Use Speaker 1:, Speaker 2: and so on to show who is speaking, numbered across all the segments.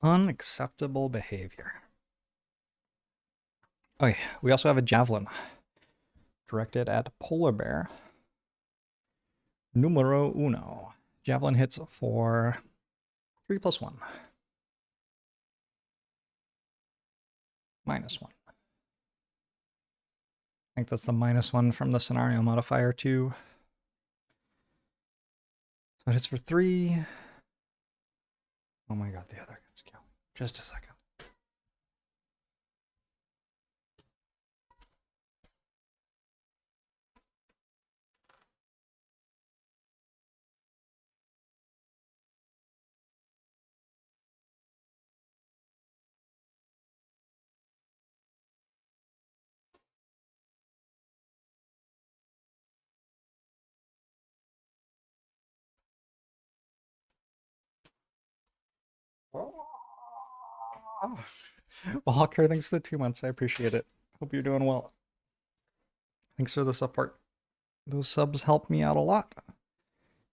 Speaker 1: Unacceptable behavior. Okay, we also have a javelin directed at Polar Bear. Numero uno. Javelin hits for 3+1. -1. I think that's the -1 from the scenario modifier too. So it hits for 3. Oh my god, the other gets killed. Just a second. Well, Hawker, thanks for the 2 months. I appreciate it. Hope you're doing well. Thanks for the support. Those subs help me out a lot.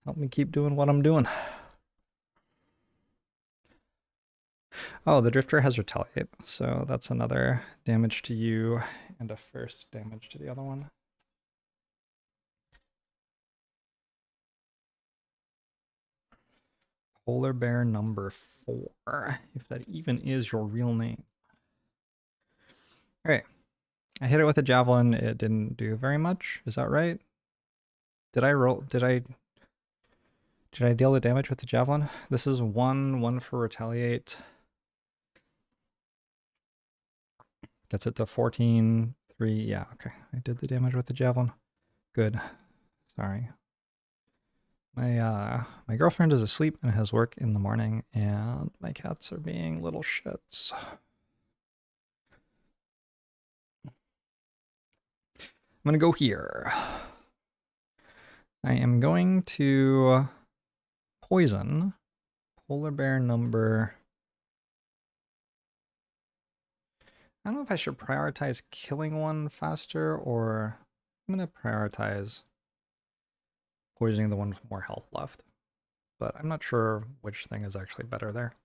Speaker 1: Help me keep doing what I'm doing. Oh, the Drifter has Retaliate, so that's another damage to you and a first damage to the other one. Polar Bear number 4, if that even is your real name. Alright, I hit it with a javelin. It didn't do very much. Is that right? Did I roll? Did I deal the damage with the javelin? This is 1 for retaliate. Gets it to 14, 3. Yeah, okay. I did the damage with the javelin. Good. Sorry. My girlfriend is asleep and has work in the morning, and my cats are being little shits. I'm gonna go here. I am going to poison Polar Bear number... I don't know if I should prioritize killing one faster, or I'm gonna prioritize poisoning the one with more health left. But I'm not sure which thing is actually better there.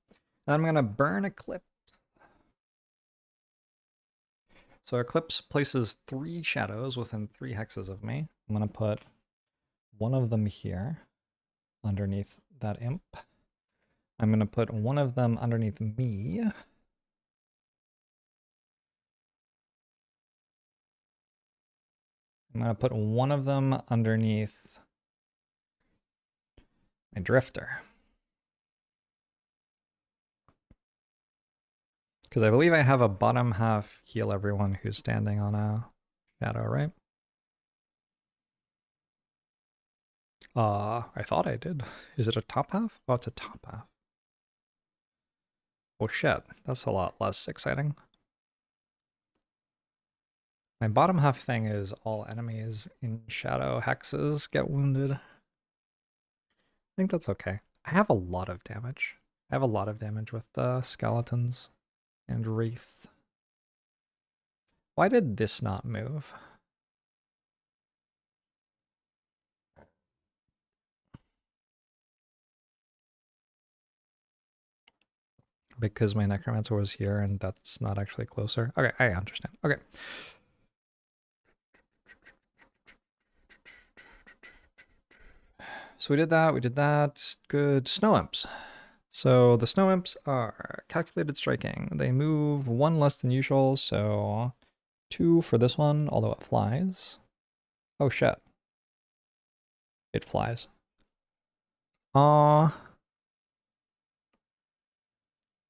Speaker 1: And I'm gonna burn Eclipse. So Eclipse places 3 shadows within 3 hexes of me. I'm gonna put one of them here underneath that imp. I'm gonna put one of them underneath me. I'm gonna put one of them underneath my Drifter. Because I believe I have a bottom half heal everyone who's standing on a shadow, right? I thought I did. Is it a top half? Oh, it's a top half. Oh shit, that's a lot less exciting. My bottom half thing is all enemies in shadow hexes get wounded. I think that's okay. I have a lot of damage. I have a lot of damage with the skeletons and wraith. Why did this not move? Because my necromancer was here and that's not actually closer. Okay, I understand. Okay. So we did that. Good. Snow imps. So the snow imps are calculated striking. They move 1 less than usual, so 2 for this one, although it flies. Oh shit. It flies.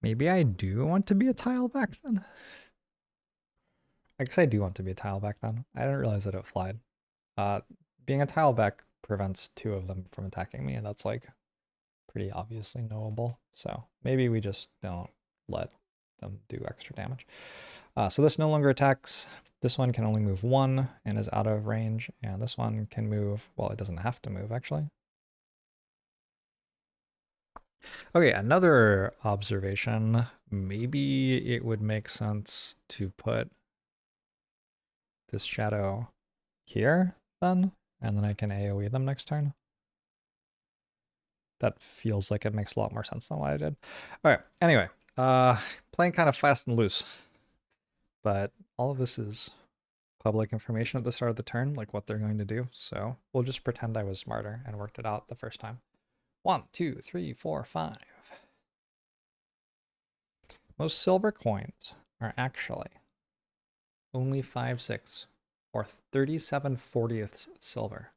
Speaker 1: Maybe I do want to be a tile back then. I guess I do want to be a tile back then. I didn't realize that it flied. Being a tile back prevents 2 of them from attacking me, and that's like pretty obviously knowable. So maybe we just don't let them do extra damage. So this no longer attacks. This one can only move 1 and is out of range, and this one can move, well, it doesn't have to move actually. Okay, another observation. Maybe it would make sense to put this shadow here then, and then I can AoE them next turn. That feels like it makes a lot more sense than what I did. All right, anyway, Playing kind of fast and loose, but all of this is public information at the start of the turn, like what they're going to do. So we'll just pretend I was smarter and worked it out the first time. 1, 2, 3, 4, 5. Most silver coins are actually only 5/6 or 37/40ths silver.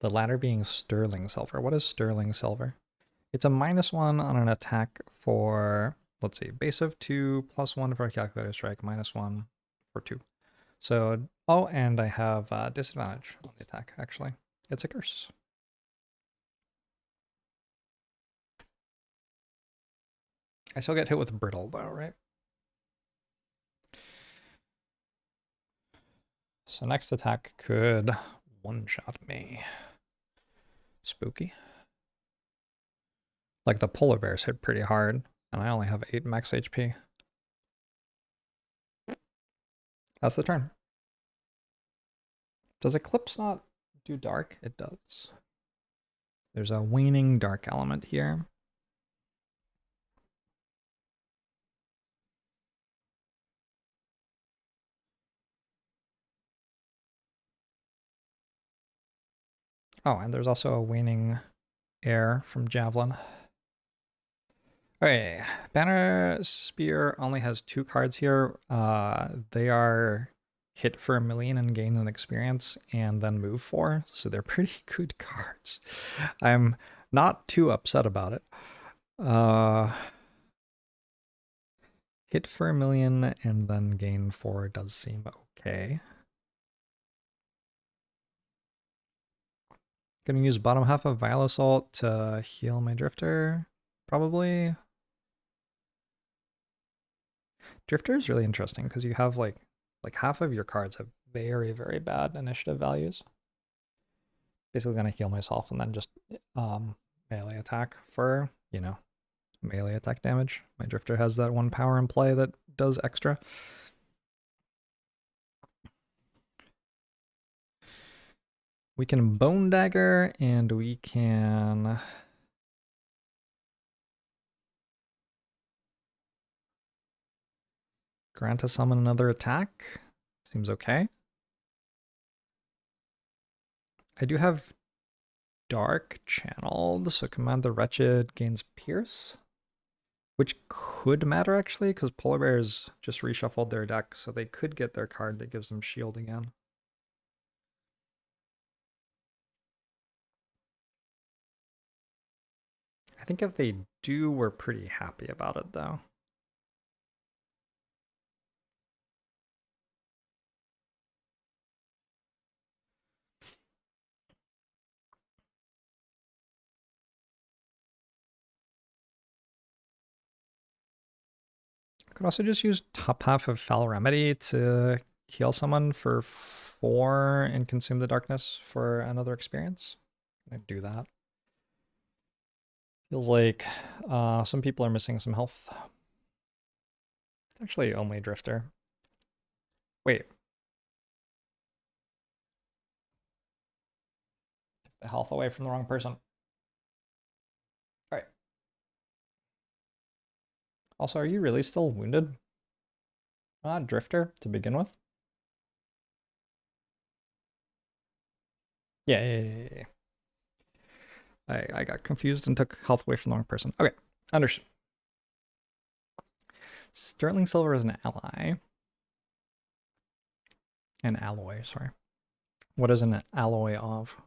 Speaker 1: The latter being sterling silver. What is sterling silver? It's a -1 on an attack for, let's see, base of 2, +1 for a calculator strike, -1 for 2. So, oh, and I have disadvantage on the attack, actually. It's a curse. I still get hit with brittle, though, right? So next attack could one-shot me. Spooky. Like the polar bears hit pretty hard, and I only have 8 max HP. That's the turn. Does Eclipse not do dark? It does. There's a waning dark element here. Oh, and there's also a waning air from Javelin. Okay, Banner Spear only has 2 cards here. They are hit for 1,000,000 and gain an experience and then move 4, so they're pretty good cards. I'm not too upset about it. Hit for 1,000,000 and then gain 4 does seem okay. Gonna use bottom half of Vile Assault to heal my Drifter, probably. Drifter is really interesting because you have like half of your cards have very, very bad initiative values. Basically gonna heal myself and then just melee attack for, you know, melee attack damage. My Drifter has that 1 power in play that does extra. We can Bone Dagger and we can grant to summon another attack. Seems okay. I do have Dark channeled, so Command the Wretched gains Pierce, which could matter actually, because Polar Bears just reshuffled their deck, so they could get their card that gives them Shield again. I think if they do, we're pretty happy about it though. I could also just use top half of Foul Remedy to heal someone for 4 and consume the darkness for another experience. I'd do that. Feels like some people are missing some health. Actually, only Drifter. Wait. Took the health away from the wrong person. Alright. Also, are you really still wounded? Drifter to begin with? Yeah. I got confused and took health away from the wrong person. Okay, understood. Sterling Silver is an ally. An alloy, sorry. What is an alloy of?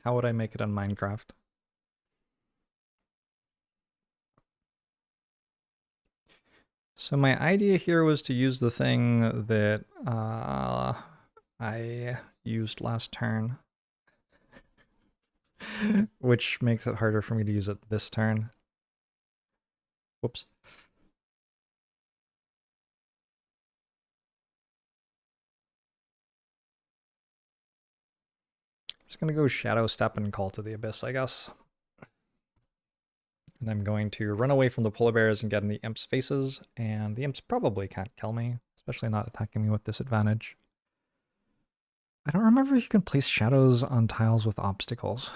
Speaker 1: How would I make it in Minecraft? So my idea here was to use the thing that I used last turn, which makes it harder for me to use it this turn. Whoops. Just gonna go Shadow Step and Call to the Abyss, I guess. And I'm going to run away from the polar bears and get in the imps' faces, and the imps probably can't kill me, especially not attacking me with disadvantage. I don't remember if you can place shadows on tiles with obstacles.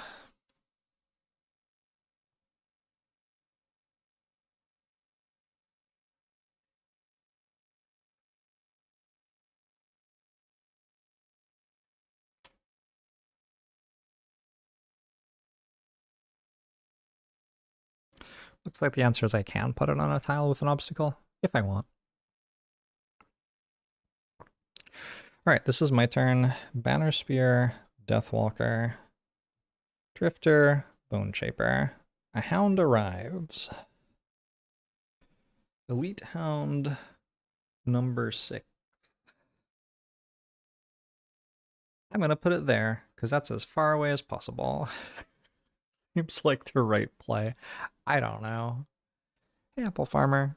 Speaker 1: Looks like the answer is I can put it on a tile with an obstacle, if I want. Alright, this is my turn. Banner Spear, Deathwalker, Drifter, Bone Shaper. A hound arrives. Elite Hound number 6. I'm gonna put it there, because that's as far away as possible. Seems like the right play. I don't know. Hey, Apple Farmer.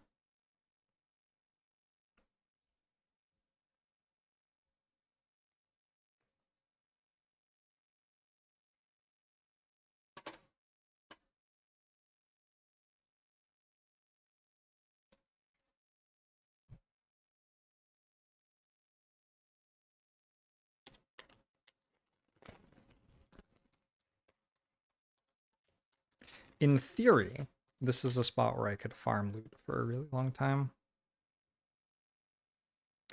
Speaker 1: In theory, this is a spot where I could farm loot for a really long time.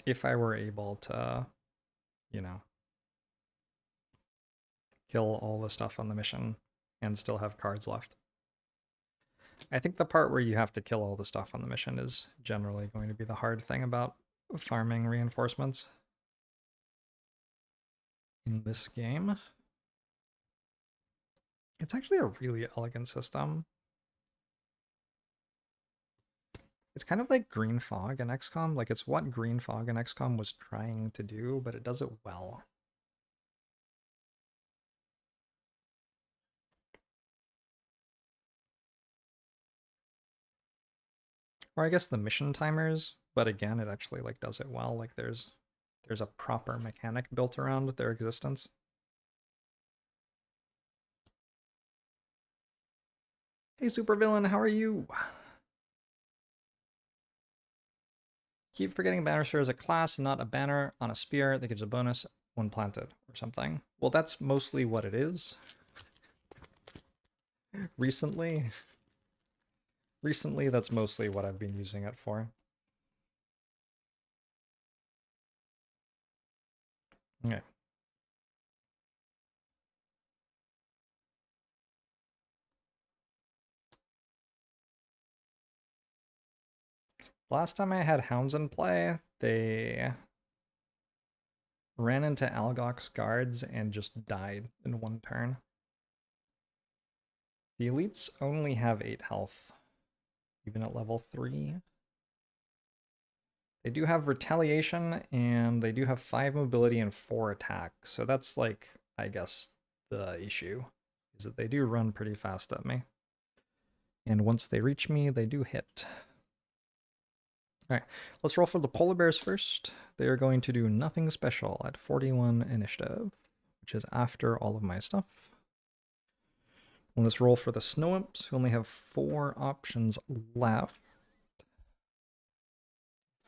Speaker 1: If I were able to, you know, kill all the stuff on the mission and still have cards left. I think the part where you have to kill all the stuff on the mission is generally going to be the hard thing about farming reinforcements in this game. It's actually a really elegant system. It's kind of like Green Fog in XCOM. Like, it's what Green Fog in XCOM was trying to do, but it does it well. Or I guess the mission timers, but again, it actually like does it well. Like there's a proper mechanic built around their existence. Hey supervillain, how are you? Keep forgetting banner spear is a class and not a banner on a spear that gives a bonus when planted or something. Well, that's mostly what it is. Recently, that's mostly what I've been using it for. Okay. Last time I had hounds in play, they ran into Algok's guards and just died in one turn. The elites only have 8 health, even at level 3. They do have retaliation, and they do have 5 mobility and 4 attack. So that's like, I guess, the issue, is that they do run pretty fast at me. And once they reach me, they do hit. Alright, let's roll for the polar bears first. They are going to do nothing special at 41 initiative, which is after all of my stuff. And let's roll for the snow imps, who only have 4 options left.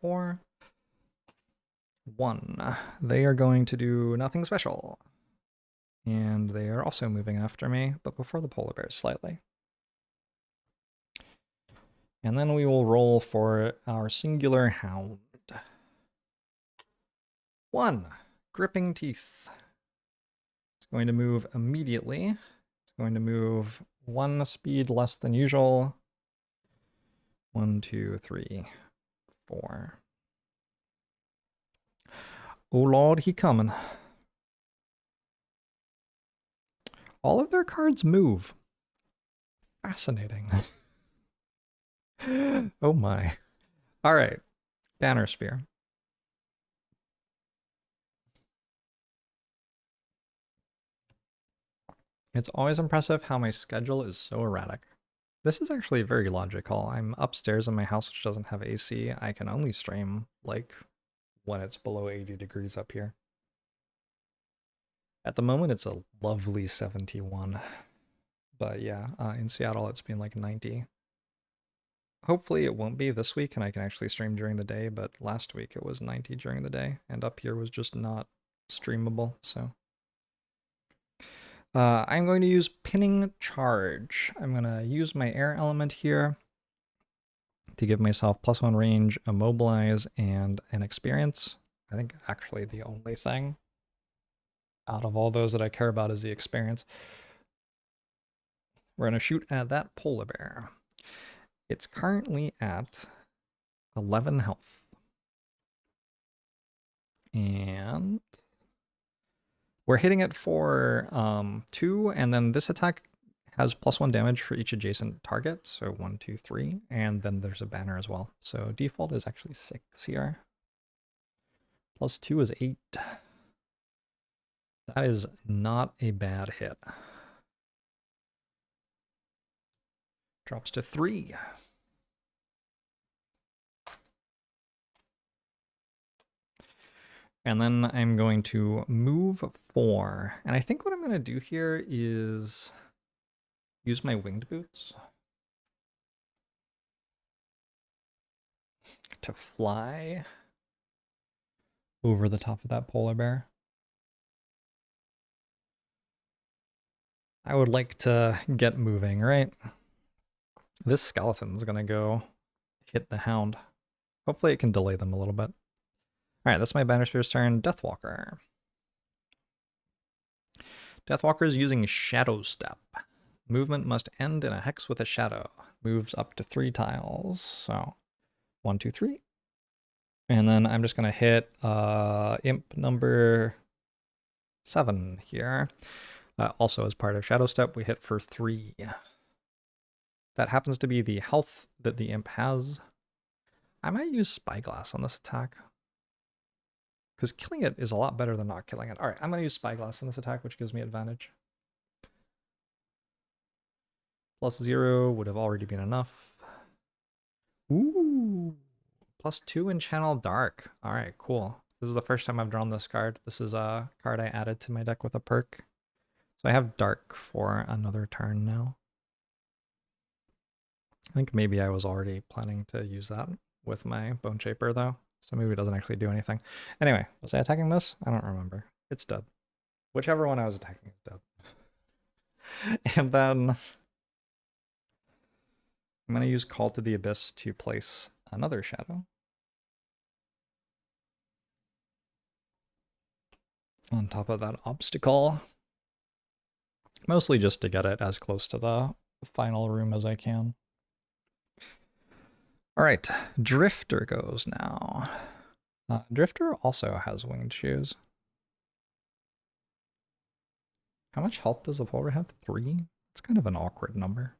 Speaker 1: 4. 1. They are going to do nothing special. And they are also moving after me, but before the polar bears slightly. And then we will roll for our singular hound. 1. Gripping teeth. It's going to move immediately. It's going to move 1 speed less than usual. 1, 2, 3, 4. Oh lord, he coming. All of their cards move. Fascinating. Oh my. All right. Banner Spear. It's always impressive how my schedule is so erratic. This is actually very logical. I'm upstairs in my house, which doesn't have AC. I can only stream, like, when it's below 80 degrees up here. At the moment, it's a lovely 71. But yeah, in Seattle, it's been like 90. Hopefully it won't be this week and I can actually stream during the day, but last week it was 90 during the day, and up here was just not streamable, so. I'm going to use pinning charge. I'm going to use my air element here to give myself +1 range, immobilize, and an experience. I think actually the only thing out of all those that I care about is the experience. We're going to shoot at that polar bear. It's currently at 11 health. And we're hitting it for 2, and then this attack has +1 damage for each adjacent target. So 1, 2, 3, and then there's a banner as well. So default is actually 6 here. +2 is 8. That is not a bad hit. Drops to 3. And then I'm going to move 4. And I think what I'm going to do here is use my winged boots to fly over the top of that polar bear. I would like to get moving, right? This skeleton's going to go hit the hound. Hopefully it can delay them a little bit. All right, that's my Banner Spear's turn. Deathwalker. Deathwalker is using Shadow Step. Movement must end in a hex with a shadow. Moves up to 3 tiles. So 1, 2, 3. And then I'm just going to hit imp number 7 here. Also as part of Shadow Step, we hit for 3. That happens to be the health that the imp has. I might use Spyglass on this attack, because killing it is a lot better than not killing it. All right, I'm going to use Spyglass on this attack, which gives me advantage. +0 would have already been enough. Ooh, +2 in Channel Dark. All right, cool. This is the first time I've drawn this card. This is a card I added to my deck with a perk. So I have Dark for another turn now. I think maybe I was already planning to use that with my Bone Shaper though. So maybe it doesn't actually do anything. Anyway, was I attacking this? I don't remember. It's dead. Whichever one I was attacking is dead. And then I'm going to use Call to the Abyss to place another shadow on top of that obstacle. Mostly just to get it as close to the final room as I can. All right, Drifter goes now. Drifter also has winged shoes. How much health does the polar have? 3? It's kind of an awkward number.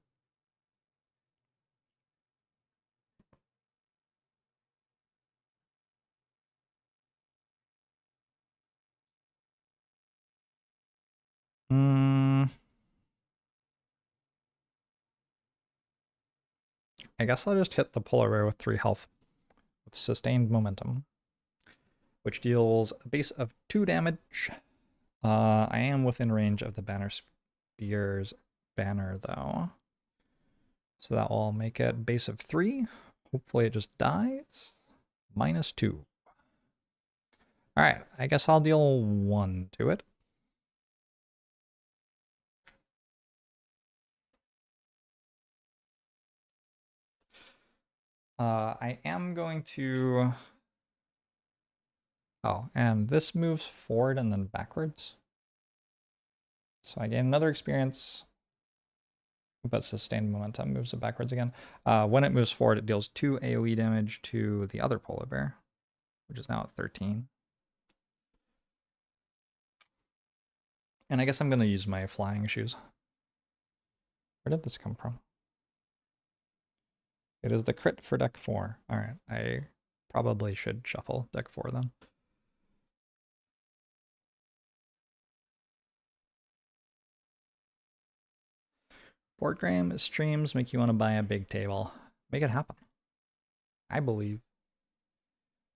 Speaker 1: I guess I'll just hit the polar bear with 3 health with sustained momentum, which deals a base of 2 damage. I am within range of the Banner Spear's banner though, so that will make it base of 3. Hopefully it just dies. -2. All right, I guess I'll deal 1 to it. I am going to... Oh, and this moves forward and then backwards. So I gain another experience, but sustained momentum moves it backwards again. When it moves forward, it deals 2 AoE damage to the other polar bear, which is now at 13. And I guess I'm going to use my flying shoes. Where did this come from? It is the crit for deck 4. All right, I probably should shuffle deck 4 then. Board game streams make you want to buy a big table. Make it happen. I believe.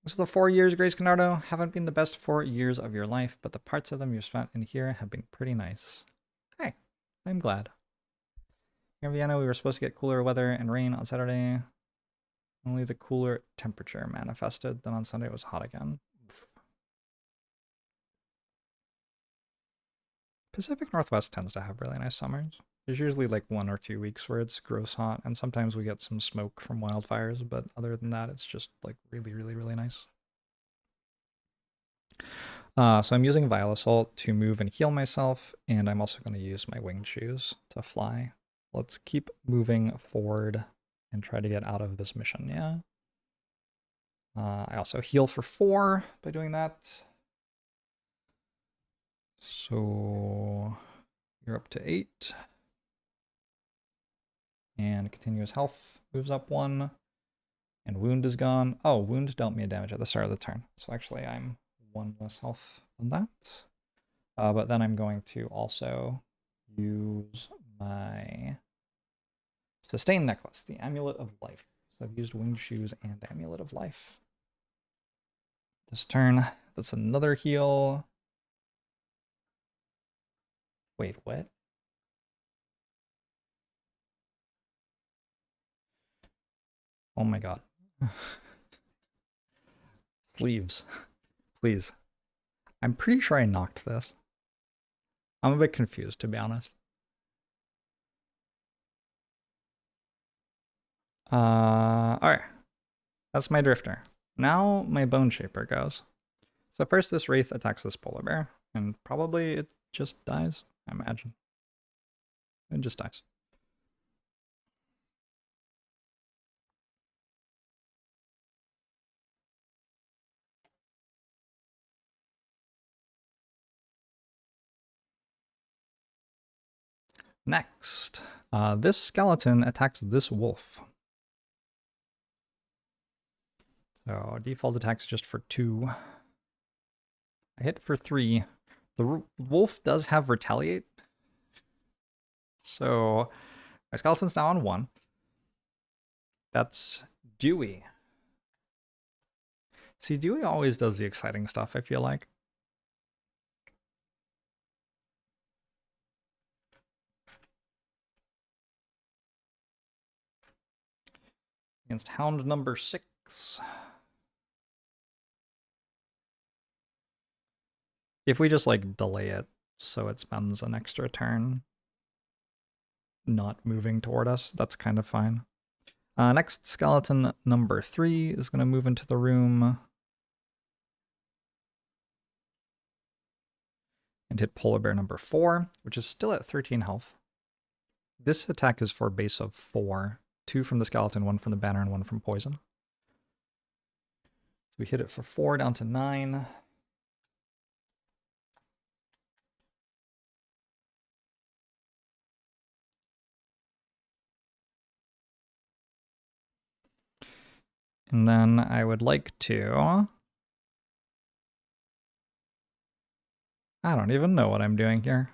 Speaker 1: So the 4 years, Grace Canardo, haven't been the best 4 years of your life, but the parts of them you've spent in here have been pretty nice. Hi, I'm glad. Here in Vienna, we were supposed to get cooler weather and rain on Saturday. Only the cooler temperature manifested. Then on Sunday it was hot again. Oof. Pacific Northwest tends to have really nice summers. There's usually like 1 or 2 weeks where it's gross hot, and sometimes we get some smoke from wildfires, but other than that, it's just like really, really, really nice. So I'm using Vile Assault to move and heal myself, and I'm also going to use my winged shoes to fly. Let's keep moving forward and try to get out of this mission, yeah? I also heal for 4 by doing that. So you're up to 8. And continuous health moves up 1. And wound is gone. Oh, wound dealt me a damage at the start of the turn. So actually I'm 1 less health than that. But then I'm going to also use my sustain necklace, the Amulet of Life. So I've used winged shoes and Amulet of Life. This turn, that's another heal. Wait, what? Oh my god. Sleeves. Please. I'm pretty sure I knocked this. I'm a bit confused, to be honest. Alright. That's my Drifter. Now my Bone Shaper goes. So first this Wraith attacks this Polar Bear, and probably it just dies, I imagine. It just dies. Next, this skeleton attacks this wolf. So default attacks just for 2. I hit for 3. The wolf does have retaliate. So my skeleton's now on 1. That's Dewey. See, Dewey always does the exciting stuff, I feel like. Against Hound number 6. If we just like delay it so it spends an extra turn not moving toward us, that's kind of fine. Next, skeleton number 3 is going to move into the room and hit polar bear number 4, which is still at 13 health. This attack is for base of 4. 2 from the skeleton, 1 from the banner, and 1 from poison. So we hit it for 4 down to 9. And then I would like to... I don't even know what I'm doing here,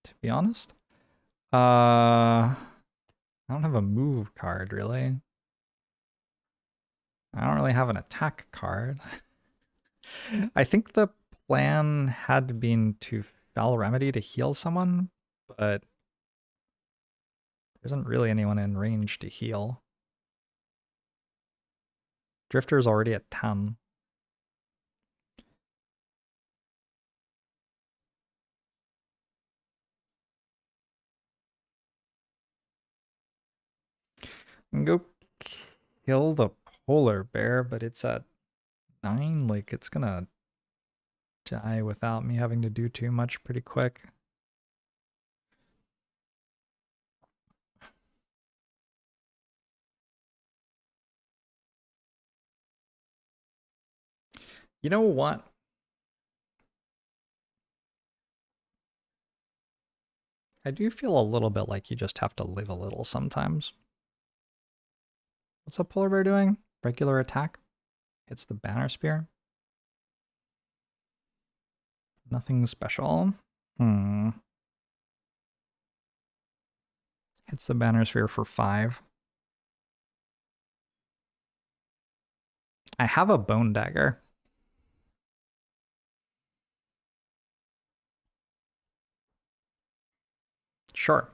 Speaker 1: to be honest. I don't have a move card, really. I don't really have an attack card. I think the plan had been to Foul Remedy to heal someone, but there isn't really anyone in range to heal. Drifter's already at 10. And go kill the polar bear, but it's at 9. Like, it's gonna die without me having to do too much pretty quick. You know what? I do feel a little bit like you just have to live a little sometimes. What's the polar bear doing? Regular attack? Hits the banner spear? Nothing special. Hits the banner sphere for 5. I have a bone dagger. Sure.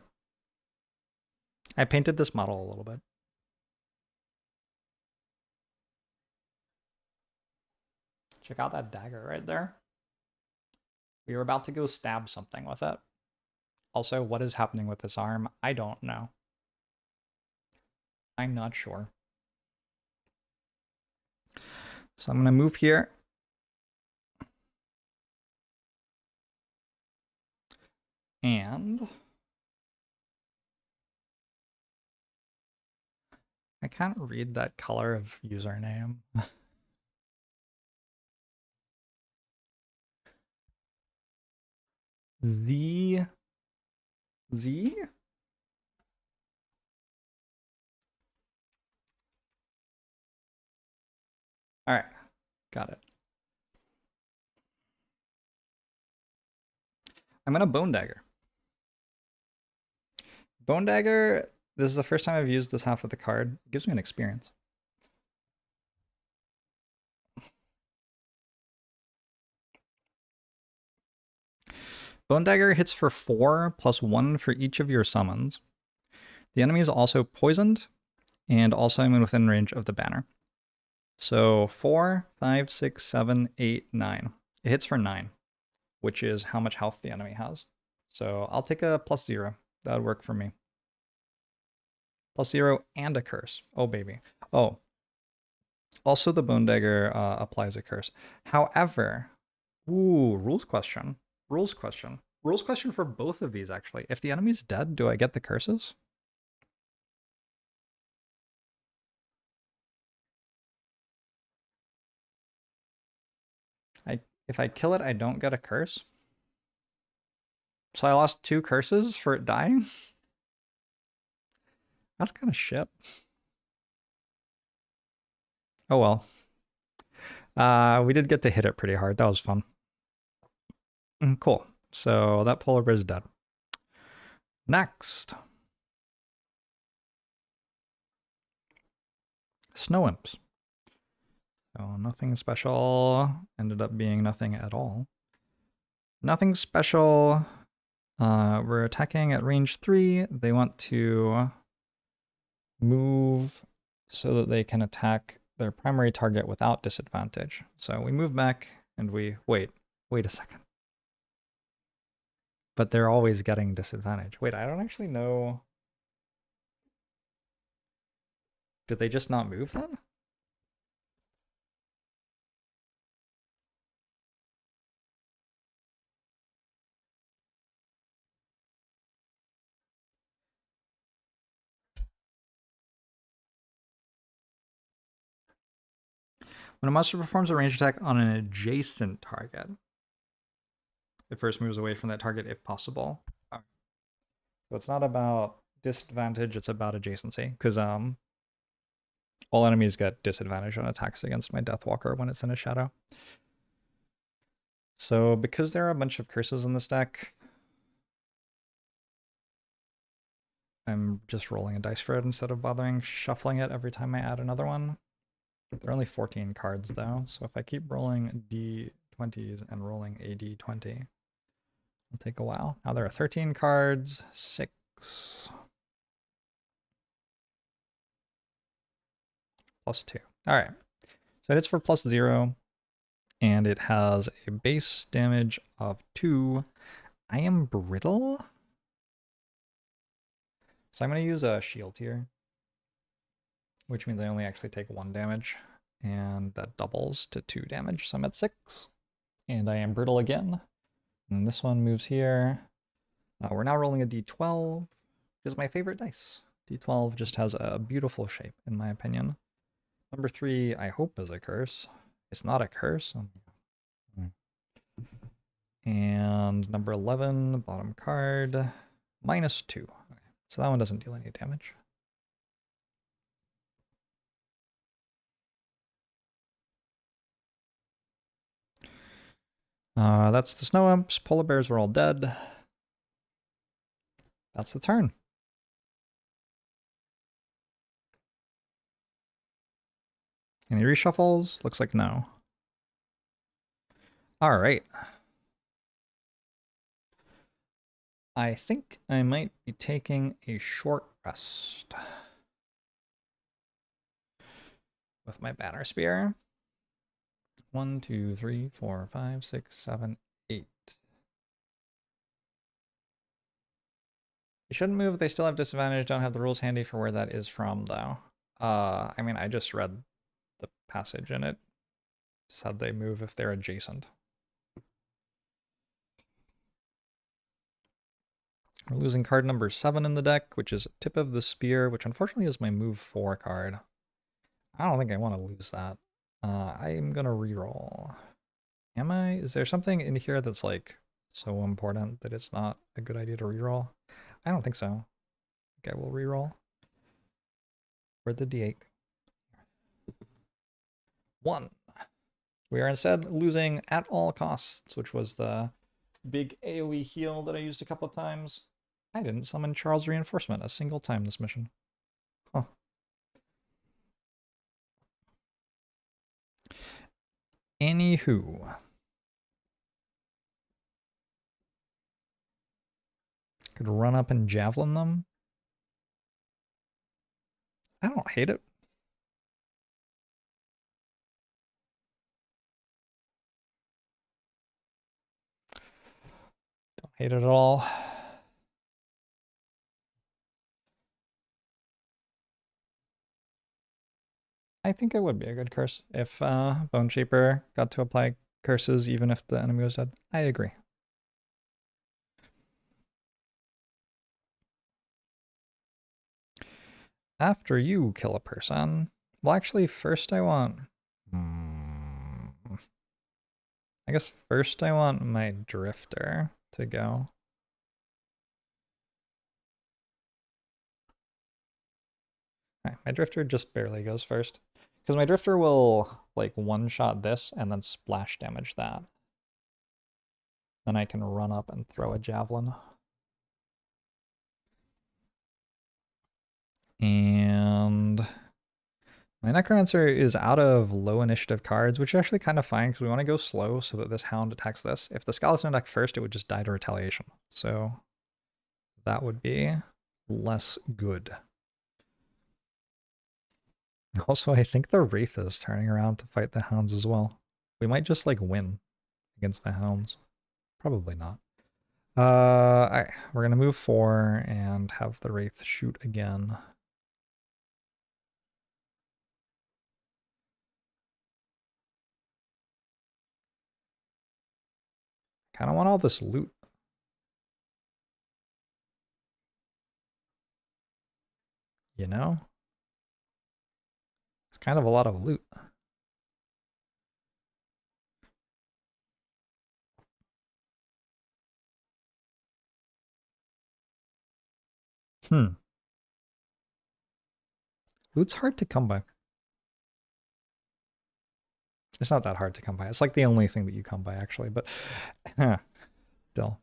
Speaker 1: I painted this model a little bit. Check out that dagger right there. We were about to go stab something with it. Also, what is happening with this arm? I don't know. I'm not sure. So I'm going to move here. And I can't read that color of username. Z. Z? All right, got it. I'm going to Bone Dagger. Bone Dagger, this is the first time I've used this half of the card. It gives me an experience. Bone Dagger hits for 4 plus 1 for each of your summons. The enemy is also poisoned, and also I'm within range of the banner. So 4, 5, 6, 7, 8, 9. It hits for 9, which is how much health the enemy has. So I'll take a +0. That would work for me. +0 and a curse. Oh, baby. Oh. Also, the Bone Dagger applies a curse. However, ooh, rules question. Rules question. Rules question for both of these, actually. If the enemy's dead, do I get the curses? If I kill it, I don't get a curse. So I lost 2 curses for it dying? That's kind of shit. Oh well. We did get to hit it pretty hard. That was fun. Cool. So that polar bear is dead. Next. Snow imps. So nothing special. Ended up being nothing at all. Nothing special. We're attacking at range 3. They want to move so that they can attack their primary target without disadvantage. So we move back and we wait a second. But they're always getting disadvantage. Wait, I don't actually know. Did they just not move then? When a monster performs a ranged attack on an adjacent target, it first moves away from that target if possible. So it's not about disadvantage, it's about adjacency. Because all enemies get disadvantage on attacks against my Deathwalker when it's in a shadow. So because there are a bunch of curses in this deck, I'm just rolling a dice for it instead of bothering shuffling it every time I add another one. There are only 14 cards though, so if I keep rolling D20s and rolling a D20, it'll take a while. Now there are 13 cards, 6. +2. All right. So it hits for +0, and it has a base damage of 2. I am brittle, so I'm going to use a shield here, which means I only actually take 1 damage, and that doubles to 2 damage, so I'm at 6. And I am brittle again. And this one moves here. We're now rolling a d12, which is my favorite dice. D12 just has a beautiful shape, in my opinion. Number 3, I hope, is a curse. It's not a curse. And number 11, bottom card, -2. Okay, so that one doesn't deal any damage. That's the snow imps. Polar bears are all dead. That's the turn. Any reshuffles? Looks like no. All right. I think I might be taking a short rest with my banner spear. 1, 2, 3, 4, 5, 6, 7, 8. You shouldn't move if they still have disadvantage. Don't have the rules handy for where that is from, though. I mean, I just read the passage and it said they move if they're adjacent. We're losing card number 7 in the deck, which is Tip of the Spear, which unfortunately is my move 4 card. I don't think I want to lose that. I'm gonna reroll. Am I? Is there something in here that's like so important that it's not a good idea to reroll? I don't think so. Okay, we'll reroll. Where'd the D8? 1. We are instead losing at all costs, which was the big AoE heal that I used a couple of times. I didn't summon Charles Reinforcement a single time this mission. Huh. Anywho. Could run up and javelin them. I don't hate it. Don't hate it at all. I think it would be a good curse if Bone Shaper got to apply curses even if the enemy was dead. I agree. After you kill a person, well, actually, first I want. I guess first I want my Drifter to go. Right, my Drifter just barely goes first. Because my Drifter will, like, one-shot this and then splash damage that. Then I can run up and throw a Javelin. And my Necromancer is out of low initiative cards, which is actually kind of fine because we want to go slow so that this Hound attacks this. If the Skeleton attacked first, it would just die to retaliation. So that would be less good. Also, I think the Wraith is turning around to fight the Hounds as well. We might just like win against the Hounds. Probably not. Alright, we're gonna move 4 and have the Wraith shoot again. Kind of want all this loot. You know? It's kind of a lot of loot. Loot's hard to come by. It's not that hard to come by. It's like the only thing that you come by, actually, but still.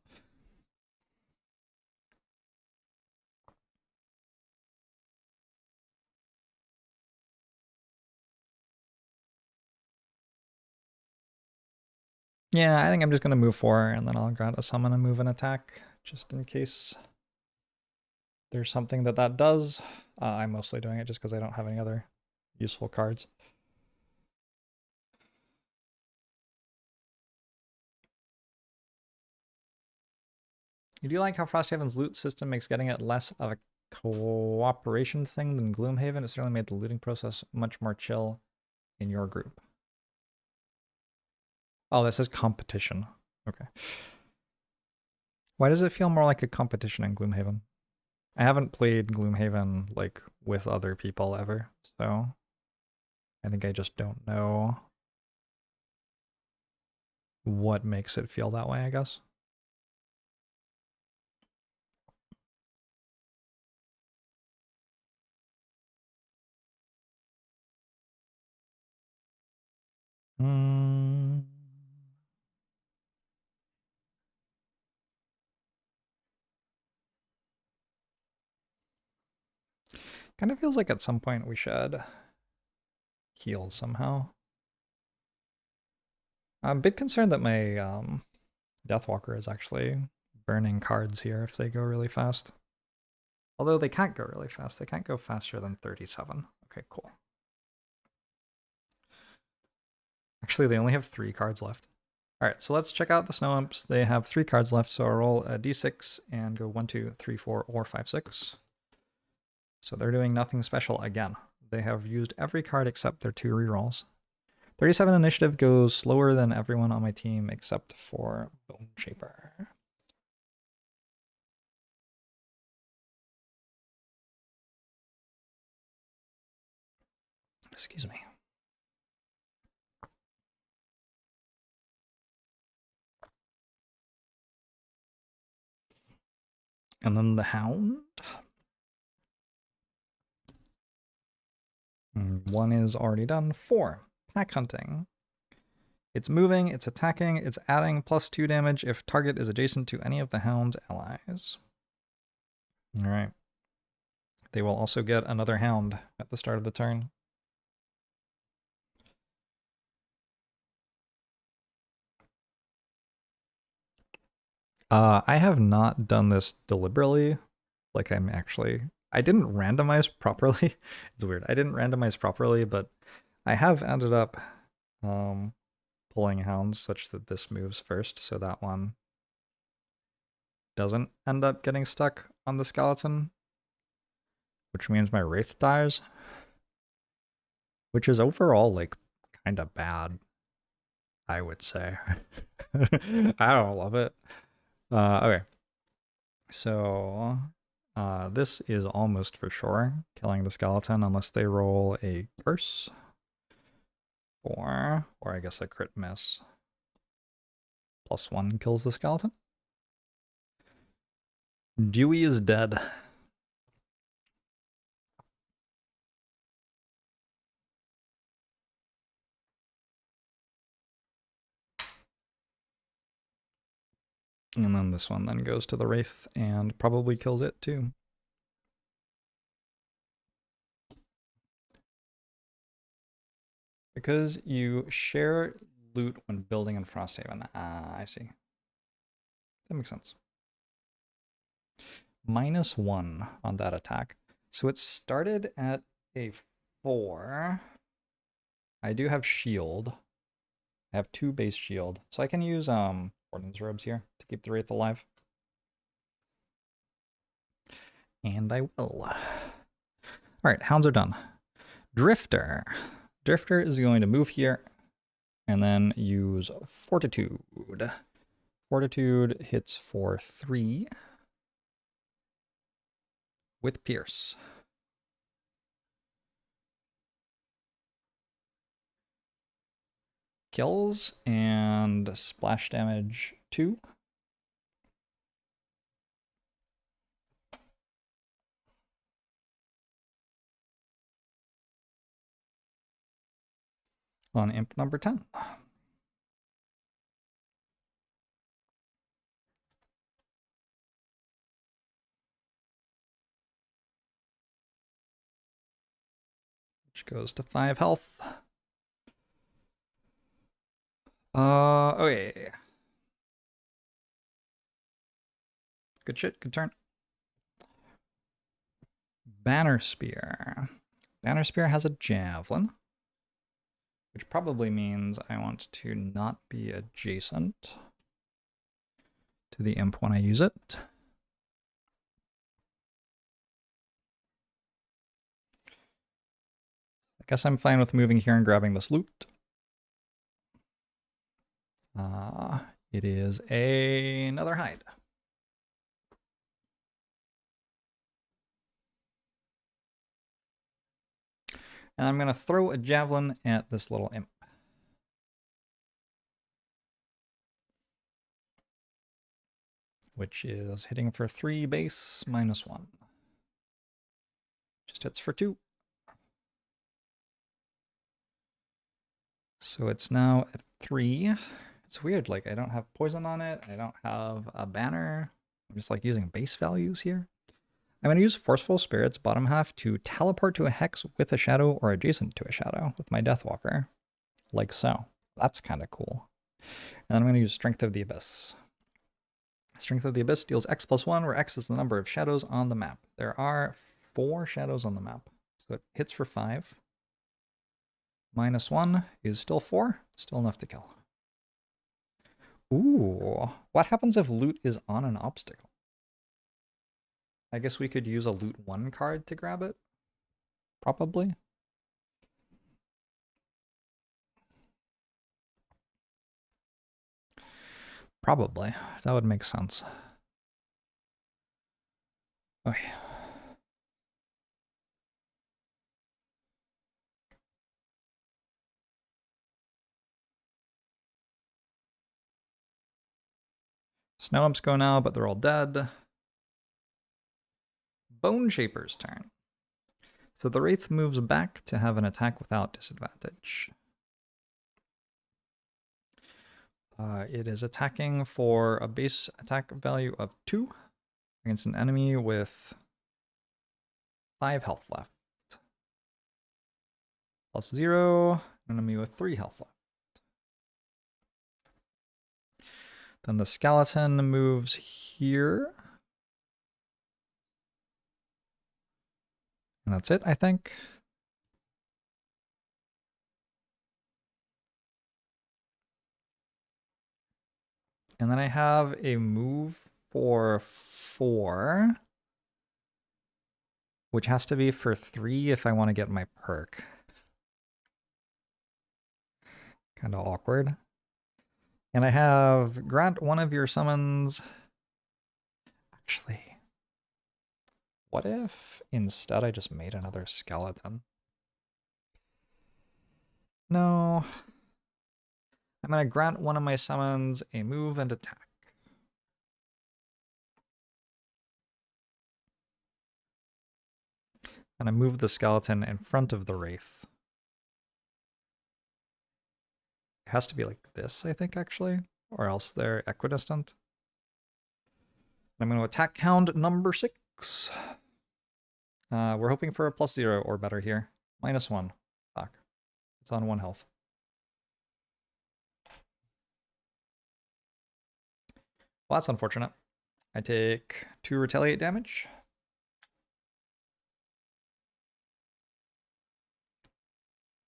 Speaker 1: Yeah, I think I'm just going to move 4, and then I'll grant a summon and move an attack, just in case there's something that does. I'm mostly doing it just because I don't have any other useful cards. You do like how Frosthaven's loot system makes getting it less of a cooperation thing than Gloomhaven? It certainly made the looting process much more chill in your group. Oh, this is competition. Okay. Why does it feel more like a competition in Gloomhaven? I haven't played Gloomhaven like with other people ever, so I think I just don't know what makes it feel that way, I guess. Kind of feels like at some point we should heal somehow. I'm a bit concerned that my Deathwalker is actually burning cards here if they go really fast. Although they can't go really fast. They can't go faster than 37. Okay, cool. Actually, they only have 3 cards left. Alright, so let's check out the snow imps. They have 3 cards left, so I'll roll a d6 and go 1, 2, 3, 4, or 5, 6. So they're doing nothing special again. They have used every card except their 2 rerolls. 37 initiative goes slower than everyone on my team except for Bone Shaper. Excuse me. And then the Hound. 1 is already done. 4. Pack Hunting. It's moving, it's attacking, it's adding +2 damage if target is adjacent to any of the Hound's allies. Alright. They will also get another Hound at the start of the turn. I have not done this deliberately. Like I didn't randomize properly. It's weird. I didn't randomize properly, but I have ended up pulling Hounds such that this moves first, so that one doesn't end up getting stuck on the skeleton, which means my Wraith dies, which is overall like kind of bad, I would say. I don't love it. Okay. So this is almost for sure killing the skeleton unless they roll a curse. Or I guess a crit miss. +1 kills the skeleton. Dewey is dead. And then this one then goes to the Wraith and probably kills it too. Because you share loot when building in Frosthaven. Ah, I see. That makes sense. -1 on that attack. So it started at a 4. I do have shield. I have 2 base shield. So I can use Warden's Robes here to keep the Wraith alive. And I will. Alright, Hounds are done. Drifter. Drifter is going to move here and then use Fortitude. Fortitude hits for 3 with Pierce. Kills and splash damage 2. On imp number 10. Which goes to 5 health. Okay. Good shit, good turn. Banner Spear. Banner Spear has a javelin, which probably means I want to not be adjacent to the imp when I use it. I guess I'm fine with moving here and grabbing this loot. It is another hide. And I'm going to throw a javelin at this little imp. Which is hitting for 3 base, -1. Just hits for 2. So it's now at 3. It's weird, like I don't have poison on it. I don't have a banner. I'm just like using base values here. I'm going to use Forceful Spirit's bottom half to teleport to a hex with a shadow or adjacent to a shadow with my Deathwalker. Like so. That's kind of cool. And then I'm going to use Strength of the Abyss. Strength of the Abyss deals X +1, where X is the number of shadows on the map. There are 4 shadows on the map. So it hits for 5. -1 is still 4. Still enough to kill. Ooh, what happens if loot is on an obstacle? I guess we could use a loot 1 card to grab it. Probably. Probably. That would make sense. Okay. Snow Imps go now, but they're all dead. Bone Shaper's turn. So the Wraith moves back to have an attack without disadvantage. It is attacking for a base attack value of 2 against an enemy with 5 health left. Plus 0, an enemy with 3 health left. Then the skeleton moves here. And that's it, I think. And then I have a move for 4, which has to be for 3 if I want to get my perk. Kind of awkward. And I have grant one of your summons. Actually, what if instead I just made another skeleton? No. I'm going to grant one of my summons a move and attack. And I move the skeleton in front of the Wraith. It has to be like this, I think, actually, or else they're equidistant. I'm going to attack hound number 6. We're hoping for a +0 or better here. -1. Fuck. It's on 1 health. Well, that's unfortunate. I take 2 retaliate damage.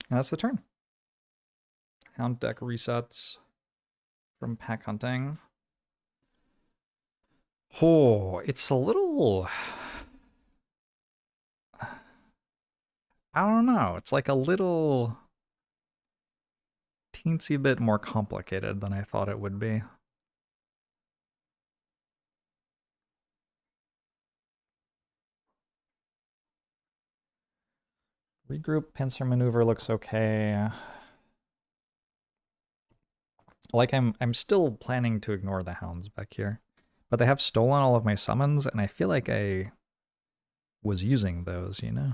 Speaker 1: And that's the turn. Hound deck resets from pack hunting. Oh, it's a little... I don't know. It's like a little teensy bit more complicated than I thought it would be. Regroup, pincer maneuver looks okay. Like I'm still planning to ignore the hounds back here. But they have stolen all of my summons, and I feel like I was using those, you know?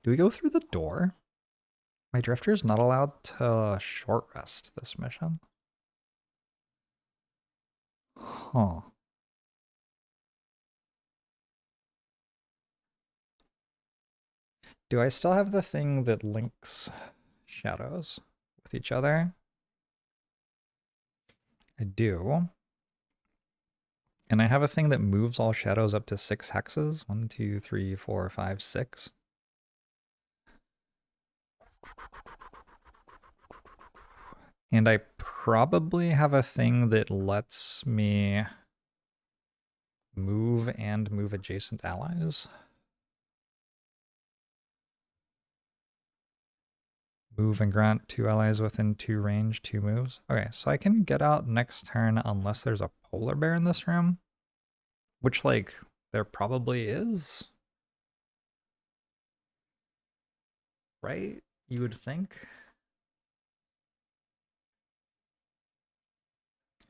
Speaker 1: Do we go through the door? My drifter is not allowed to short rest this mission. Huh. Do I still have the thing that links shadows with each other? I do. And I have a thing that moves all shadows up to 6 hexes. 1, 2, 3, 4, 5, 6. And I probably have a thing that lets me move and move adjacent allies. Move and grant 2 allies within 2 range, 2 moves. Okay, so I can get out next turn unless there's a polar bear in this room. Which, like, there probably is. Right? You would think.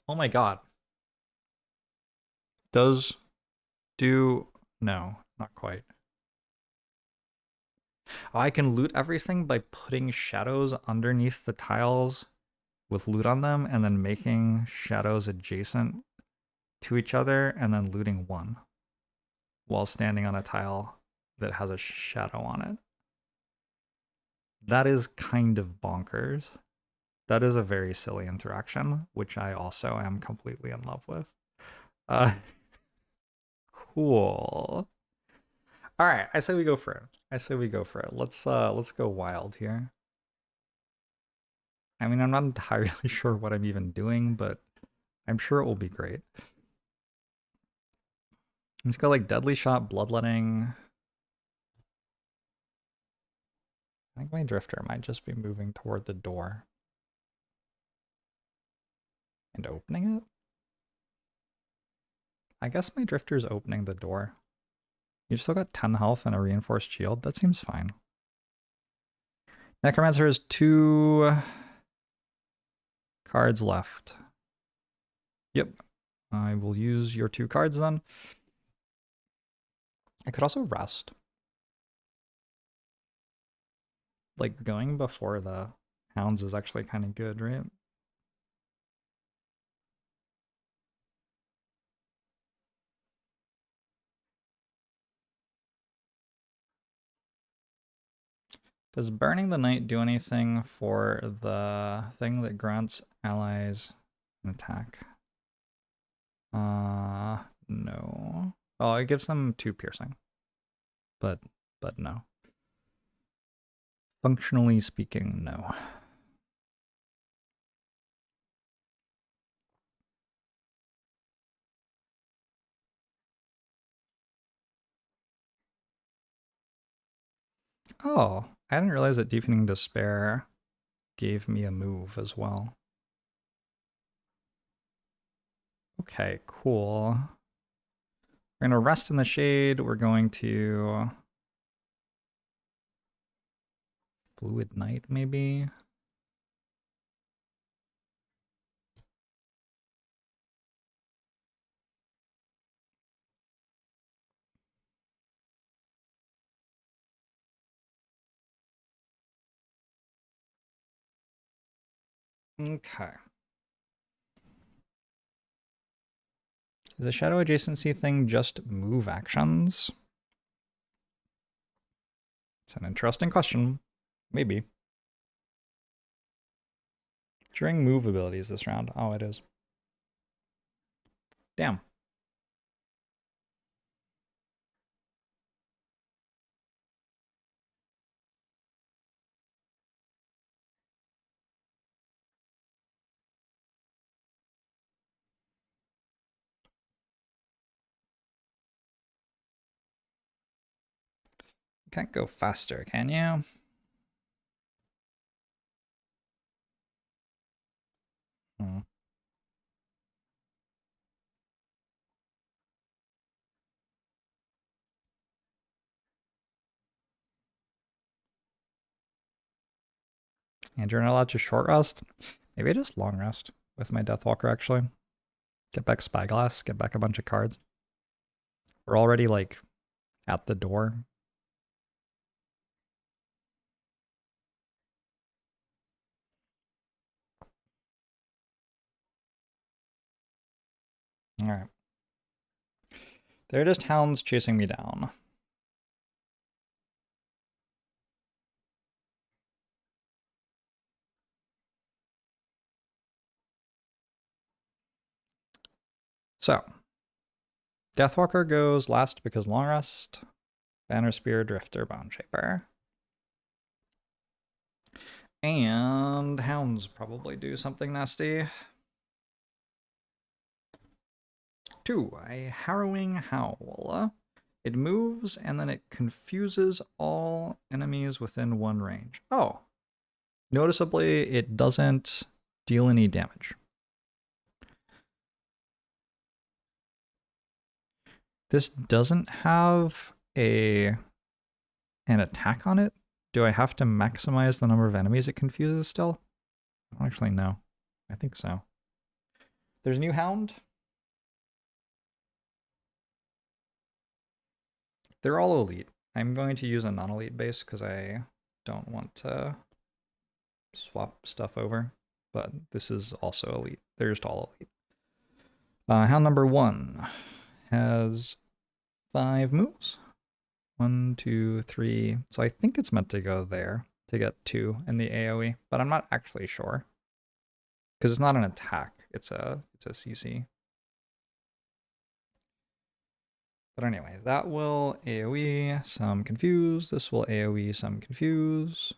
Speaker 1: Oh my god. No, not quite. Oh, I can loot everything by putting shadows underneath the tiles with loot on them and then making shadows adjacent to each other and then looting one while standing on a tile that has a shadow on it. That is kind of bonkers. That is a very silly interaction, which I also am completely in love with. Cool. All right, I say we go for it. Let's go wild here. I mean, I'm not entirely sure what I'm even doing, but I'm sure it will be great. Let's go like Deadly Shot, Bloodletting. I think my Drifter might just be moving toward the door and opening it. I guess my Drifter's opening the door. You've still got 10 health and a reinforced shield. That seems fine. Necromancer has 2 cards left. Yep. I will use your 2 cards then. I could also rest. Like, going before the hounds is actually kind of good, right? Does Burning the Night do anything for the thing that grants allies an attack? No. Oh, it gives them 2 piercing. But no. Functionally speaking, no. Oh, I didn't realize that Deepening Despair gave me a move as well. Okay, cool. We're gonna rest in the shade. We're going to Fluid Night, maybe. Okay. Is the shadow adjacency thing just move actions? It's an interesting question. Maybe. During move abilities this round. Oh, it is. Damn. Can't go faster, can you? Hmm. And you're not allowed to short rest? Maybe I just long rest with my Deathwalker, actually. Get back Spyglass, get back a bunch of cards. We're already, like, at the door. Alright. They're just hounds chasing me down. So, Deathwalker goes last because long rest. Banner Spear, Drifter, Bone Shaper. And hounds probably do something nasty. 2, a Harrowing Howl. It moves and then it confuses all enemies within 1 range. Oh. Noticeably, it doesn't deal any damage. This doesn't have an attack on it. Do I have to maximize the number of enemies it confuses still? I don't actually know. I think so. There's a new hound. They're all elite. I'm going to use a non-elite base because I don't want to swap stuff over. But this is also elite. They're just all elite. Hound number 1 has 5 moves. 1, 2, 3. So I think it's meant to go there to get 2 in the AoE, but I'm not actually sure. Because it's not an attack, it's a CC. But anyway, that will AoE some confuse. This will AoE some confuse.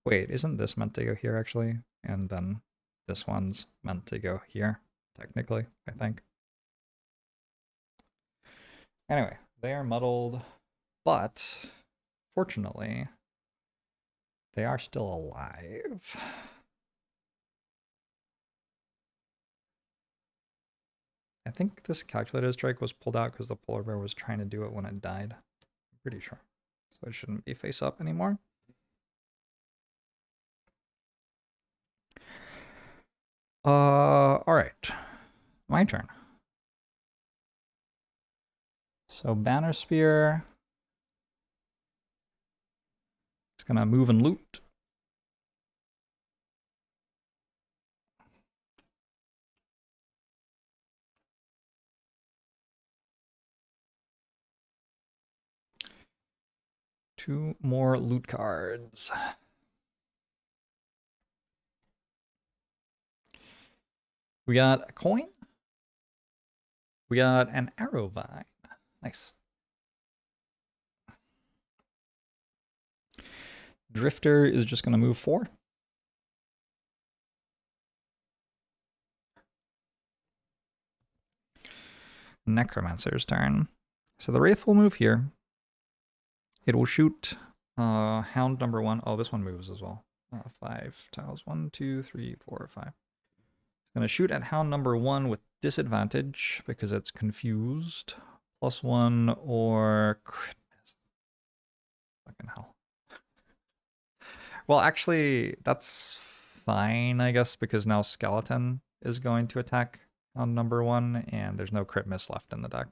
Speaker 1: Wait, isn't this meant to go here actually? and then this one's meant to go here, technically, I think. Anyway, they are muddled, but fortunately, they are still alive. I think this calculated strike was pulled out because the polar bear was trying to do it when it died. I'm pretty sure. So it shouldn't be face up anymore. Alright. My turn. So Banner Spear is gonna move and loot. Two more loot cards. We got a coin. We got an arrow vine. Nice. Drifter is just gonna move 4. Necromancer's turn. So the Wraith will move here. It will shoot Hound number 1. Oh, this one moves as well. 5 tiles. 1, 2, 3, 4, 5. It's going to shoot at Hound number 1 with disadvantage because it's confused. +1 or crit miss. Fucking hell. Well, actually, that's fine, I guess, because now Skeleton is going to attack Hound number 1, and there's no crit miss left in the deck.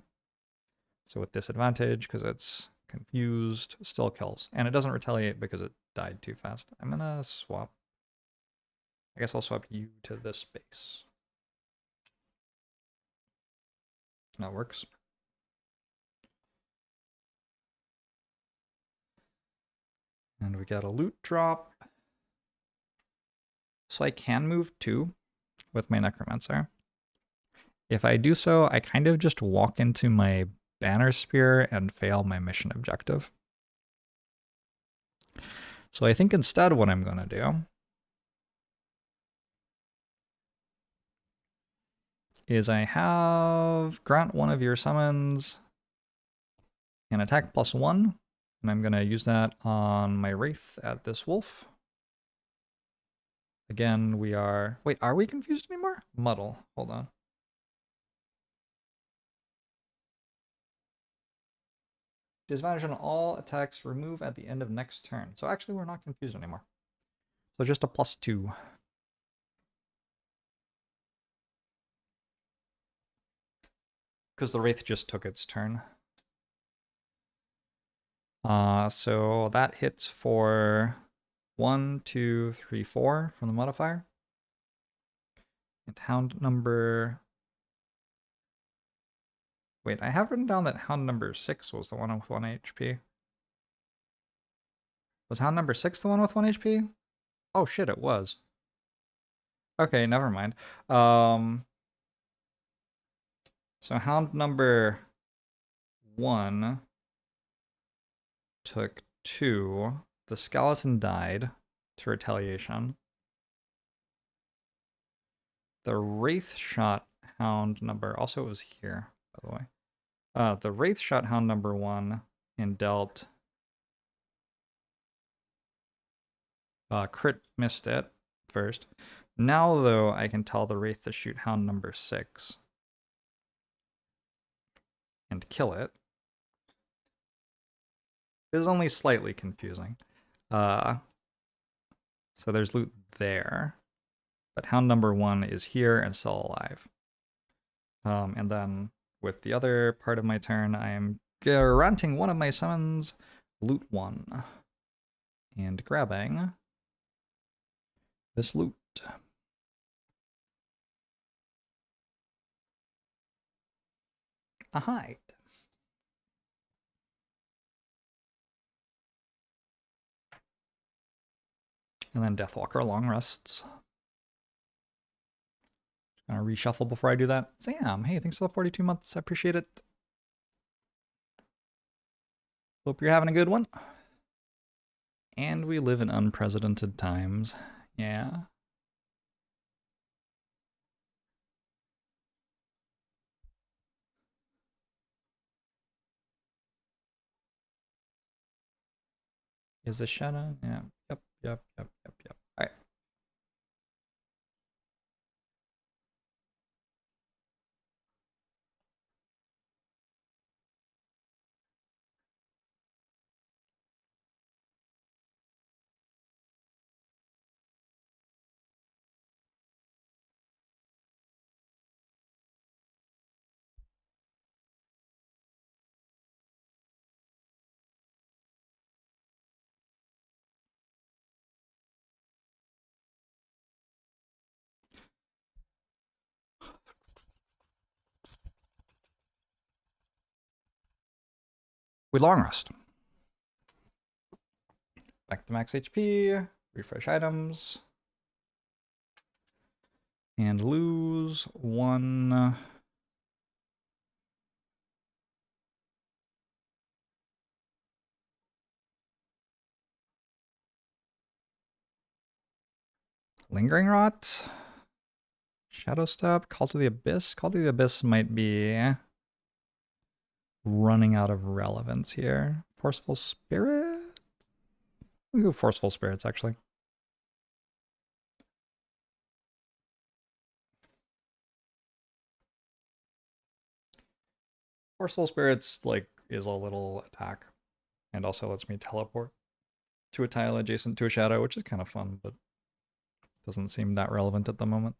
Speaker 1: So with disadvantage, because it's confused, still kills. And it doesn't retaliate because it died too fast. I'm gonna swap. I guess I'll swap you to this base. That works. And we got a loot drop. So I can move 2 with my Necromancer. If I do so, I kind of just walk into my Banner Spear and fail my mission objective. So I think instead what I'm gonna do is I have grant one of your summons an attack +1, and I'm gonna use that on my Wraith at this wolf. Again, we are... Wait, are we confused anymore? Muddle. Hold on. Disadvantage on all attacks remove at the end of next turn. So actually, we're not confused anymore. So just a +2. Because the Wraith just took its turn. So that hits for 1, 2, 3, 4 from the modifier. And Hound number... Wait, I have written down that Hound number 6 was the one with 1 HP. Was Hound number 6 the one with 1 HP? Oh shit, it was. Okay, never mind. So Hound number 1 took 2. The skeleton died to retaliation. The Wraith shot Hound number... Also, it was here, by the way. The Wraith shot Hound number 1 and dealt... crit missed it first. Now, though, I can tell the Wraith to shoot Hound number 6 and kill it. It is only slightly confusing. So there's loot there. But Hound number 1 is here and still alive. And then with the other part of my turn, I am granting one of my summons loot 1 and grabbing this loot. A hide. And then Deathwalker long rests. Gonna reshuffle before I do that. Sam, hey, thanks for the 42 months. I appreciate it. Hope you're having a good one. And we live in unprecedented times. Yeah. Is the shadow? Yeah. Yep. All right. We long rest. Back to max HP. Refresh items. And lose 1. Lingering Rot. Shadow Step. Call to the Abyss. Call to the Abyss might be running out of relevance here. Forceful Spirit? We go Forceful Spirits, actually. Forceful Spirits, like, is a little attack. And also lets me teleport to a tile adjacent to a shadow, which is kind of fun, but doesn't seem that relevant at the moment.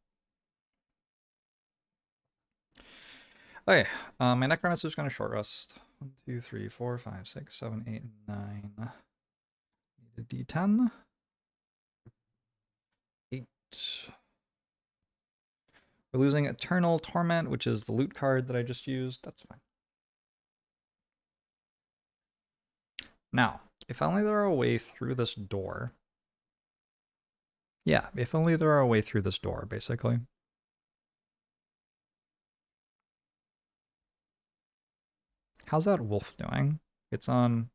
Speaker 1: Okay, my Necromancer is going to short rest. 1, 2, 3, 4, 5, 6, 7, 8, 9. Need a D10. 8. We're losing Eternal Torment, which is the loot card that I just used. That's fine. Now, if only there are a way through this door. Yeah, if only there are a way through this door, basically. How's that wolf doing? It's on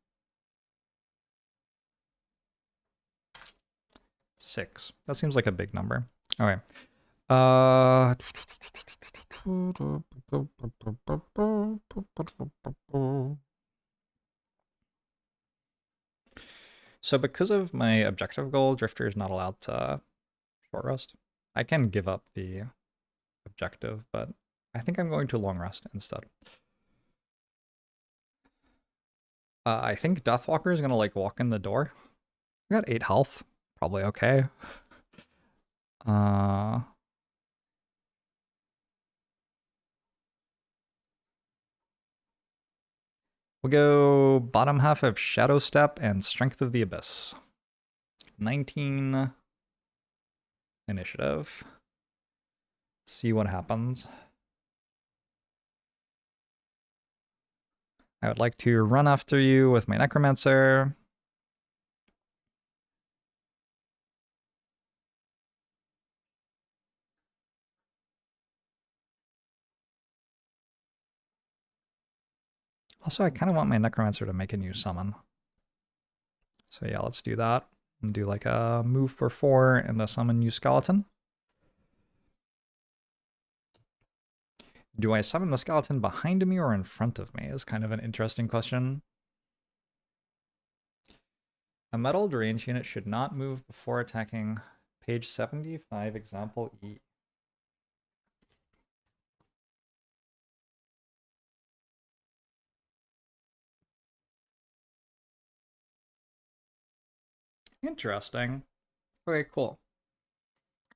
Speaker 1: 6. That seems like a big number. All right. So because of my objective goal, Drifter is not allowed to short rest. I can give up the objective, but I think I'm going to long rest instead. I think Deathwalker is going to like walk in the door. We got 8 health. Probably okay. We'll go bottom half of Shadow Step and Strength of the Abyss. 19 initiative. See what happens. I would like to run after you with my Necromancer. Also, I kind of want my Necromancer to make a new summon. So yeah, let's do that. And do like a move for 4 and a summon new skeleton. Do I summon the skeleton behind me or in front of me is kind of an interesting question. A metal range unit should not move before attacking page 75, example E. Interesting. Okay, cool.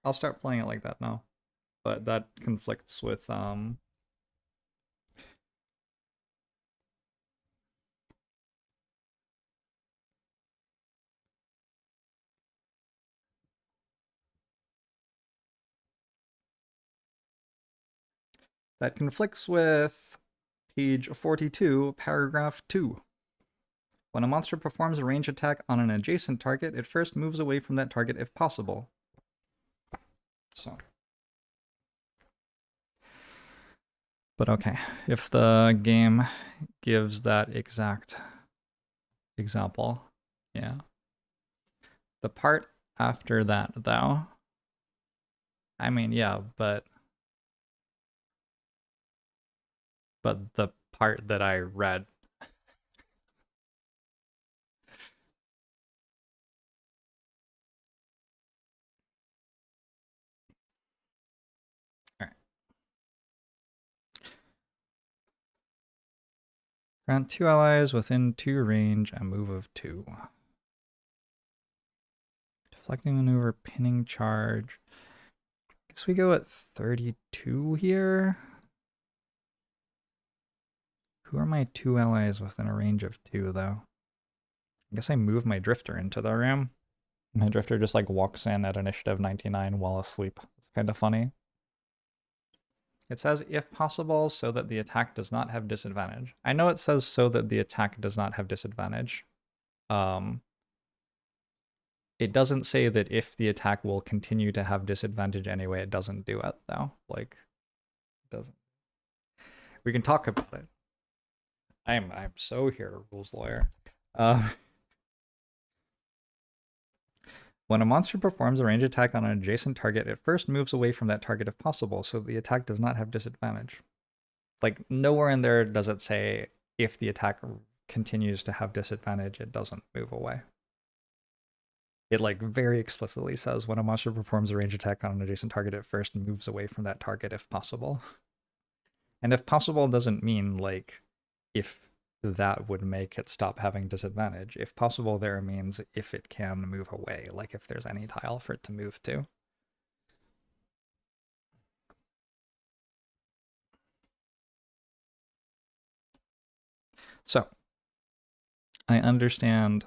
Speaker 1: I'll start playing it like that now. But that conflicts with page 42, paragraph 2. When a monster performs a range attack on an adjacent target, it first moves away from that target if possible. So. But okay, if the game gives that exact example, yeah. The part after that, though, I mean, yeah, but the part that I read Grant 2 allies within 2 range, a move of 2. Deflecting maneuver, pinning charge. Guess we go at 32 here. Who are my 2 allies within a range of 2, though? I guess I move my drifter into the room. My drifter just like walks in at initiative 99 while asleep. It's kind of funny. It says if possible so that the attack does not have disadvantage. I know it says so that the attack does not have disadvantage. It doesn't say that if the attack will continue to have disadvantage anyway, it doesn't do it though. Like, it doesn't. We can talk about it. I'm so here, rules lawyer. When a monster performs a range attack on an adjacent target, it first moves away from that target if possible, so the attack does not have disadvantage. Like, nowhere in there does it say if the attack continues to have disadvantage, it doesn't move away. It like very explicitly says when a monster performs a range attack on an adjacent target, it first moves away from that target if possible. And if possible doesn't mean like if that would make it stop having disadvantage. If possible there means if it can move away, like if there's any tile for it to move to. So, I understand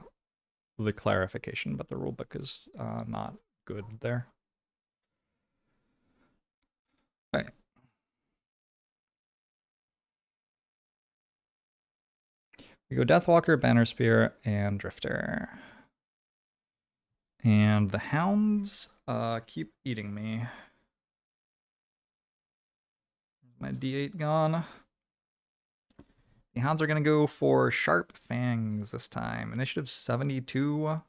Speaker 1: the clarification, but the rulebook is not good there. Okay. We go Deathwalker, Banner Spear, and Drifter. And the hounds keep eating me. My D8 gone. The hounds are going to go for Sharp Fangs this time. Initiative 72.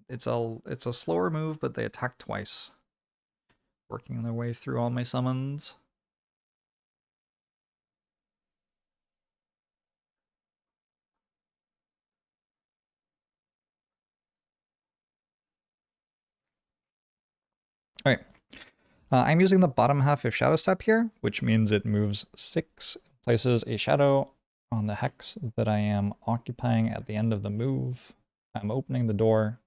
Speaker 1: It's a slower move, but they attack twice. Working their way through all my summons. All right. I'm using the bottom half of Shadow Step here, which means it moves 6, places a shadow on the hex that I am occupying at the end of the move. I'm opening the door.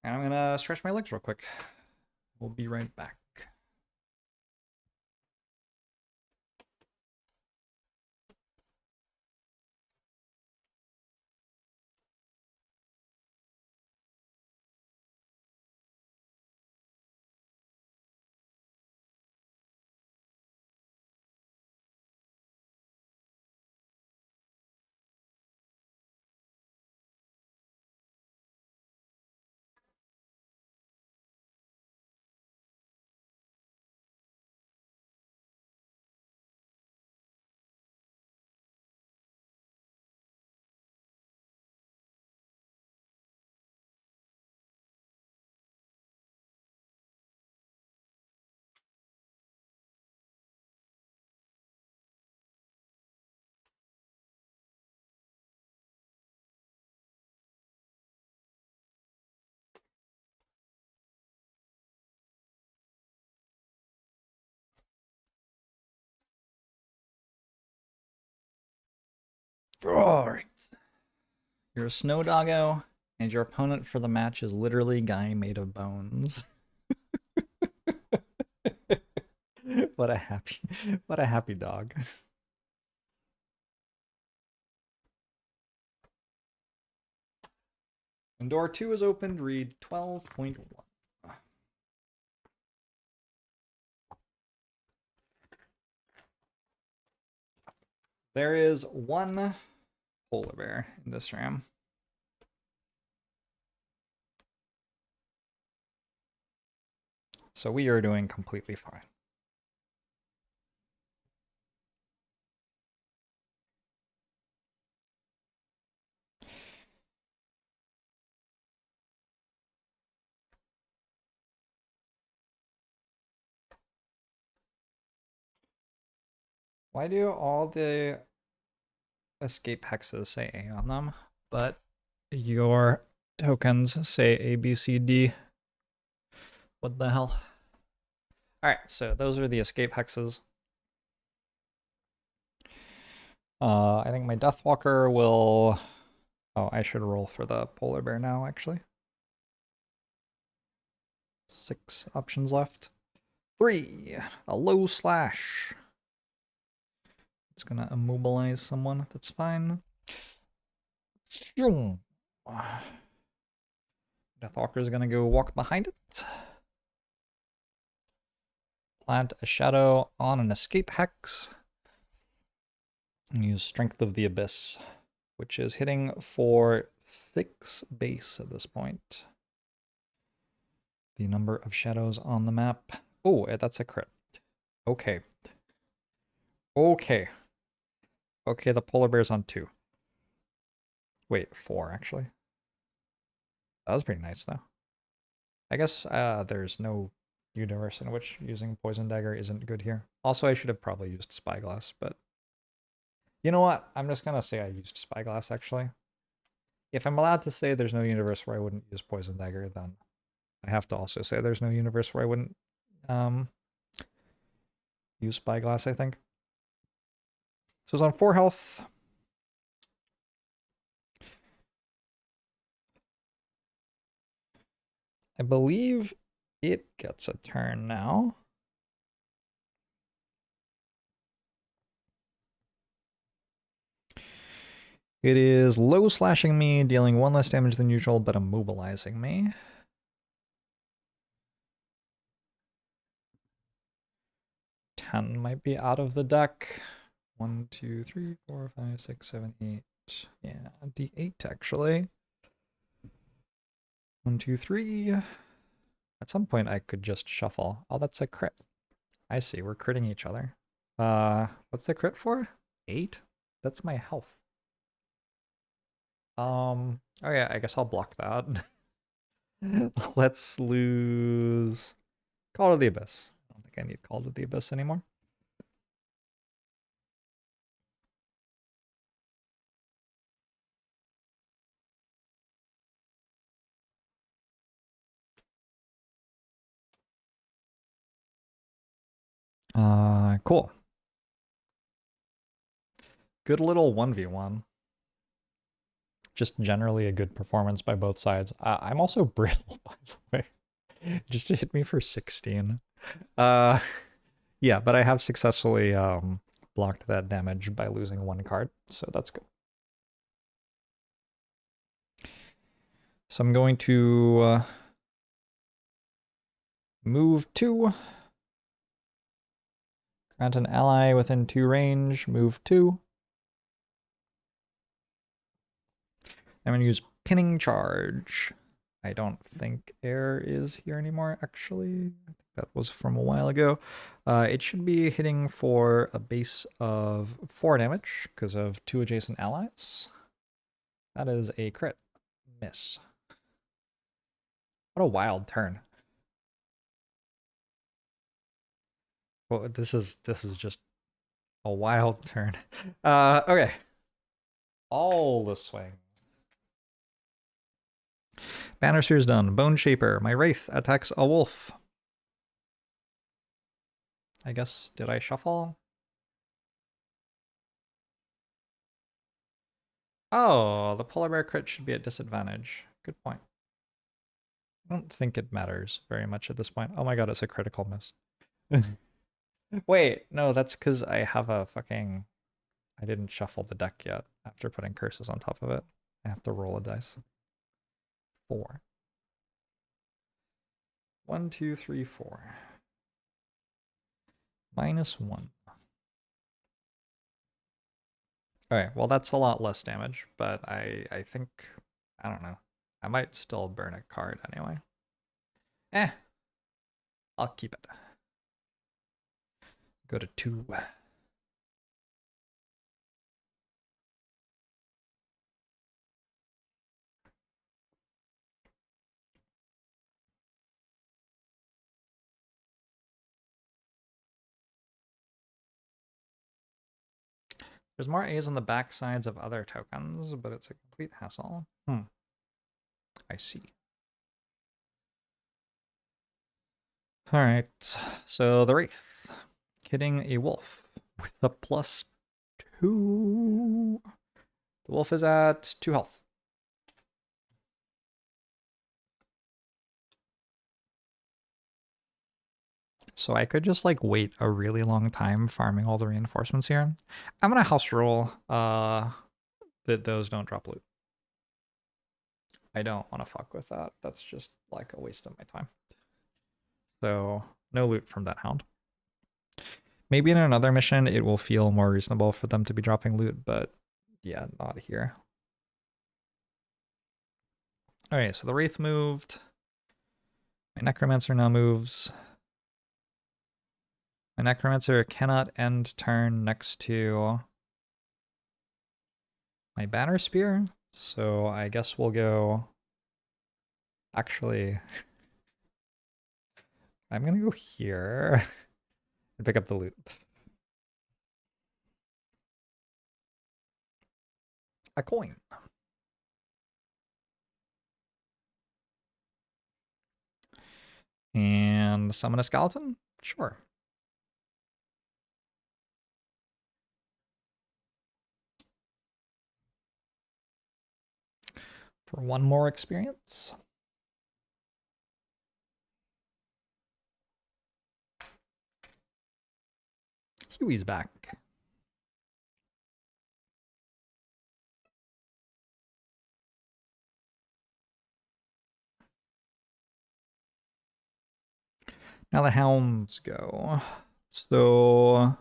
Speaker 1: And I'm gonna stretch my legs real quick. We'll be right back. All right. You're a snow doggo, and your opponent for the match is literally guy made of bones. what a happy dog. When door 2 is opened, read 12.1. There is one polar bear in this RAM. So we are doing completely fine. Why do all the escape hexes say A on them, but your tokens say A, B, C, D? What the hell? All right, so those are the escape hexes. I think my Deathwalker will... Oh, I should roll for the polar bear now, actually. 6 options left. 3, a low slash. It's gonna immobilize someone, that's fine. Deathwalker's gonna go walk behind it. Plant a shadow on an escape hex. And use Strength of the Abyss, which is hitting for 6 base at this point. The number of shadows on the map. Oh, that's a crit. Okay. Okay. Okay, the polar bear's on 2. Wait, 4 actually. That was pretty nice though. I guess there's no universe in which using Poison Dagger isn't good here. Also, I should have probably used Spyglass, but you know what? I'm just gonna say I used Spyglass actually. If I'm allowed to say there's no universe where I wouldn't use Poison Dagger, then I have to also say there's no universe where I wouldn't use Spyglass, I think. So it's on 4 health. I believe it gets a turn now. It is low slashing me, dealing 1 less damage than usual, but immobilizing me. 10 might be out of the deck. 1, 2, 3, 4, 5, 6, 7, 8. Yeah, D8 actually. 1, 2, 3. At some point I could just shuffle. Oh, that's a crit. I see, we're critting each other. What's the crit for? 8? That's my health. Oh yeah, I guess I'll block that. Let's lose Call to the Abyss. I don't think I need Call to the Abyss anymore. Cool. Good little 1v1. Just generally a good performance by both sides. I'm also brittle, by the way. Just hit me for 16. Yeah, but I have successfully blocked that damage by losing 1 card, so that's good. So I'm going to move 2. Grant an ally within 2 range, move 2. I'm going to use Pinning Charge. I don't think air is here anymore, actually. I think that was from a while ago. It should be hitting for a base of 4 damage because of 2 adjacent allies. That is a crit. Miss. What a wild turn. Well, this is just a wild turn. Okay. All the swings. Banner Sphere's done. Bone Shaper. My Wraith attacks a wolf. I guess, did I shuffle? Oh, the polar bear crit should be at disadvantage. Good point. I don't think it matters very much at this point. Oh my god, it's a critical miss. Wait, no, that's because I have a fucking... I didn't shuffle the deck yet after putting curses on top of it. I have to roll a dice. 4. 1, 2, 3, 4. -1. Alright, well that's a lot less damage, but I think... I don't know. I might still burn a card anyway. I'll keep it. Go to 2. There's more A's on the back sides of other tokens, but it's a complete hassle. I see. Alright, so the Wraith. Hitting a wolf with a 2. The wolf is at 2 health. So I could just like wait a really long time farming all the reinforcements here. I'm gonna house rule that those don't drop loot. I don't want to fuck with that. That's just like a waste of my time. So no loot from that hound. Maybe in another mission it will feel more reasonable for them to be dropping loot, but yeah, not here. Alright, so the Wraith moved. My Necromancer now moves. My Necromancer cannot end turn next to my Banner Spear, so I guess we'll go... Actually, I'm gonna go here and pick up the loot. A coin. And summon a skeleton? Sure. For 1 more experience. Huey's back. Now the hounds go. So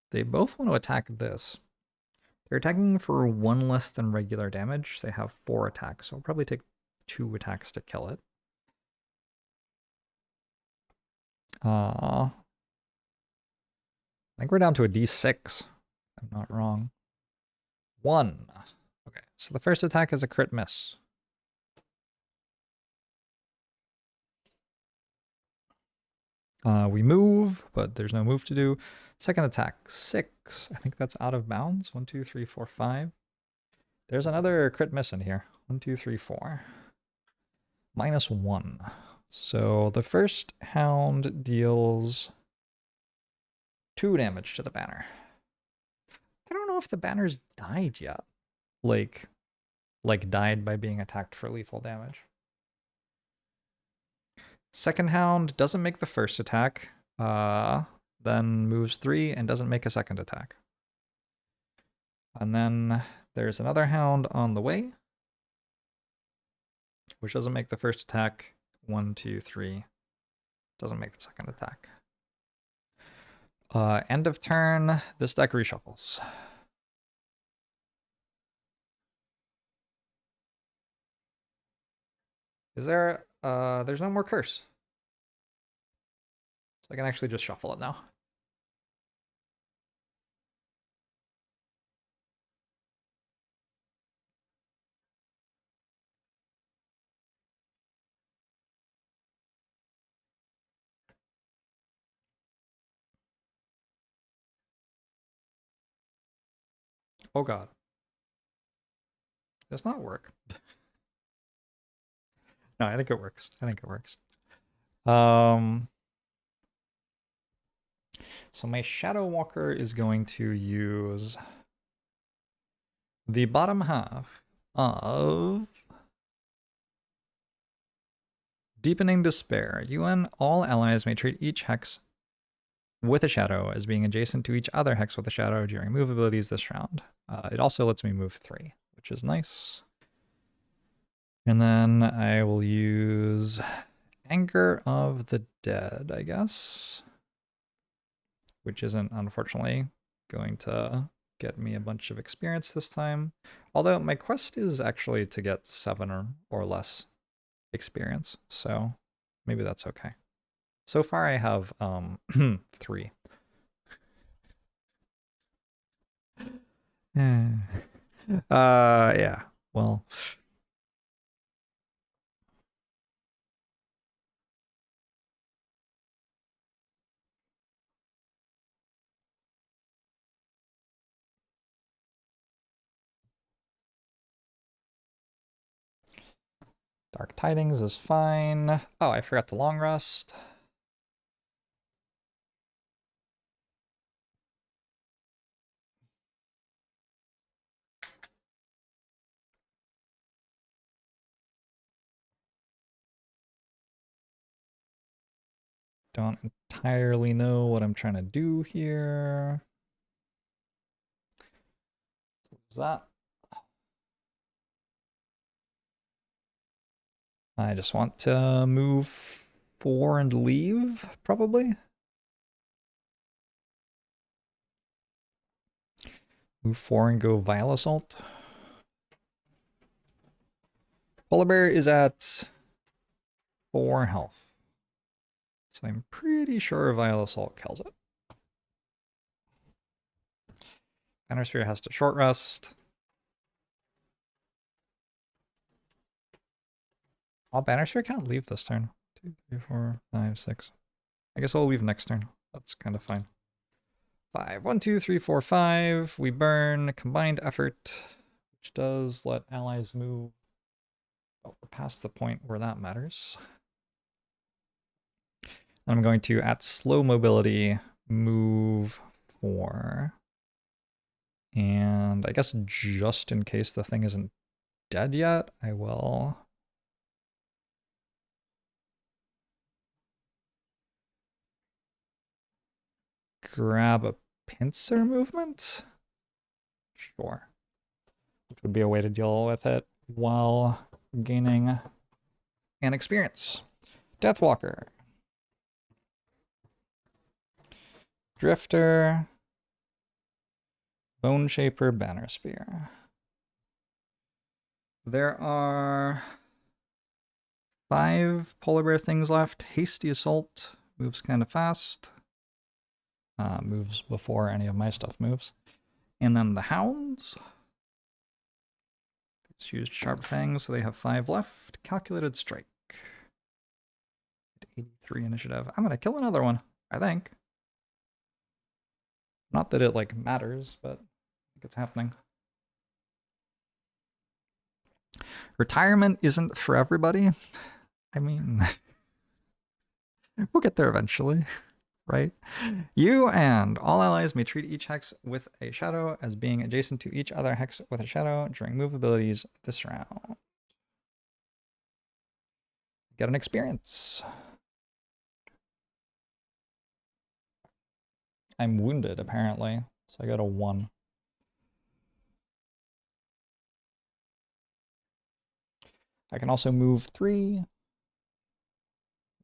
Speaker 1: they both want to attack this. They're attacking for 1 less than regular damage. They have 4 attacks, so it'll probably take 2 attacks to kill it. I think we're down to a D6. I'm not wrong. 1. Okay, so the first attack is a crit miss. We move, but there's no move to do. Second attack, 6. I think that's out of bounds. 1, 2, 3, 4, 5. There's another crit miss in here. 1, 2, 3, 4. -1. So the first hound deals 2 damage to the banner. I don't know if the banner's died yet. Like died by being attacked for lethal damage. Second hound doesn't make the first attack, then moves 3 and doesn't make a second attack. And then there's another hound on the way, which doesn't make the first attack. 1, 2, 3. Doesn't make the second attack. End of turn, this deck reshuffles. Is there, there's no more curse. So I can actually just shuffle it now. Oh god. Does not work. No, I think it works. I think it works. So my Shadow Walker is going to use the bottom half of Deepening Despair. You and all allies may treat each hex with a shadow as being adjacent to each other hex with a shadow during move abilities this round. It also lets me move 3, which is nice. And then I will use Anger of the Dead, I guess, which isn't unfortunately going to get me a bunch of experience this time. Although my quest is actually to get 7 or less experience, so maybe that's okay. So far I have 3. Yeah. Well, Dark Tidings is fine. Oh, I forgot the long rest. Don't entirely know what I'm trying to do here. What's that? I just want to move 4 and leave, probably. Move 4 and go Vile Assault. Polar Bear is at 4 health. So I'm pretty sure Vile Assault kills it. Banner Spear has to short rest. Oh, Banner Spear can't leave this turn. 2, 3, 4, 5, 6. I guess I'll leave next turn. That's kind of fine. 5. 1, 2, 3, 4, 5. We burn combined effort, which does let allies move. Oh, we're past the point where that matters. I'm going to, at slow mobility, move 4. And I guess just in case the thing isn't dead yet, I will grab a pincer movement? Sure. Which would be a way to deal with it while gaining an experience. Deathwalker. Drifter. Bone Shaper, Banner Spear. There are 5 polar bear things left. Hasty Assault moves kind of fast. Moves before any of my stuff moves. And then the Hounds. It's used Sharp Fangs, so they have 5 left. Calculated Strike. 83 initiative. I'm gonna kill another one, I think. Not that it, like, matters, but I think it's happening. Retirement isn't for everybody. I mean, we'll get there eventually, right? You and all allies may treat each hex with a shadow as being adjacent to each other hex with a shadow during move abilities this round. Get an experience. I'm wounded, apparently, so I got a 1. I can also move 3.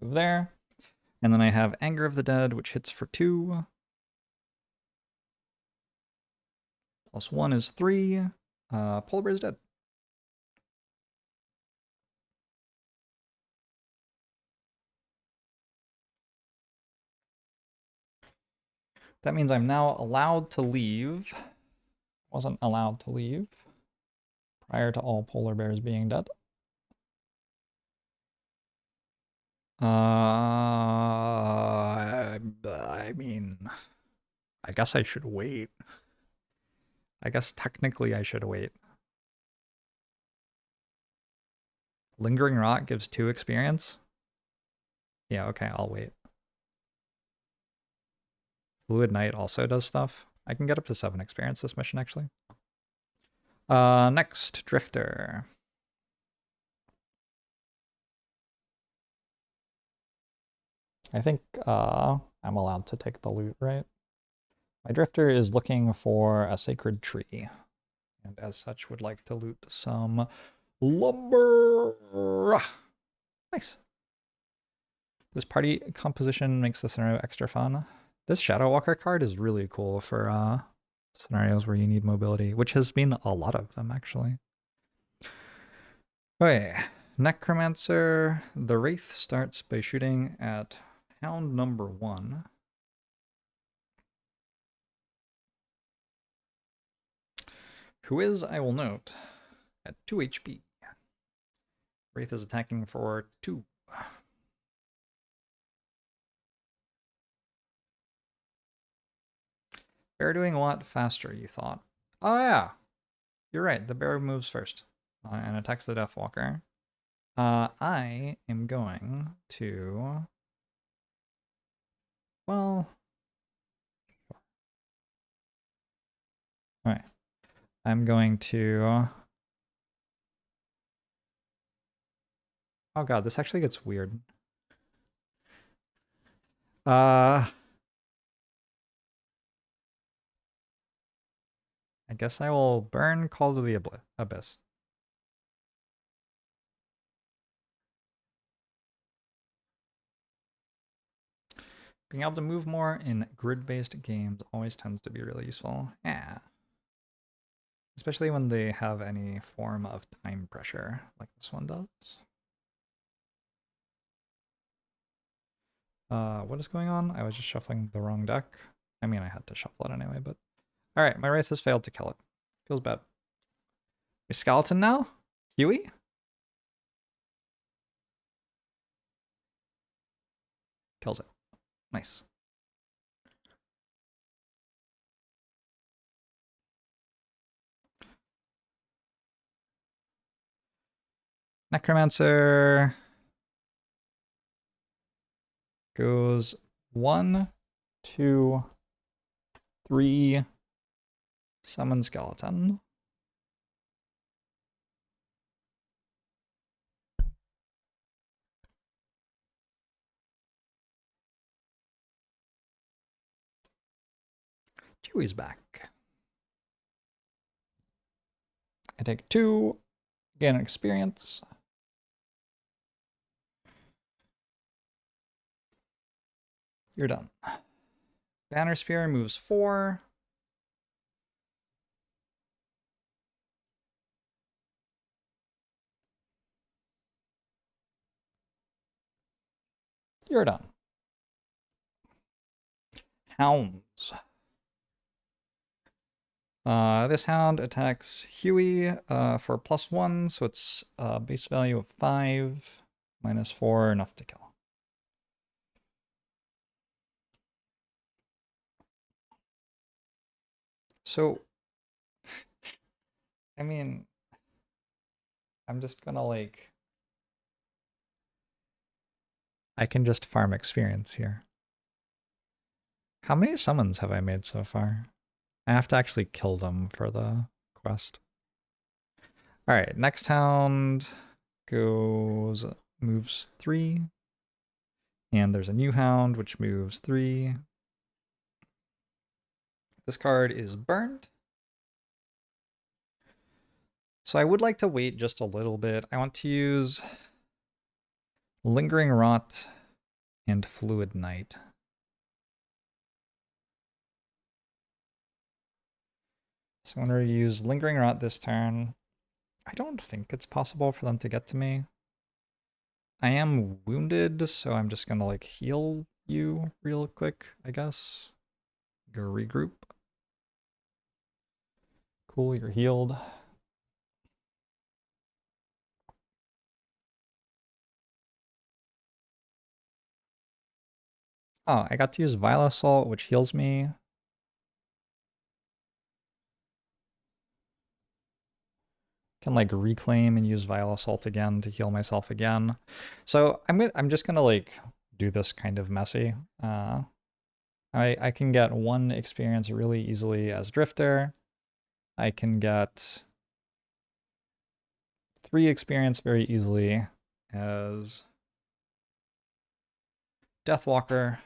Speaker 1: Move there. And then I have Anger of the Dead, which hits for 2. Plus 1 is 3. Polar Bear is dead. That means I'm now allowed to leave. Wasn't allowed to leave prior to all polar bears being dead. I mean, I guess I should wait. I guess technically I should wait. Lingering Rot gives 2 experience. Yeah, okay, I'll wait. Fluid Knight also does stuff. I can get up to 7 experience this mission, actually. Next, Drifter. I think I'm allowed to take the loot, right? My Drifter is looking for a sacred tree, and as such would like to loot some lumber. Nice. This party composition makes the scenario extra fun. This Shadow Walker card is really cool for scenarios where you need mobility, which has been a lot of them, actually. Okay, Necromancer. The Wraith starts by shooting at Hound number 1. Who is, I will note, at 2 HP. Wraith is attacking for 2. Bear doing a lot faster, you thought. Oh yeah, you're right, the bear moves first and attacks the Deathwalker. I am going to... Well... Alright. I'm going to... Oh god, this actually gets weird. I guess I will burn Call to the Abyss. Being able to move more in grid-based games always tends to be really useful. Yeah. Especially when they have any form of time pressure, like this one does. What is going on? I was just shuffling the wrong deck. I mean, I had to shuffle it anyway, but... Alright, my Wraith has failed to kill it. Feels bad. A skeleton now? Huey? Kills it. Nice. Necromancer goes 1, 2, 3, summon skeleton. Chewie's back. I take 2, gain an experience. You're done. Banner Spear moves 4. You're done. Hounds. This hound attacks Huey for +1, so it's base value of 5, -4, enough to kill. So, I mean, I'm just gonna like... I can just farm experience here. How many summons have I made so far? I have to actually kill them for the quest. Alright, next hound moves 3. And there's a new hound which moves 3. This card is burned. So I would like to wait just a little bit. I want to use Lingering Rot and Fluid Night. So I'm going to use Lingering Rot this turn. I don't think it's possible for them to get to me. I am wounded, so I'm just going to like heal you real quick, I guess. Go regroup. Cool, you're healed. Oh, I got to use Vile Assault, which heals me. Can like reclaim and use Vile Assault again to heal myself again. So I'm just gonna like do this kind of messy. I can get 1 experience really easily as Drifter. I can get 3 experience very easily as Deathwalker.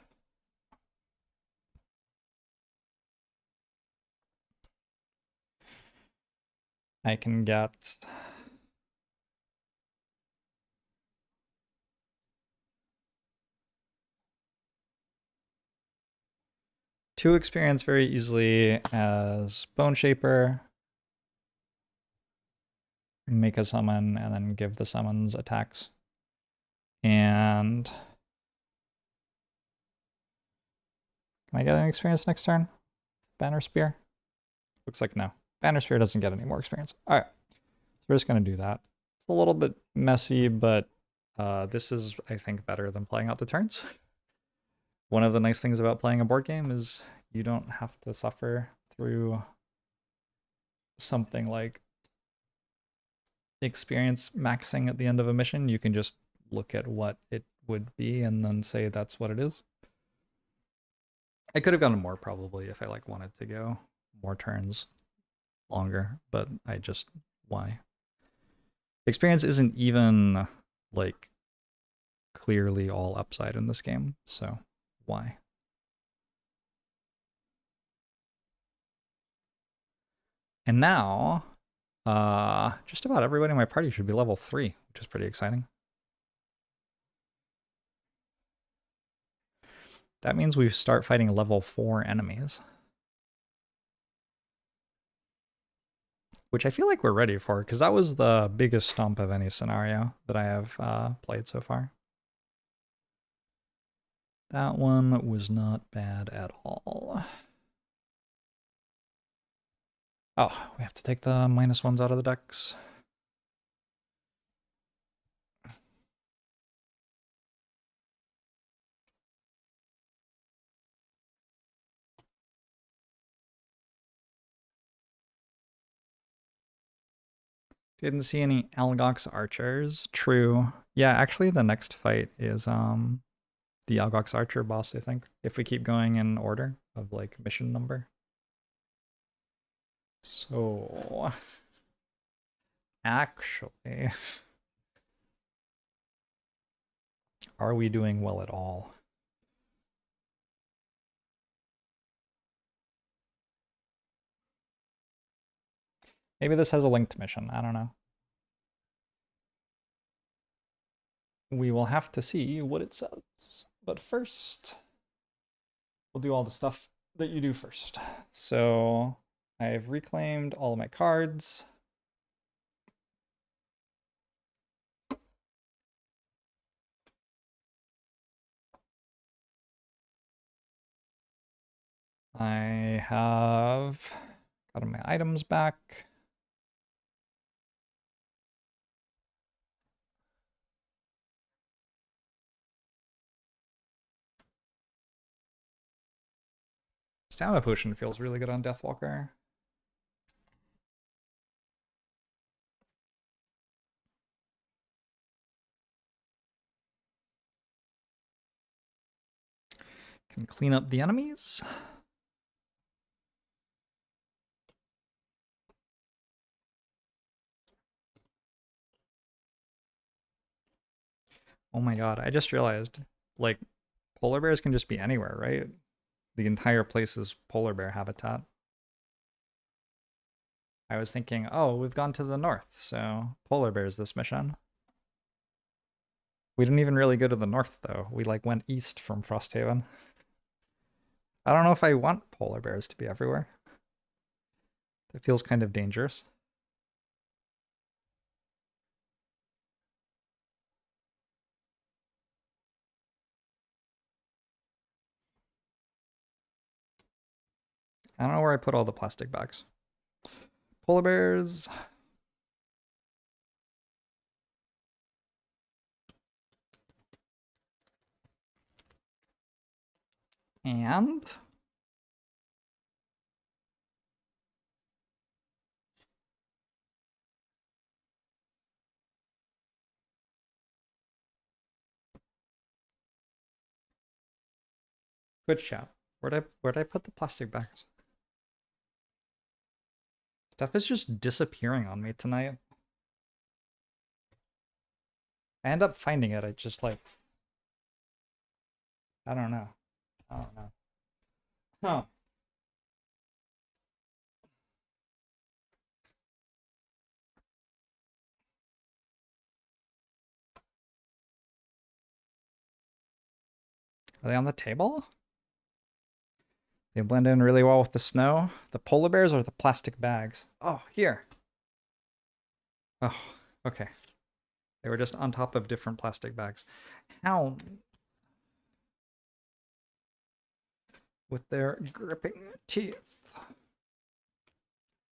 Speaker 1: I can get 2 experience very easily as Bone Shaper. Make a summon and then give the summons attacks. And can I get an experience next turn? Banner Spear? Looks like no. Banner Spear doesn't get any more experience. Alright. So we're just going to do that. It's a little bit messy, but this is, I think, better than playing out the turns. One of the nice things about playing a board game is you don't have to suffer through something like experience maxing at the end of a mission. You can just look at what it would be and then say that's what it is. I could have gone more probably if I like wanted to go more turns longer, but I just... why? Experience isn't even like clearly all upside in this game, so Why? And now, just about everybody in my party should be level 3, which is pretty exciting. That means we start fighting level 4 enemies. Which I feel like we're ready for, because that was the biggest stomp of any scenario that I have played so far. That one was not bad at all. Oh, we have to take the -1s out of the decks. Didn't see any Algox archers. True. Yeah, actually the next fight is the Algox archer boss, I think. If we keep going in order of like mission number. So actually, are we doing well at all? Maybe this has a linked mission. I don't know. We will have to see what it says. But first, we'll do all the stuff that you do first. So I've reclaimed all of my cards. I have gotten my items back. Stamina potion feels really good on Deathwalker. Can clean up the enemies. Oh my god, I just realized, like, polar bears can just be anywhere, right? The entire place is polar bear habitat. I was thinking, oh, we've gone to the north, so polar bears this mission. We didn't even really go to the north, though. We, like, went east from Frosthaven. I don't know if I want polar bears to be everywhere. It feels kind of dangerous. I don't know where I put all the plastic bags. Polar bears. And good chat. Where'd I put the plastic bags? Stuff is just disappearing on me tonight. I end up finding it. I just like I don't know. I don't know. Huh. Are they on the table? They blend in really well with the snow. The polar bears or the plastic bags? Oh, here. Oh, okay. They were just on top of different plastic bags. How? With their gripping teeth. I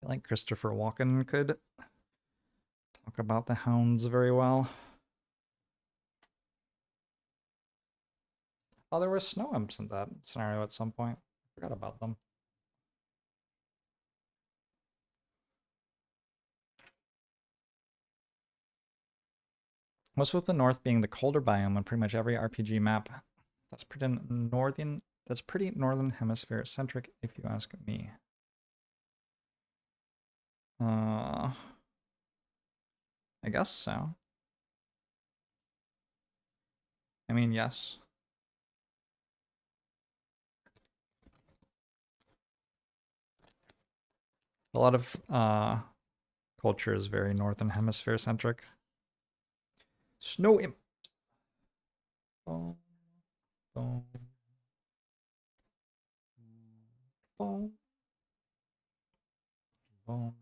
Speaker 1: feel like Christopher Walken could talk about the hounds very well. Oh, there were snow imps in that scenario at some point. I forgot about them. What's with the north being the colder biome on pretty much every RPG map? That's pretty northern. That's pretty northern hemisphere centric, if you ask me. I guess so. I mean, yes. A lot of culture is very Northern Hemisphere centric. Snow imp. Boom, boom, boom, boom.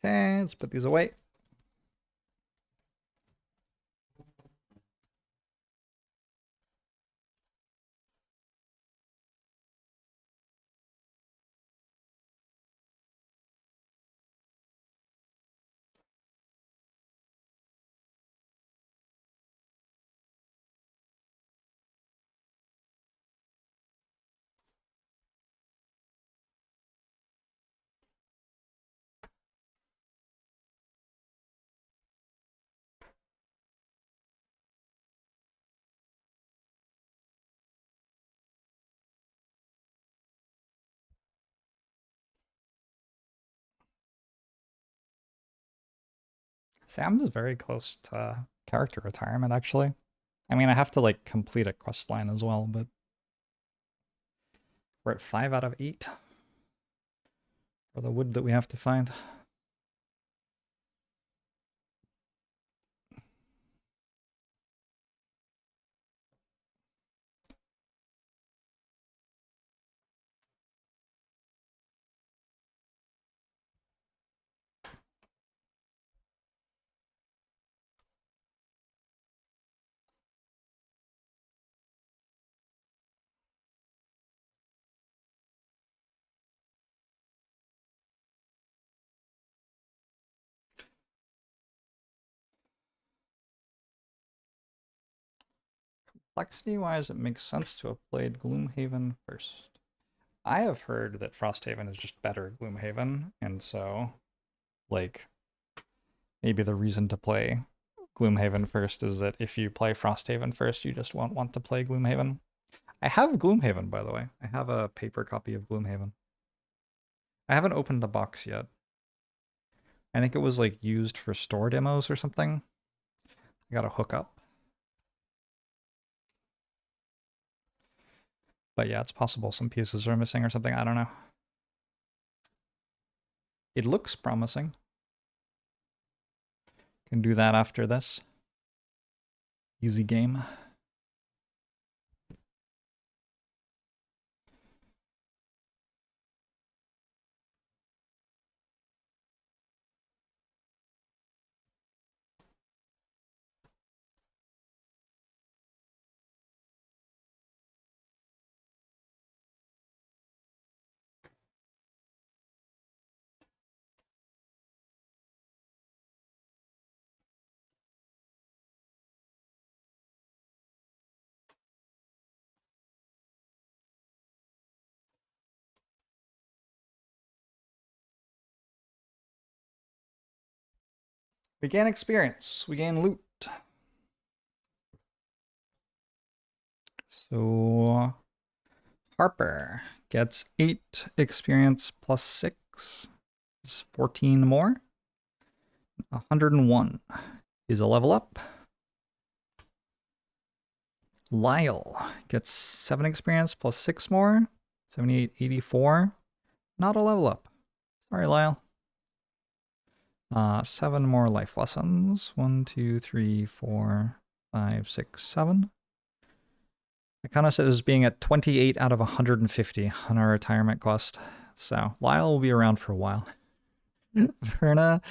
Speaker 1: Okay, let's put these away. Sam's very close to character retirement, actually. I mean, I have to like complete a quest line as well, but we're at 5 out of 8 for the wood that we have to find. Complexity-wise, it makes sense to have played Gloomhaven first. I have heard that Frosthaven is just better at Gloomhaven, and so, like, maybe the reason to play Gloomhaven first is that if you play Frosthaven first, you just won't want to play Gloomhaven. I have Gloomhaven, by the way. I have a paper copy of Gloomhaven. I haven't opened the box yet. I think it was, like, used for store demos or something. I gotta hook up. But yeah, it's possible some pieces are missing or something. I don't know. It looks promising. Can do that after this. Easy game. We gain experience. We gain loot. So Harper gets 8 experience plus 6 is 14 more. 101 is a level up. Lyle gets 7 experience plus 6 more. 78, 84. Not a level up. Sorry, Lyle. 7 more life lessons. 1, 2, 3, 4, 5, 6, 7. I kind of said it was being at 28 out of 150 on our retirement quest. So Lyle will be around for a while. Verna,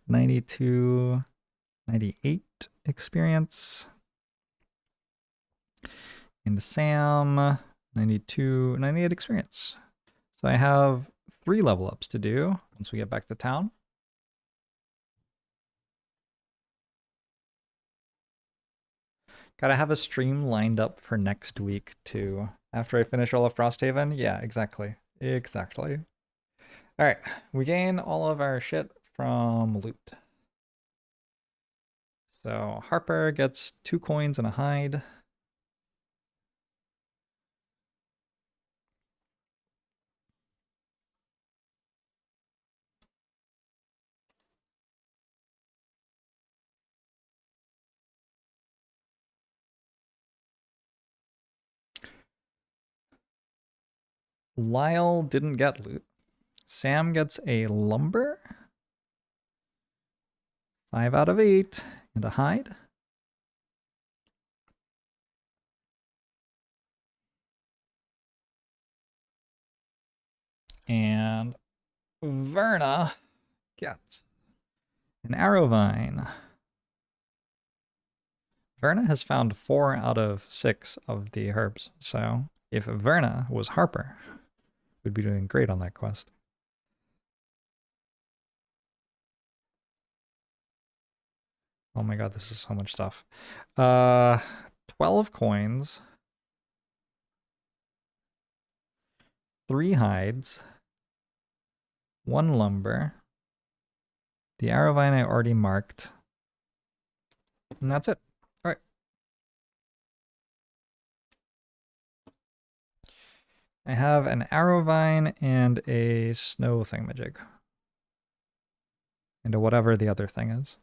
Speaker 1: 92, 98 experience. And Sam, 92, 98 experience. So I have 3 level ups to do once we get back to town. Gotta have a stream lined up for next week too. After I finish all of Frosthaven. Yeah, exactly. Exactly. Alright, we gain all of our shit from loot. So Harper gets 2 coins and a hide. Lyle didn't get loot. Sam gets a lumber. 5 out of 8 and a hide. And Verna gets an arrow vine. Verna has found 4 out of 6 of the herbs. So if Verna was Harper, we'd be doing great on that quest. Oh my god, this is so much stuff. 12 coins. 3 hides. 1 lumber. The arrow vine I already marked. And that's it. All right. I have an arrow vine and a snow thingamajig. And a whatever the other thing is.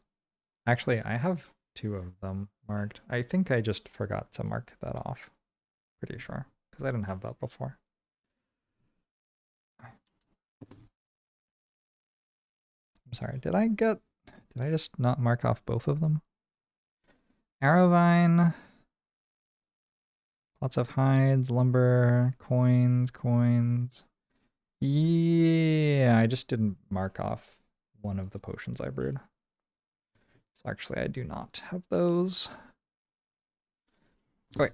Speaker 1: Actually, I have 2 of them marked. I think I just forgot to mark that off. Pretty sure. Because I didn't have that before. I'm sorry, did I just not mark off both of them? Arrow vine. Lots of hides, lumber, coins. Yeah, I just didn't mark off one of the potions I brewed. So actually, I do not have those. Oh, wait.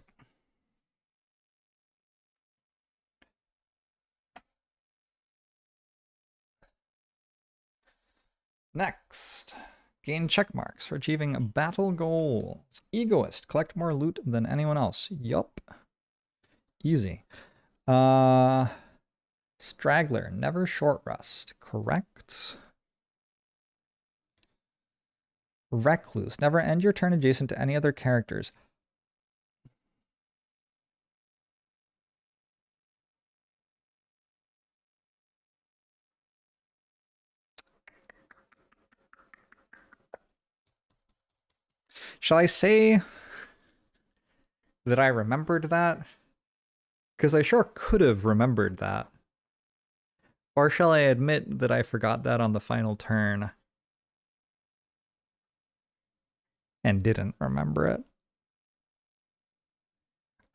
Speaker 1: Next, gain check marks for achieving battle goals. Egoist, collect more loot than anyone else. Yup. Easy. Straggler, never short rest. Correct. Recluse, never end your turn adjacent to any other characters. Shall I say that I remembered that? Because I sure could have remembered that. Or shall I admit that I forgot that on the final turn and didn't remember it?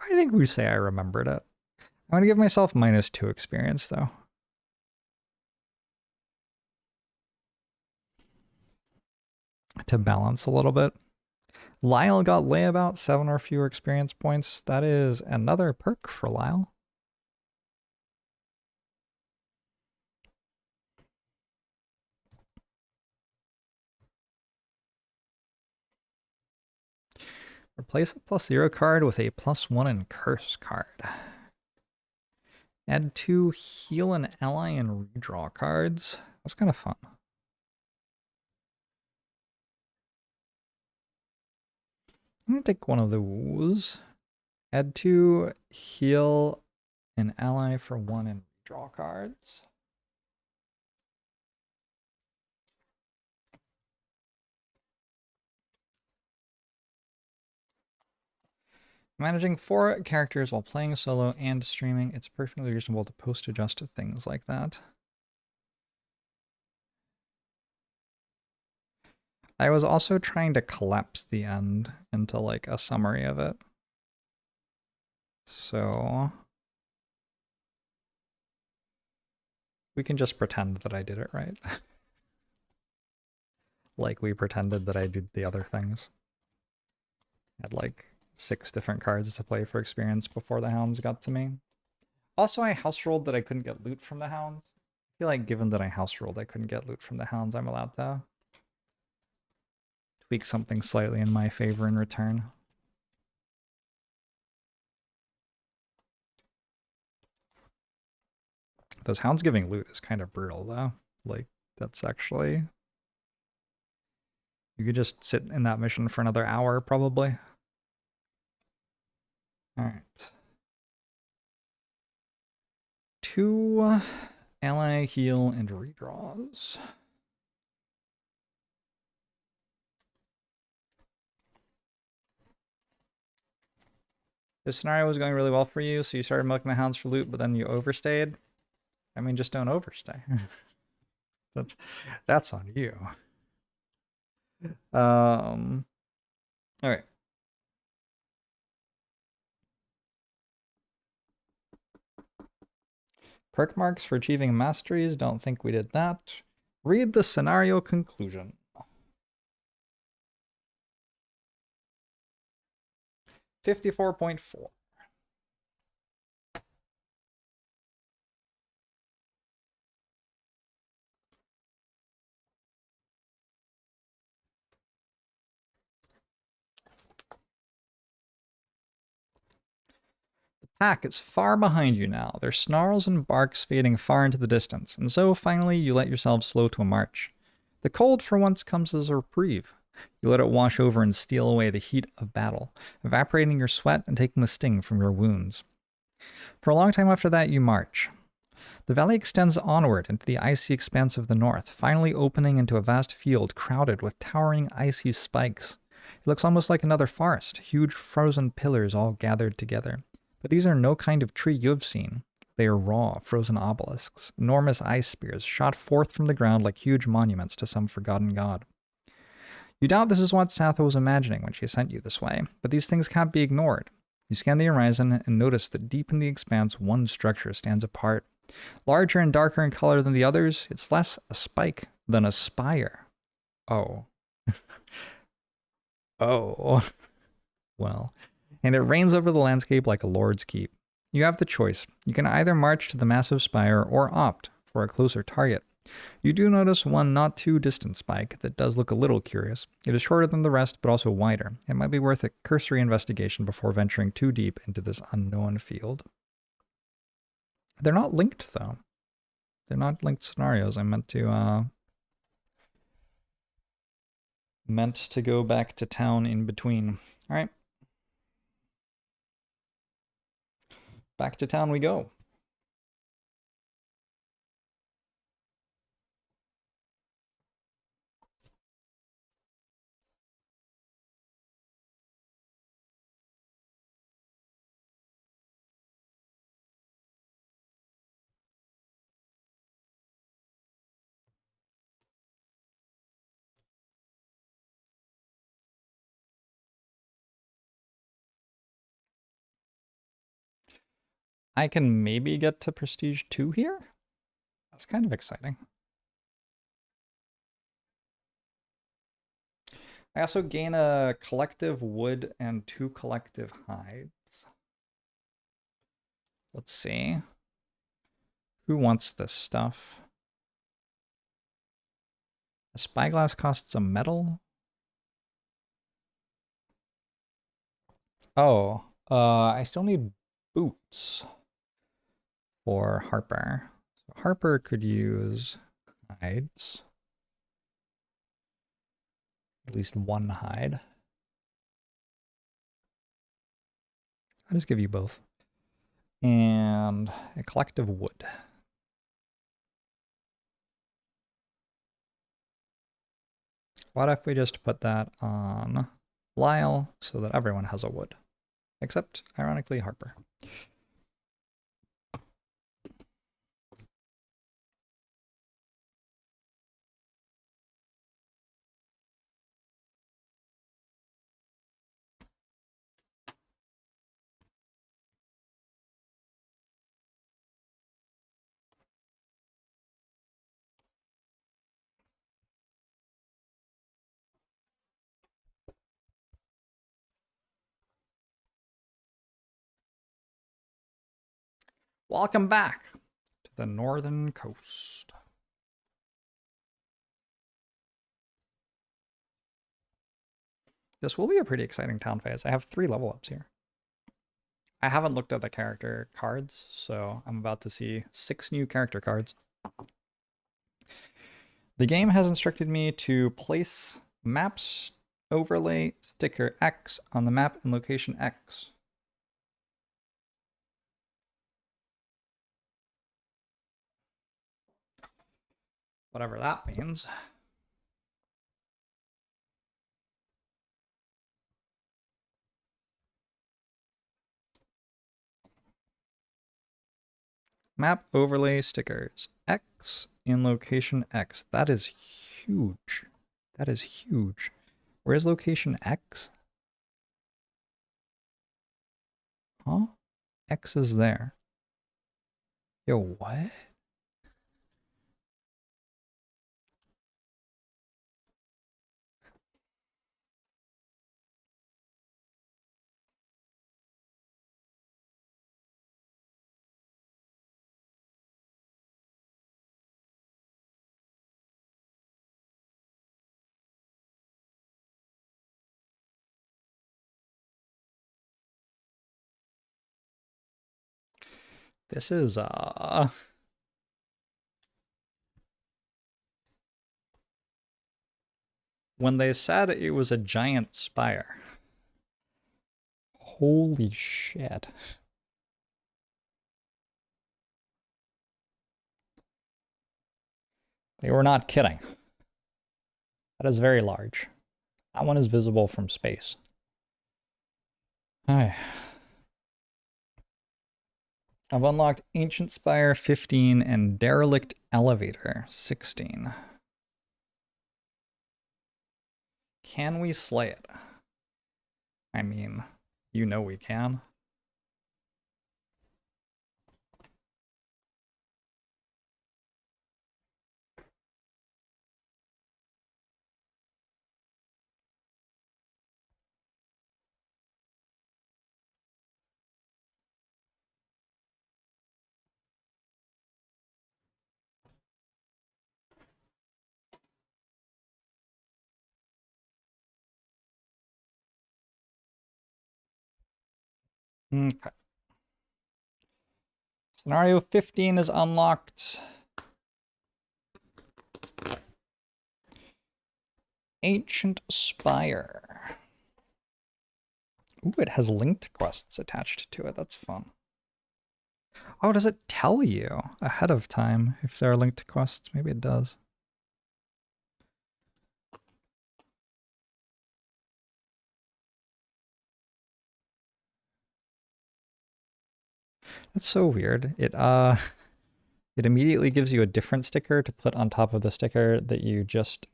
Speaker 1: I think we say I remembered it. I'm going to give myself -2 experience, though. To balance a little bit. Lyle got layabout, 7 or fewer experience points. That is another perk for Lyle. Replace a +0 card with a +1 in curse card. Add 2 heal an ally and redraw cards. That's kind of fun. I'm going to take one of those. Add 2 heal an ally for 1 and redraw cards. Managing 4 characters while playing solo and streaming, it's perfectly reasonable to post-adjust things like that. I was also trying to collapse the end into like a summary of it. So we can just pretend that I did it right. Like we pretended that I did the other things. Had like 6 different cards to play for experience before the hounds got to me. Also, I house rolled that I couldn't get loot from the hounds. I feel like given that I house rolled I couldn't get loot from the hounds, I'm allowed to tweak something slightly in my favor in return. Those hounds giving loot is kind of brutal though. Like, that's actually You could just sit in that mission for another hour, probably. All right. 2 ally heal and redraws. This scenario was going really well for you, so you started milking the hounds for loot, but then you overstayed. I mean, just don't overstay. that's on you. All right. Perk marks for achieving masteries. Don't think we did that. Read the scenario conclusion. 54.4. Pack is far behind you now, their snarls and barks fading far into the distance, and so finally you let yourselves slow to a march. The cold for once comes as a reprieve. You let it wash over and steal away the heat of battle, evaporating your sweat and taking the sting from your wounds. For a long time after that, you march. The valley extends onward into the icy expanse of the north, finally opening into a vast field crowded with towering icy spikes. It looks almost like another forest, huge frozen pillars all gathered together. But these are no kind of tree you've seen. They are raw, frozen obelisks, enormous ice spears shot forth from the ground like huge monuments to some forgotten god. You doubt this is what Satho was imagining when she sent you this way, but these things can't be ignored. You scan the horizon and notice that deep in the expanse one structure stands apart. Larger and darker in color than the others, it's less a spike than a spire. Oh. Oh. Well. And it reigns over the landscape like a lord's keep. You have the choice. You can either march to the massive spire or opt for a closer target. You do notice one not too distant spike that does look a little curious. It is shorter than the rest, but also wider. It might be worth a cursory investigation before venturing too deep into this unknown field. They're not linked, though. They're not linked scenarios. I meant to go back to town in between. All right. Back to town we go. I can maybe get to Prestige 2 here? That's kind of exciting. I also gain a collective wood and 2 collective hides. Let's see. Who wants this stuff? A spyglass costs a metal? Oh, I still need boots for Harper. So Harper could use hides. At least 1 hide. I'll just give you both. And a collective wood. What if we just put that on Lyle so that everyone has a wood? Except, ironically, Harper. Welcome back to the northern coast. This will be a pretty exciting town phase. I have 3 level ups here. I haven't looked at the character cards, so I'm about to see 6 new character cards. The game has instructed me to place Maps overlay sticker X on the map in location X. Whatever that means. Map overlay stickers X in location X. That is huge. That is huge. Where's location X? Huh? X is there. Yo, what? This is when they said it was a giant spire. Holy shit. They were not kidding. That is very large. That one is visible from space. Hi. I've unlocked Ancient Spire 15 and Derelict Elevator 16. Can we slay it? I mean, you know we can. Okay. Scenario 15 is unlocked. Ancient Spire. Ooh, it has linked quests attached to it. That's fun. Oh, does it tell you ahead of time if there are linked quests? Maybe it does. That's so weird. It immediately gives you a different sticker to put on top of the sticker that you just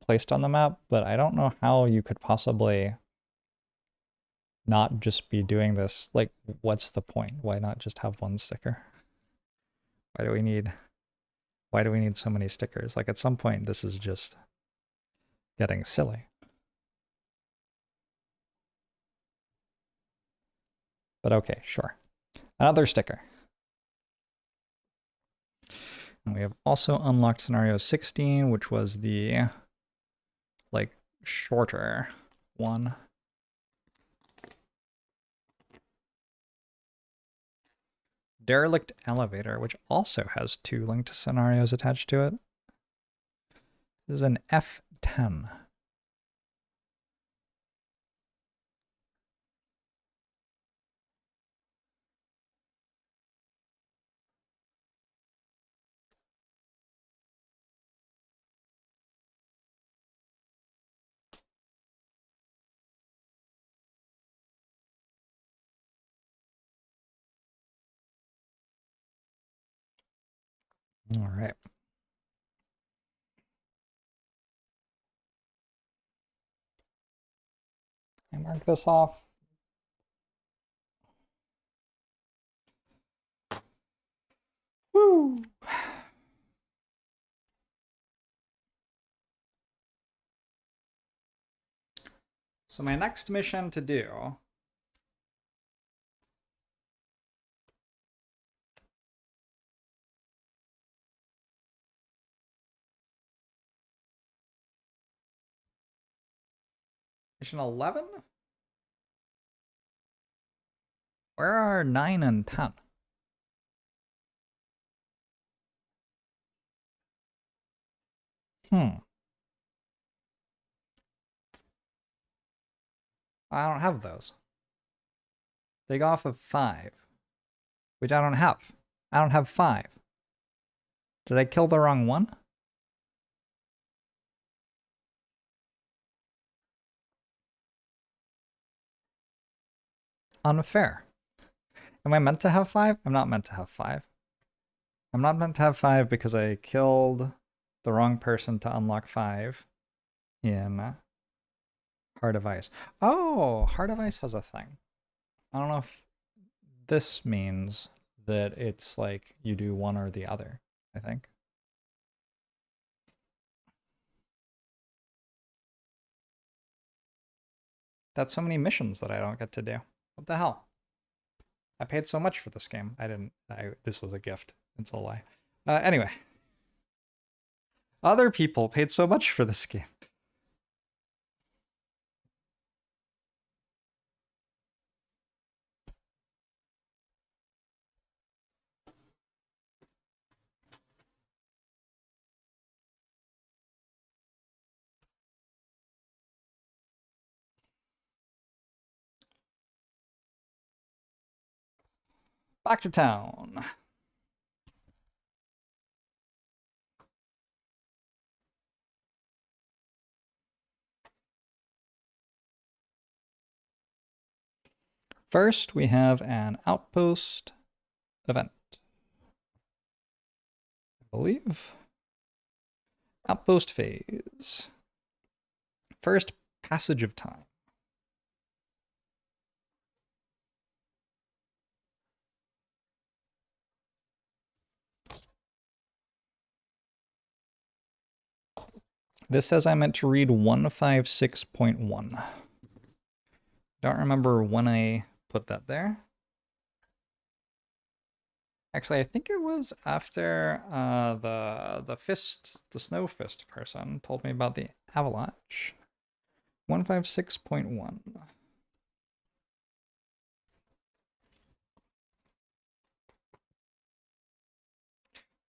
Speaker 1: placed on the map, but I don't know how you could possibly not just be doing this. Like, what's the point? Why not just have one sticker? Why do we need so many stickers? Like, at some point this is just getting silly. But okay, sure. Another sticker. And we have also unlocked scenario 16, which was the like shorter one. Derelict Elevator, which also has 2 linked scenarios attached to it. This is an F10. All right. I mark this off. Woo! So my next mission to do mission 11? Where are 9 and 10? Hmm. I don't have those. They go off of 5, which I don't have. I don't have 5. Did I kill the wrong one? Unfair. Am I meant to have 5? I'm not meant to have 5. I'm not meant to have 5 because I killed the wrong person to unlock 5 in Heart of Ice. Oh, Heart of Ice has a thing. I don't know if this means that it's like you do one or the other, I think. That's so many missions that I don't get to do. What the hell? I paid so much for this game. This was a gift. It's a lie. Anyway. Other people paid so much for this game. Back to town. First, we have an outpost event. I believe. Outpost phase. First, passage of time. This says I meant to read 156.1. Don't remember when I put that there. Actually, I think it was after the snow fist person told me about the avalanche. 156.1.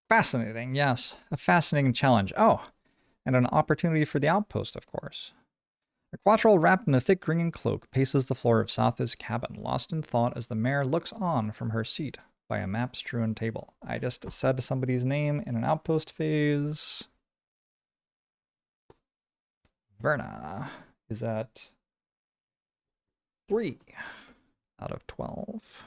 Speaker 1: Fascinating, yes. A fascinating challenge. Oh, and an opportunity for the outpost, of course. A quattrol wrapped in a thick green cloak paces the floor of Satha's cabin, lost in thought as the mare looks on from her seat by a map-strewn table. I just said somebody's name in an outpost phase. Verna is at 3 out of 12.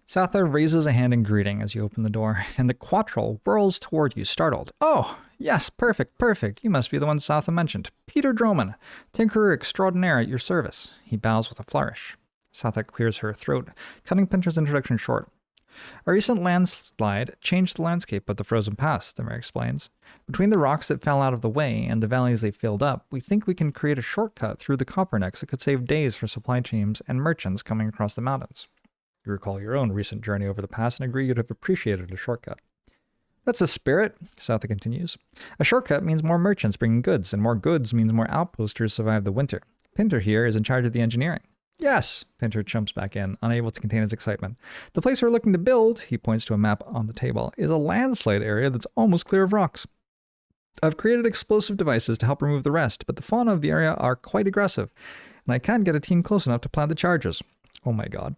Speaker 1: Satha raises a hand in greeting as you open the door, and the quattrol whirls toward you, startled. Oh, yes, perfect, perfect. You must be the one Satha mentioned. Peter Droman, Tinkerer Extraordinaire at your service. He bows with a flourish. Satha clears her throat, cutting Pinter's introduction short. A recent landslide changed the landscape of the frozen pass, the mayor explains. Between the rocks that fell out of the way and the valleys they filled up, we think we can create a shortcut through the Coppernecks that could save days for supply chains and merchants coming across the mountains. You recall your own recent journey over the pass and agree you'd have appreciated a shortcut. That's the spirit, Satha continues. A shortcut means more merchants bringing goods, and more goods means more outposters survive the winter. Pinter here is in charge of the engineering. Yes, Pinter jumps back in, unable to contain his excitement. The place we're looking to build, he points to a map on the table, is a landslide area that's almost clear of rocks. I've created explosive devices to help remove the rest, but the fauna of the area are quite aggressive, and I can't get a team close enough to plant the charges. Oh my god.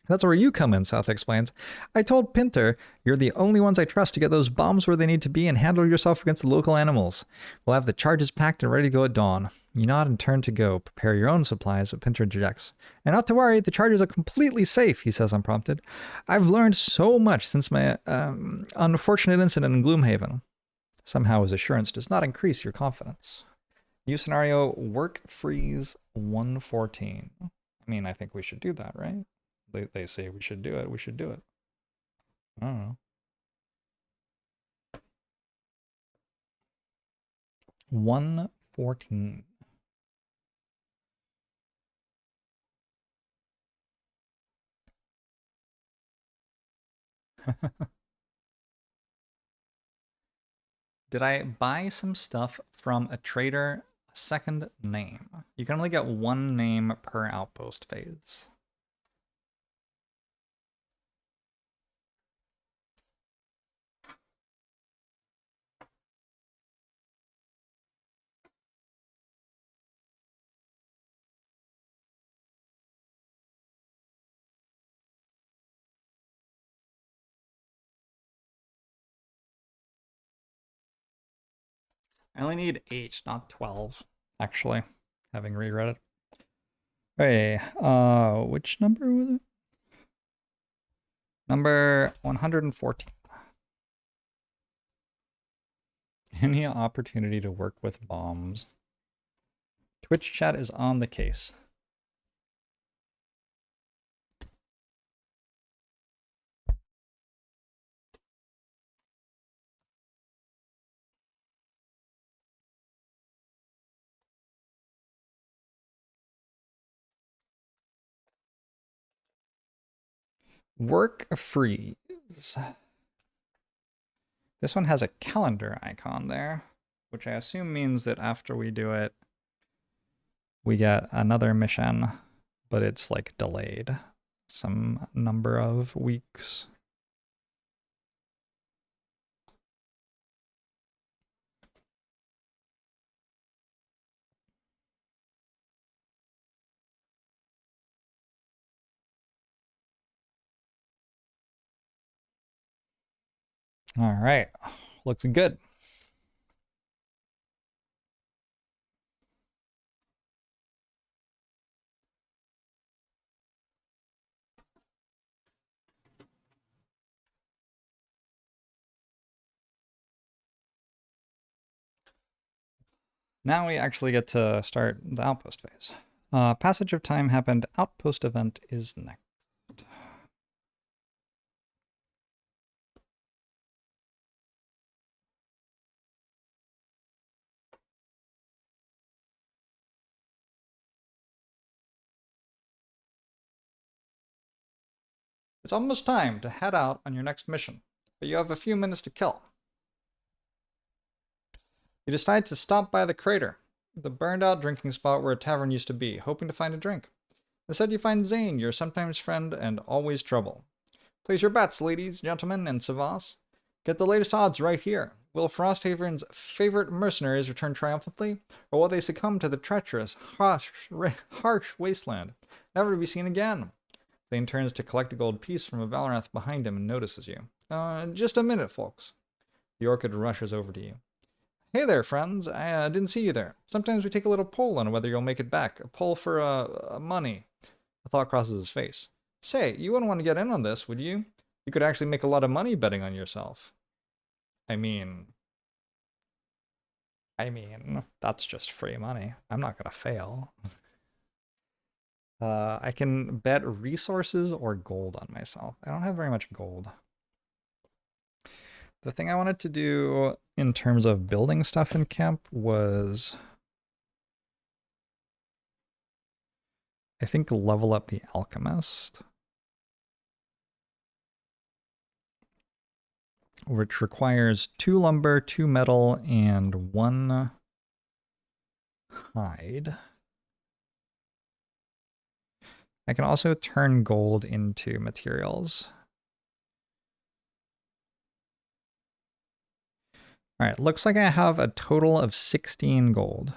Speaker 1: That's where you come in, Satha explains. I told Pinter, you're the only ones I trust to get those bombs where they need to be and handle yourself against the local animals. We'll have the charges packed and ready to go at dawn. You nod and turn to go. Prepare your own supplies, but Pinter interjects. And not to worry, the charges are completely safe, he says unprompted. I've learned so much since my unfortunate incident in Gloomhaven. Somehow his assurance does not increase your confidence. New scenario, work freeze 114. I mean, I think we should do that, right? They say we should do it. We should do it. I don't know. 114. Did I buy some stuff from a trader? Second name. You can only get one name per outpost phase. I only need 8, not 12, actually, having reread it. Hey, which number was it? Number 114. Any opportunity to work with bombs. Twitch chat is on the case. Work freeze. This one has a calendar icon there, which I assume means that after we do it, we get another mission, but it's like delayed some number of weeks. All right, looks good. Now we actually get to start the outpost phase. Passage of time happened. Outpost event is next. It's almost time to head out on your next mission, but you have a few minutes to kill. You decide to stop by the crater, the burned out drinking spot where a tavern used to be, hoping to find a drink. Instead, you find Zane, your sometimes friend and always trouble. Place your bets, ladies, gentlemen, and savants. Get the latest odds right here. Will Frosthaven's favorite mercenaries return triumphantly, or will they succumb to the treacherous, harsh wasteland, never to be seen again? Zane turns to collect a gold piece from a Valrath behind him and notices you. Just a minute, folks. The Orchid rushes over to you. Hey there, friends. I didn't see you there. Sometimes we take a little poll on whether you'll make it back. A poll for, money. A thought crosses his face. Say, you wouldn't want to get in on this, would you? You could actually make a lot of money betting on yourself. I mean, that's just free money. I'm not gonna fail. I can bet resources or gold on myself. I don't have very much gold. The thing I wanted to do in terms of building stuff in camp was, I think, level up the alchemist, which requires 2 lumber, 2 metal, and 1 hide. I can also turn gold into materials. All right, looks like I have a total of 16 gold.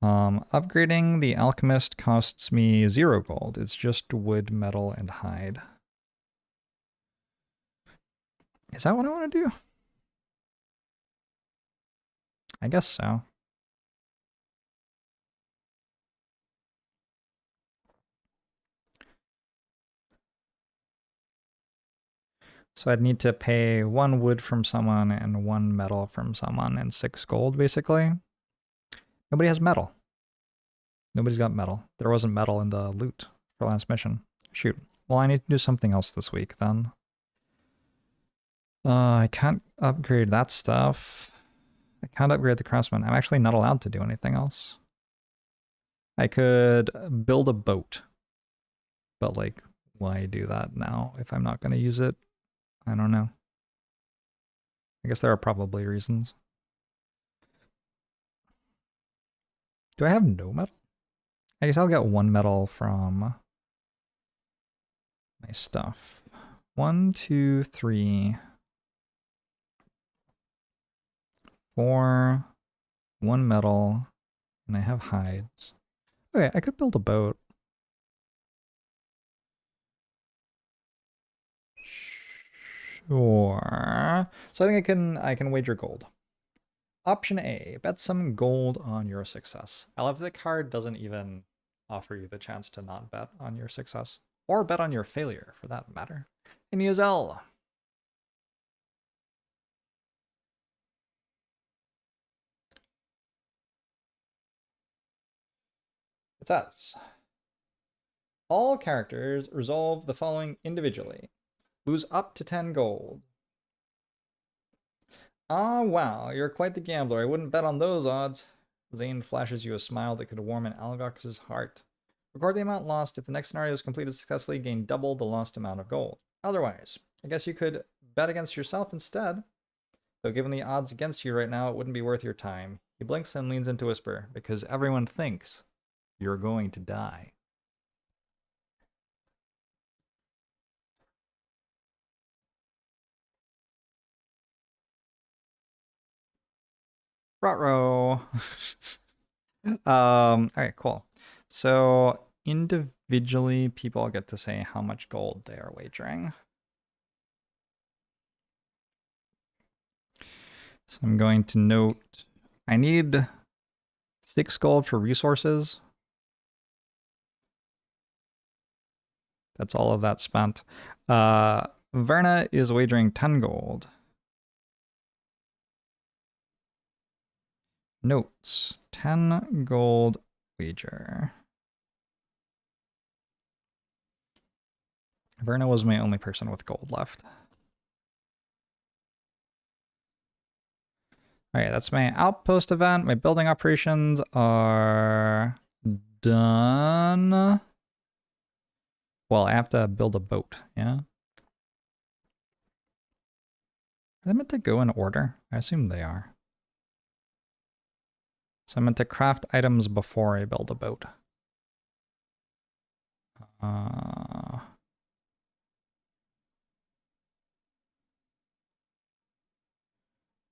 Speaker 1: Upgrading the alchemist costs me 0 gold. It's just wood, metal, and hide. Is that what I want to do? I guess so. So I'd need to pay 1 wood from someone and 1 metal from someone and 6 gold, basically. Nobody has metal. Nobody's got metal. There wasn't metal in the loot for last mission. Shoot. Well, I need to do something else this week, then. I can't upgrade that stuff. I can't upgrade the craftsman. I'm actually not allowed to do anything else. I could build a boat. But, like, why do that now if I'm not going to use it? I don't know. I guess there are probably reasons. Do I have no metal? I guess I'll get 1 metal from my stuff. 1, 2, 3, 4, 1 metal, and I have hides. Okay, I could build a boat. Sure. So I think I can wager gold. Option A, bet some gold on your success. I love that card doesn't even offer you the chance to not bet on your success, or bet on your failure for that matter. And use L. It says, all characters resolve the following individually. Lose up to 10 gold. Ah, wow, you're quite the gambler. I wouldn't bet on those odds. Zane flashes you a smile that could warm Algox's heart. Record the amount lost. If the next scenario is completed successfully, gain double the lost amount of gold. Otherwise, I guess you could bet against yourself instead. Though given the odds against you right now, it wouldn't be worth your time. He blinks and leans into whisper, because everyone thinks you're going to die. Ruh-roh. Alright, cool. So individually, people get to say how much gold they are wagering. So I'm going to note, I need 6 gold for resources. That's all of that spent. Verna is wagering 10 gold. Notes, 10 gold wager. Verna was my only person with gold left. All right, that's my outpost event. My building operations are done. Well, I have to build a boat, yeah? Are they meant to go in order? I assume they are. So I'm meant to craft items before I build a boat.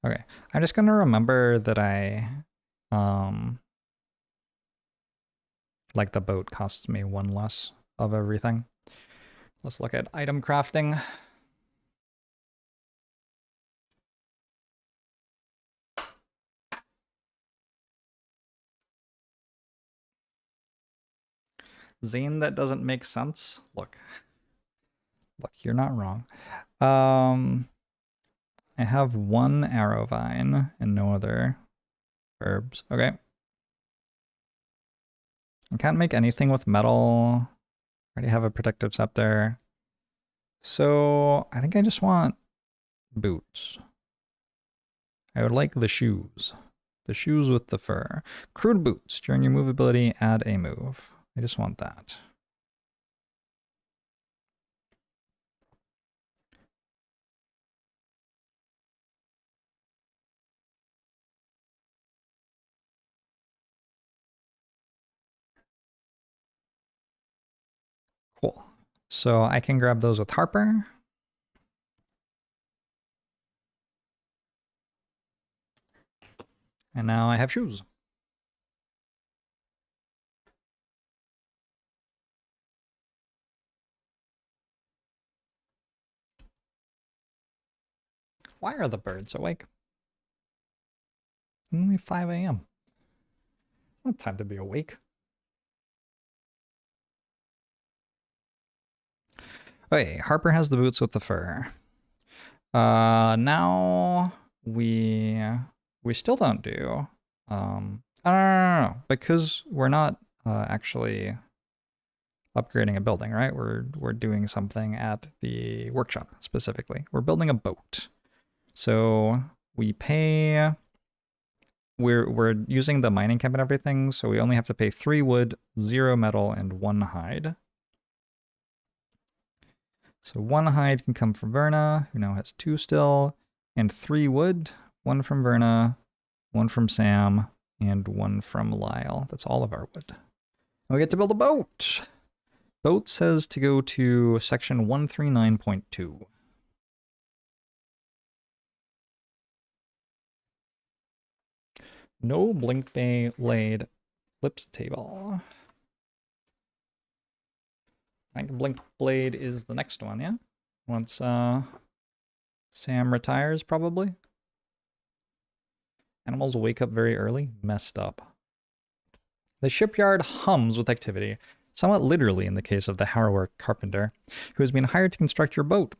Speaker 1: Okay, I'm just gonna remember that like the boat costs me 1 less of everything. Let's look at item crafting. Zane, that doesn't make sense. Look, you're not wrong. I have 1 arrow vine and no other herbs. Okay. I can't make anything with metal. I already have a protective scepter. So I think I just want boots. I would like the shoes. The shoes with the fur. Crude boots. During your move ability, add a move. I just want that. Cool. So I can grab those with Harper. And now I have shoes. Why are the birds awake? Only 5 a.m. It's not time to be awake. Okay, Harper has the boots with the fur. Now we still don't do. No, because we're not actually upgrading a building, right? We're doing something at the workshop specifically. We're building a boat. So we pay. We're using the mining camp and everything, so we only have to pay 3 wood, 0 metal, and 1 hide. So 1 hide can come from Verna, who now has 2 still, and 3 wood, 1 from Verna, 1 from Sam, and 1 from Lyle. That's all of our wood. And we get to build a boat. Boat says to go to section 139.2. No blink bay laid flips table. I think blink blade is the next one, yeah? Once Sam retires, probably. Animals wake up very early. Messed up. The shipyard hums with activity, somewhat literally in the case of the harrower carpenter, who has been hired to construct your boat.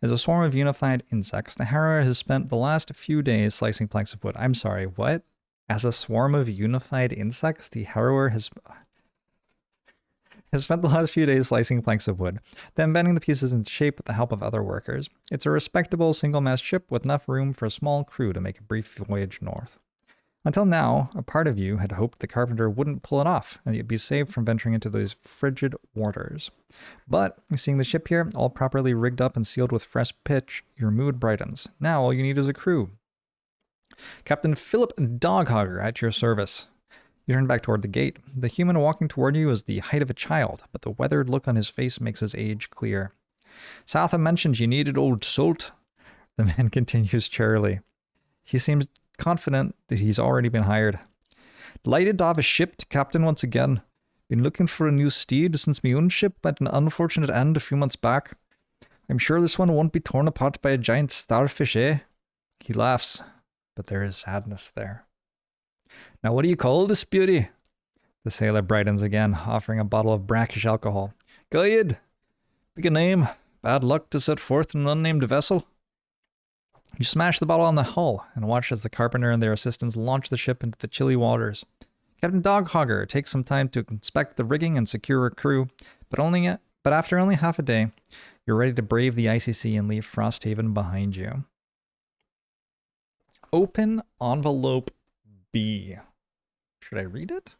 Speaker 1: As a swarm of unified insects, the harrower has spent the last few days slicing planks of wood. I'm sorry, what? As a swarm of unified insects, the harrower has spent the last few days slicing planks of wood, then bending the pieces into shape with the help of other workers. It's a respectable single-mast ship with enough room for a small crew to make a brief voyage north. Until now, a part of you had hoped the carpenter wouldn't pull it off, and you'd be saved from venturing into those frigid waters. But, seeing the ship here, all properly rigged up and sealed with fresh pitch, your mood brightens. Now all you need is a crew. Captain Philip Doghogger at your service. You turn back toward the gate. The human walking toward you is the height of a child, but the weathered look on his face makes his age clear. Southam mentioned you needed old salt. The man continues cheerily. He seems confident that he's already been hired. Delighted to have a ship to captain once again. Been looking for a new steed since my own ship met an unfortunate end a few months back. I'm sure this one won't be torn apart by a giant starfish, eh? He laughs, but there is sadness there. Now what do you call this beauty? The sailor brightens again, offering a bottle of brackish alcohol. Go ahead. Pick a name. Bad luck to set forth in an unnamed vessel. You smash the bottle on the hull and watch as the carpenter and their assistants launch the ship into the chilly waters. Captain Doghogger takes some time to inspect the rigging and secure a crew, but after only half a day, you're ready to brave the icy sea and leave Frosthaven behind you. Open envelope B. Should I read it?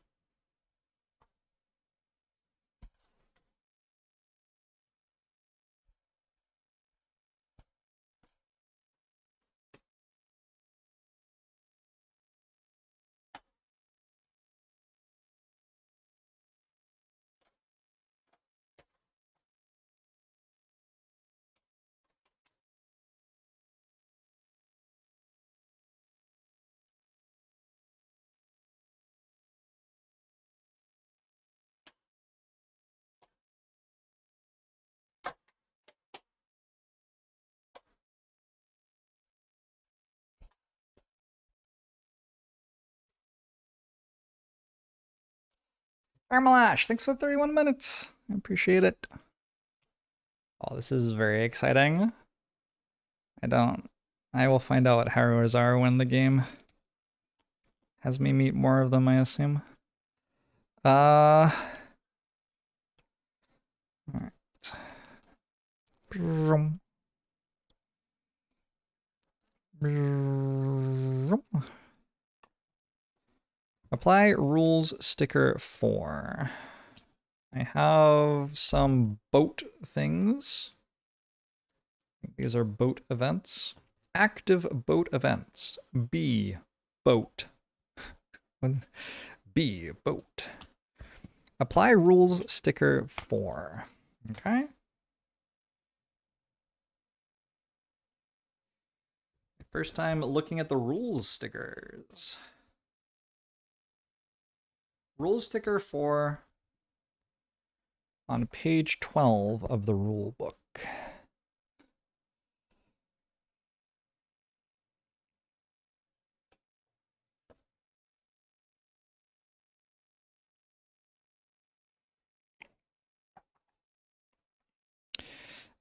Speaker 1: Armalash, thanks for 31 minutes. I appreciate it. Oh, this is very exciting. I will find out what harrowers are when the game has me meet more of them, I assume. Alright. Apply rules sticker 4. I have some boat things. These are boat events. Active boat events. B, boat. B, boat. Apply rules sticker 4. Okay. First time looking at the rules stickers. Rules sticker 4 on page 12 of the rule book.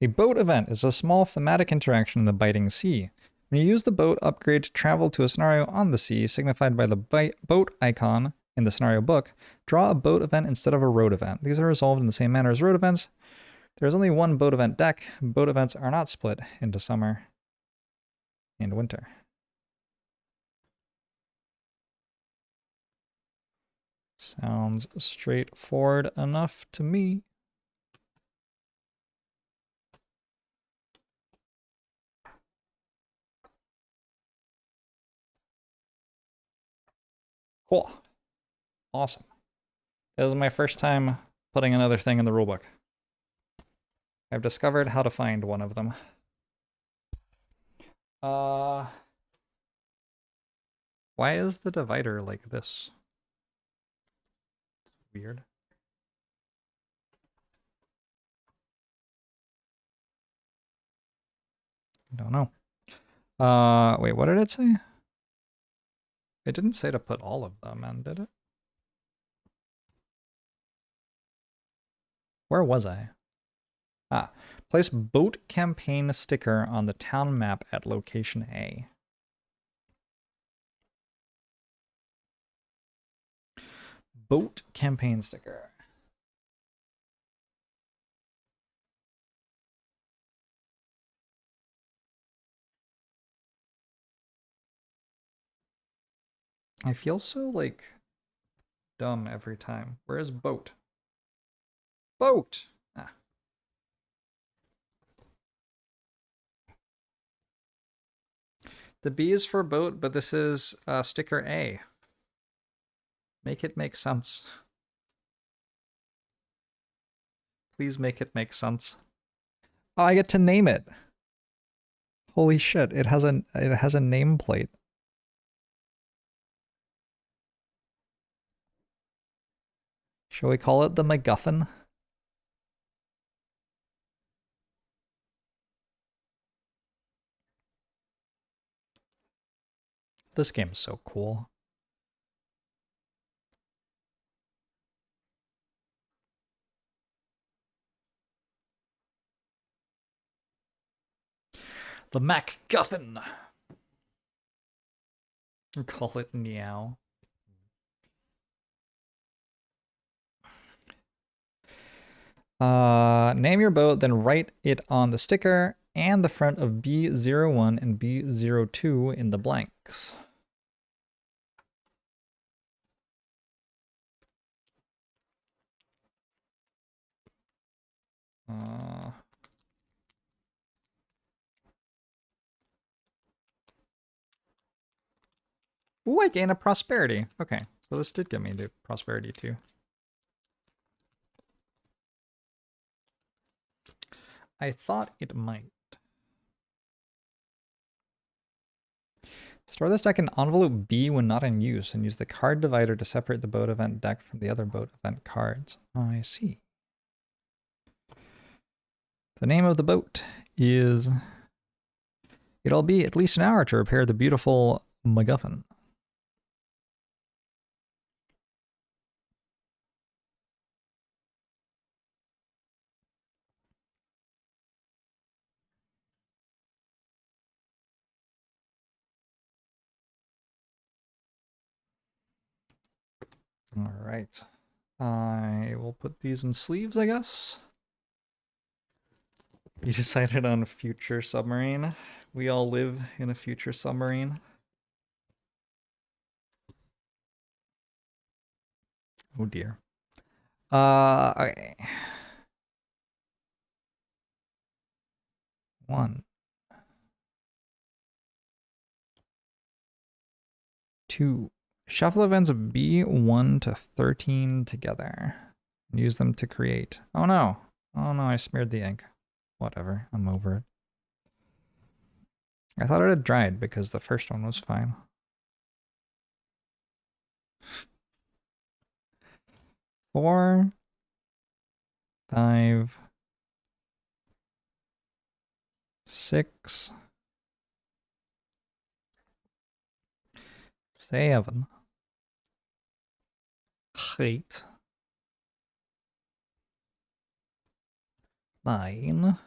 Speaker 1: A boat event is a small thematic interaction in the biting sea. When you use the boat upgrade to travel to a scenario on the sea, signified by the boat icon in the scenario book, draw a boat event instead of a road event. These are resolved in the same manner as road events. There is only one boat event deck. Boat events are not split into summer and winter. Sounds straightforward enough to me. Cool. Awesome. This is my first time putting another thing in the rulebook. I've discovered how to find one of them. Why is the divider like this? It's weird. I don't know. Wait, what did it say? It didn't say to put all of them in, did it? Where was I? Ah, place boat campaign sticker on the town map at location A. Boat campaign sticker. I feel so, like, dumb every time. Where is boat? Boat! Ah. The B is for boat, but this is sticker A. Make it make sense. Please make it make sense. Oh, I get to name it. Holy shit, it has a nameplate. Shall we call it the MacGuffin? This game is so cool. The MacGuffin. Call it Meow. Name your boat, then write it on the sticker and the front of B01 and B02 in the blanks. Ooh, I gain a prosperity. Okay, so this did get me into prosperity too. I thought it might. Store this deck in envelope B when not in use, and use the card divider to separate the boat event deck from the other boat event cards. Oh, I see. The name of the boat is... It'll be at least an hour to repair the beautiful MacGuffin. All right. I will put these in sleeves, I guess. You decided on a future submarine. We all live in a future submarine. Oh dear. Okay. 1, 2. Shuffle events B1 to 13 together. And use them to create. Oh no. Oh no, I smeared the ink. Whatever, I'm over it. I thought it had dried because the first one was fine. 4, 5, 6, 7, 8, 9,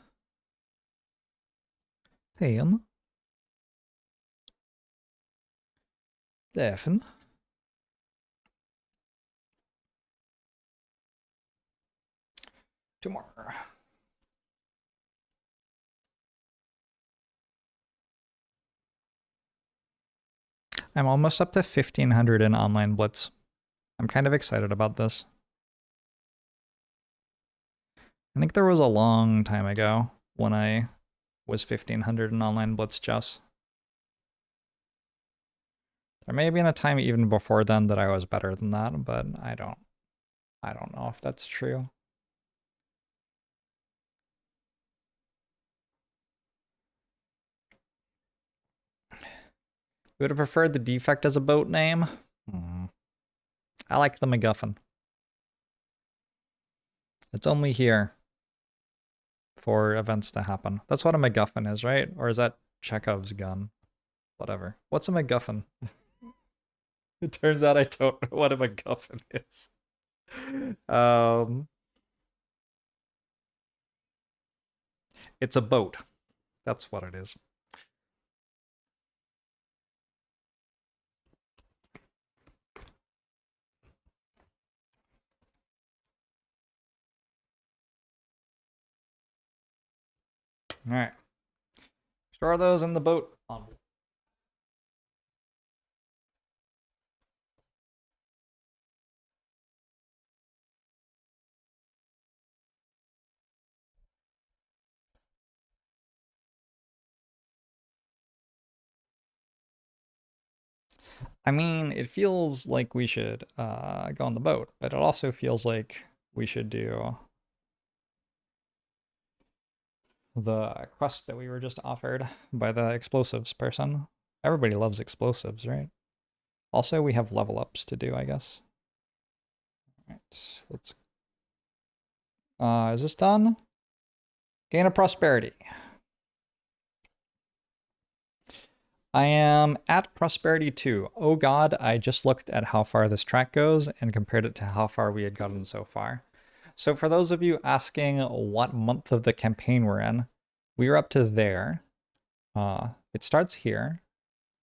Speaker 1: 10, 11, 2 more. I'm almost up to 1,500 in online blitz. I'm kind of excited about this. I think there was a long time ago when I was 1,500 in online blitz chess. There may have been a time even before then that I was better than that, but I don't know if that's true. You would have preferred the defect as a boat name? I like the MacGuffin. It's only here for events to happen. That's what a MacGuffin is, right? Or is that Chekhov's gun? Whatever. What's a MacGuffin? It turns out I don't know what a MacGuffin is. It's a boat. That's what it is. All right. Store those in the boat. I mean, it feels like we should go on the boat, but it also feels like we should do the quest that we were just offered by the explosives person. Everybody loves explosives, right? Also, we have level ups to do, I guess. All right, let's. Is this done? Gain of prosperity. I am at prosperity 2. Oh god, I just looked at how far this track goes and compared it to how far we had gotten so far. So for those of you asking what month of the campaign we're in, we are up to there. It starts here.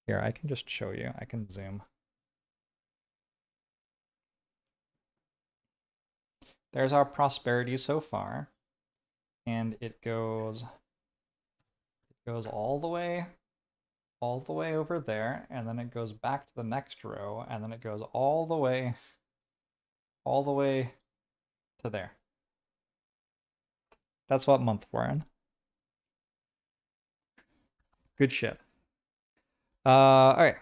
Speaker 1: Here, I can just show you. I can zoom. There's our prosperity so far. And it goes all the way over there, and then it goes back to the next row, and then it goes all the way to there. That's what month we're in. Good shit. All right.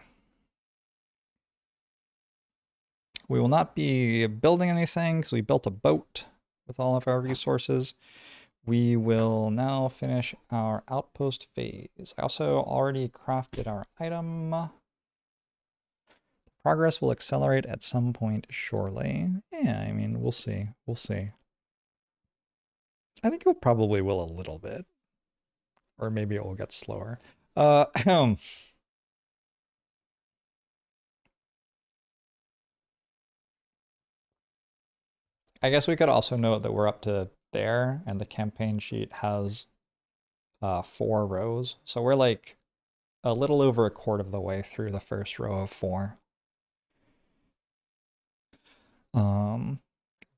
Speaker 1: We will not be building anything because we built a boat with all of our resources. We will now finish our outpost phase. I also already crafted our item. Progress will accelerate at some point, surely. Yeah, I mean, we'll see. We'll see. I think it probably will a little bit. Or maybe it will get slower. I guess we could also note that we're up to there, and the campaign sheet has 4 rows. So we're like a little over a quarter of the way through the first row of 4.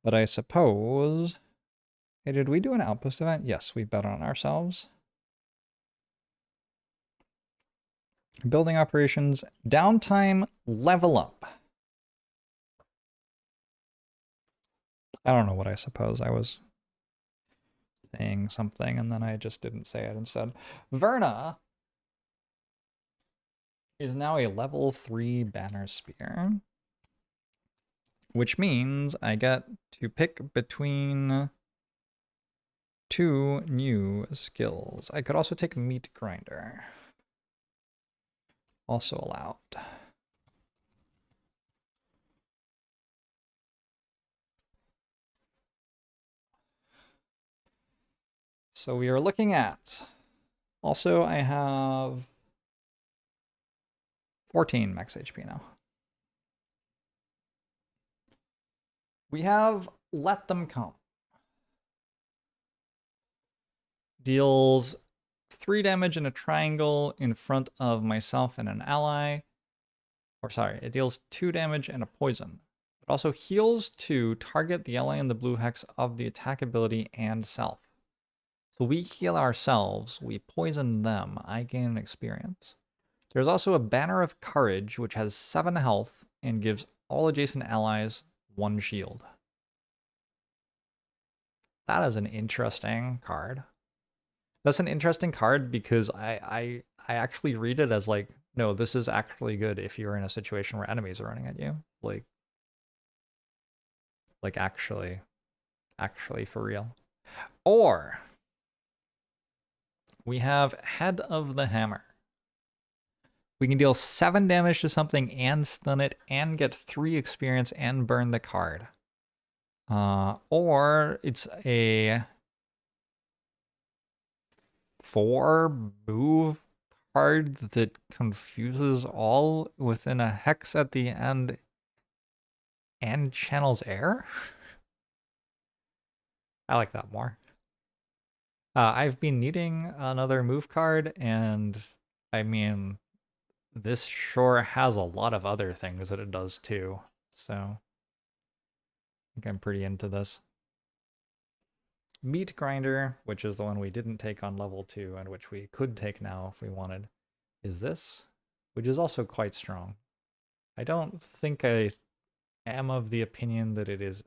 Speaker 1: But I suppose... Hey, did we do an outpost event? Yes, we bet on ourselves. Building operations, downtime, level up. I don't know what I suppose. I was saying something and then I just didn't say it instead. Verna is now a level 3 banner spear, which means I get to pick between 2 new skills. I could also take meat grinder. Also allowed. So we are looking at... Also, I have 14 max HP now. We have Let Them Come. Deals 3 damage in a triangle in front of myself and an ally. Or sorry, it deals 2 damage and a poison. It also heals to target the ally in the blue hex of the attack ability and self. So we heal ourselves, we poison them, I gain an experience. There's also a Banner of Courage, which has 7 health and gives all adjacent allies 1 shield. That is an interesting card. That's an interesting card because I actually read it as like, no, this is actually good if you're in a situation where enemies are running at you. Like actually for real. Or we have Head of the Hammer. We can deal 7 damage to something and stun it and get 3 experience and burn the card. Or it's a 4 move card that confuses all within a hex at the end and channels air? I like that more. I've been needing another move card, and I mean, this sure has a lot of other things that it does too. So I think I'm pretty into this. Meat Grinder, which is the one we didn't take on level 2 and which we could take now if we wanted, is this, which is also quite strong. I don't think I am of the opinion that it is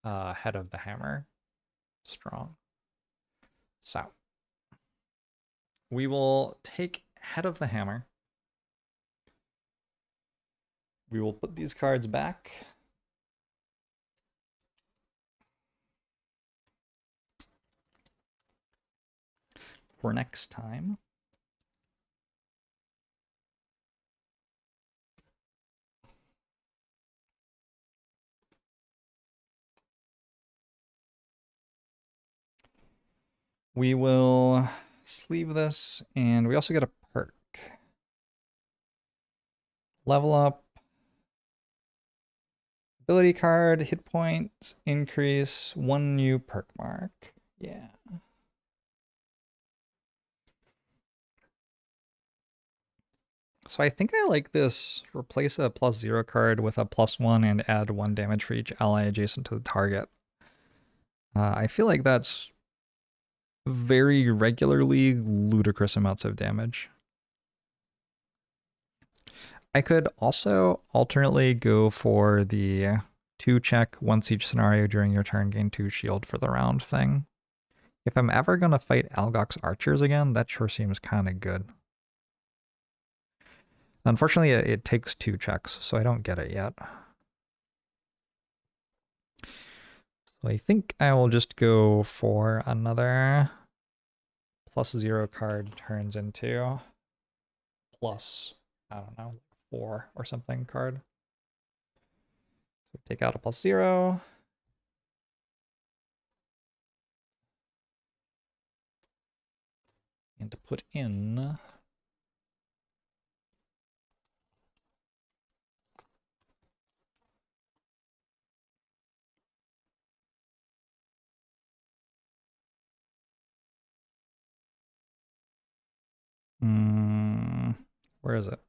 Speaker 1: Head of the Hammer strong. So we will take Head of the Hammer. We will put these cards back. For next time. We will sleeve this, and we also get a perk. Level up. Ability card, hit point, increase, 1 new perk mark. Yeah. So I think I like this. Replace a +0 card with a +1 and add 1 damage for each ally adjacent to the target. I feel like that's very regularly ludicrous amounts of damage. I could also alternately go for the 2 check once each scenario during your turn, gain 2 shield for the round thing. If I'm ever going to fight Algok's archers again, that sure seems kind of good. Unfortunately, it takes 2 checks, so I don't get it yet. So I think I will just go for another +0 card turns into plus, I don't know, 4 or something card. So take out a +0. And to put in where is it?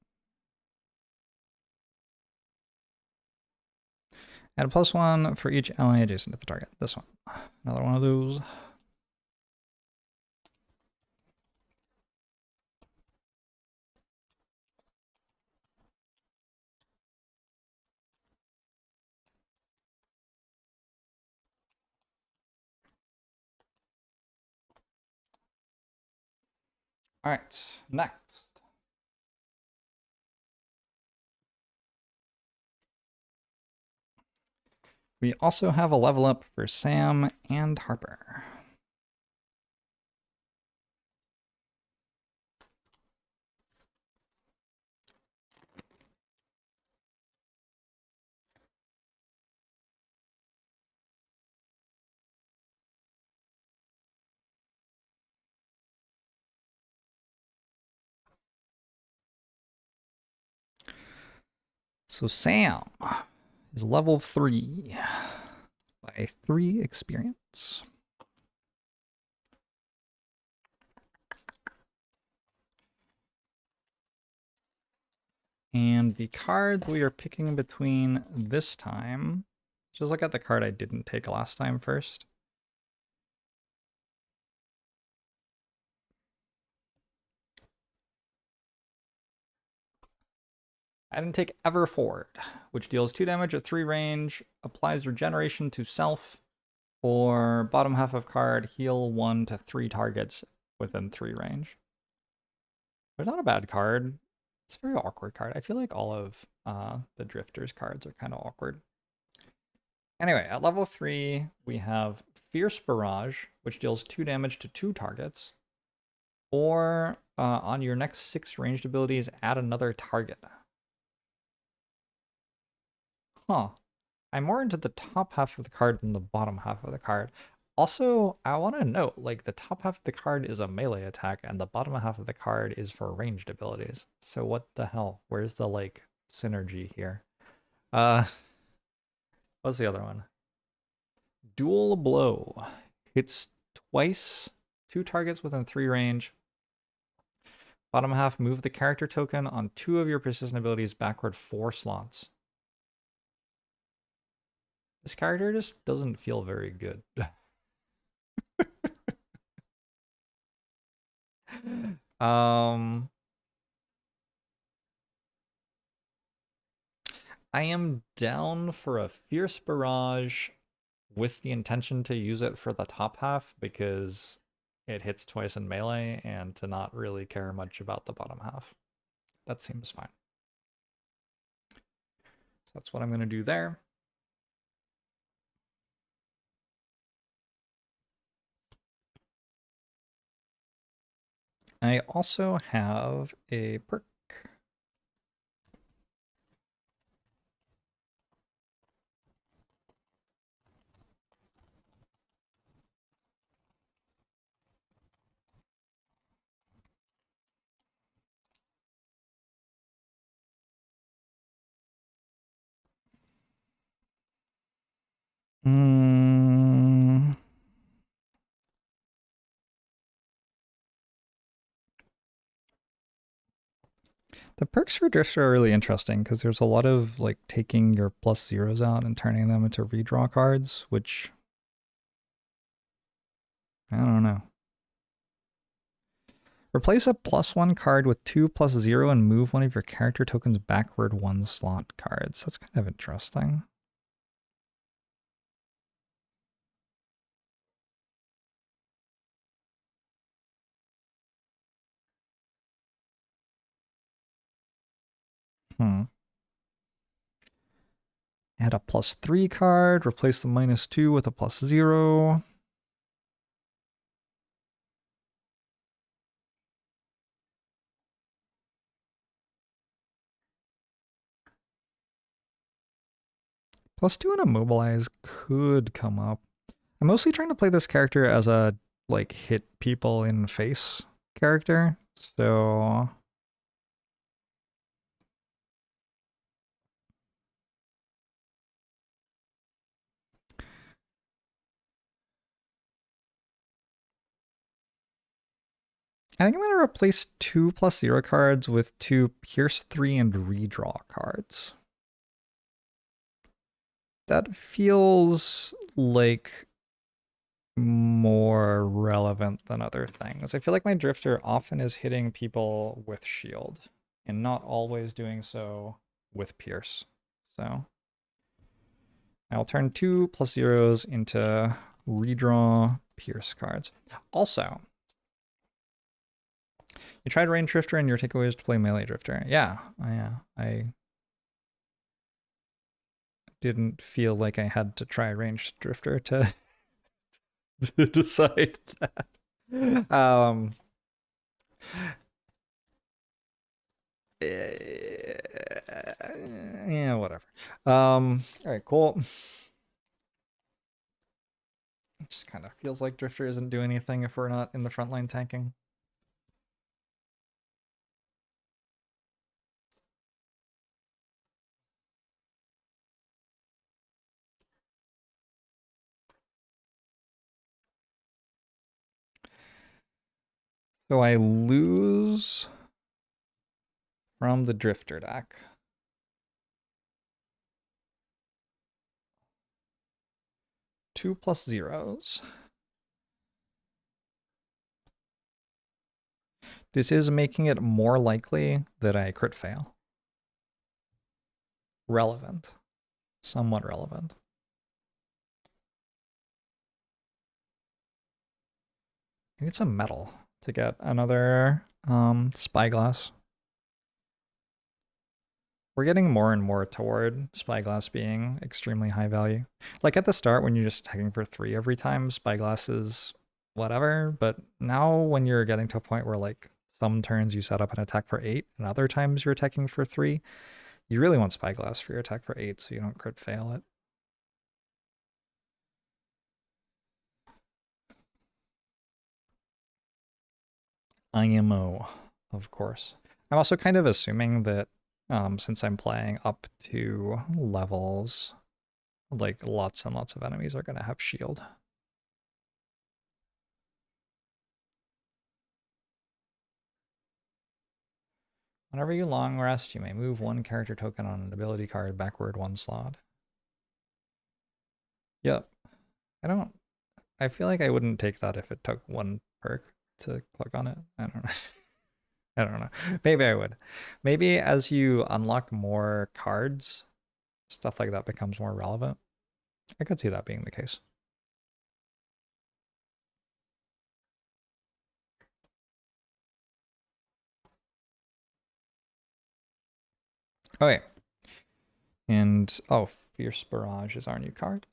Speaker 1: Add a +1 for each ally adjacent to the target. This one. Another one of those. All right, next. We also have a level up for Sam and Harper. So Sam is level 3 by 3 experience. And the card we are picking between this time, just look at the card I didn't take last time first. I didn't take Everforward, which deals 2 damage at 3 range, applies regeneration to self, or bottom half of card, heal 1 to 3 targets within 3 range. But not a bad card. It's a very awkward card. I feel like all of the Drifters cards are kind of awkward. Anyway, at level 3, we have Fierce Barrage, which deals 2 damage to 2 targets. Or on your next 6 ranged abilities, add another target. Huh. I'm more into the top half of the card than the bottom half of the card. Also, I want to note, like, the top half of the card is a melee attack, and the bottom half of the card is for ranged abilities. So what the hell? Where's the, like, synergy here? Uh, what's the other one? Dual Blow. Hits twice, 2 targets within 3 range. Bottom half, move the character token on 2 of your precision abilities backward 4 slots. This character just doesn't feel very good. um, I am down for a Fierce Barrage with the intention to use it for the top half because it hits twice in melee and to not really care much about the bottom half. That seems fine. So that's what I'm going to do there. I also have a perk. The perks for Drifter are really interesting because there's a lot of like taking your plus zeros out and turning them into redraw cards, which I don't know. Replace a +1 card with 2+0 and move one of your character tokens backward 1 slot cards. That's kind of interesting. Add a +3 card, replace the -2 with a +0. +2 and Immobilize could come up. I'm mostly trying to play this character as a like hit people in face character. So I think I'm going to replace 2+0 cards with 2 Pierce 3 and Redraw cards. That feels like more relevant than other things. I feel like my Drifter often is hitting people with shield and not always doing so with Pierce. So I'll turn 2+0s into redraw Pierce cards. Also, you tried Range Drifter and your takeaway is to play Melee Drifter. Yeah, I didn't feel like I had to try Ranged Drifter to, to decide that. Yeah, whatever. All right, cool. It just kind of feels like Drifter isn't doing anything if we're not in the front line tanking. So I lose from the Drifter deck. 2+0s. This is making it more likely that I crit fail. Relevant. Somewhat relevant. I need some metal to get another spyglass. We're getting more and more toward spyglass being extremely high value. Like at the start when you're just attacking for 3 every time, spyglass is whatever, but now when you're getting to a point where like some turns you set up an attack for 8 and other times you're attacking for 3, you really want spyglass for your attack for 8 so you don't crit fail it. IMO, of course. I'm also kind of assuming that since I'm playing up to levels, like lots and lots of enemies are going to have shield. Whenever you long rest, you may move one character token on an ability card backward one slot. Yep. I feel like I wouldn't take that if it took one perk to click on it. I don't know. I don't know. Maybe I would. Maybe as you unlock more cards, stuff like that becomes more relevant. I could see that being the case. Okay. And, oh, Fierce Barrage is our new card.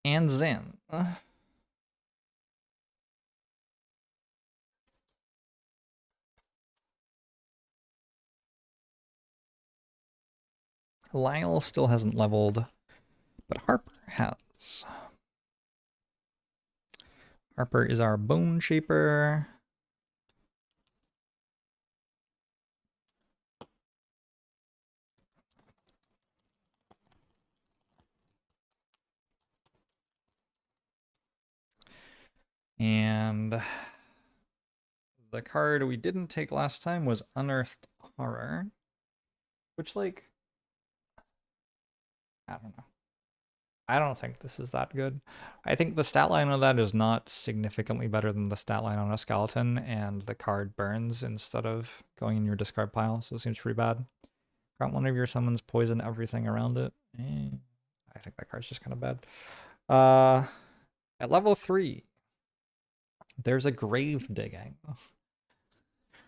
Speaker 1: And Zen. Lyle still hasn't leveled, but Harper has. Harper is our Bone Shaper. And the card we didn't take last time was Unearthed Horror, which, like, I don't know. I don't think this is that good. I think the stat line on that is not significantly better than the stat line on a skeleton, and the card burns instead of going in your discard pile, so it seems pretty bad. Grant one of your summons poison everything around it. I think that card's just kind of bad. At level 3, there's a grave digging.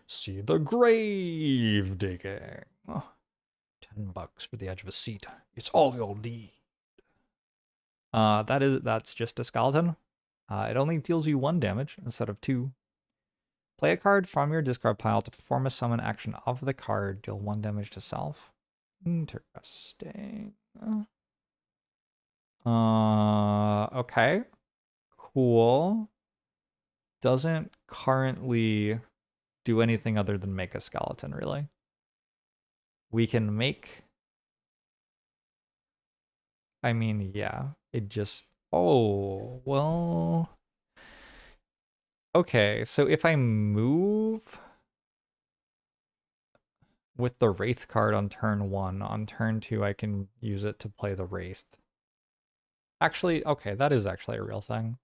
Speaker 1: See the grave digging. $10 for the edge of a seat. It's all you'll need. That's just a skeleton. It only deals you 1 damage instead of 2. Play a card from your discard pile to perform a summon action of the card. Deal 1 damage to self. Interesting. Okay. Cool. Doesn't currently do anything other than make a skeleton, really. We can make... I mean, yeah. It just... Oh, well... Okay, so if I move with the Wraith card on turn 1, on turn 2 I can use it to play the Wraith. Actually, okay, that is actually a real thing.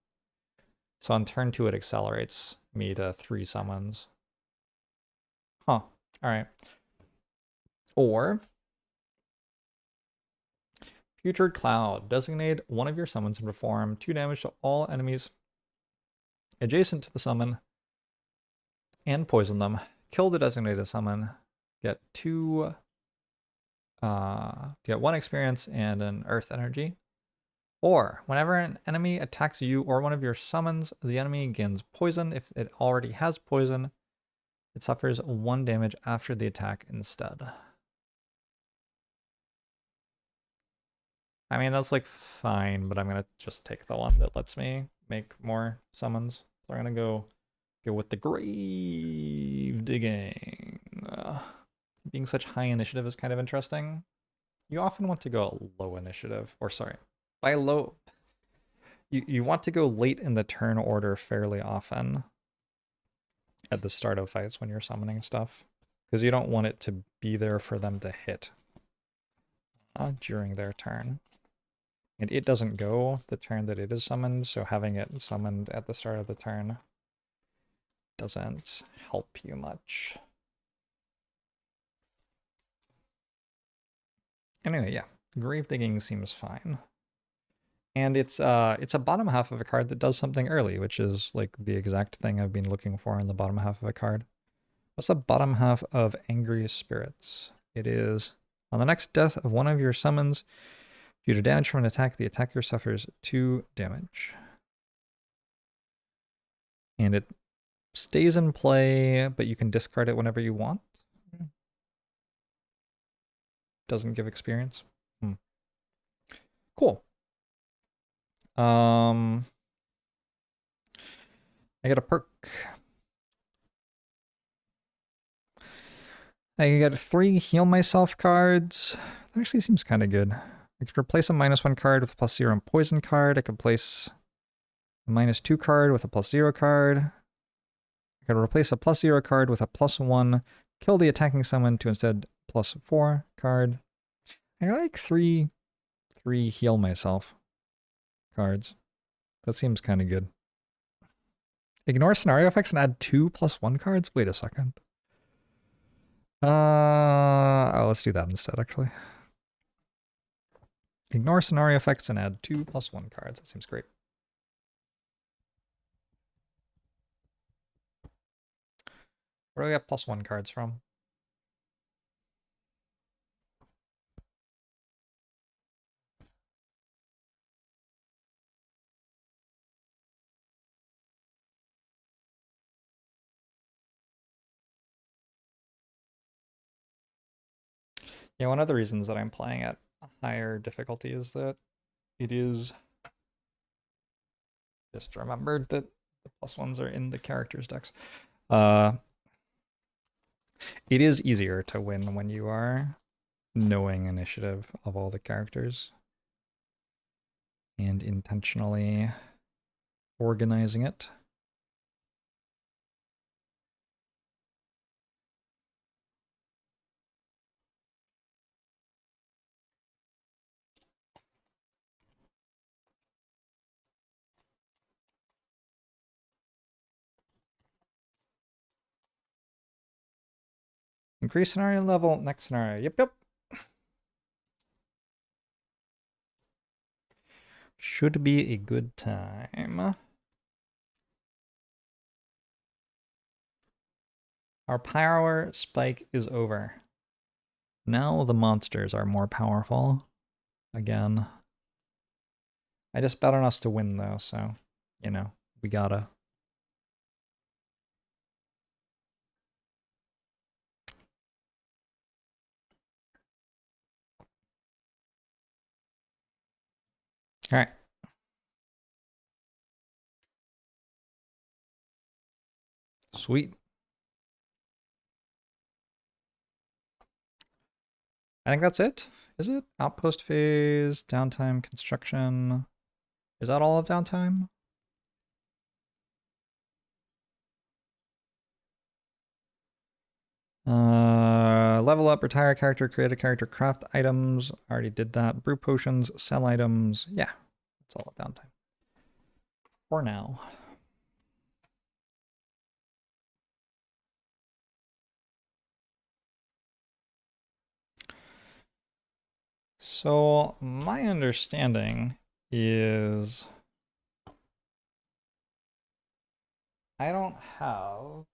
Speaker 1: So on turn 2 it accelerates me to 3 summons. Huh, alright. Or... Putrid Cloud. Designate one of your summons and perform 2 damage to all enemies adjacent to the summon and poison them. Kill the designated summon. Get 2... get 1 experience and an earth energy. Or, whenever an enemy attacks you or one of your summons, the enemy gains poison. If it already has poison, it suffers 1 damage after the attack instead. I mean, that's like fine, but I'm going to just take the one that lets me make more summons. So I'm going to go with the grave digging. Being such high initiative is kind of interesting. You often want to go low initiative, or sorry, by low... You want to go late in the turn order fairly often at the start of fights when you're summoning stuff, because you don't want it to be there for them to hit during their turn. And it doesn't go the turn that it is summoned, so having it summoned at the start of the turn doesn't help you much. Anyway, yeah, grave digging seems fine. And it's a bottom half of a card that does something early, which is like the exact thing I've been looking for in the bottom half of a card. What's the bottom half of Angry Spirits? It is, on the next death of one of your summons, due to damage from an attack, the attacker suffers 2 damage. And it stays in play, but you can discard it whenever you want. doesn't give experience. Cool. I get a perk. I can get 3 heal myself cards. That actually seems kind of good. I could replace a -1 card with a +0 poison card. I could place a -2 card with a +0 card. I could replace a +0 card with a +1. Kill the attacking summon to instead +4 card. I like 3 heal myself cards. That seems kind of good. Ignore scenario effects and add 2 +1 cards? Wait a second. Oh, let's do that instead, actually. Ignore scenario effects and add 2 +1 cards. That seems great. Where do we get +1 cards from? Yeah, one of the reasons that I'm playing at a higher difficulty is that it is just remembered that the +1s are in the characters' decks. It is easier to win when you are knowing initiative of all the characters and intentionally organizing it. Increase scenario level, next scenario. Yep. Should be a good time. Our power spike is over. Now the monsters are more powerful. Again. I just bet on us to win though, so, you know, we gotta. All right. Sweet. I think that's it. Is it? Outpost phase, downtime, construction. Is that all of downtime? Level up, retire a character, create a character, craft items. Already did that. Brew potions, sell items. Yeah, that's all of downtime. For now. So my understanding is I don't have.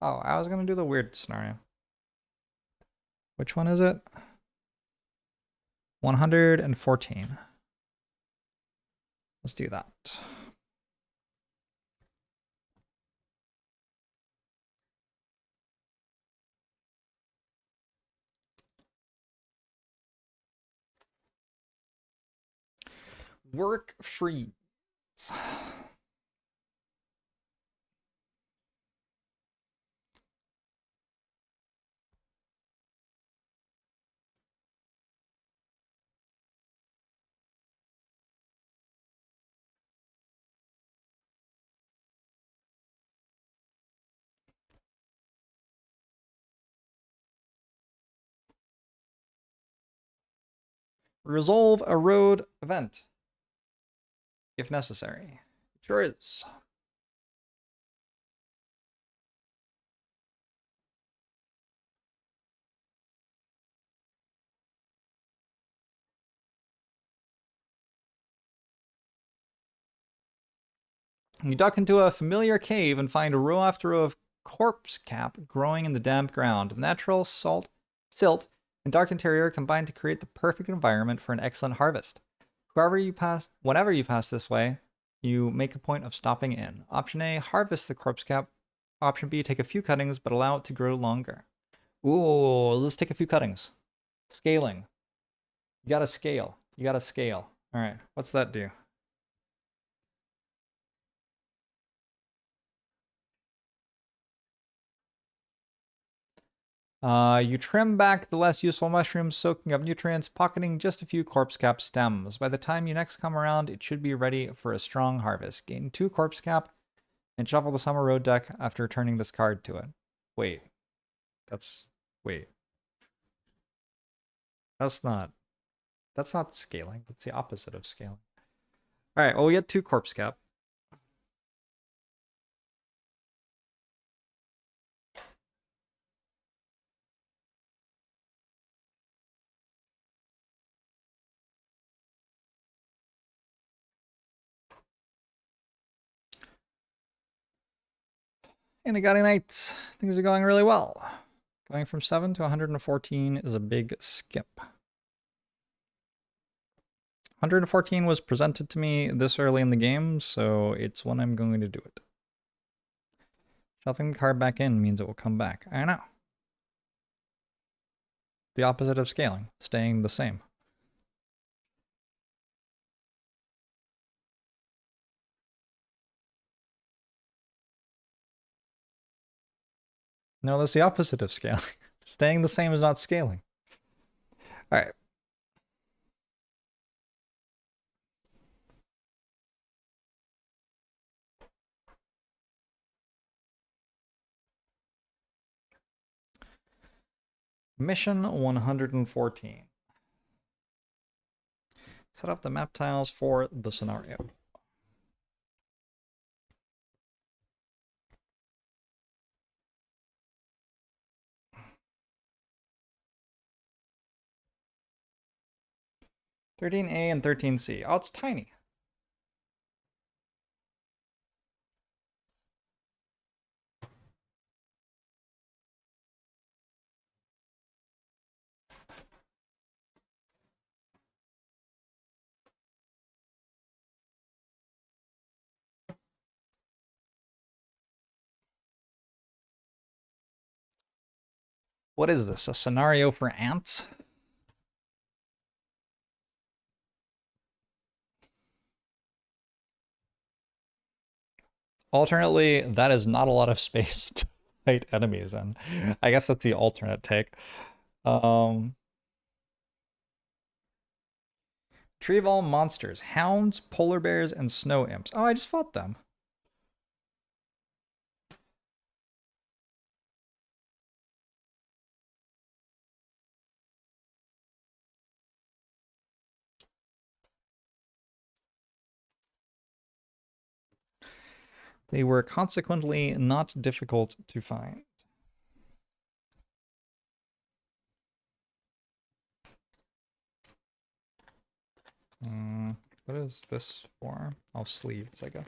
Speaker 1: Oh, I was gonna do the weird scenario. Which one is it? 114. Let's do that. Work freeze. Resolve a road event if necessary. Sure is. You duck into a familiar cave and find row after row of corpse cap growing in the damp ground. Natural silt, and dark interior combine to create the perfect environment for an excellent harvest. Whenever you pass this way, you make a point of stopping in. Option A, harvest the corpse cap. Option B, take a few cuttings but allow it to grow longer. Ooh, let's take a few cuttings. Scaling. You gotta scale. You gotta scale. All right, what's that do? You trim back the less useful mushrooms, soaking up nutrients, pocketing just a few corpse cap stems. By the time you next come around, it should be ready for a strong harvest. Gain 2 corpse cap and shuffle the summer road deck after returning this card to it. Wait. That's... Wait. That's not scaling. That's the opposite of scaling. Alright, well we get 2 corpse cap. And I got a night. Things are going really well. Going from 7 to 114 is a big skip. 114 was presented to me this early in the game, so it's when I'm going to do it. Shuffling the card back in means it will come back. I know. The opposite of scaling, staying the same. No, that's the opposite of scaling. Staying the same is not scaling. All right. Mission 114. Set up the map tiles for the scenario. (13A) and 13C. Oh, it's tiny. What is this? A scenario for ants? Alternately, that is not a lot of space to fight enemies in. I guess that's the alternate take. Retrieve all monsters. Hounds, polar bears, and snow imps. Oh, I just fought them. They were consequently not difficult to find. What is this for? Oh, sleeves, I guess.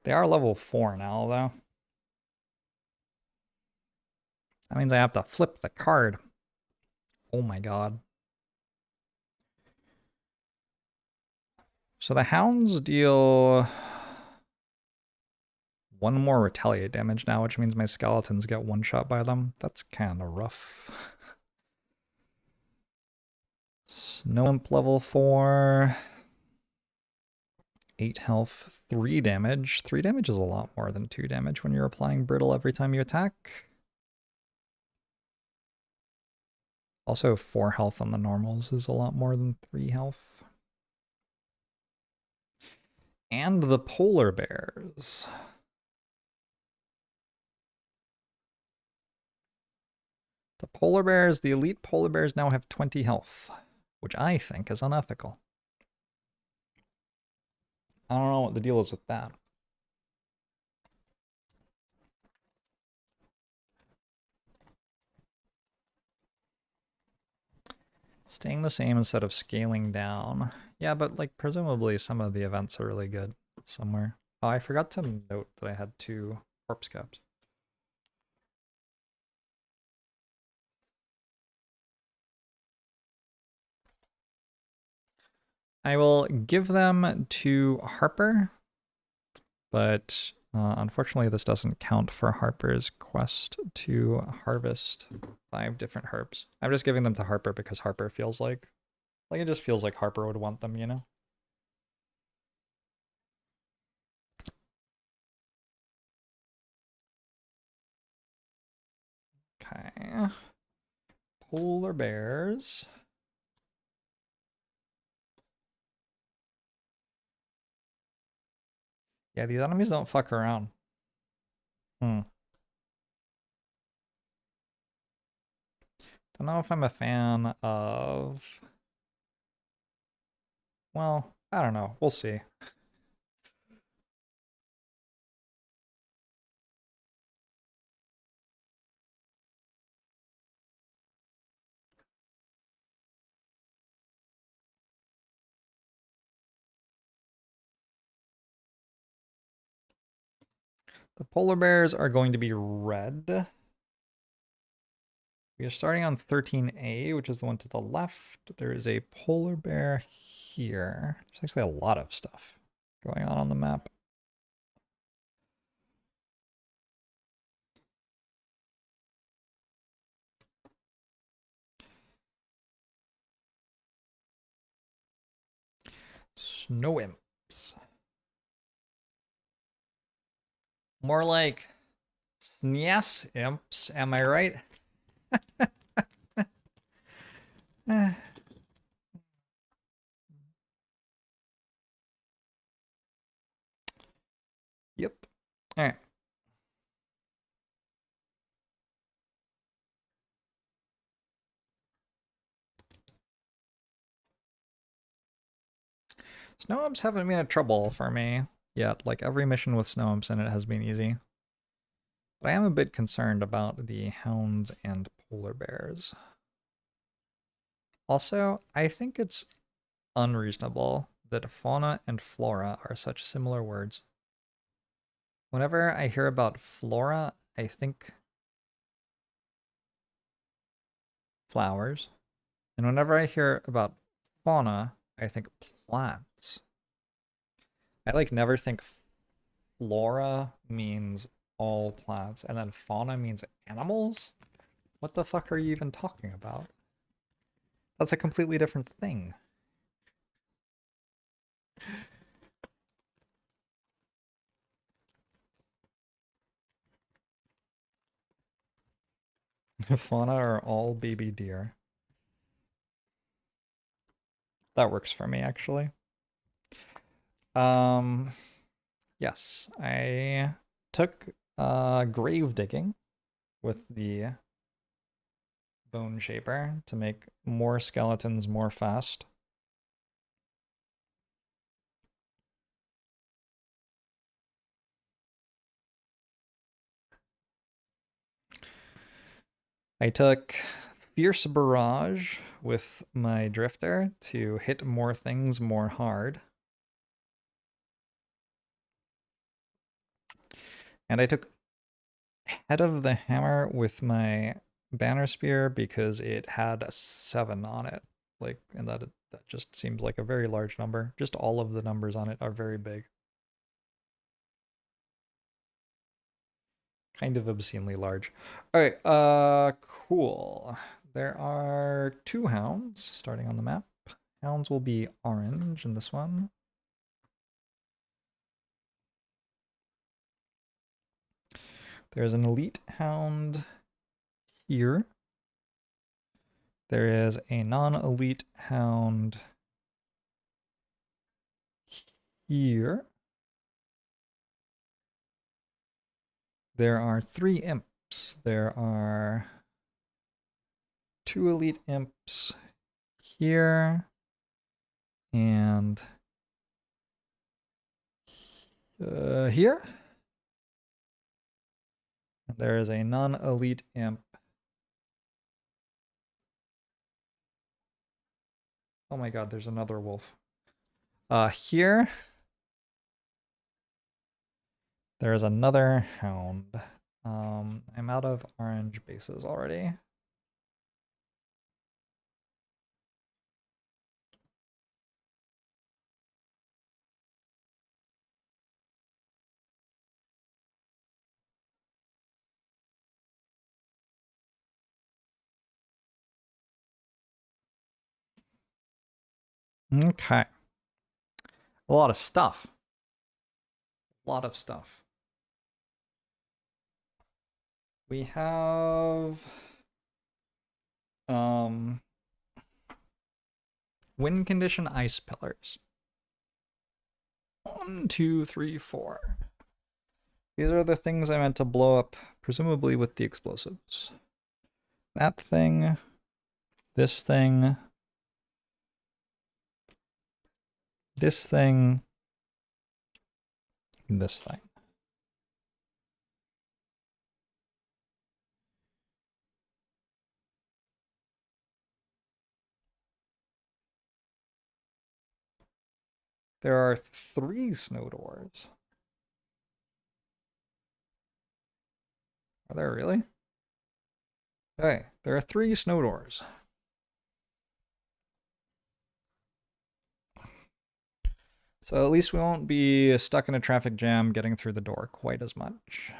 Speaker 1: They are level 4 now, though. That means I have to flip the card. Oh my god. So the hounds deal 1 more retaliate damage now, which means my skeletons get 1 shot by them. That's kind of rough. Snow imp level 4. 8 health, 3 damage. 3 damage is a lot more than 2 damage when you're applying brittle every time you attack. Also, 4 health on the normals is a lot more than 3 health. And the polar bears. The polar bears, the elite polar bears now have 20 health, which I think is unethical. I don't know what the deal is with that. Staying the same instead of scaling down. Yeah, but like presumably some of the events are really good somewhere. Oh, I forgot to note that I had 2 corpse caps. I will give them to Harper, but unfortunately this doesn't count for Harper's quest to harvest 5 different herbs. I'm just giving them to Harper because Harper feels like it just feels like Harper would want them, you know? Okay. Polar bears. Yeah, these enemies don't fuck around. Hmm. Don't know if I'm a fan of... Well, I don't know. We'll see. The polar bears are going to be red. We are starting on 13A, which is the one to the left. There is a polar bear here. There's actually a lot of stuff going on the map. Snow imps. More like snias imps, am I right? Yep. All right. Snow imps haven't been a trouble for me yet. Like every mission with snow imps in it has been easy. But I am a bit concerned about the hounds and polar bears. Also, I think it's unreasonable that fauna and flora are such similar words. Whenever I hear about flora, I think flowers. And whenever I hear about fauna, I think plants. I like never think flora means all plants and then fauna means animals? What the fuck are you even talking about? That's a completely different thing. Fauna are all baby deer. That works for me actually. Um yes, I took grave digging with the bone shaper to make more skeletons more fast. I took Fierce Barrage with my drifter to hit more things more hard. And I took Head of the Hammer with my banner spear because it had a 7 on it. Like, and that just seems like a very large number. Just all of the numbers on it are very big. Kind of obscenely large. Alright, cool. There are 2 hounds starting on the map. Hounds will be orange in this one. There's an elite hound here. There is a non-elite hound here. There are 3 imps. There are 2 elite imps here and here. There is a non-elite imp. Oh my god, there's another wolf. Here. There is another hound. I'm out of orange bases already. Okay. A lot of stuff. A lot of stuff. We have wind condition ice pillars. 1, 2, 3, 4. These are the things I meant to blow up, presumably with the explosives. That thing, this thing, this thing, this thing. There are 3 snow doors. Are there really? Okay, there are 3 snow doors. So at least we won't be stuck in a traffic jam getting through the door quite as much.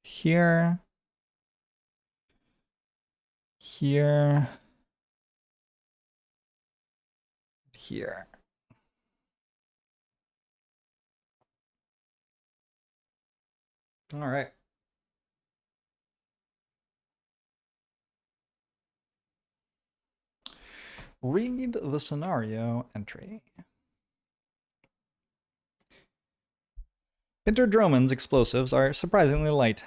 Speaker 1: Here. Here. Here. All right. Read the scenario entry. Pinter Droman's explosives are surprisingly light.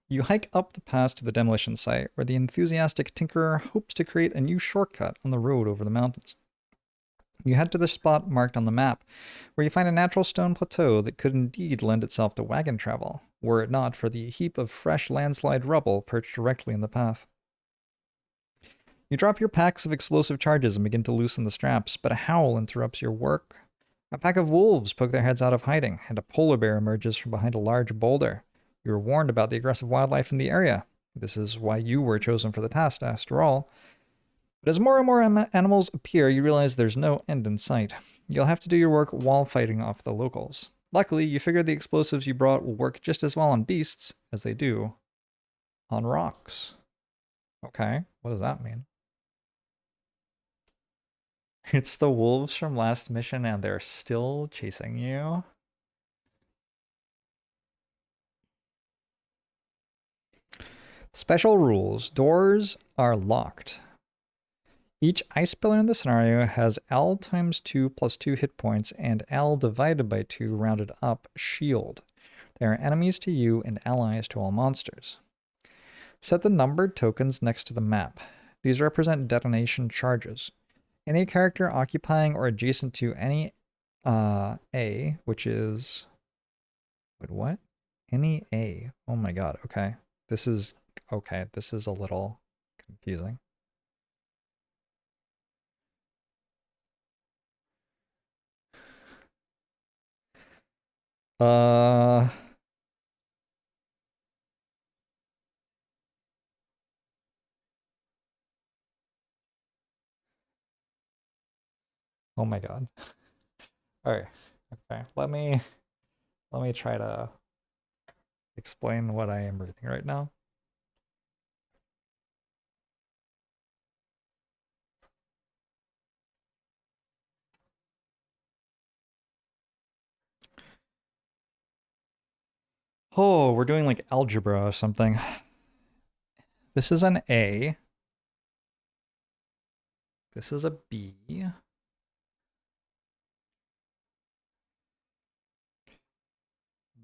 Speaker 1: You hike up the pass to the demolition site, where the enthusiastic tinkerer hopes to create a new shortcut on the road over the mountains. You head to the spot marked on the map, where you find a natural stone plateau that could indeed lend itself to wagon travel, were it not for the heap of fresh landslide rubble perched directly in the path. You drop your packs of explosive charges and begin to loosen the straps, but a howl interrupts your work. A pack of wolves poke their heads out of hiding, and a polar bear emerges from behind a large boulder. You are warned about the aggressive wildlife in the area. This is why you were chosen for the task, after all. But as more and more animals appear, you realize there's no end in sight. You'll have to do your work while fighting off the locals. Luckily, you figure the explosives you brought will work just as well on beasts as they do on rocks. Okay, what does that mean? It's the wolves from last mission and they're still chasing you. Special rules. Doors are locked. Each ice pillar in the scenario has L times 2 plus 2 hit points and L divided by 2 rounded up shield. They are enemies to you and allies to all monsters. Set the numbered tokens next to the map. These represent detonation charges. Any character occupying or adjacent to any A, which is... Wait, what? Any A. Oh my god, okay. This is... Okay, this is a little confusing. Oh my god. Alright, okay. Let me try to explain what I am reading right now. Oh, we're doing like algebra or something. This is an A. This is a B.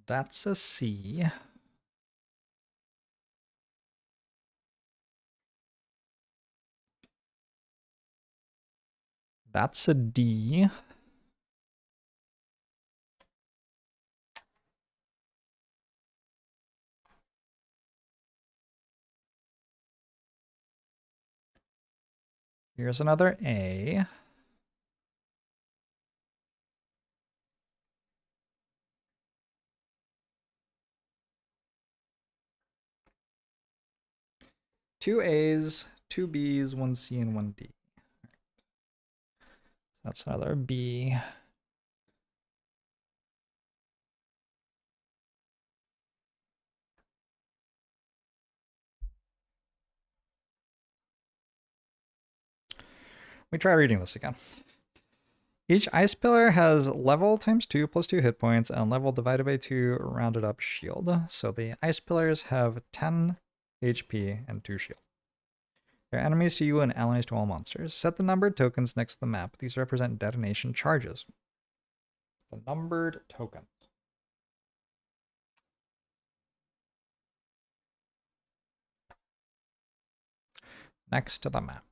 Speaker 1: That's a C. That's a D. Here's another A. Two A's, two B's, one C, and one D. That's another B. me try reading this again. Each ice pillar has level times 2 plus 2 hit points and level divided by 2 rounded up shield. So the ice pillars have 10 HP and 2 shield. They're enemies to you and allies to all monsters. Set the numbered tokens next to the map. These represent detonation charges. The numbered tokens. Next to the map.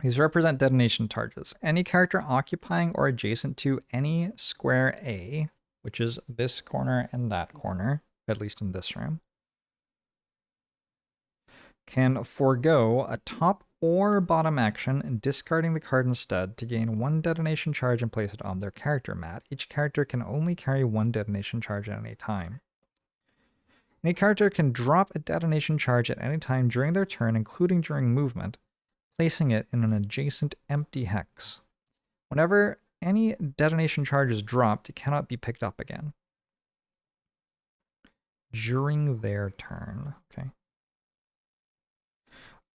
Speaker 1: These represent detonation charges. Any character occupying or adjacent to any square A, which is this corner and that corner, at least in this room, can forego a top or bottom action, discarding the card instead to gain 1 detonation charge and place it on their character mat. Each character can only carry 1 detonation charge at any time. Any character can drop a detonation charge at any time during their turn, including during movement, placing it in an adjacent empty hex. Whenever any detonation charge is dropped, it cannot be picked up again. During their turn, okay.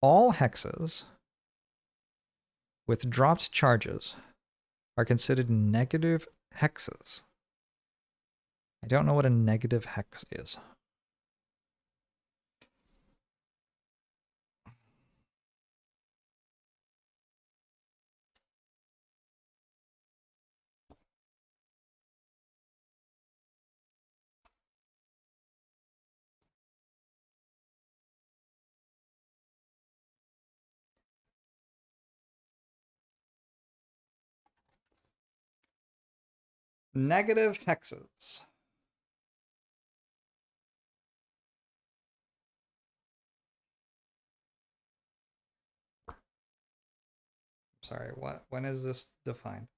Speaker 1: All hexes with dropped charges are considered negative hexes. I don't know what a negative hex is. Negative hexes. Sorry, what? When is this defined?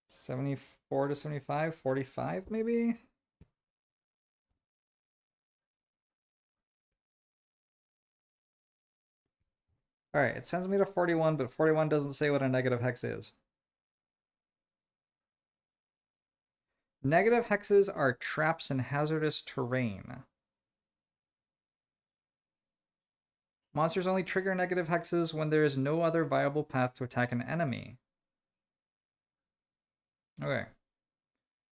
Speaker 1: 74 to 75, 45 maybe? All right, it sends me to 41, but 41 doesn't say what a negative hex is. Negative hexes are traps in hazardous terrain. Monsters only trigger negative hexes when there is no other viable path to attack an enemy. Okay.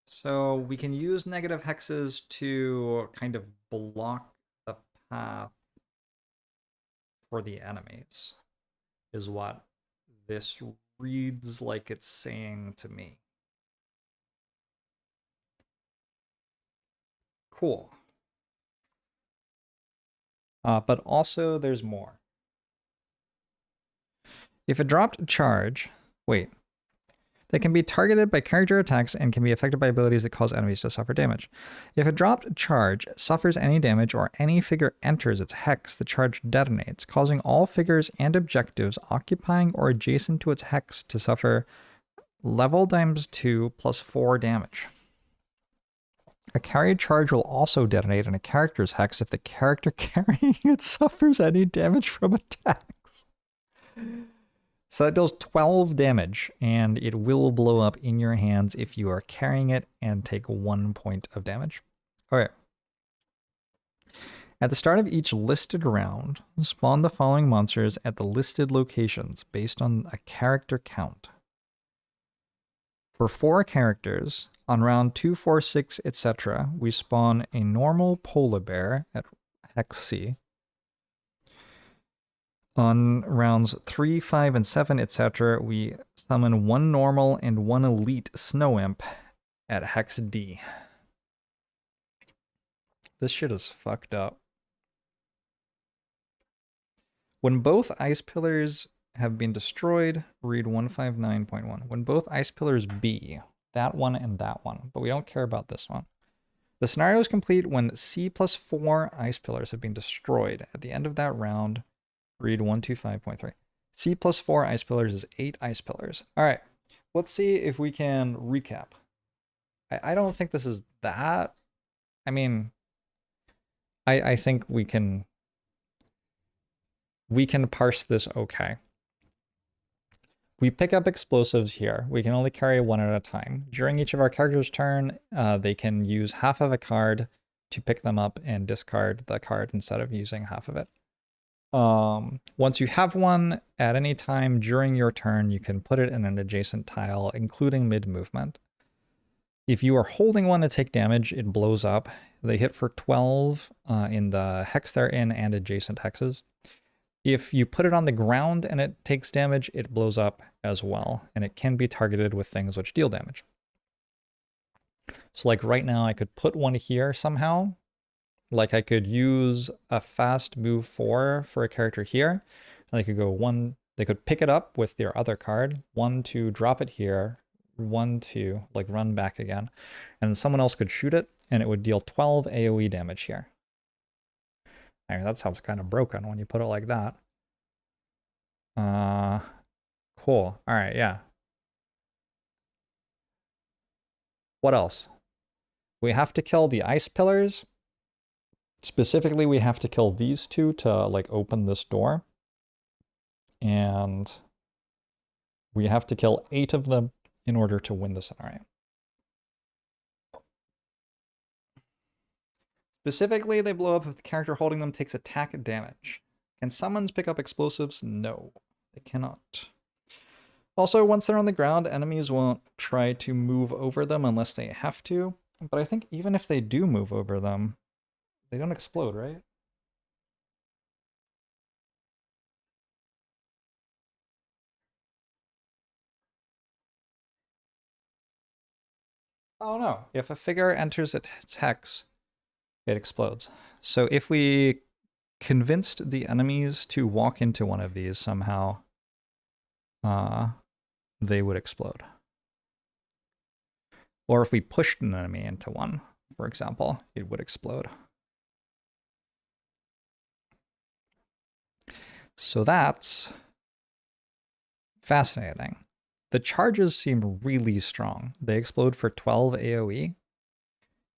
Speaker 1: So we can use negative hexes to kind of block the path for the enemies, is what this reads like it's saying to me. Cool. But also there's more. If a dropped charge, wait, they can be targeted by character attacks and can be affected by abilities that cause enemies to suffer damage. If a dropped charge suffers any damage or any figure enters its hex, the charge detonates, causing all figures and objectives occupying or adjacent to its hex to suffer level times 2 plus 4 damage. A carried charge will also detonate in a character's hex if the character carrying it suffers any damage from attacks. So that deals 12 damage, and it will blow up in your hands if you are carrying it and take 1 point of damage. Okay. At the start of each listed round, spawn the following monsters at the listed locations based on a character count. For 4 characters, on round 2, 4, 6, etc., we spawn a normal polar bear at hex C. On rounds 3, 5, and 7, etc., we summon 1 normal and 1 elite snow imp at hex D. This shit is fucked up. When both ice pillars have been destroyed, read 159.1. When both ice pillars B, that one and that one, but we don't care about this one. The scenario is complete when C plus 4 ice pillars have been destroyed. At the end of that round, read 125.3. C plus 4 ice pillars is 8 ice pillars. All right, let's see if we can recap. I don't think this is that. I mean, I think we can parse this okay. we pick up explosives here. We can only carry one at a time. During each of our characters' turn, they can use half of a card to pick them up and discard the card instead of using half of it. Once you have one at any time during your turn, you can put it in an adjacent tile, including mid-movement. If you are holding one to take damage, it blows up. They hit for 12 in the hex they're in and adjacent hexes. If you put it on the ground and it takes damage, it blows up as well, and it can be targeted with things which deal damage. So like right now, I could put one here somehow. Like I could use a fast move 4 for a character here. And they could go 1, they could pick it up with their other card, 1, 2, drop it here, 1, 2, like run back again. And someone else could shoot it, and it would deal 12 AoE damage here. I mean, that sounds kind of broken when you put it like that. Cool. All right, yeah. What else? We have to kill the ice pillars. Specifically, we have to kill these two to like open this door. And we have to kill 8 of them in order to win the scenario. Specifically, they blow up if the character holding them takes attack damage. Can summons pick up explosives? No, they cannot. Also, once they're on the ground, enemies won't try to move over them unless they have to. But I think even if they do move over them, they don't explode, right? Oh no, if a figure enters its hex, it explodes. So if we convinced the enemies to walk into one of these somehow, they would explode. Or if we pushed an enemy into one, for example, it would explode. So that's fascinating. The charges seem really strong. They explode for 12 AoE.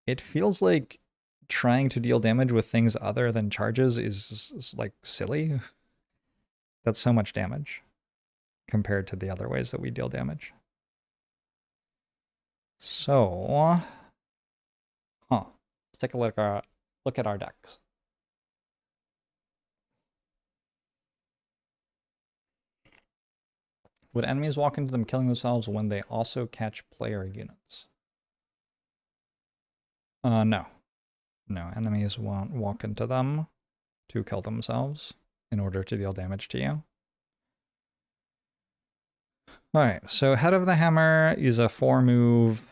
Speaker 1: It feels like trying to deal damage with things other than charges is like silly. That's so much damage compared to the other ways that we deal damage. So, let's take a look at our decks. Would enemies walk into them killing themselves when they also catch player units? No. No, enemies won't walk into them to kill themselves in order to deal damage to you. Alright, so Head of the Hammer is a 4 move,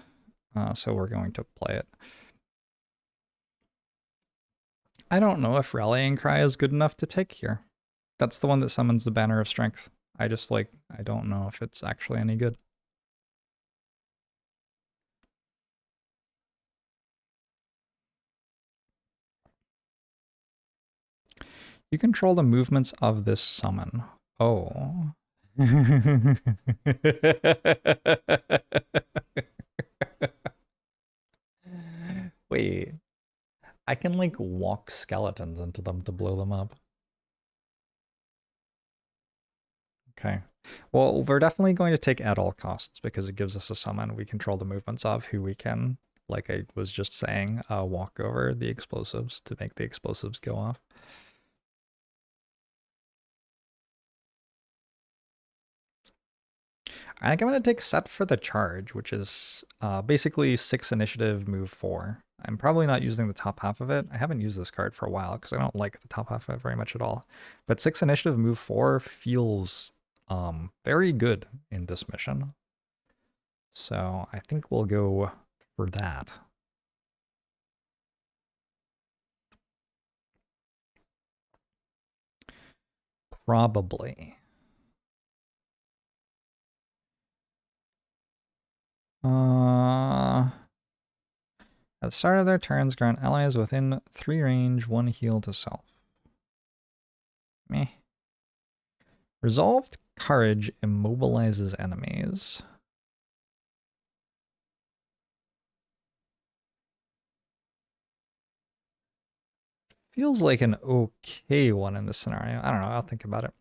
Speaker 1: so we're going to play it. I don't know if Rallying Cry is good enough to take here. That's the one that summons the Banner of Strength. I don't know if it's actually any good. You control the movements of this summon. Oh. Wait. I can like walk skeletons into them to blow them up. Okay. Well, we're definitely going to take at all costs because it gives us a summon we control the movements of who we can, like I was just saying, walk over the explosives to make the explosives go off. I think I'm going to take Set for the Charge, which is basically 6 initiative, move 4. I'm probably not using the top half of it. I haven't used this card for a while because I don't like the top half of it very much at all. But 6 initiative, move 4 feels very good in this mission. So I think we'll go for that. Probably. At the start of their turns, grant allies within 3 range 1 heal to self. Meh. Resolved Courage immobilizes enemies. Feels like an okay one in this scenario. I don't know, I'll think about it.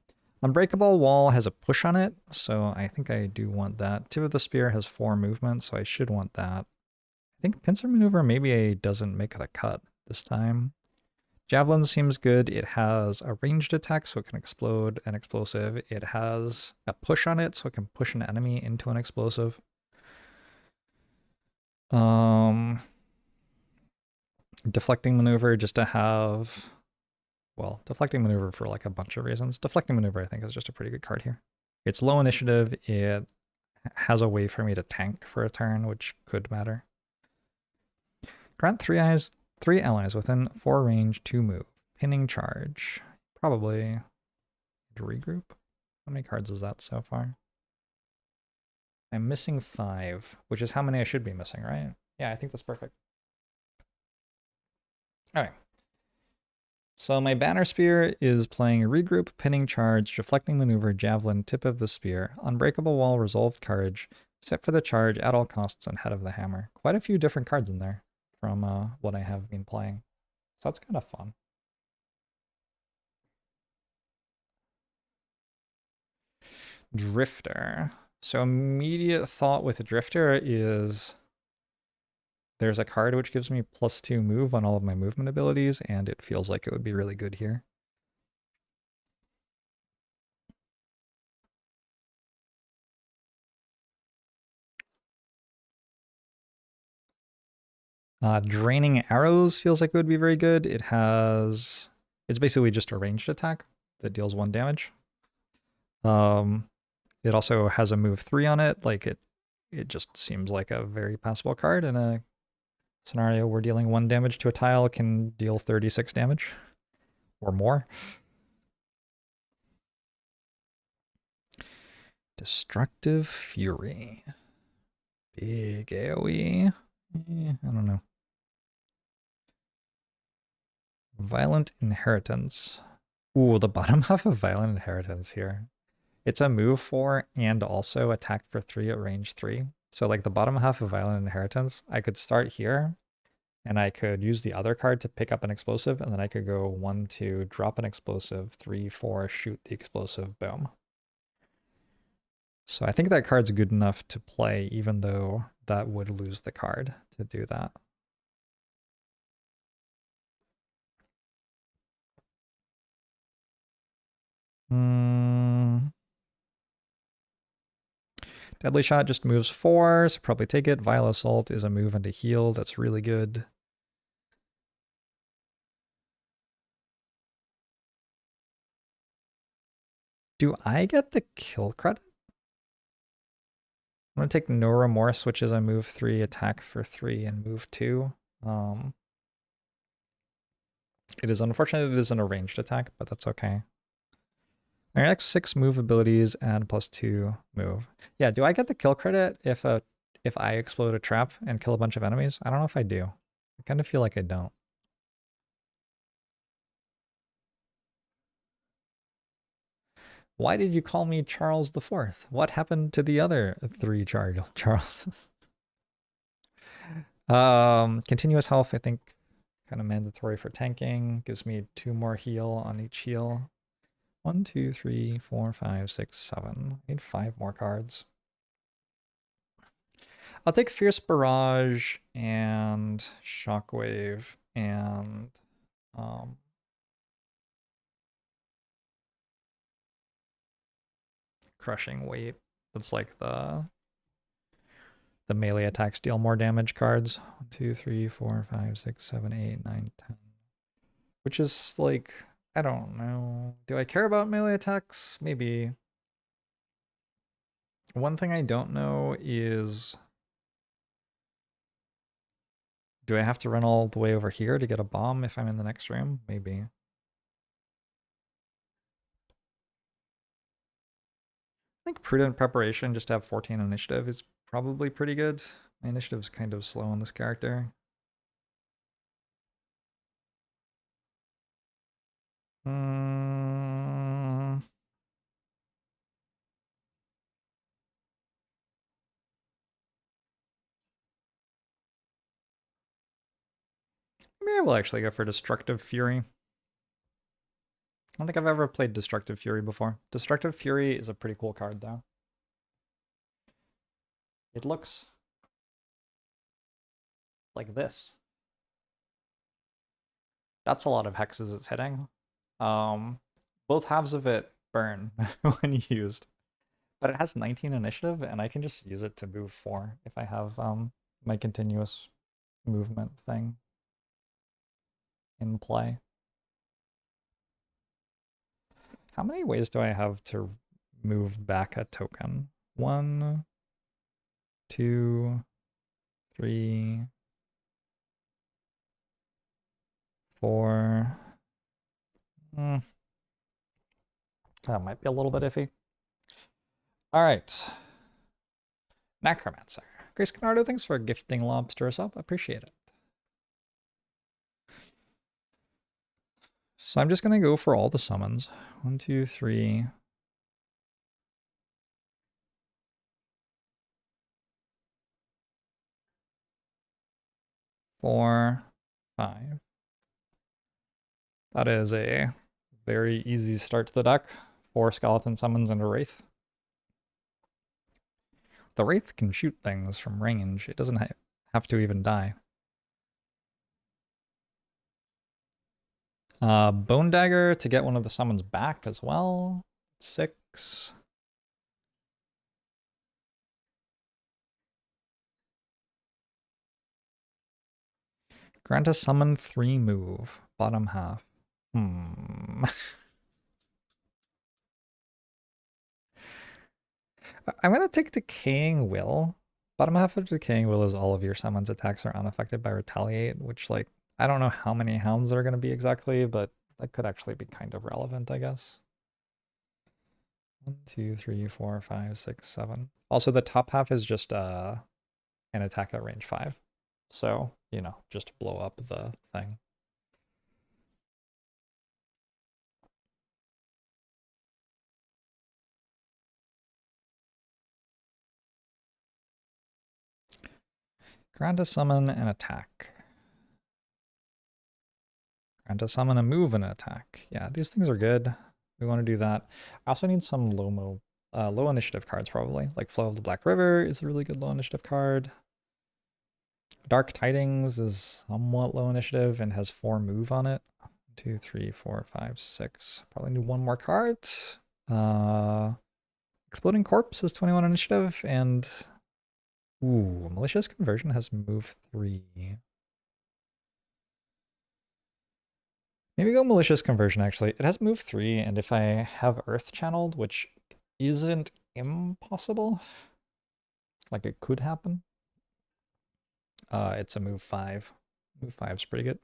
Speaker 1: Unbreakable Wall has a push on it, so I think I do want that. Tip of the Spear has 4 movement, so I should want that. I think Pincer Maneuver maybe doesn't make the cut this time. Javelin seems good. It has a ranged attack, so it can explode an explosive. It has a push on it, so it can push an enemy into an explosive. Deflecting Maneuver just to have... Well, Deflecting Maneuver for like a bunch of reasons. Deflecting Maneuver, I think, is just a pretty good card here. It's low initiative. It has a way for me to tank for a turn, which could matter. Grant 3 allies within 4 range to move. Pinning Charge. Probably regroup. How many cards is that so far? I'm missing 5, which is how many I should be missing, right? Yeah, I think that's perfect. All right. So my Banner Spear is playing Regroup, Pinning Charge, Deflecting Maneuver, Javelin, Tip of the Spear, Unbreakable Wall, Resolved Courage, Set for the Charge at all costs, and Head of the Hammer. Quite a few different cards in there from what I have been playing. So that's kind of fun. Drifter. So immediate thought with Drifter is there's a card which gives me +2 move on all of my movement abilities, and it feels like it would be really good here. Draining Arrows feels like it would be very good. It's basically just a ranged attack that deals 1 damage. It also has a move 3 on it. Like it just seems like a very passable card in a scenario where dealing 1 damage to a tile can deal 36 damage or more. Destructive Fury. Big AoE. I don't know. Violent Inheritance. Ooh, the bottom half of Violent Inheritance here. It's a move 4 and also attack for 3 at range 3. So like the bottom half of Violent Inheritance, I could start here and I could use the other card to pick up an explosive, and then I could go 1, 2, drop an explosive, 3, 4, shoot the explosive, boom. So I think that card's good enough to play, even though that would lose the card to do that. Deadly Shot just moves 4, so probably take it. Vile Assault is a move and a heal. That's really good. Do I get the kill credit? I'm going to take No Remorse, which is a move 3, attack for 3, and move 2. It is unfortunate it isn't a ranged attack, but that's okay. Our next 6 move abilities add +2 move. Yeah, do I get the kill credit if I explode a trap and kill a bunch of enemies? I don't know if I do. I kind of feel like I don't. Why did you call me Charles IV? What happened to the other 3 Charleses? Continuous health, I think, kind of mandatory for tanking. Gives me 2 more heal on each heal. 1, 2, 3, 4, 5, 6, 7. I need 5 more cards. I'll take Fierce Barrage and Shockwave and Crushing Weight. That's like the melee attacks deal more damage cards. 1, 2, 3, 4, 5, 6, 7, 8, 9, 10. Which is like, I don't know. Do I care about melee attacks? Maybe. One thing I don't know is, do I have to run all the way over here to get a bomb if I'm in the next room? Maybe. I think Prudent Preparation, just to have 14 initiative, is probably pretty good. My initiative is kind of slow on this character. Maybe I will actually go for Destructive Fury. don't think I've ever played Destructive Fury before. Destructive Fury is a pretty cool card, though. It looks like this. That's a lot of hexes it's hitting. Both halves of it burn when used. But it has 19 initiative, and I can just use it to move 4 if I have my continuous movement thing in play. How many ways do I have to move back a token? 1, 2, 3, 4. That might be a little bit iffy. All right. Necromancer. Grace Canardo, thanks for gifting Lobster us up. Appreciate it. So I'm just going to go for all the summons. 1, 2, 3. 4, 5. That is a very easy start to the deck. 4 skeleton summons and a Wraith. The Wraith can shoot things from range. It doesn't have to even die. Bone Dagger to get one of the summons back as well. 6. Grant a summon 3 move. Bottom half. I'm gonna take Decaying Will. Bottom half of Decaying Will is all of your summons attacks are unaffected by Retaliate, which, like, I don't know how many hounds are gonna be exactly, but that could actually be kind of relevant, I guess. 1, 2, 3, 4, 5, 6, 7. Also, the top half is just an attack at range 5. So, you know, just blow up the thing. Grant a summon and attack. Grant a summon a move and attack. Yeah, these things are good. We want to do that. I also need some low initiative cards probably. Like Flow of the Black River is a really good low initiative card. Dark Tidings is somewhat low initiative and has 4 move on it. 1, 2, 3, 4, 5, 6. Probably need 1 more card. Exploding Corpse is 21 initiative, and ooh, Malicious Conversion has move 3. Maybe go Malicious Conversion, actually. It has move 3, and if I have Earth Channeled, which isn't impossible, like it could happen, it's a move 5. Move 5 is pretty good.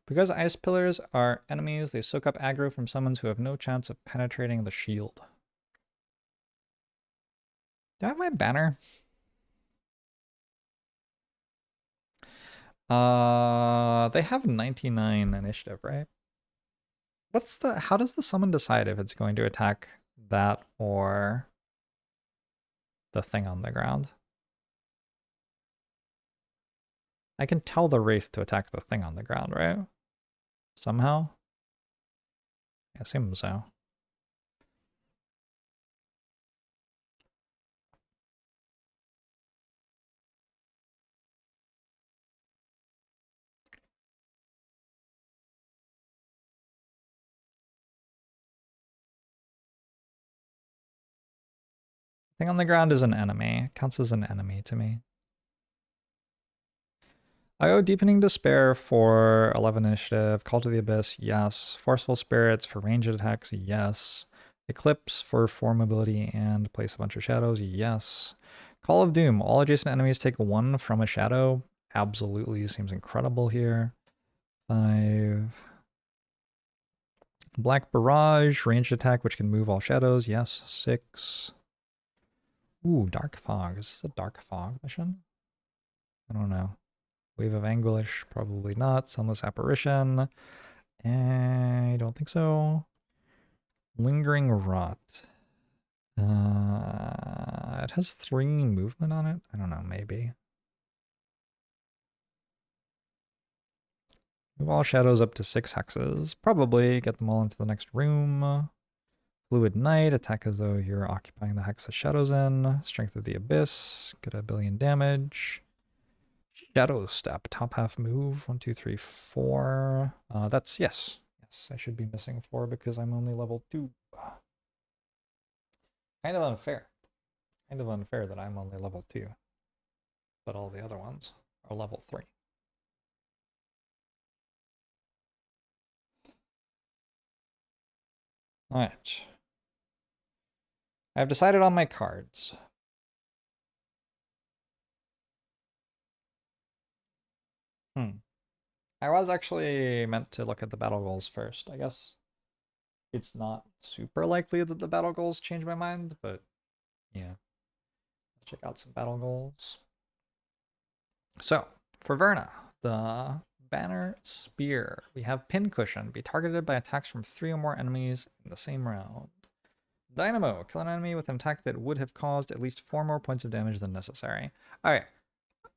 Speaker 1: Because Ice Pillars are enemies, they soak up aggro from summons who have no chance of penetrating the shield. Do I have my banner? They have 99 initiative, right? How does the summon decide if it's going to attack that or the thing on the ground? I can tell the Wraith to attack the thing on the ground, right? Somehow? I assume so. Thing on the ground is an enemy. It counts as an enemy to me. I go Deepening Despair for 11 initiative. Call to the Abyss, yes. Forceful Spirits for ranged attacks, yes. Eclipse for 4 mobility and place a bunch of shadows, yes. Call of Doom. All adjacent enemies take 1 from a shadow. Absolutely seems incredible here. 5. Black Barrage, ranged attack, which can move all shadows, yes. 6. Ooh, Dark Fog. Is this a Dark Fog mission? I don't know. Wave of Anguish, probably not. Sunless Apparition. I don't think so. Lingering Rot. It has 3 movement on it. I don't know, maybe. Move all shadows up to 6 hexes. Probably get them all into the next room. Fluid Knight, attack as though you're occupying the hex the shadows in. Strength of the Abyss, get a billion damage. Shadow Step, top half move. 1, 2, 3, 4. That's yes. Yes, I should be missing 4 because I'm only level 2. Kind of unfair. Kind of unfair that I'm only level 2. But all the other ones are level 3. Alright. I've decided on my cards. I was actually meant to look at the battle goals first. I guess it's not super likely that the battle goals change my mind, but yeah. Let's check out some battle goals. So, for Verna, the Banner Spear. We have Pincushion. Be targeted by attacks from 3 or more enemies in the same round. Dynamo. Kill an enemy with an attack that would have caused at least 4 more points of damage than necessary. Alright.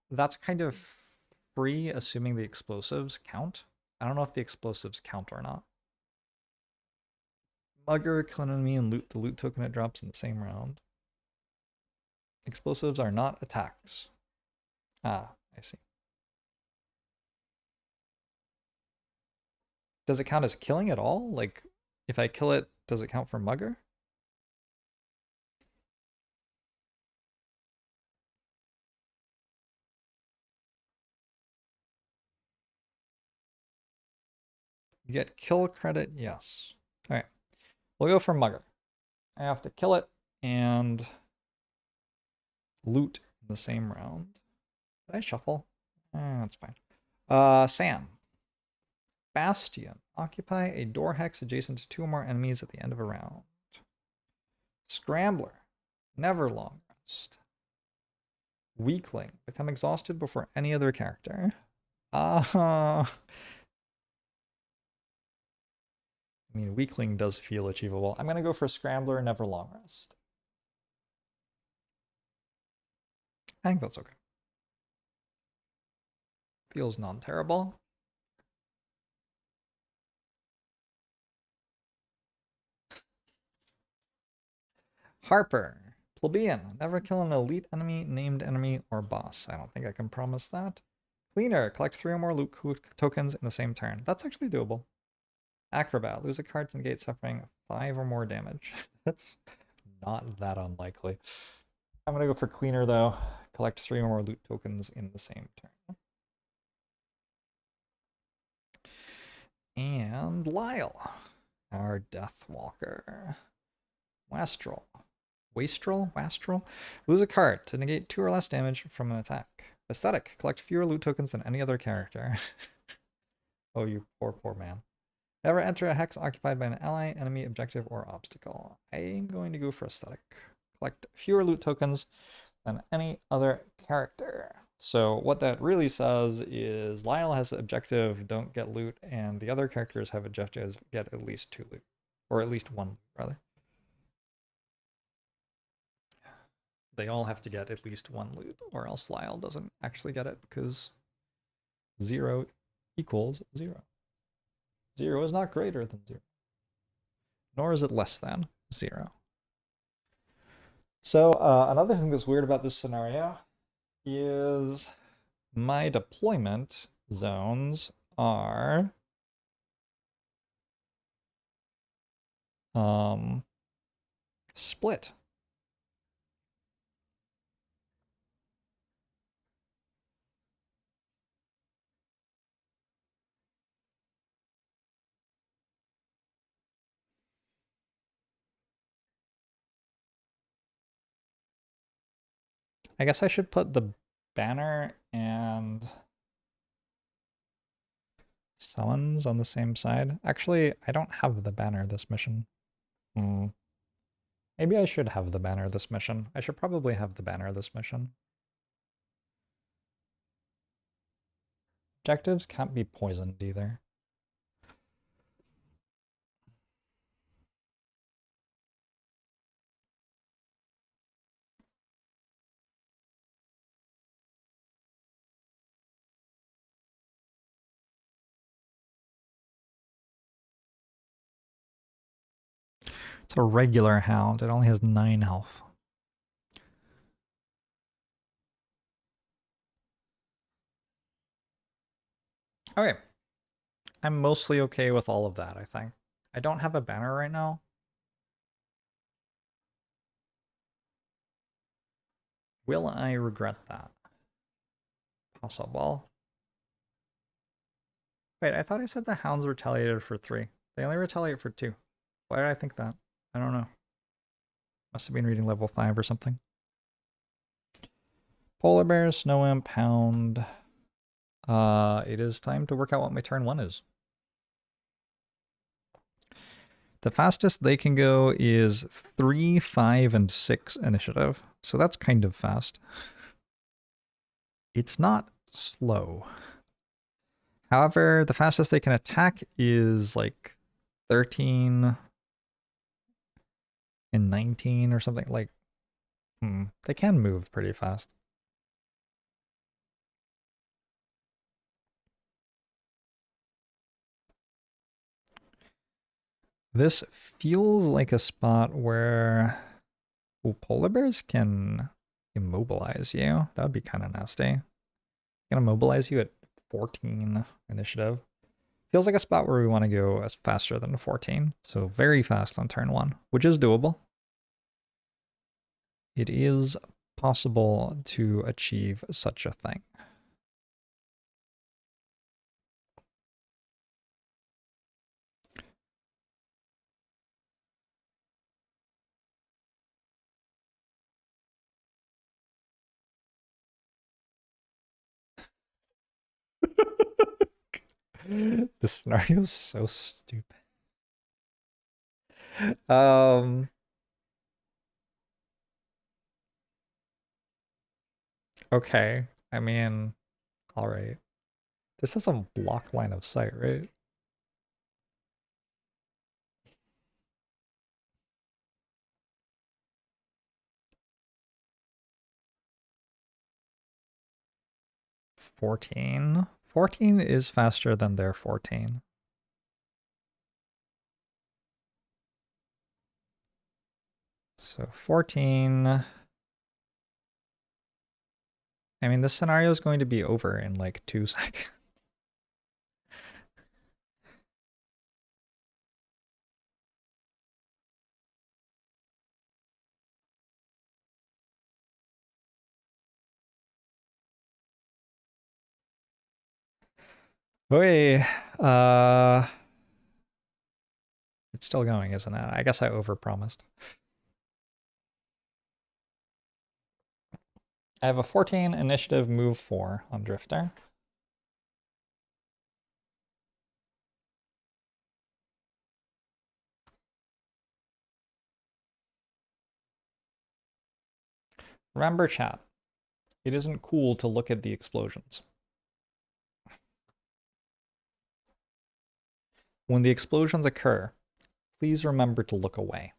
Speaker 1: That's kind of free, assuming the explosives count. I don't know if the explosives count or not. Mugger, kill an enemy and loot the loot token it drops in the same round. Explosives are not attacks. Ah, I see. Does it count as killing at all? Like, if I kill it, does it count for Mugger? You get kill credit, yes. Alright, we'll go for Mugger. I have to kill it and loot in the same round. Did I shuffle? That's fine. Sam. Bastion. Occupy a door hex adjacent to 2 or more enemies at the end of a round. Scrambler. Never long rest. Weakling. Become exhausted before any other character. I mean, Weakling does feel achievable. I'm going to go for Scrambler, Never Long Rest. I think that's okay. Feels non-terrible. Harper. Plebeian. Never kill an elite enemy, named enemy, or boss. I don't think I can promise that. Cleaner. Collect 3 or more loot tokens in the same turn. That's actually doable. Acrobat. Lose a card to negate suffering 5 or more damage. That's not that unlikely. I'm going to go for Cleaner, though. Collect 3 or more loot tokens in the same turn. And Lyle. Our Deathwalker. Wastrel. Wastrel? Lose a card to negate 2 or less damage from an attack. Aesthetic. Collect fewer loot tokens than any other character. Oh, you poor man. Never enter a hex occupied by an ally, enemy, objective, or obstacle. I'm going to go for Aesthetic. Collect fewer loot tokens than any other character. So what that really says is Lyle has objective, don't get loot, and the other characters have objectives, get at least 2 loot. Or at least 1, rather. They all have to get at least 1 loot, or else Lyle doesn't actually get it, because 0 equals 0. 0 is not greater than 0. Nor is it less than 0. So another thing that's weird about this scenario is my deployment zones are split. I guess I should put the banner and summons on the same side. Actually, I don't have the banner this mission. Maybe I should have the banner this mission. I should probably have the banner this mission. Objectives can't be poisoned either. It's a regular hound. It only has 9 health. Okay. I'm mostly okay with all of that, I think. I don't have a banner right now. Will I regret that? Possible. Wait, I thought I said the hounds retaliated for 3. They only retaliate for 2. Why did I think that? I don't know. Must have been reading level 5 or something. Polar bear, snow imp, hound. It is time to work out what my turn 1 is. The fastest they can go is 3, 5, and 6 initiative. So that's kind of fast. It's not slow. However, the fastest they can attack is like 13 and 19 or something. Like, they can move pretty fast. This feels like a spot where polar bears can immobilize you. That would be kind of nasty. Gonna immobilize you at 14 initiative. Feels like a spot where we want to go as faster than 14. So very fast on turn 1, which is doable. It is possible to achieve such a thing. This scenario is so stupid. Okay. I mean, all right. This is a block line of sight, right? $14. 14 is faster than their 14. So 14. I mean, this scenario is going to be over in like 2 seconds. Wait, it's still going, isn't it? I guess I overpromised. I have a 14 initiative move 4 on Drifter. Remember, chat, it isn't cool to look at the explosions. When the explosions occur, please remember to look away.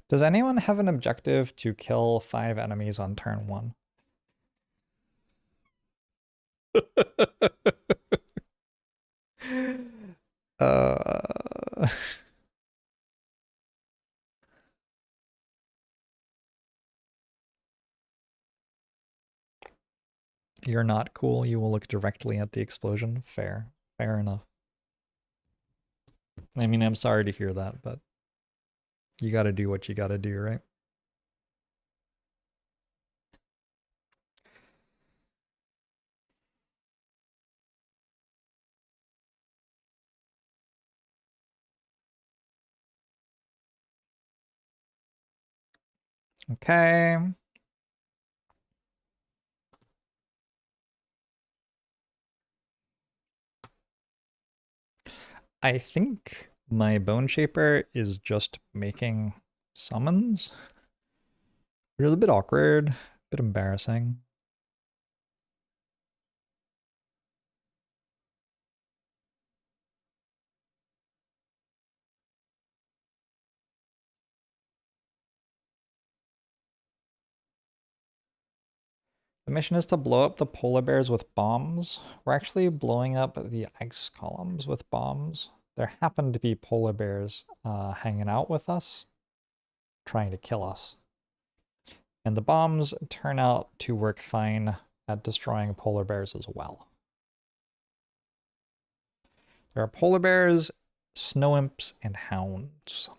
Speaker 1: Does anyone have an objective to kill 5 enemies on turn 1? uh... You're not cool. You will look directly at the explosion. Fair. Fair enough. I mean, I'm sorry to hear that, but you gotta do what you gotta do, right? Okay. I think my Bone Shaper is just making summons. It was a bit awkward, a bit embarrassing. The mission is to blow up the polar bears with bombs. We're actually blowing up the ice columns with bombs. There happen to be polar bears hanging out with us, trying to kill us. And the bombs turn out to work fine at destroying polar bears as well. There are polar bears, snow imps, and hounds.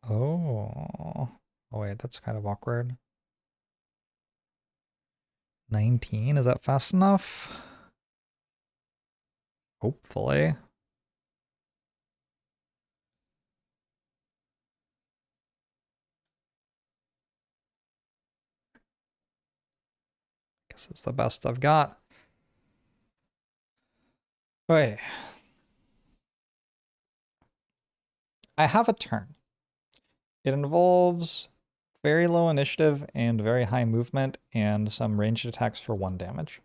Speaker 1: Oh. Oh wait, that's kind of awkward. 19, is that fast enough? Hopefully. Guess it's the best I've got. Okay. I have a turn. It involves very low initiative and very high movement and some ranged attacks for 1 damage.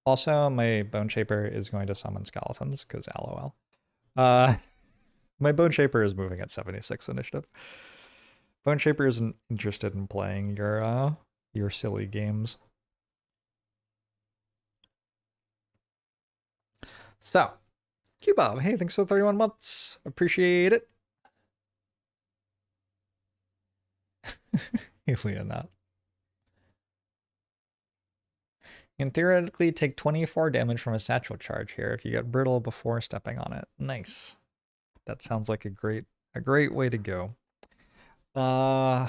Speaker 1: Also, my Bone Shaper is going to summon skeletons, because LOL. My Bone Shaper is moving at 76 initiative. Bone Shaper isn't interested in playing your silly games. So, Q-Bob, hey, thanks for 31 months. Appreciate it. Leonette. You can theoretically take 24 damage from a satchel charge here if you get brittle before stepping on it. Nice. That sounds like a great way to go. So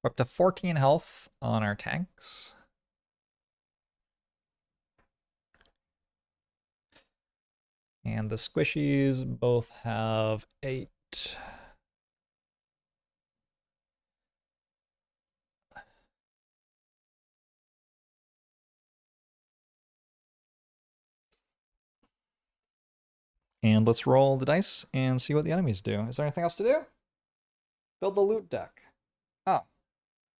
Speaker 1: we're up to 14 health on our tanks. And the squishies both have 8. And let's roll the dice and see what the enemies do. Is there anything else to do? Build the loot deck. Oh,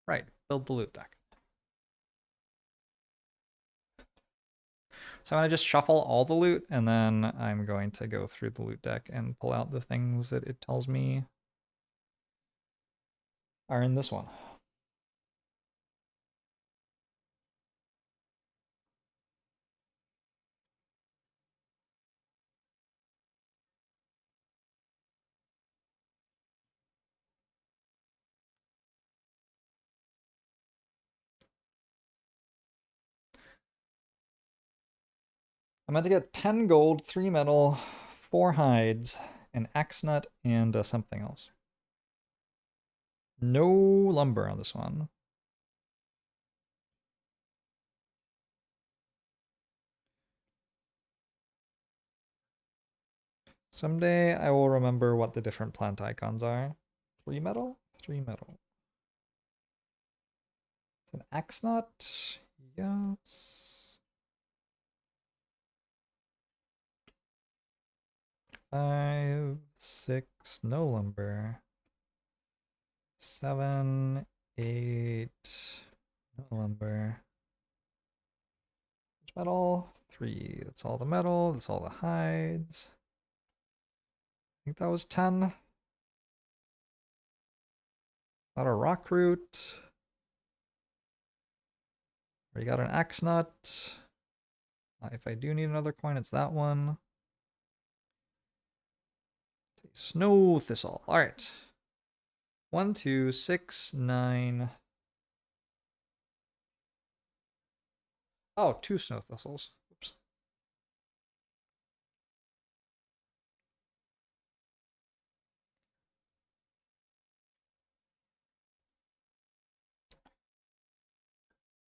Speaker 1: right. Build the loot deck. So I'm going to just shuffle all the loot, and then I'm going to go through the loot deck and pull out the things that it tells me are in this one. I'm going to get 10 gold, 3 metal, 4 hides, an axe nut, and something else. No lumber on this one. Someday I will remember what the different plant icons are. 3 metal? 3 metal. It's an axe nut. Yes. 5, 6, no lumber. 7, 8, no lumber. Metal, 3. That's all the metal. That's all the hides. I think that was 10. Got a rock root. We got an axe nut. If I do need another coin, it's that one. Snow thistle. All right. 1, 2, 6, 9. Oh, 2 snow thistles. Oops.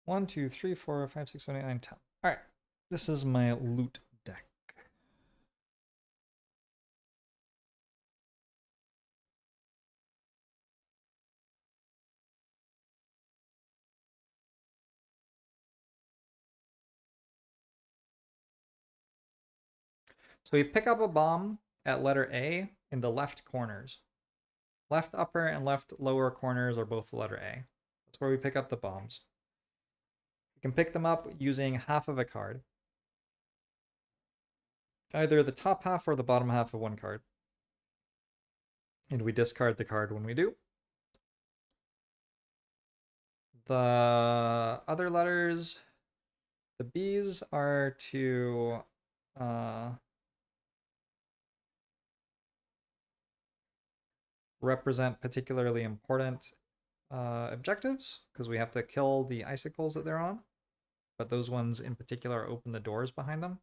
Speaker 1: One, 2, 3, 4, 5, 6, 7, 8, 9, 10. All right. This is my loot deck. So we pick up a bomb at letter A in the left corners. Left upper and left lower corners are both the letter A. That's That's where we pick up the bombs. We can pick them up using half of a card. Either the top half or the bottom half of one card. And we discard the card when we do. The other letters, the B's are to represent particularly important objectives, because we have to kill the icicles that they're on. But those ones in particular open the doors behind them.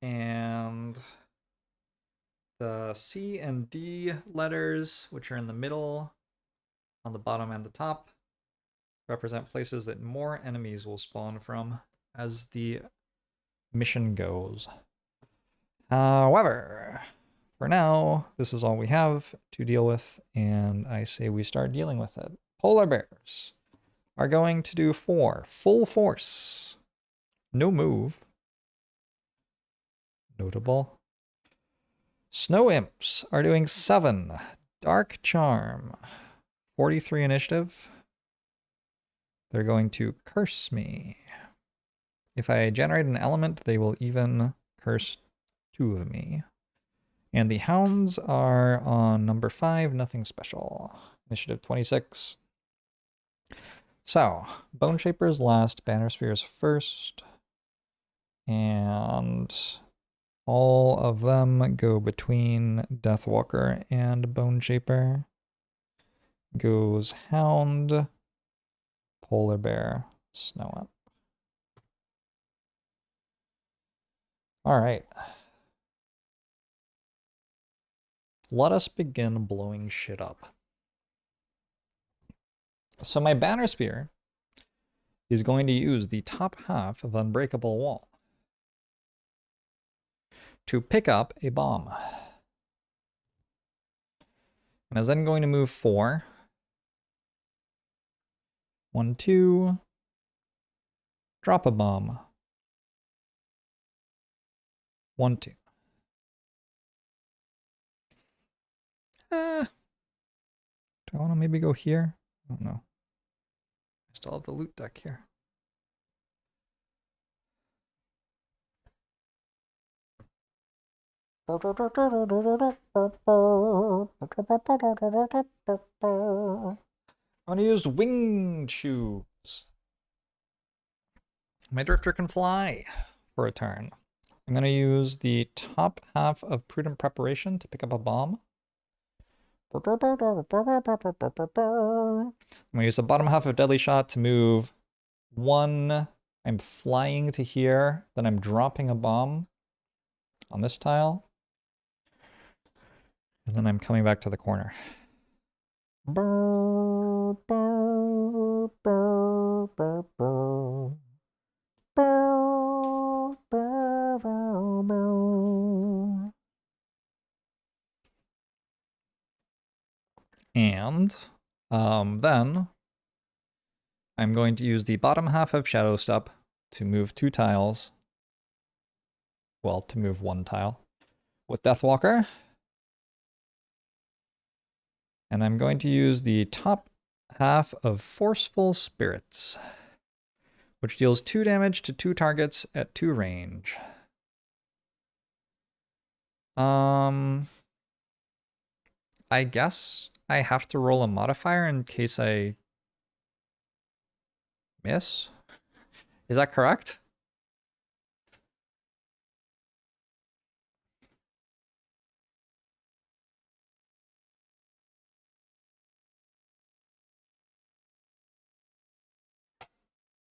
Speaker 1: And the C and D letters, which are in the middle, on the bottom and the top, represent places that more enemies will spawn from as the mission goes. However, for now, this is all we have to deal with, and I say we start dealing with it. Polar bears are going to do 4 full force. No move. Notable. Snow imps are doing 7 dark charm. 43 initiative. They're going to curse me. If I generate an element, they will even curse 2 of me. And the hounds are on number 5, nothing special. Initiative 26. So, Bone Shaper's last, Banner Spear's first. And all of them go between Deathwalker and Bone Shaper. Goes Hound, Polar Bear, Snow Imp. All right. Let us begin blowing shit up. So my Banner Spear is going to use the top half of Unbreakable Wall to pick up a bomb. And is then going to move 4. 1, 2. Drop a bomb. 1, 2. Do I want to maybe go here? I don't know. I still have the loot deck here. I'm going to use winged shoes. My Drifter can fly for a turn. I'm going to use the top half of Prudent Preparation to pick up a bomb. I'm going to use the bottom half of Deadly Shot to move 1. I'm flying to here, then I'm dropping a bomb on this tile. And then I'm coming back to the corner. And then I'm going to use the bottom half of Shadow Step to move 2 tiles. Well, to move 1 tile with Deathwalker. And I'm going to use the top half of Forceful Spirits, which deals 2 damage to 2 targets at 2 range. I guess I have to roll a modifier in case I miss. Is that correct?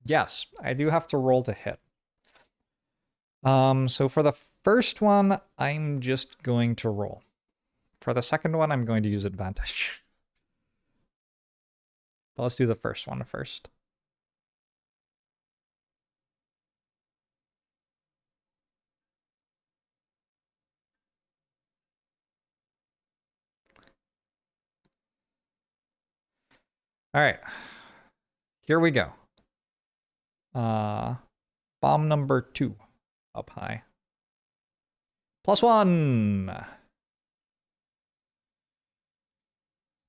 Speaker 1: Yes, I do have to roll to hit. So for the first one, I'm just going to roll. For the second one, I'm going to use advantage. But let's do the first one first. All right, here we go. Bomb number 2 up high. +1.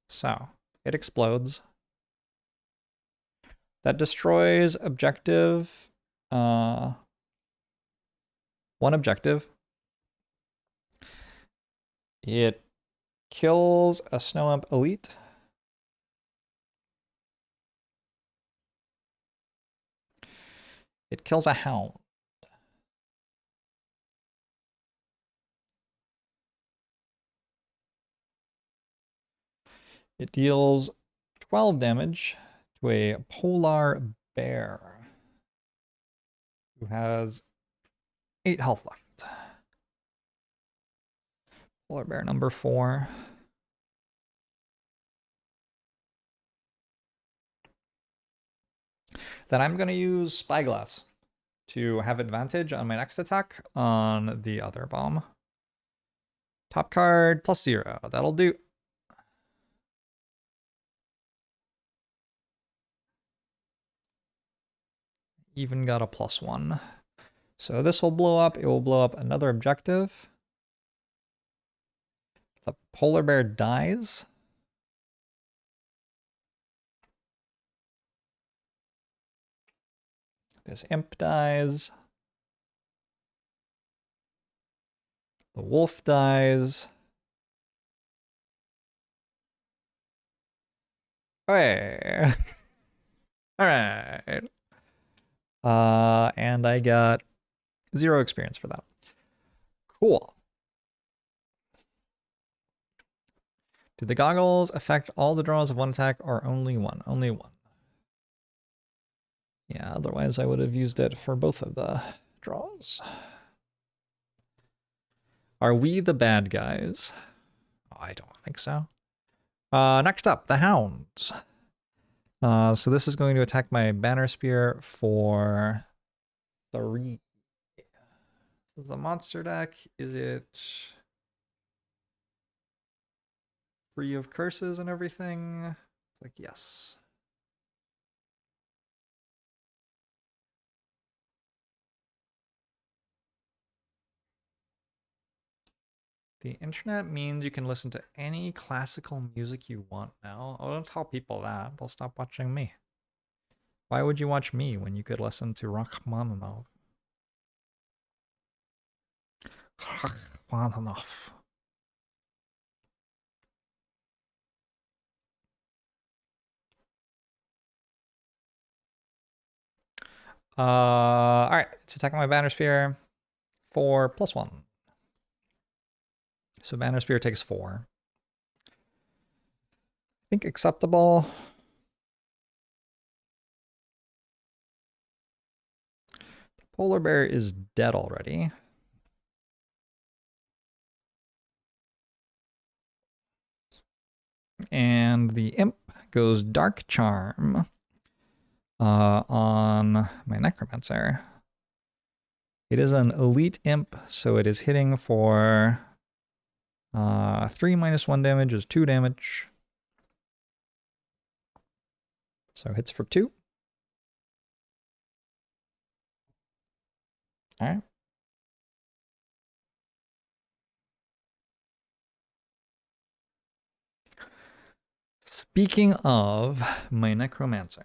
Speaker 1: So It explodes. That destroys objective. One objective. It kills a snow imp elite. It kills a hound. It deals 12 damage to a polar bear who has 8 health left. Polar bear number 4. Then I'm going to use Spyglass to have advantage on my next attack on the other bomb. Top card +0. That'll do. Even got a +1. So this will blow up. It will blow up another objective. The polar bear dies. This imp dies. The wolf dies. Hey. All right. And I got 0 experience for that. Cool. Do the goggles affect all the draws of one attack or only one? Only one. Yeah, otherwise I would have used it for both of the draws. Are we the bad guys? Oh, I don't think so. Next up, the hounds. So this is going to attack my banner spear for 3. This is a monster deck. Is it free of curses and everything? It's like, yes. The internet means you can listen to any classical music you want now. Oh, don't tell people that. They'll stop watching me. Why would you watch me when you could listen to Rachmaninoff? Rachmaninoff. All right, it's attacking my banner spear for +1. So banner spear takes 4. I think acceptable. The polar bear is dead already. And the imp goes Dark Charm on my Necromancer. It is an elite imp, so it is hitting for 3 minus 1 damage is 2 damage. So hits for 2. All right. Speaking of my Necromancer.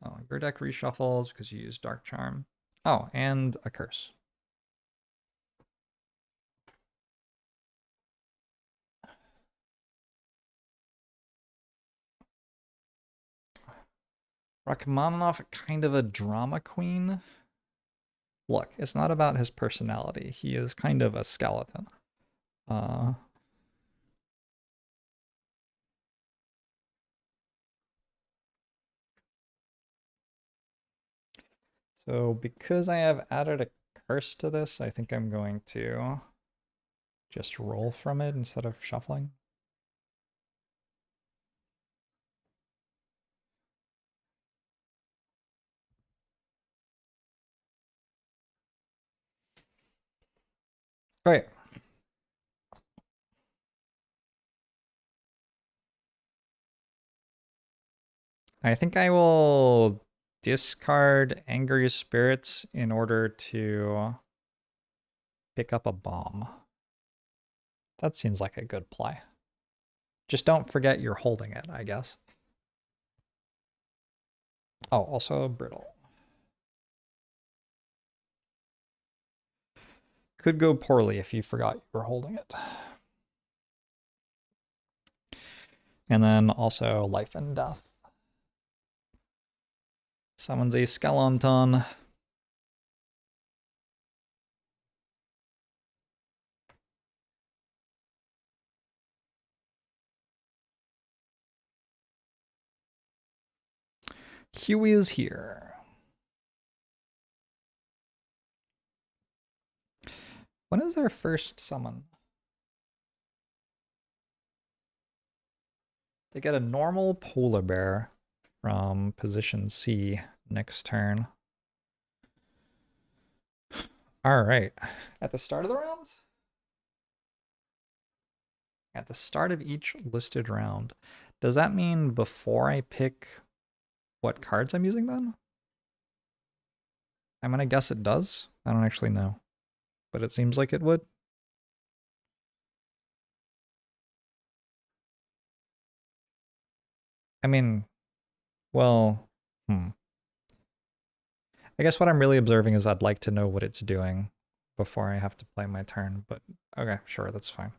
Speaker 1: Oh, your deck reshuffles because you use Dark Charm. Oh, and a curse. Rachmaninoff, kind of a drama queen. Look, it's not about his personality. He is kind of a skeleton. So because I have added a curse to this, I think I'm going to just roll from it instead of shuffling. All right. I think I will discard Angry Spirits in order to pick up a bomb. That seems like a good play. Just don't forget you're holding it, I guess. Oh, also brittle. Could go poorly if you forgot you were holding it. And then also life and death. Summons a skeleton. Huey is here. When is their first summon? They get a normal polar bear from position C next turn. All right. At the start of the round? At the start of each listed round. Does that mean before I pick what cards I'm using then? I'm gonna guess it does. I don't actually know, but it seems like it would. I mean, well, I guess what I'm really observing is I'd like to know what it's doing before I have to play my turn, but okay, sure, that's fine.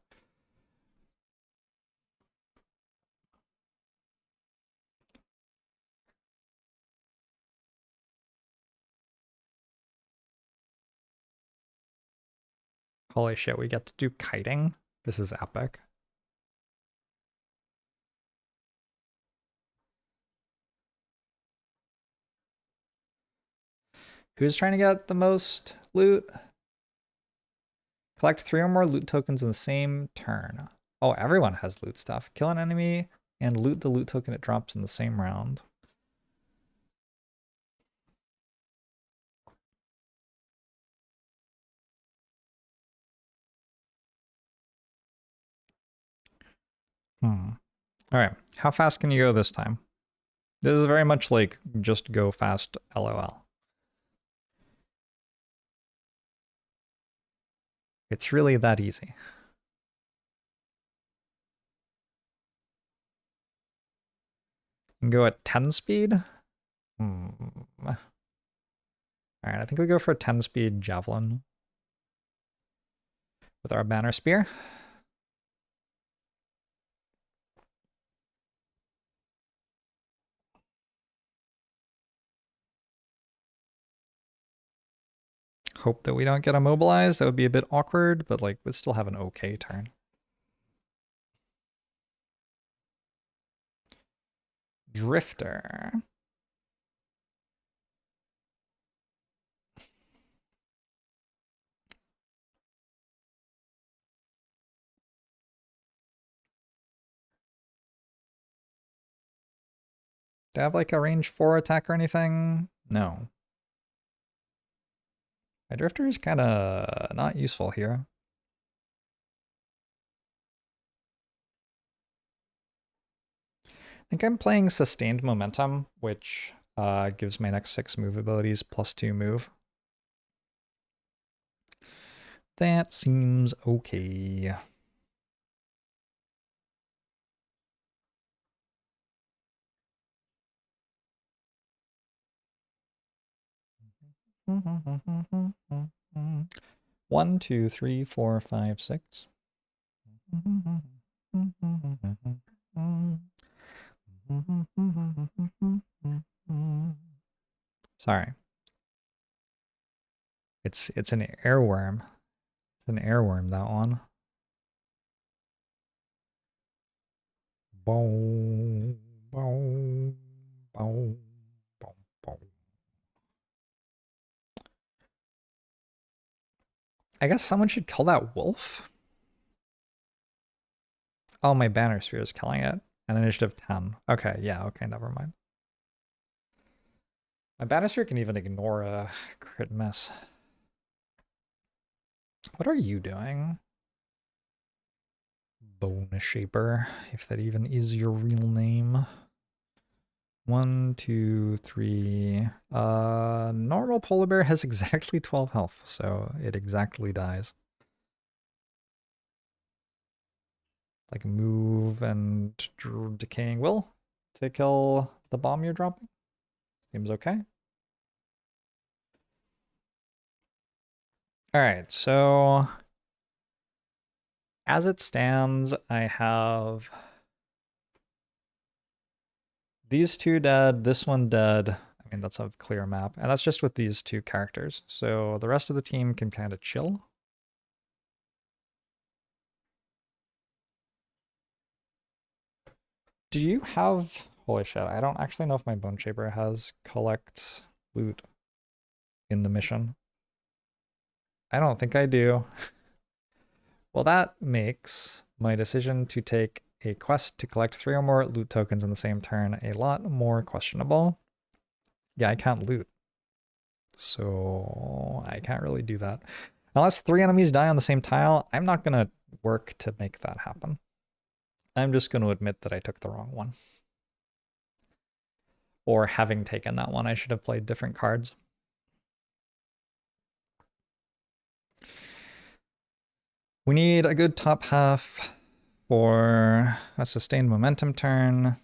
Speaker 1: Holy shit, we get to do kiting? This is epic. Who's trying to get the most loot? Collect 3 or more loot tokens in the same turn. Oh, everyone has loot stuff. Kill an enemy and loot the loot token it drops in the same round. All right, how fast can you go this time? This is very much like just go fast, LOL. It's really that easy. You can go at 10 speed. All right, I think we go for a 10 speed javelin with our banner spear. Hope that we don't get immobilized. That would be a bit awkward, but like we'd still have an okay turn. Drifter. Do I have like a range 4 attack or anything? No. My drifter is kind of not useful here. I think I'm playing Sustained Momentum, which gives my next 6 move abilities +2 move. That seems okay. One, two, three, four, five, six. Sorry. It's an airworm. It's an airworm, that one. Boom, boom, boom, boom, boom. I guess someone should kill that wolf. Oh, my banner sphere is killing it. And initiative 10. Okay, yeah, okay, never mind. My banner sphere can even ignore a crit miss. What are you doing? Bone Shaper, if that even is your real name. 1, 2, 3. Normal polar bear has exactly 12 health, so it exactly dies. Like move and decaying will to kill the bomb you're dropping. Seems okay. All right, so as it stands, I have these two dead, this one dead. I mean, that's a clear map, and that's just with these two characters. So the rest of the team can kind of chill. Do you have... Holy shit, I don't actually know if my Bone Shaper has collect loot in the mission. I don't think I do. Well, that makes my decision to take a quest to collect 3 or more loot tokens in the same turn a lot more questionable. Yeah, I can't loot. So I can't really do that. Unless 3 enemies die on the same tile, I'm not going to work to make that happen. I'm just going to admit that I took the wrong one. Or having taken that one, I should have played different cards. We need a good top half for a sustained momentum turn.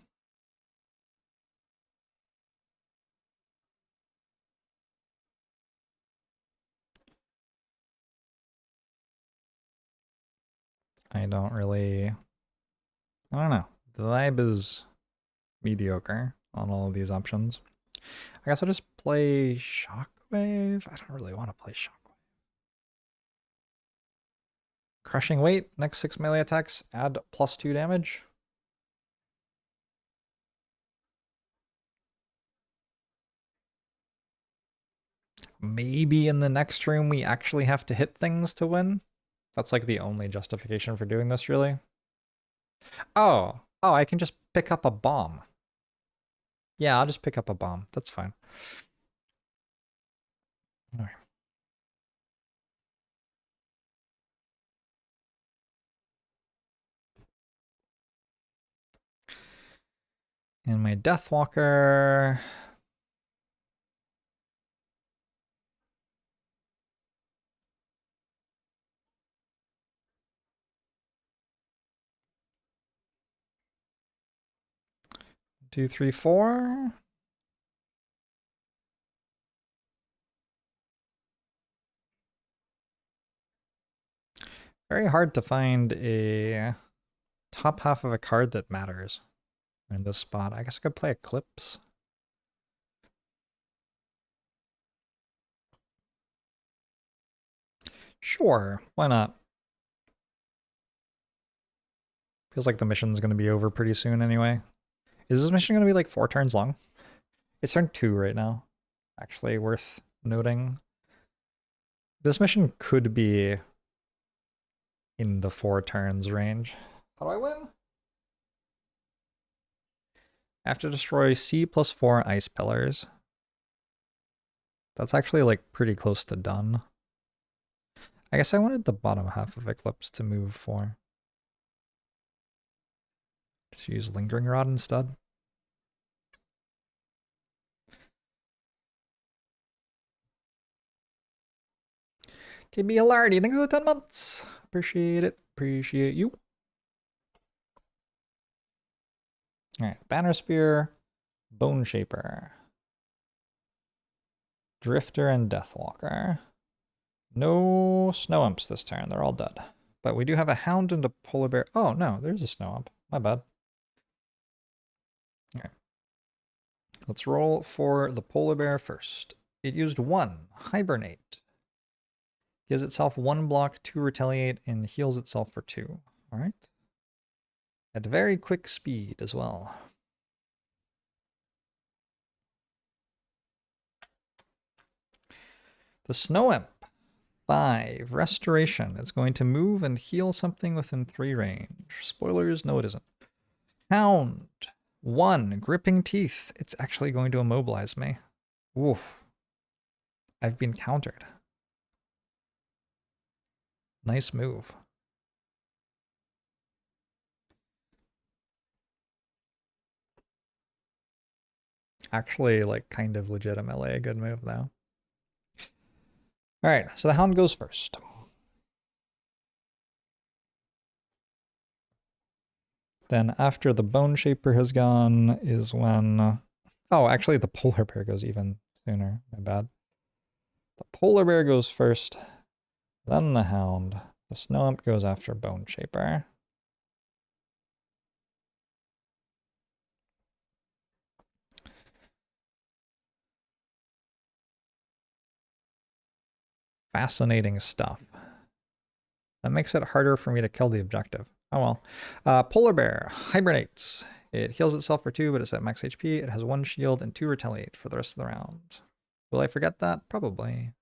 Speaker 1: I don't know. The vibe is mediocre on all of these options. I guess I'll just play Shockwave. I don't really want to play Shockwave. Crushing Weight, next 6 melee attacks, add +2 damage. Maybe in the next room we actually have to hit things to win. That's like the only justification for doing this, really. Oh, I can just pick up a bomb. Yeah, I'll just pick up a bomb. That's fine. All right. And my Deathwalker. Two, three, four. Very hard to find a top half of a card that matters in this spot. I guess I could play Eclipse. Sure, why not? Feels like the mission's going to be over pretty soon anyway. Is this mission going to be like 4 turns long? It's turn 2 right now. Actually, worth noting. This mission could be in the 4 turns range. How do I win? I have to destroy C+4 ice pillars. That's actually like pretty close to done. I guess I wanted the bottom half of Eclipse to move for. Just use Lingering Rod instead. KB Hilarity, thanks for the 10 months. Appreciate it. Appreciate you. Alright, Banner Spear, Bone Shaper, Drifter, and Deathwalker. No Snow Imps this turn, they're all dead. But we do have a Hound and a Polar Bear. Oh no, there's a Snow Imp. My bad. Alright. Let's roll for the Polar Bear first. It used 1, Hibernate. Gives itself 1 block, 2 retaliate, and heals itself for 2. Alright. At very quick speed as well. The Snow Imp. 5. Restoration. It's going to move and heal something within 3 range. Spoilers, no it isn't. Hound. 1. Gripping Teeth. It's actually going to immobilize me. Oof. I've been countered. Nice move. Actually, like, kind of legitimately a good move, though. Alright, so the Hound goes first. Then after the Bone Shaper has gone is when... Oh, actually the Polar Bear goes even sooner. My bad. The Polar Bear goes first, then the Hound. The Snow Imp goes after Bone Shaper. Fascinating stuff. That makes it harder for me to kill the objective. Oh well. Polar Bear hibernates. It heals itself for 2, but it's at max HP. It has 1 shield and 2 retaliate for the rest of the round. Will I forget that? Probably.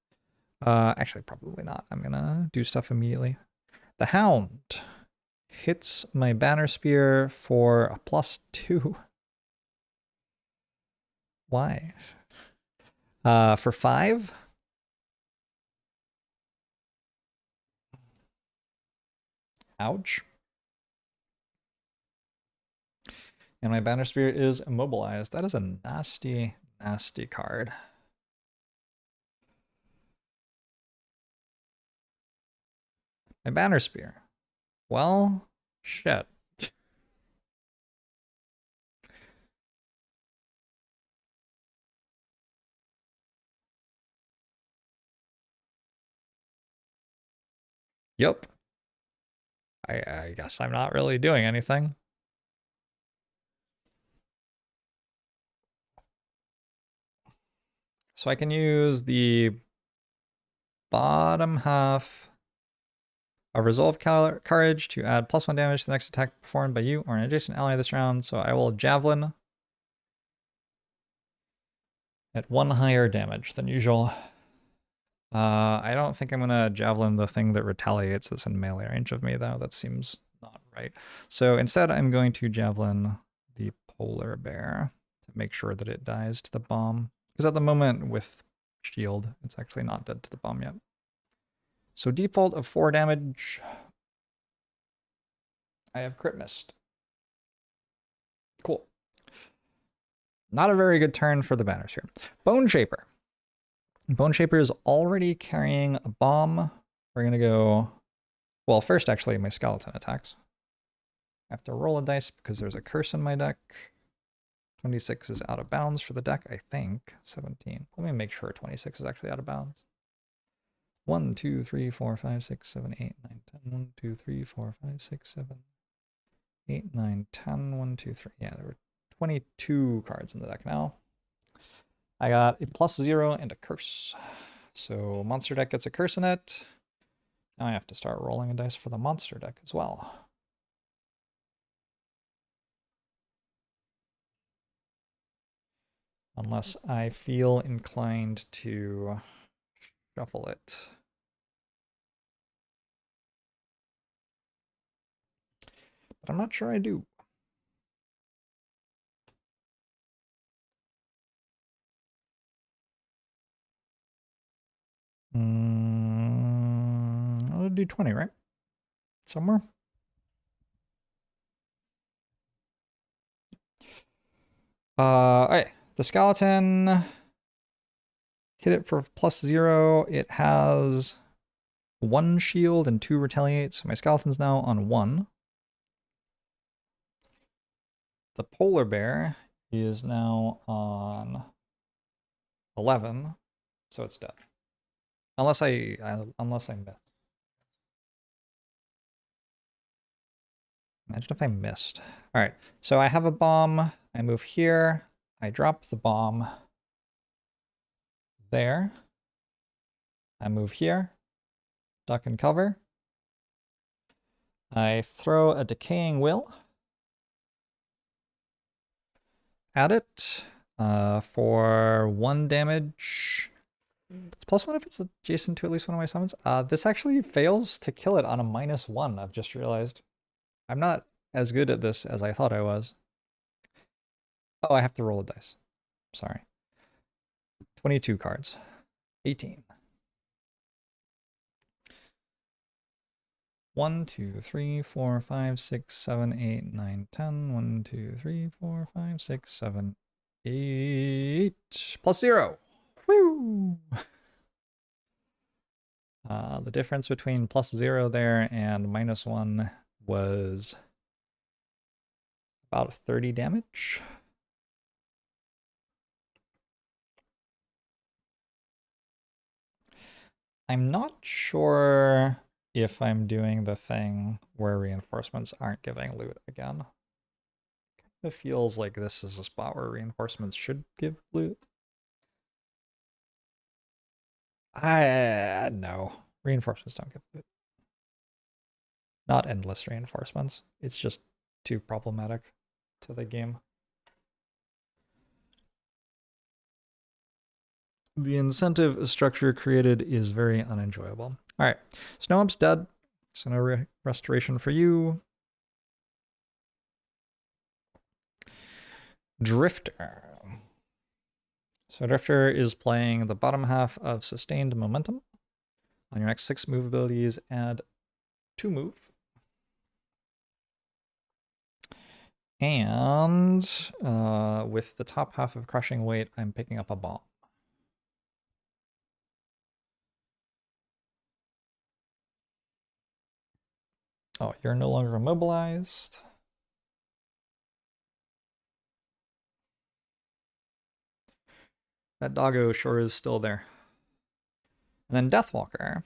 Speaker 1: Actually, probably not. I'm gonna do stuff immediately. The Hound hits my Banner Spear for a +2. Why? For 5. Ouch. And my Banner Spear is immobilized. That is a nasty, nasty card. My Banner Spear. Well, shit. Yep. I guess I'm not really doing anything. So I can use the bottom half of Resolve Courage to add +1 damage to the next attack performed by you or an adjacent ally this round. So I will Javelin at 1 higher damage than usual. I don't think I'm gonna Javelin the thing that retaliates that's in melee range of me, though. That seems not right. So instead, I'm going to Javelin the Polar Bear to make sure that it dies to the bomb. Because at the moment, with shield, it's actually not dead to the bomb yet. So default of 4 damage. I have crit missed. Cool. Not a very good turn for the banners here. Bone Shaper. Bone Shaper is already carrying a bomb. We're going to go... Well, first, actually, my skeleton attacks. I have to roll a dice because there's a curse in my deck. 26 is out of bounds for the deck, I think. 17. Let me make sure 26 is actually out of bounds. 1, 2, 3, 4, 5, 6, 7, 8, 9, 10. 1, 2, 3, 4, 5, 6, 7, 8, 9, 10. 1, 2, 3. Yeah, there were 22 cards in the deck now. I got a +0 and a curse. So monster deck gets a curse in it. Now I have to start rolling a dice for the monster deck as well. Unless I feel inclined to shuffle it. But I'm not sure I do. I'll do 20, right? Somewhere. Okay. The skeleton hit it for +0. It has 1 shield and 2 retaliate, so my skeleton's now on 1. The polar bear is now on 11, so it's dead. Unless I miss. Imagine if I missed. All right, so I have a bomb. I move here. I drop the bomb there. I move here. Duck and cover. I throw a decaying will at it for 1 damage. It's +1 if it's adjacent to at least one of my summons. This actually fails to kill it on a -1, I've just realized. I'm not as good at this as I thought I was. Oh, I have to roll a dice. Sorry. 22 cards. 18. 1, 2, 3, 4, 5, 6, 7, 8, 9, 10. 1, 2, 3, 4, 5, 6, 7, 8. +0. Woo! The difference between +0 there and -1 was about 30 damage. I'm not sure if I'm doing the thing where reinforcements aren't giving loot again. It feels like this is a spot where reinforcements should give loot. No. Reinforcements don't give loot. Not endless reinforcements. It's just too problematic to the game. The incentive structure created is very unenjoyable. All right, Snowump's dead, so no restoration for you. Drifter. So Drifter is playing the bottom half of Sustained Momentum. On your next 6 move abilities, add 2 move. And with the top half of Crushing Weight, I'm picking up a bomb. Oh, you're no longer immobilized. That doggo sure is still there. And then Deathwalker.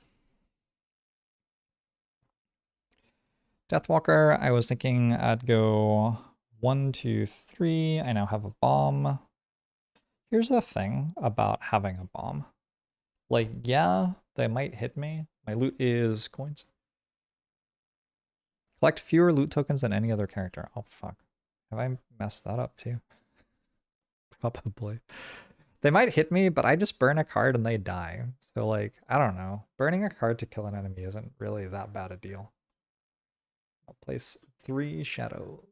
Speaker 1: Deathwalker, I was thinking I'd go 1, 2, 3. I now have a bomb. Here's the thing about having a bomb. Like, yeah, they might hit me. My loot is coins. Collect fewer loot tokens than any other character. Oh, fuck. Have I messed that up too? Probably. They might hit me, but I just burn a card and they die. So, like, I don't know. Burning a card to kill an enemy isn't really that bad a deal. I'll place 3 shadows.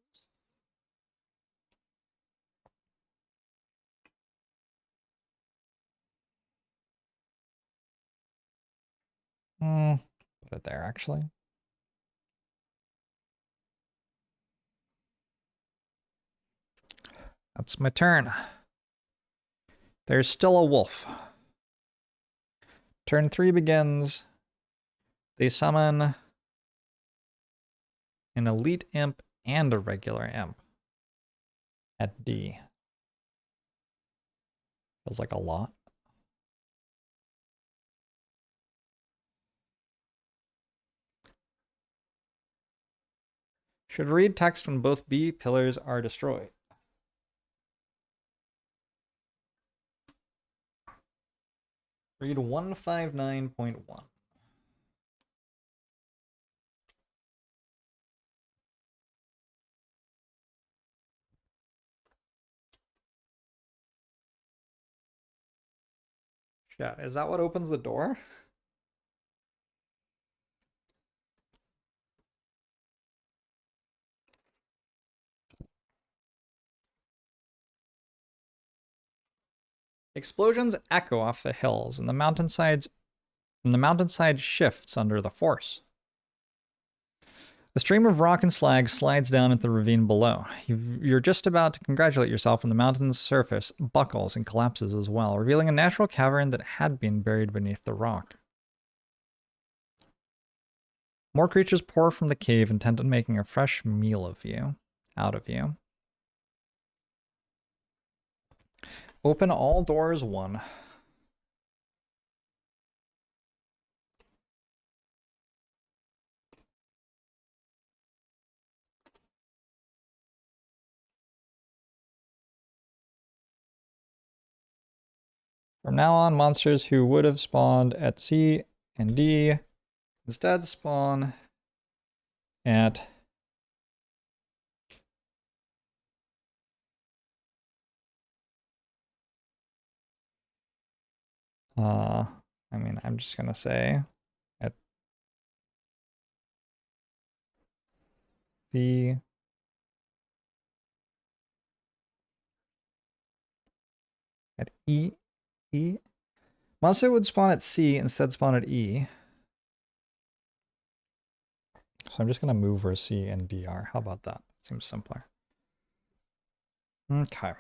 Speaker 1: Put it there, actually. That's my turn. There's still a wolf. Turn 3 begins. They summon an elite imp and a regular imp at D. Feels like a lot. Should read text when both B pillars are destroyed. Read 159.1. Yeah, is that what opens the door? Explosions echo off the hills, and the mountainside shifts under the force. A stream of rock and slag slides down at the ravine below. You're just about to congratulate yourself when the mountain's surface buckles and collapses as well, revealing a natural cavern that had been buried beneath the rock. More creatures pour from the cave, intent on making a fresh meal out of you. Open all doors 1. From now on, monsters who would have spawned at C and D instead spawn at I mean, I'm just gonna say at B, at E. Monster would spawn at C, instead spawn at E. So I'm just gonna move where C and D are. How about that? Seems simpler. Okay.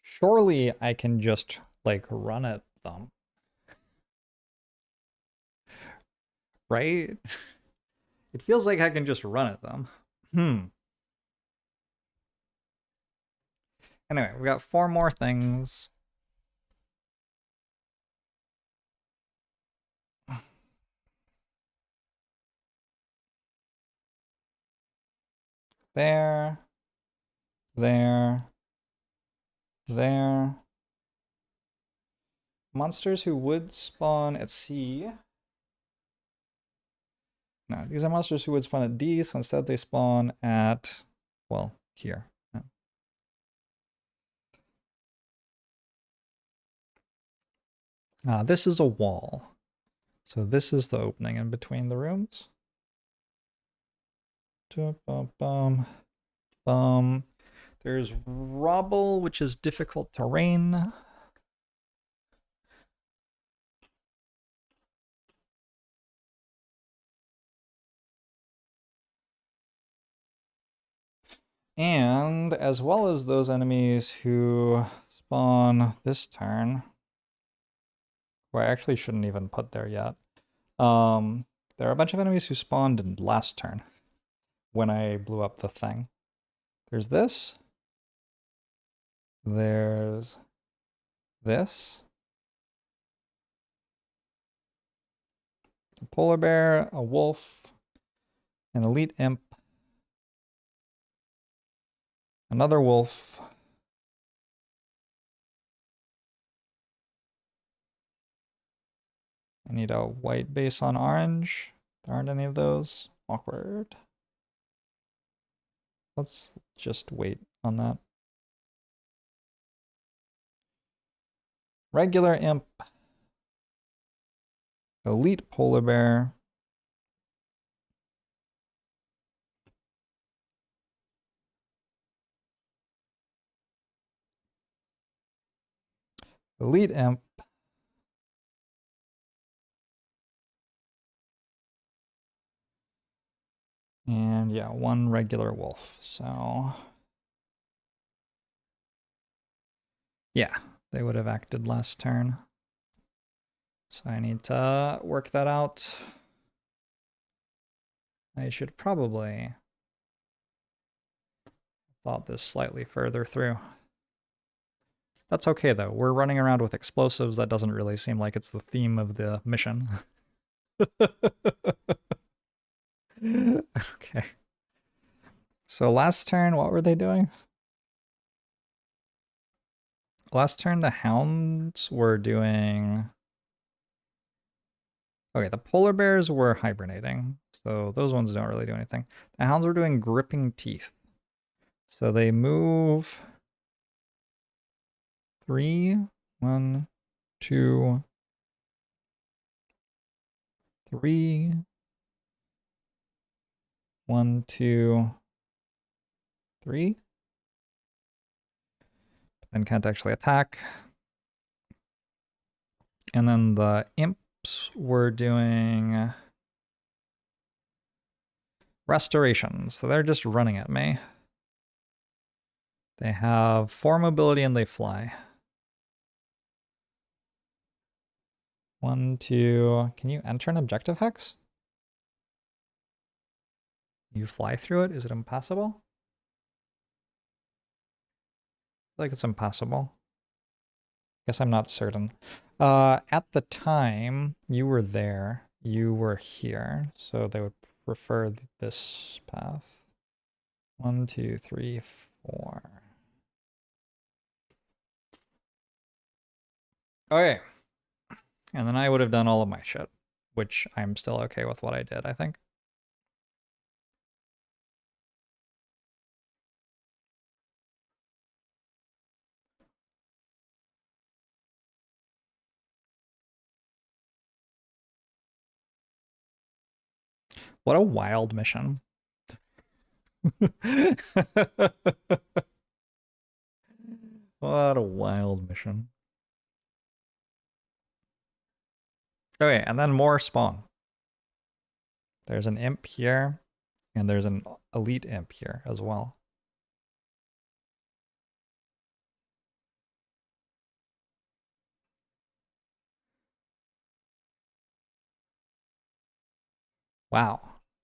Speaker 1: Surely I can just, like, run at them. Right? It feels like I can just run at them. Anyway, we got 4 more things. There. There. There. Monsters who would spawn at C. No, these are monsters who would spawn at D, so instead they spawn at, well, here. This is a wall. So this is the opening in between the rooms. There's rubble, which is difficult terrain. And as well as those enemies who spawn this turn, who I actually shouldn't even put there yet. There are a bunch of enemies who spawned in last turn when I blew up the thing. There's this. There's this. A polar bear, a wolf, an elite imp, another wolf, I need a white base on orange. There aren't any of those. Awkward. Let's just wait on that. Regular imp. Elite polar bear. Elite imp. And yeah, one regular wolf. So yeah, they would have acted last turn. So I need to work that out. I should probably thought this slightly further through. That's okay though. We're running around with explosives. That doesn't really seem like it's the theme of the mission. Okay. So last turn, what were they doing? Last turn, the hounds were doing... Okay, the polar bears were hibernating, so those ones don't really do anything. The hounds were doing gripping teeth. So they move 3, 1, 2, 3, 1, 2, 3. And can't actually attack. And then the imps were doing restoration, so they're just running at me. They have 4 mobility and they fly. 1, 2. Can you enter an objective hex? You fly through it? Is it impassable? I feel like it's impassable. Guess I'm not certain. At the time you were there, you were here, so they would prefer this path. 1, 2, 3, 4. Okay. And then I would have done all of my shit, which I'm still okay with what I did, I think. What a wild mission. What a wild mission. Okay, and then more spawn. There's an imp here, and there's an elite imp here as well. Wow.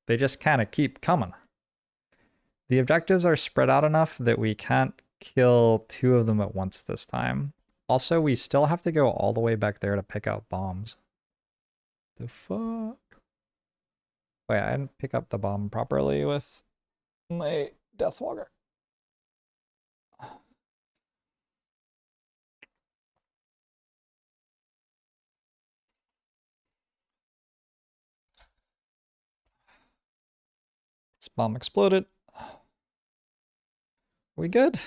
Speaker 1: They just kind of keep coming. The objectives are spread out enough that we can't kill two of them at once this time. Also, we still have to go all the way back there to pick out bombs. The fuck? Wait, I didn't pick up the bomb properly with my Deathwalker. This bomb exploded. We good?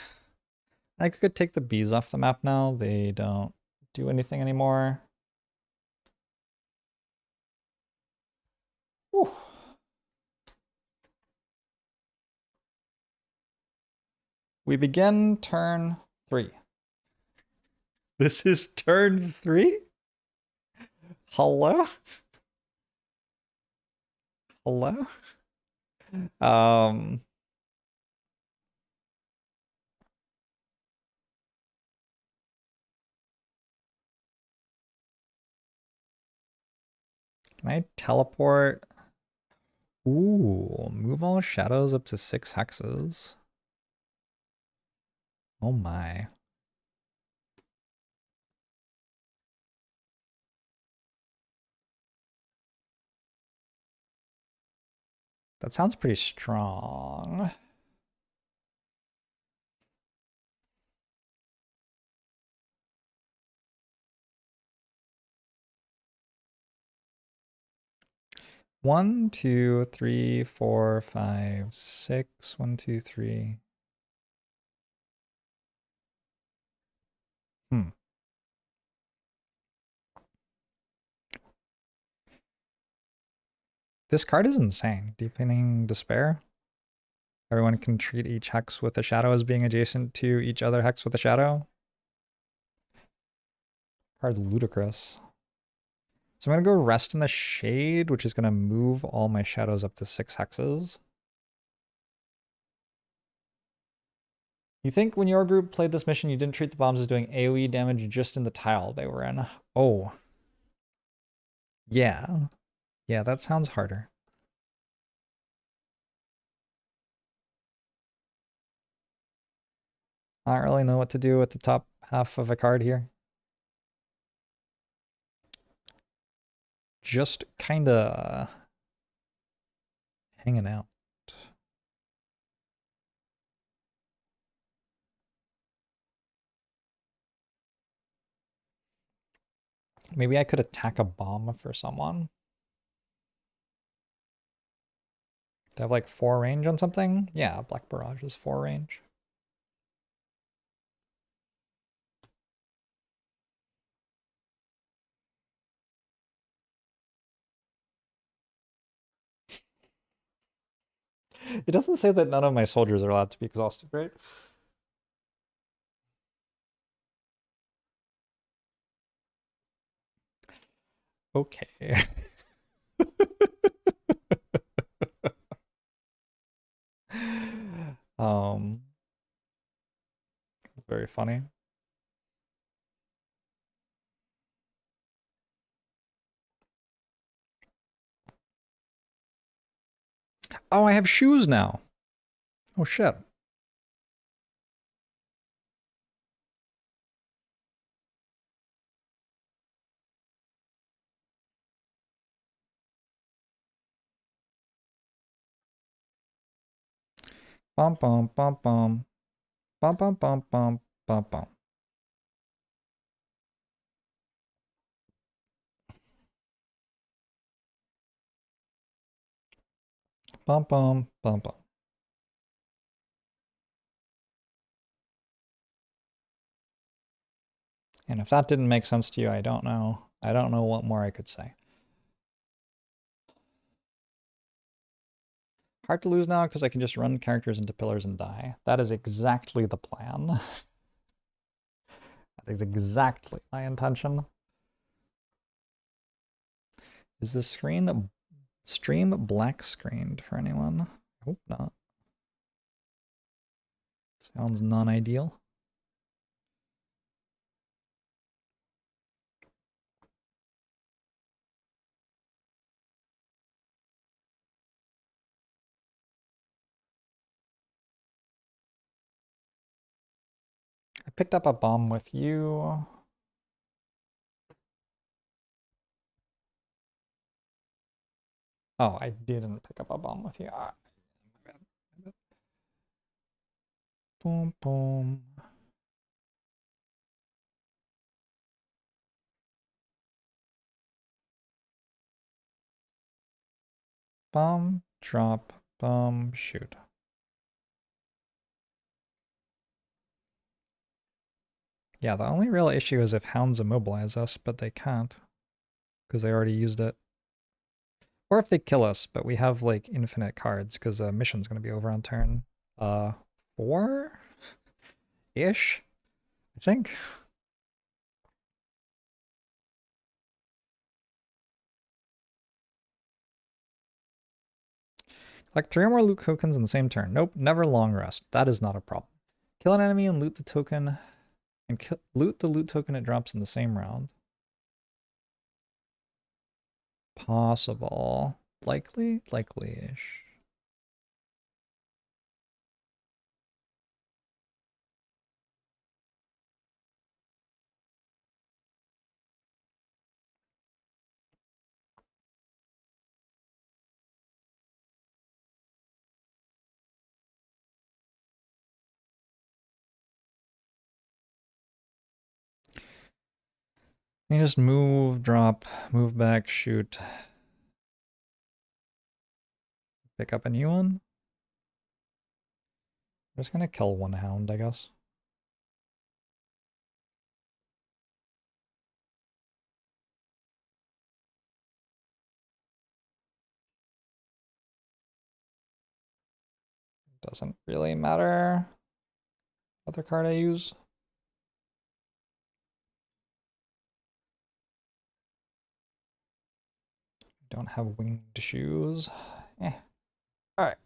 Speaker 1: I could take the bees off the map now. They don't do anything anymore. Whew. We begin turn 3. This is turn 3? Hello? Hello? Um, can I teleport? Ooh, move all shadows up to 6 hexes. Oh my. That sounds pretty strong. One, two, three, four, five, six. 1, 2, 3. Hmm. This card is insane. Deepening Despair. Everyone can treat each hex with a shadow as being adjacent to each other hex with a shadow. Card's ludicrous. So I'm going to go Rest in the Shade, which is going to move all my shadows up to 6 hexes. You think when your group played this mission, you didn't treat the bombs as doing AoE damage just in the tile they were in? Oh. Yeah. Yeah, that sounds harder. I don't really know what to do with the top half of a card here. Just kinda hanging out. Maybe I could attack a bomb for someone. They have like 4 range on something? Yeah, Black Barrage is 4 range. It doesn't say that none of my soldiers are allowed to be exhausted, right? Okay. um, very funny. Oh, I have shoes now. Oh shit. Bum bum bum bum. Bum bum bum bum bum bum. Bum bum bum bum. And if that didn't make sense to you, I don't know. I don't know what more I could say. Hard to lose now because I can just run characters into pillars and die. That is exactly the plan. That is exactly my intention. Is the stream black screened for anyone? I hope not. Sounds non-ideal. picked up a bomb with you. Oh, I didn't pick up a bomb with you. Ah, my bad. My bad. Boom, boom. Bomb, drop, bomb, shoot. Yeah, the only real issue is if hounds immobilize us, but they can't because they already used it. Or if they kill us, but we have like infinite cards because mission's gonna be over on turn 4-ish, I think. Like 3 or more loot tokens in the same turn. Nope, never long rest. That is not a problem. Kill an enemy and loot the token, and loot the loot token it drops in the same round. Possible. Likely? Likely-ish. You just move, drop, move back, shoot. Pick up a new one. I'm just gonna kill one hound, I guess. Doesn't really matter. Other card I use. Don't have winged shoes. Eh. Alright.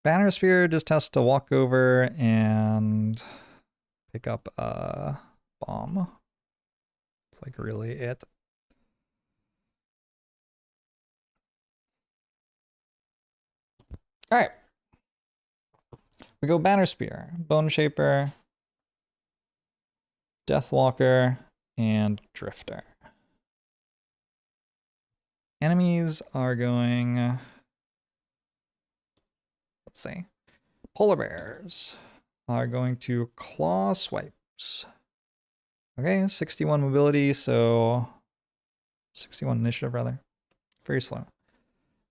Speaker 1: Banner Spear just has to walk over and pick up a bomb. It's like really it. Alright. We go Banner Spear, Bone Shaper, Deathwalker, and Drifter. Enemies are going, let's see, Polar Bears are going to Claw Swipes. Okay, 61 mobility, so 61 initiative rather. Very slow.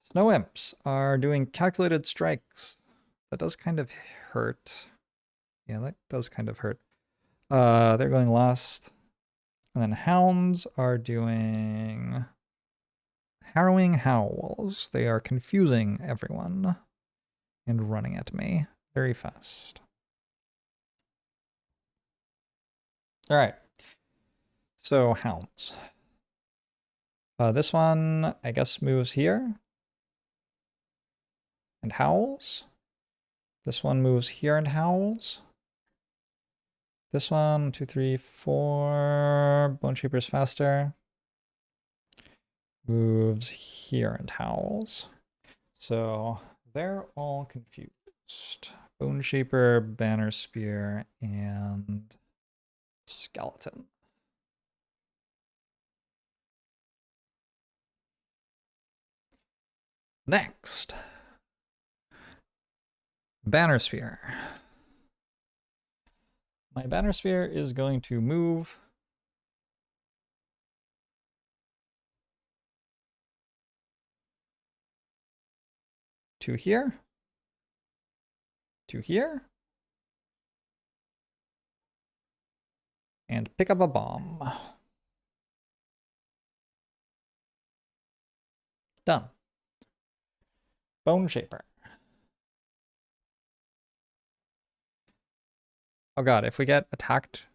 Speaker 1: Snow Imps are doing Calculated Strikes. That does kind of hurt. Yeah, that does kind of hurt. They're going last. And then Hounds are doing Harrowing Howls. They are confusing everyone and running at me very fast. All right. So Hounds. This one, I guess, moves here. And howls. This one moves here and howls. This one, 2, 3, 4. Bone Shaper's faster. Moves here and howls. So they're all confused. Bone Shaper, Banner Spear, and Skeleton. Next. Banner Spear. My Banner Spear is going to move to here, to here, and pick up a bomb. Done. Bone Shaper. Oh god, if we get attacked,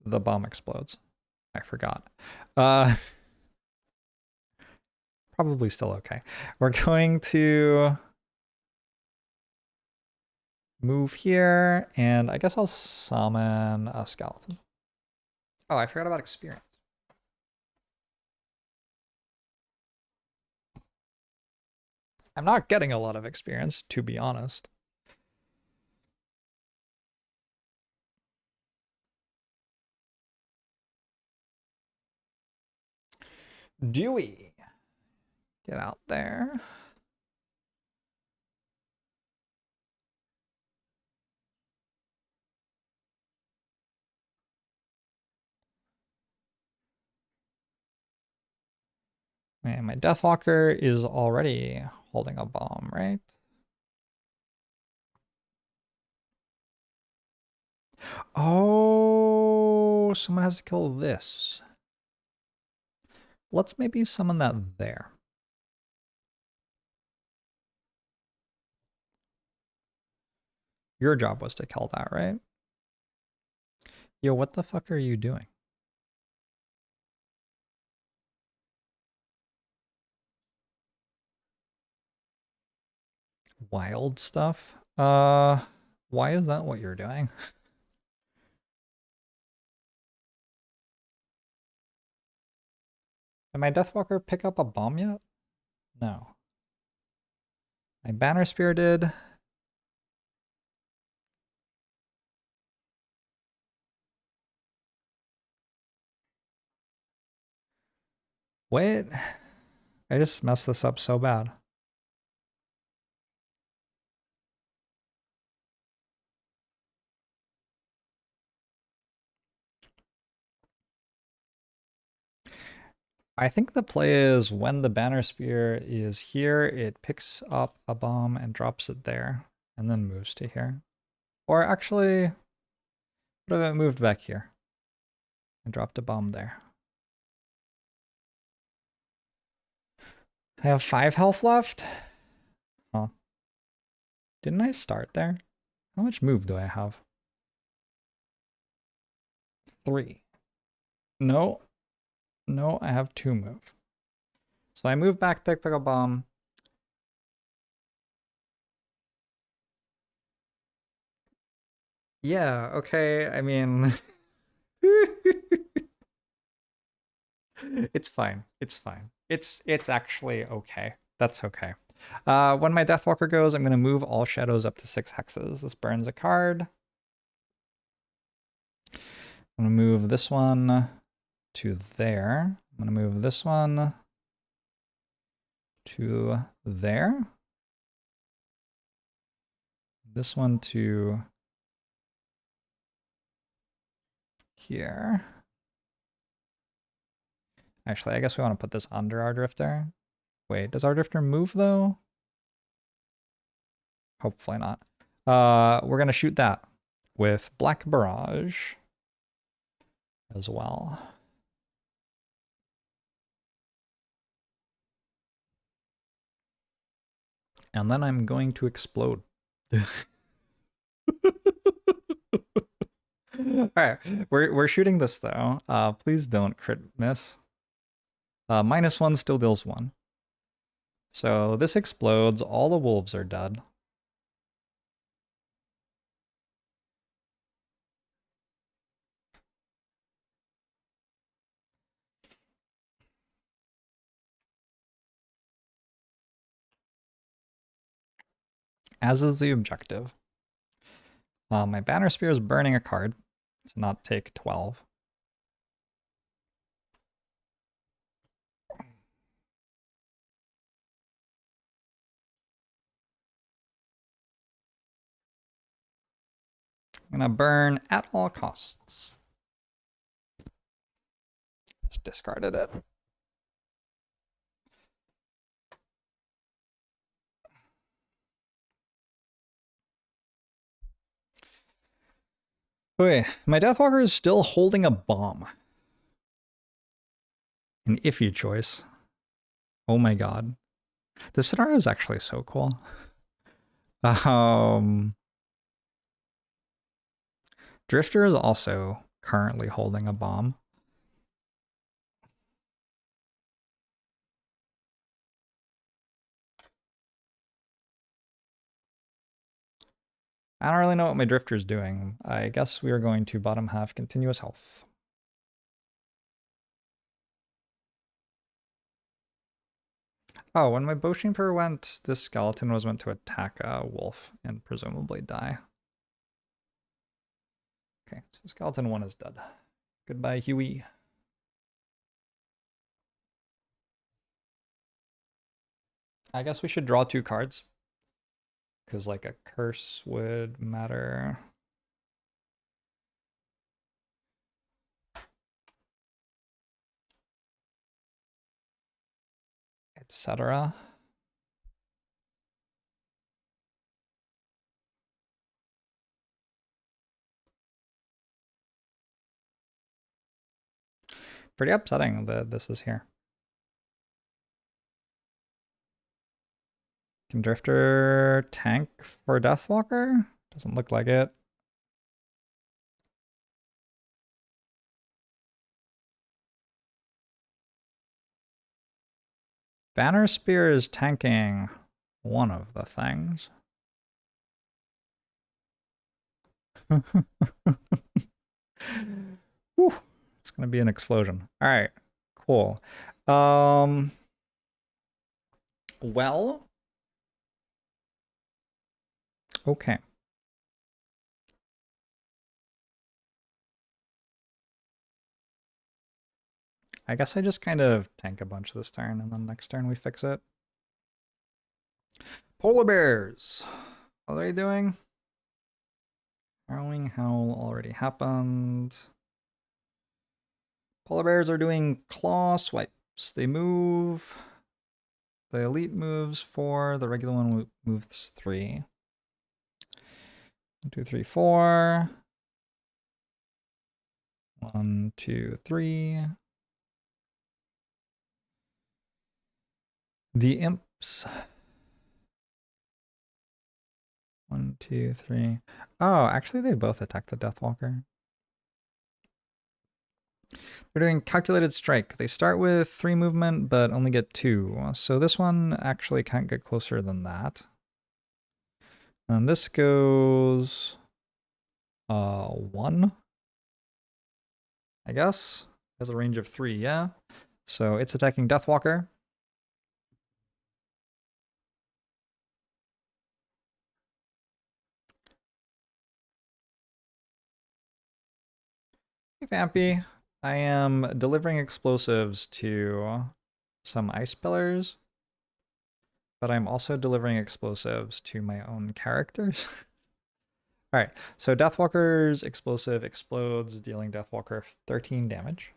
Speaker 1: the bomb explodes. I forgot. Probably still okay. We're going to move here, and I guess I'll summon a skeleton. Oh, I forgot about experience. I'm not getting a lot of experience, to be honest. Dewey. Get out there. Man, my Deathwalker is already holding a bomb, right? Oh, someone has to kill this. Let's maybe summon that there. Your job was to kill that, right? Yo, what the fuck are you doing? Wild stuff? Why is that what you're doing? Did my Deathwalker pick up a bomb yet? No. My Banner Spear did. Wait. I just messed this up so bad. I think the play is when the Banner Spear is here, it picks up a bomb and drops it there, and then moves to here. Or actually, what if it moved back here and dropped a bomb there? I have 5 health left? Huh. Didn't I start there? How much move do I have? 3. No. No, I have 2 move. So I move back, pick a bomb. Yeah, okay, I mean... It's fine. It's fine. It's actually okay. That's okay. When my Deathwalker goes, I'm going to move all shadows up to 6 hexes. This burns a card. I'm going to move this one to there. I'm going to move this one to there. This one to here. Actually, I guess we want to put this under our Drifter. Wait, does our Drifter move though? Hopefully not. We're going to shoot that with Black Barrage as well. And then I'm going to explode. Alright, we're shooting this though. Please don't crit miss. -1 still deals 1. So this explodes, all the wolves are dead. As is the objective. My Banner Spear is burning a card to not take 12. I'm gonna burn at all costs. Just discarded it. Okay, my Deathwalker is still holding a bomb. An iffy choice. Oh my god. This scenario is actually so cool. Drifter is also currently holding a bomb. I don't really know what my Drifter's doing. I guess we are going to bottom half continuous health. Oh, when my Bowshamper went, this skeleton was meant to attack a wolf and presumably die. Okay, so skeleton 1 is dead. Goodbye, Huey. I guess we should draw 2 cards. Because, like, a curse would matter. Etc. Pretty upsetting that this is here. Can Drifter tank for Deathwalker? Doesn't look like it. Banner Spear is tanking one of the things. Whew, it's gonna be an explosion. All right, cool. Well, okay. I guess I just kind of tank a bunch this turn, and then next turn we fix it. Polar bears. What are they doing? Harrowing Howl already happened. Polar bears are doing claw swipes. They move. The elite moves 4. The regular one moves 3. 1, 2, 3, 4. 1, 2, 3. The imps. 1, 2, 3. Oh, actually, they both attack the Deathwalker. They're doing calculated strike. They start with 3 movement, but only get 2. So this one actually can't get closer than that. And this goes 1, I guess. Has a range of 3, yeah. So it's attacking Deathwalker. Hey, Vampy. I am delivering explosives to some ice pillars, but I'm also delivering explosives to my own characters. All right, so Deathwalker's explosive explodes, dealing Deathwalker 13 damage.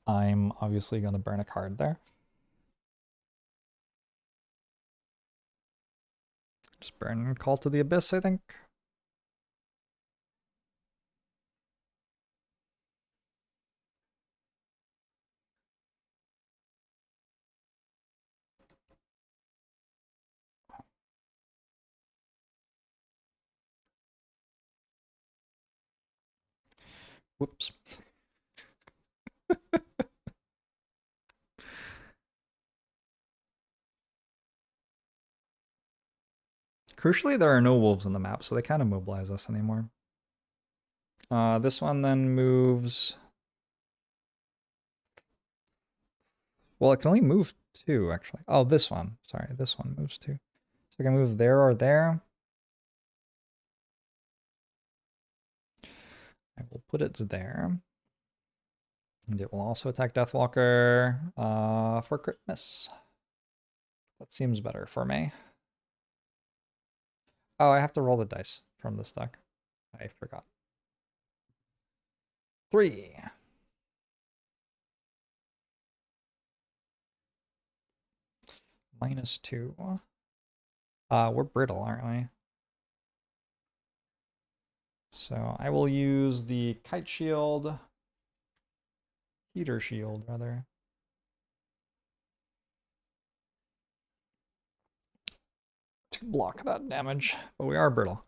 Speaker 1: I'm obviously going to burn a card there. Just burn Call to the Abyss, I think. Whoops. Crucially, there are no wolves on the map, so they can't immobilize us anymore. This one then moves... Well, it can only move 2, actually. Oh, this one. Sorry, this one moves 2. So I can move there or there. I will put it there. And it will also attack Deathwalker for crit miss. That seems better for me. Oh, I have to roll the dice from this deck. I forgot. 3. -2. We're brittle, aren't we? So I will use the kite shield. Heater shield, rather. To block that damage, but we are brittle.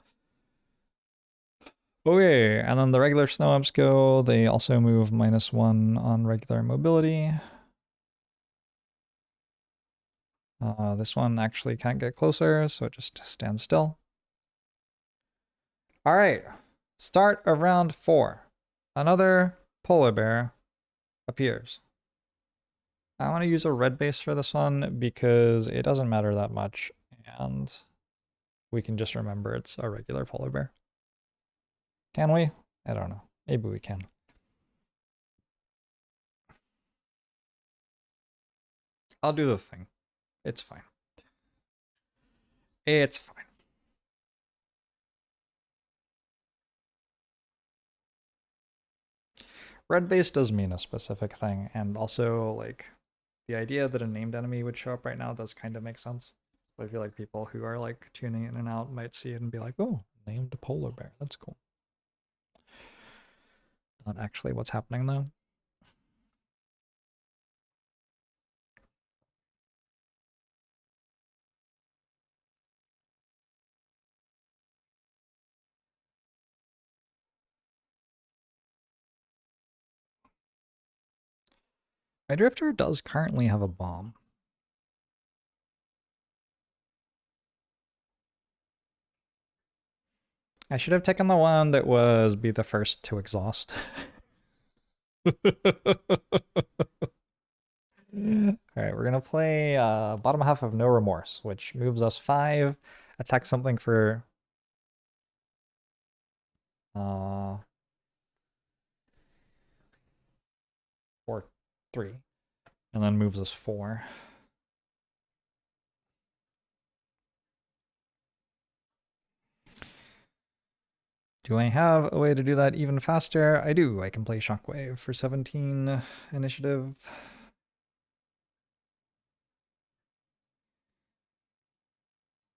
Speaker 1: Okay, and then the regular snow ups go. They also move -1 on regular mobility. This one actually can't get closer, so it just stands still. All right, start of round 4. Another polar bear appears. I want to use a red base for this one because it doesn't matter that much, and we can just remember it's a regular polar bear. Can we? I don't know. Maybe we can. I'll do the thing. It's fine. It's fine. Red base does mean a specific thing, and also, like, the idea that a named enemy would show up right now does kind of make sense. So I feel like people who are, like, tuning in and out might see it and be like, oh, named polar bear. That's cool. Not actually what's happening, though. My drifter does currently have a bomb. I should have taken the one that was be the first to exhaust. Alright, we're gonna play bottom half of No Remorse, which moves us 5, attacks something for 3, and then moves us 4. Do I have a way to do that even faster? I do. I can play Shockwave for 17 initiative.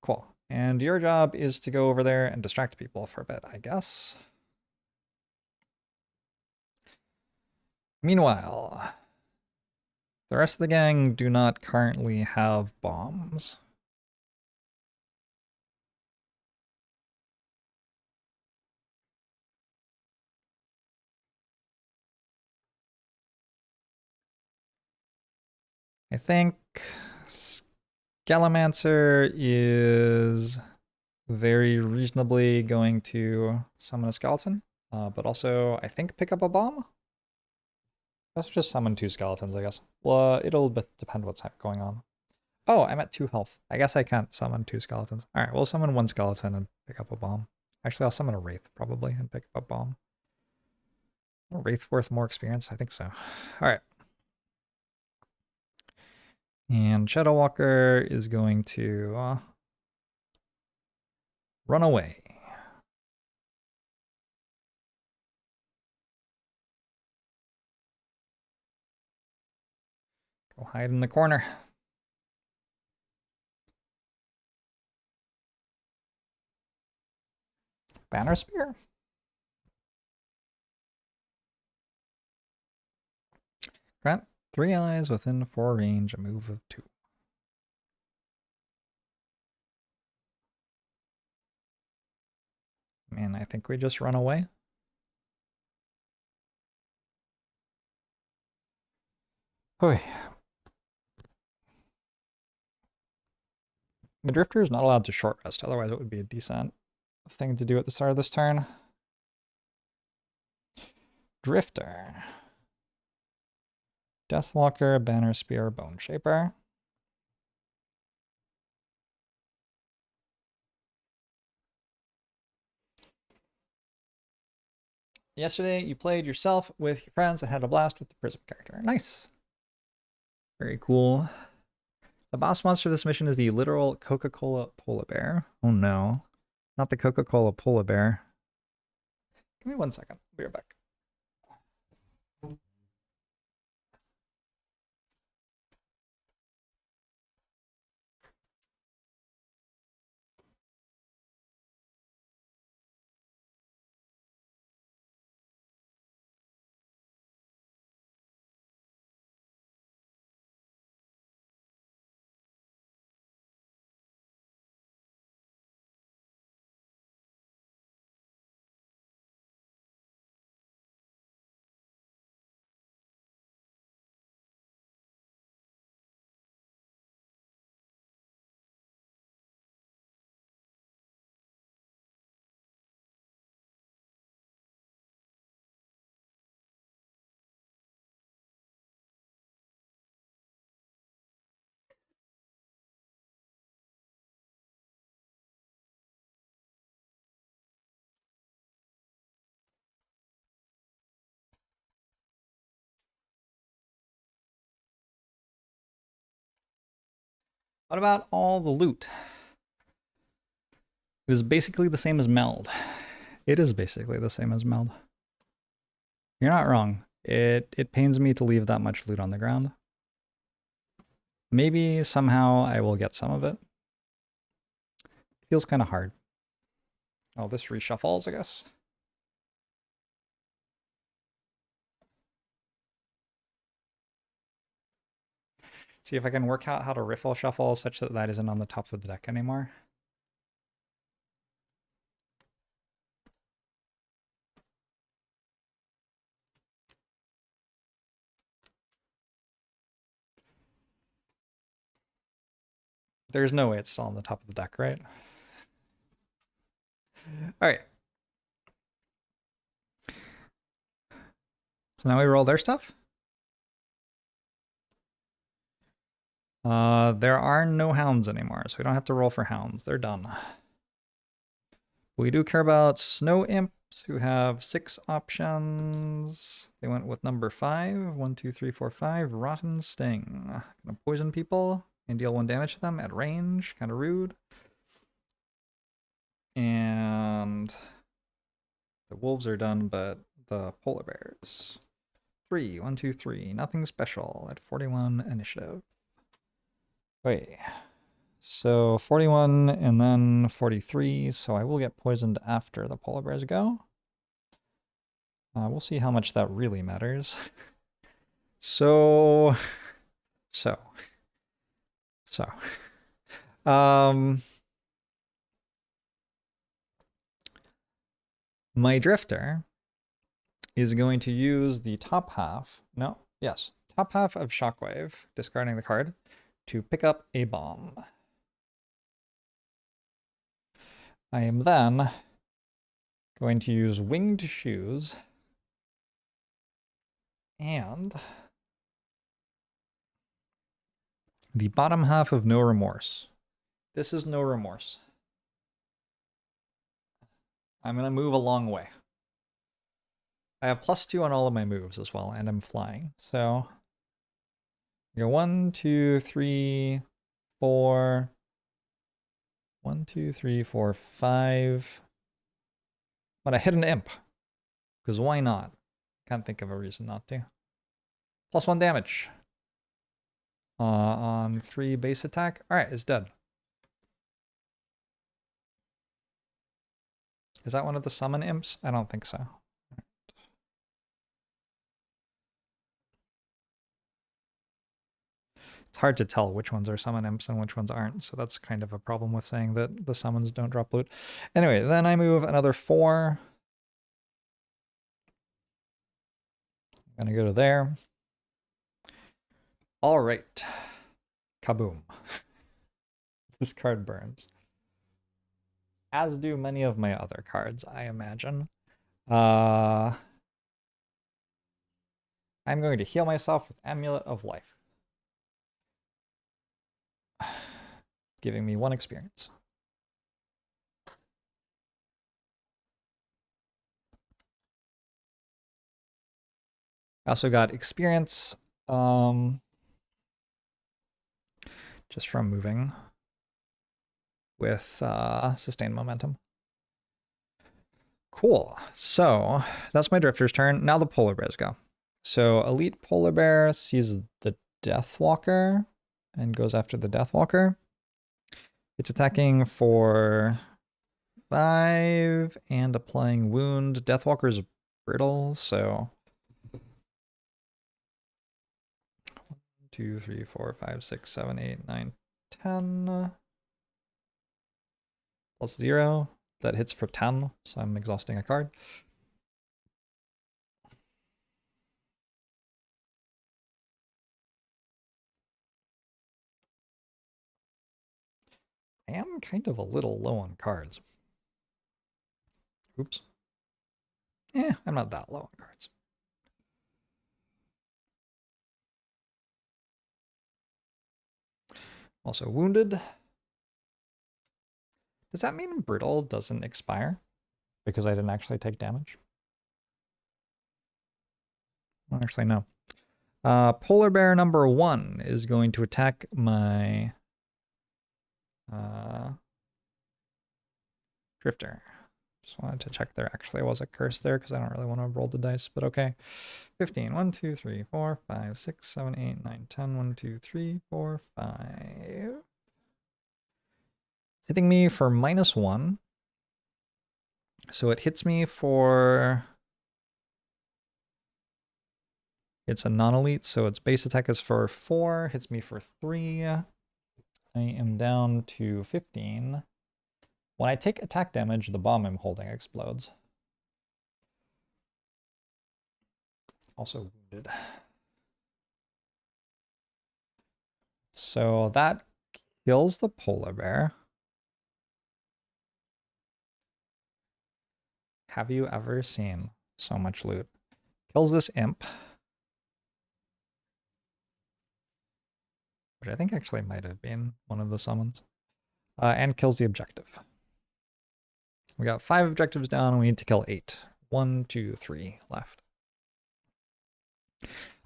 Speaker 1: Cool. And your job is to go over there and distract people for a bit, I guess. Meanwhile, the rest of the gang do not currently have bombs. I think Scalamancer is very reasonably going to summon a skeleton, but also I think pick up a bomb. Let's just summon 2 skeletons, I guess. Well, it'll depend what's going on. Oh, I'm at 2 health. I guess I can't summon 2 skeletons. All right, we'll summon 1 skeleton and pick up a bomb. Actually, I'll summon a wraith probably and pick up a bomb. Wraith worth more experience? I think so. All right. And Shadow Walker is going to run away. Go hide in the corner. Banner Spear. Grant 3 allies within 4 range, a move of 2. Man, I think we just run away. Oy. The Drifter is not allowed to short rest, otherwise it would be a decent thing to do at the start of this turn. Drifter. Deathwalker, Banner Spear, Bone Shaper. Yesterday, you played yourself with your friends and had a blast with the Prism character. Nice. Very cool. The boss monster of this mission is the literal Coca-Cola polar bear. Oh no. Not the Coca-Cola polar bear. Give me 1 second. I'll be right back. What about all the loot? It is basically the same as Meld. It is basically the same as Meld. You're not wrong. It pains me to leave that much loot on the ground. Maybe somehow I will get some of it. Feels kind of hard. Oh, this reshuffles, I guess. See if I can work out how to riffle shuffle such that that isn't on the top of the deck anymore. There's no way it's still on the top of the deck, right? All right. So now we roll their stuff. There are no hounds anymore, so we don't have to roll for hounds. They're done. We do care about snow imps who have 6 options. They went with number 5. 1, 2, 3, 4, 5. Rotten Sting. Gonna poison people and deal 1 damage to them at range. Kind of rude. And the wolves are done, but the polar bears. 3. 1, 2, 3. Nothing special at 41 initiative. Wait. So 41 and then 43, so I will get poisoned after the polar bears go. We'll see how much that really matters. So. My drifter is going to use the top half, top half of Shockwave, discarding the card, to pick up a bomb. I am then going to use Winged Shoes and the bottom half of No Remorse. This is No Remorse. I'm going to move a long way. I have +2 on all of my moves as well, and I'm flying. So, go 1, 2, 3, 4. 1, 2, 3, 4, 5. But I hit an imp. Because why not? Can't think of a reason not to. +1 damage. On 3 base attack. Alright, it's dead. Is that one of the summon imps? I don't think so. It's hard to tell which ones are summon imps and which ones aren't, so that's kind of a problem with saying that the summons don't drop loot. Anyway, then I move another 4. I'm gonna go to there. All right. Kaboom. This card burns. As do many of my other cards, I imagine. I'm going to heal myself with Amulet of Life, giving me 1 experience. I also got experience just from moving with sustained momentum. Cool. So that's my drifter's turn. Now the polar bears go. So elite polar bear sees the Deathwalker and goes after the Deathwalker. It's attacking for 5 and applying wound. Deathwalker's brittle, so 1, 2, 3, 4, 5, 6, 7, 8, 9, 10. +0. That hits for 10, so I'm exhausting a card. I am kind of a little low on cards. Oops. I'm not that low on cards. Also wounded. Does that mean brittle doesn't expire? Because I didn't actually take damage? I don't actually know. Polar bear number 1 is going to attack my Drifter. Just wanted to check there actually was a curse there because I don't really want to roll the dice, but okay. 15. 1, 2, 3, 4, 5, 6, 7, 8, 9, 10. 1, 2, 3, 4, 5. Hitting me for -1. So it hits me for... It's a non-elite, so its base attack is for 4. Hits me for 3. I am down to 15. When I take attack damage, the bomb I'm holding explodes. Also wounded. So that kills the polar bear. Have you ever seen so much loot? Kills this imp. Which I think actually might have been one of the summons. And kills the objective. We got 5 objectives down, and we need to kill 8. 1, 2, 3 left.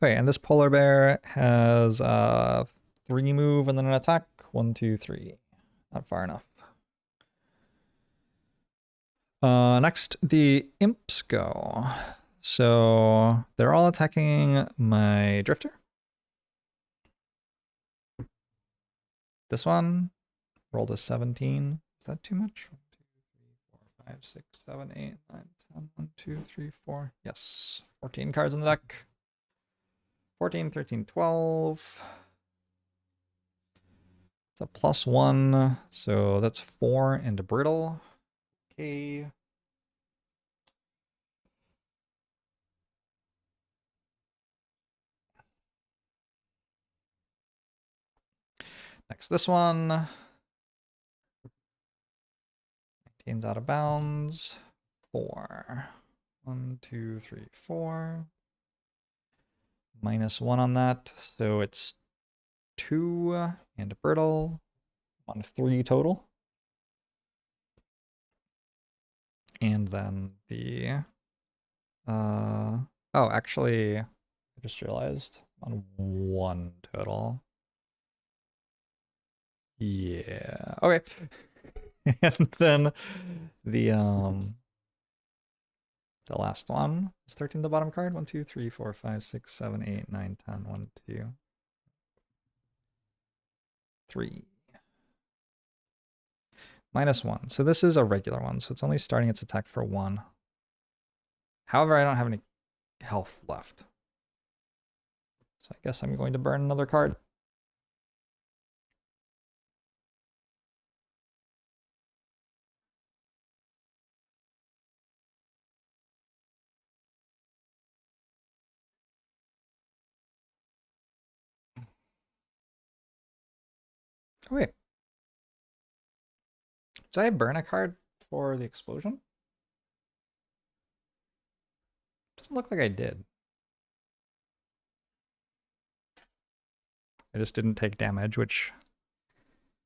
Speaker 1: Okay, and this polar bear has 3 move and then an attack. 1, 2, 3. Not far enough. Next, the imps go. So they're all attacking my drifter. This one rolled a 17. Is that too much? 1, 2, 3, 4, 5, 6, 7, 8, 9, 10. 1, 2, 3, 4. Yes. 14 cards in the deck. 14, 13, 12. It's a +1. So that's 4 and brittle. Okay. Next, this one. 19's out of bounds. 4. 1, 2, 3, 4. -1 on that. So it's 2 and brittle. On 3 total. And then the... oh, actually, I just realized on 1 total. Yeah. Okay. And then the last one is 13 the bottom card. 1, 2, 3, 4, 5, 6, 7, 8, 9, 10. 1, 2, 3. -1. So this is a regular one, so it's only starting its attack for 1. However, I don't have any health left. So I guess I'm going to burn another card. Okay. Did I burn a card for the explosion? Doesn't look like I did. I just didn't take damage, which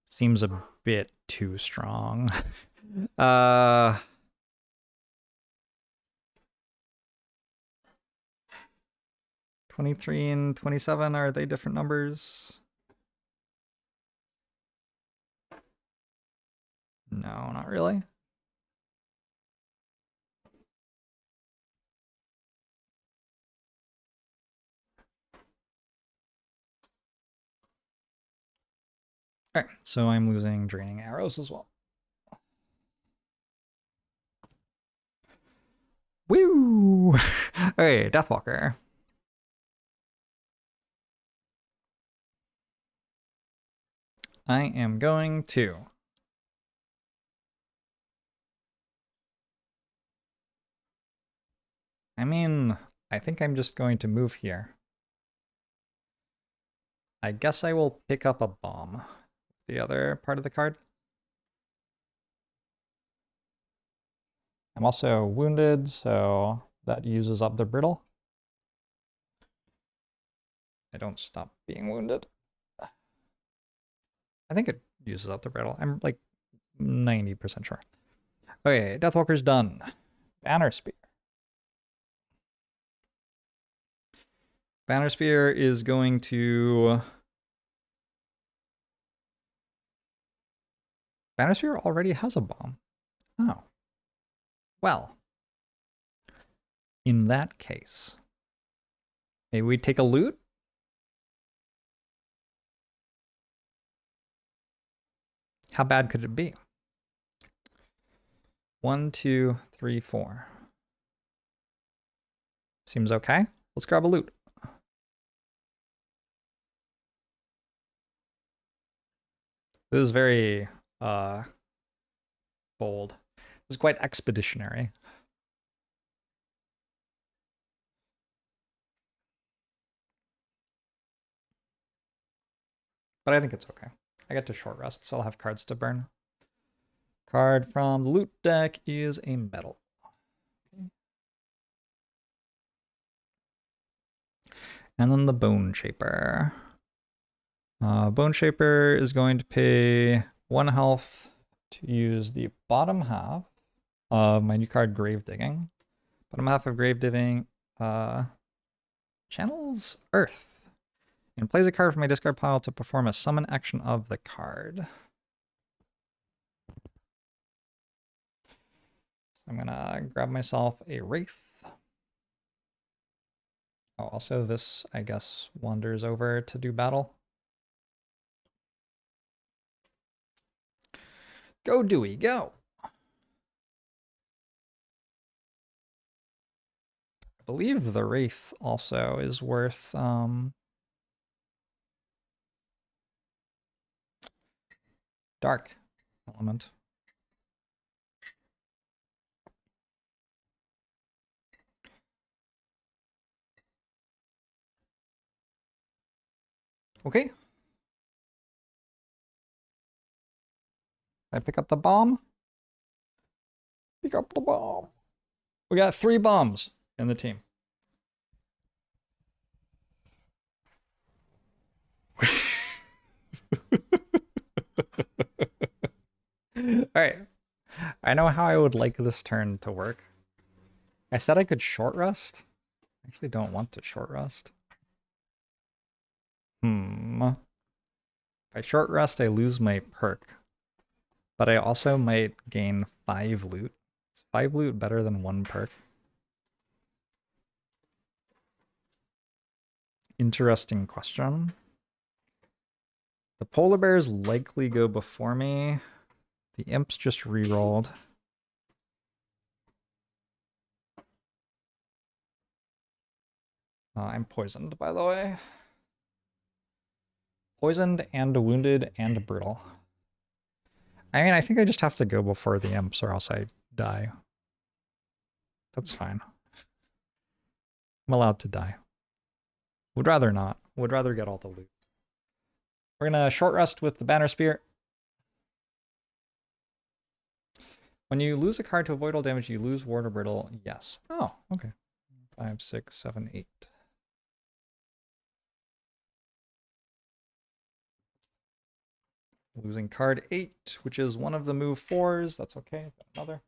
Speaker 1: seems a bit too strong. 23 and 27, are they different numbers? No, not really. Alright, so I'm losing draining arrows as well. Woo! Okay, Deathwalker. I am going to... I mean, I think I'm just going to move here. I guess I will pick up a bomb. The other part of the card. I'm also wounded, so that uses up the brittle. I don't stop being wounded. I think it uses up the brittle. I'm like 90% sure. Okay, Deathwalker's done. Banner Spear. Banner Spear is going to Banisphere already has a bomb. Oh. Well. In that case, maybe we take a loot? How bad could it be? 1, 2, 3, 4. Seems okay. Let's grab a loot. This is very bold. This is quite expeditionary. But I think it's okay. I get to short rest, so I'll have cards to burn. Card from the loot deck is a metal. Okay. And then the Bone Shaper. Bone Shaper is going to pay 1 health to use the bottom half of my new card, Grave Digging. Bottom half of Grave Digging channels Earth. And plays a card from my discard pile to perform a summon action of the card. So I'm gonna grab myself a Wraith. Oh, also this, I guess, wanders over to do battle. Go, Dewey, go! I believe the Wraith also is worth Dark Element. Okay. I pick up the bomb. Pick up the bomb. We got 3 bombs in the team. Alright. I know how I would like this turn to work. I said I could short rest. I actually don't want to short rest. If I short rest, I lose my perk. But I also might gain 5 loot. Is 5 loot better than 1 perk? Interesting question. The polar bears likely go before me. The imps just rerolled. I'm poisoned, by the way. Poisoned and wounded and brittle. I mean, I think I just have to go before the imps or else I die. That's fine. I'm allowed to die. Would rather not. Would rather get all the loot. We're gonna short rest with the Banner Spear. When you lose a card to avoid all damage, you lose ward or brittle. Yes. Oh, okay. 5, 6, 7, 8. Losing card 8, which is one of the move 4s. That's okay. Got another.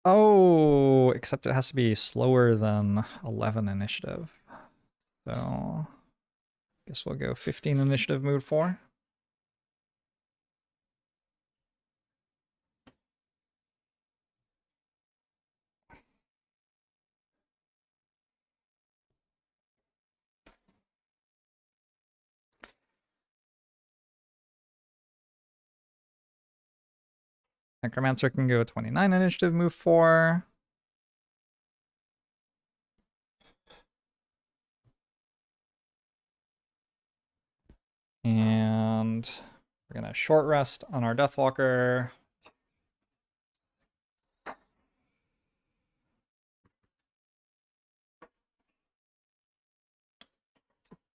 Speaker 1: Oh, except it has to be slower than 11 initiative. So, guess we'll go 15 initiative, mood 4. Necromancer can go 29 initiative, move 4. And we're gonna short rest on our Deathwalker.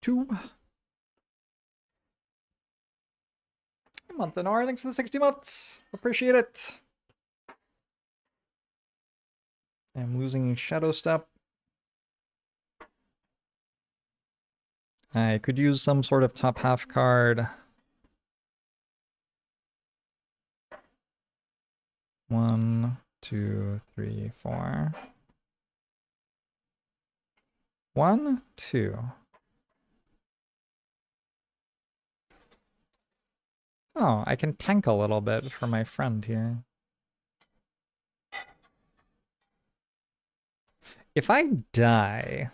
Speaker 1: 2. Month and hour, thanks for the 60 months. Appreciate it. I'm losing Shadow Step. I could use some sort of top half card. 1, 2, 3, 4. 1, 2. Oh, I can tank a little bit for my friend here. If I die,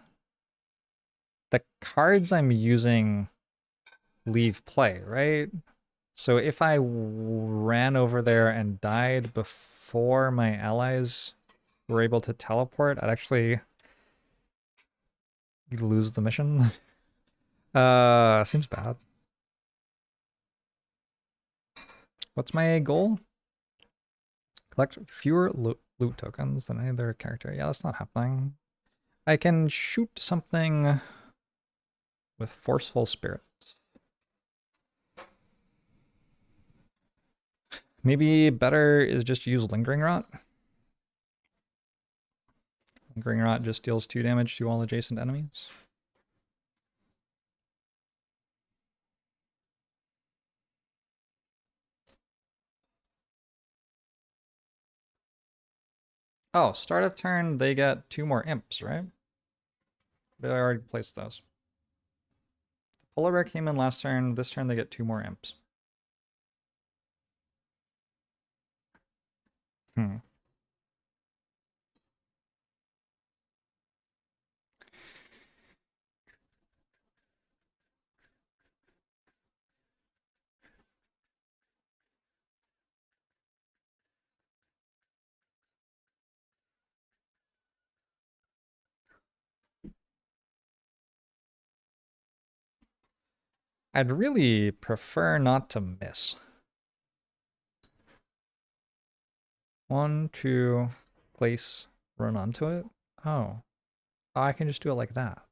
Speaker 1: the cards I'm using leave play, right? So if I ran over there and died before my allies were able to teleport, I'd actually lose the mission. Seems bad. What's my goal? Collect fewer loot tokens than any other character. Yeah, that's not happening. I can shoot something with forceful spirits. Maybe better is just use Lingering Rot. Lingering Rot just deals 2 damage to all adjacent enemies. Oh, start of turn, they get 2 more imps, right? But I already placed those. Polar Bear came in last turn. This turn they get 2 more imps. I'd really prefer not to miss. 1, 2, place, run onto it. Oh, I can just do it like that.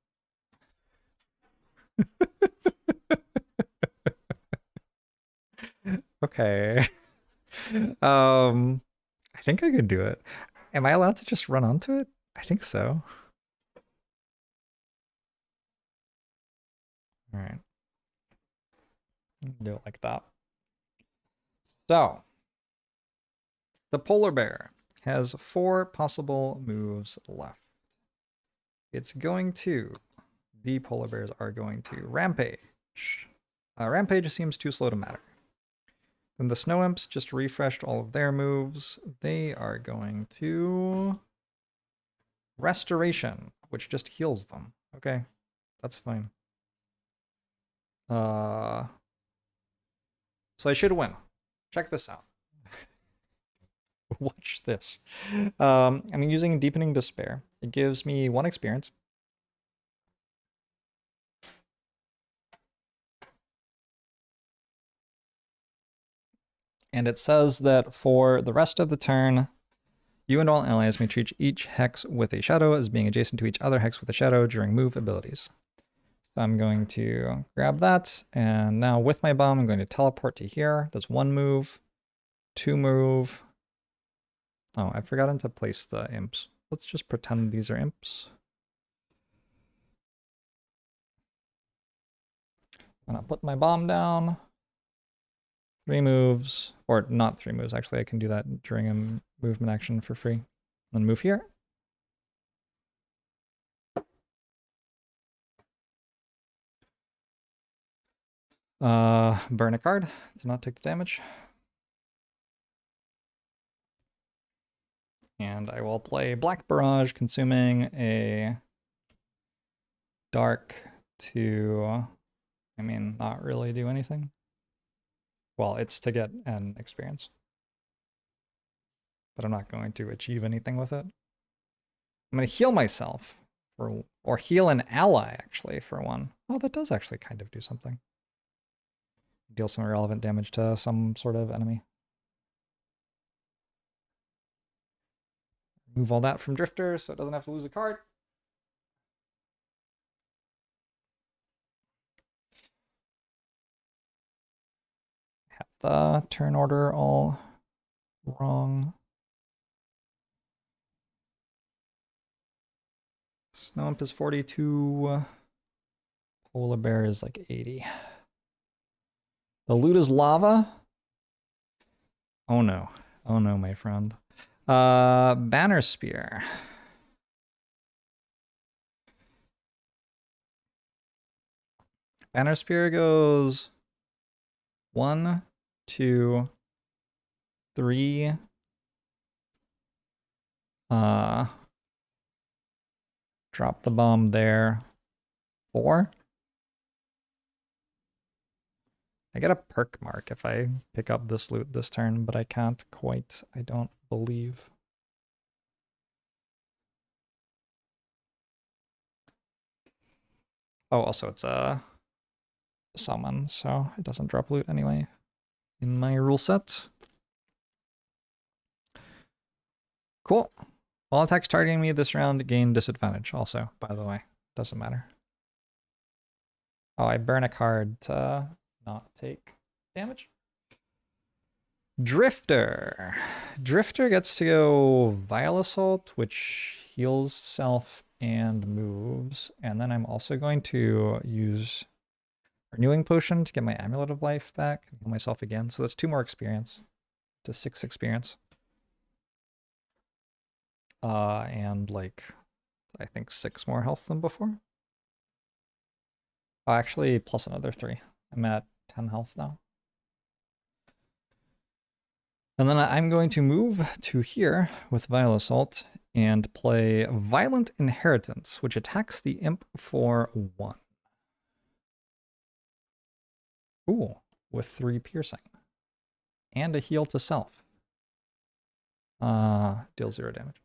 Speaker 1: Okay. I think I can do it. Am I allowed to just run onto it? I think so. All right. Do it like that. So, the polar bear has 4 possible moves left. It's going to, the polar bears are going to rampage. Rampage seems too slow to matter. Then the snow imps just refreshed all of their moves. They are going to restoration, which just heals them. Okay, that's fine. So I should win. Check this out. Watch this. I'm using Deepening Despair. It gives me 1 experience. And it says that for the rest of the turn, you and all allies may treat each hex with a shadow as being adjacent to each other hex with a shadow during move abilities. So I'm going to grab that, and now with my bomb, I'm going to teleport to here. That's 1 move, 2 move. Oh, I've forgotten to place the imps. Let's just pretend these are imps. I'm gonna put my bomb down. 3 moves, or not 3 moves, actually I can do that during a movement action for free. Then move here. Burn a card to not take the damage. And I will play Black Barrage, consuming a dark to, I mean, not really do anything. Well, it's to get an experience. But I'm not going to achieve anything with it. I'm going to heal myself, for, or heal an ally, actually, for 1. Oh, that does actually kind of do something. Deal some irrelevant damage to some sort of enemy. Move all that from Drifter so it doesn't have to lose a card. Have the turn order all wrong. Snow Imp is 42. Polar Bear is like 80. The loot is lava. Oh no. Oh no, my friend. Banner Spear. Banner Spear goes 1, 2, 3. Drop the bomb there. 4. I get a perk mark if I pick up this loot this turn, but I can't quite, I don't believe. Oh, also it's a summon, so it doesn't drop loot anyway in my rule set. Cool. All attacks targeting me this round gain disadvantage also, by the way. Doesn't matter. Oh, I burn a card to not take damage. Drifter. Drifter gets to go Vile Assault, which heals self and moves. And then I'm also going to use Renewing Potion to get my Amulet of Life back and heal myself again. So that's 2 more experience to 6 experience. And like, I think 6 more health than before. Oh, actually, plus another 3. I'm at 10 health now. And then I'm going to move to here with Vile Assault and play Violent Inheritance, which attacks the imp for 1. Ooh, with 3 piercing. And a heal to self. Deal 0 damage.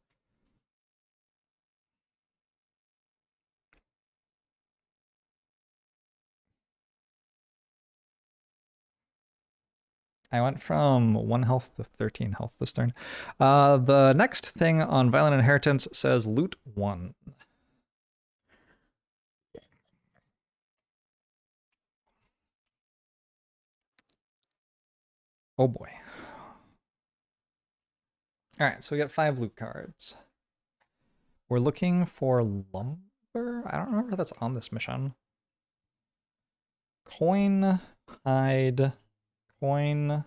Speaker 1: I went from 1 health to 13 health this turn. The next thing on Violent Inheritance says loot 1. Oh boy. Alright, so we got 5 loot cards. We're looking for lumber? I don't remember if that's on this mission. Coin, hide, coin,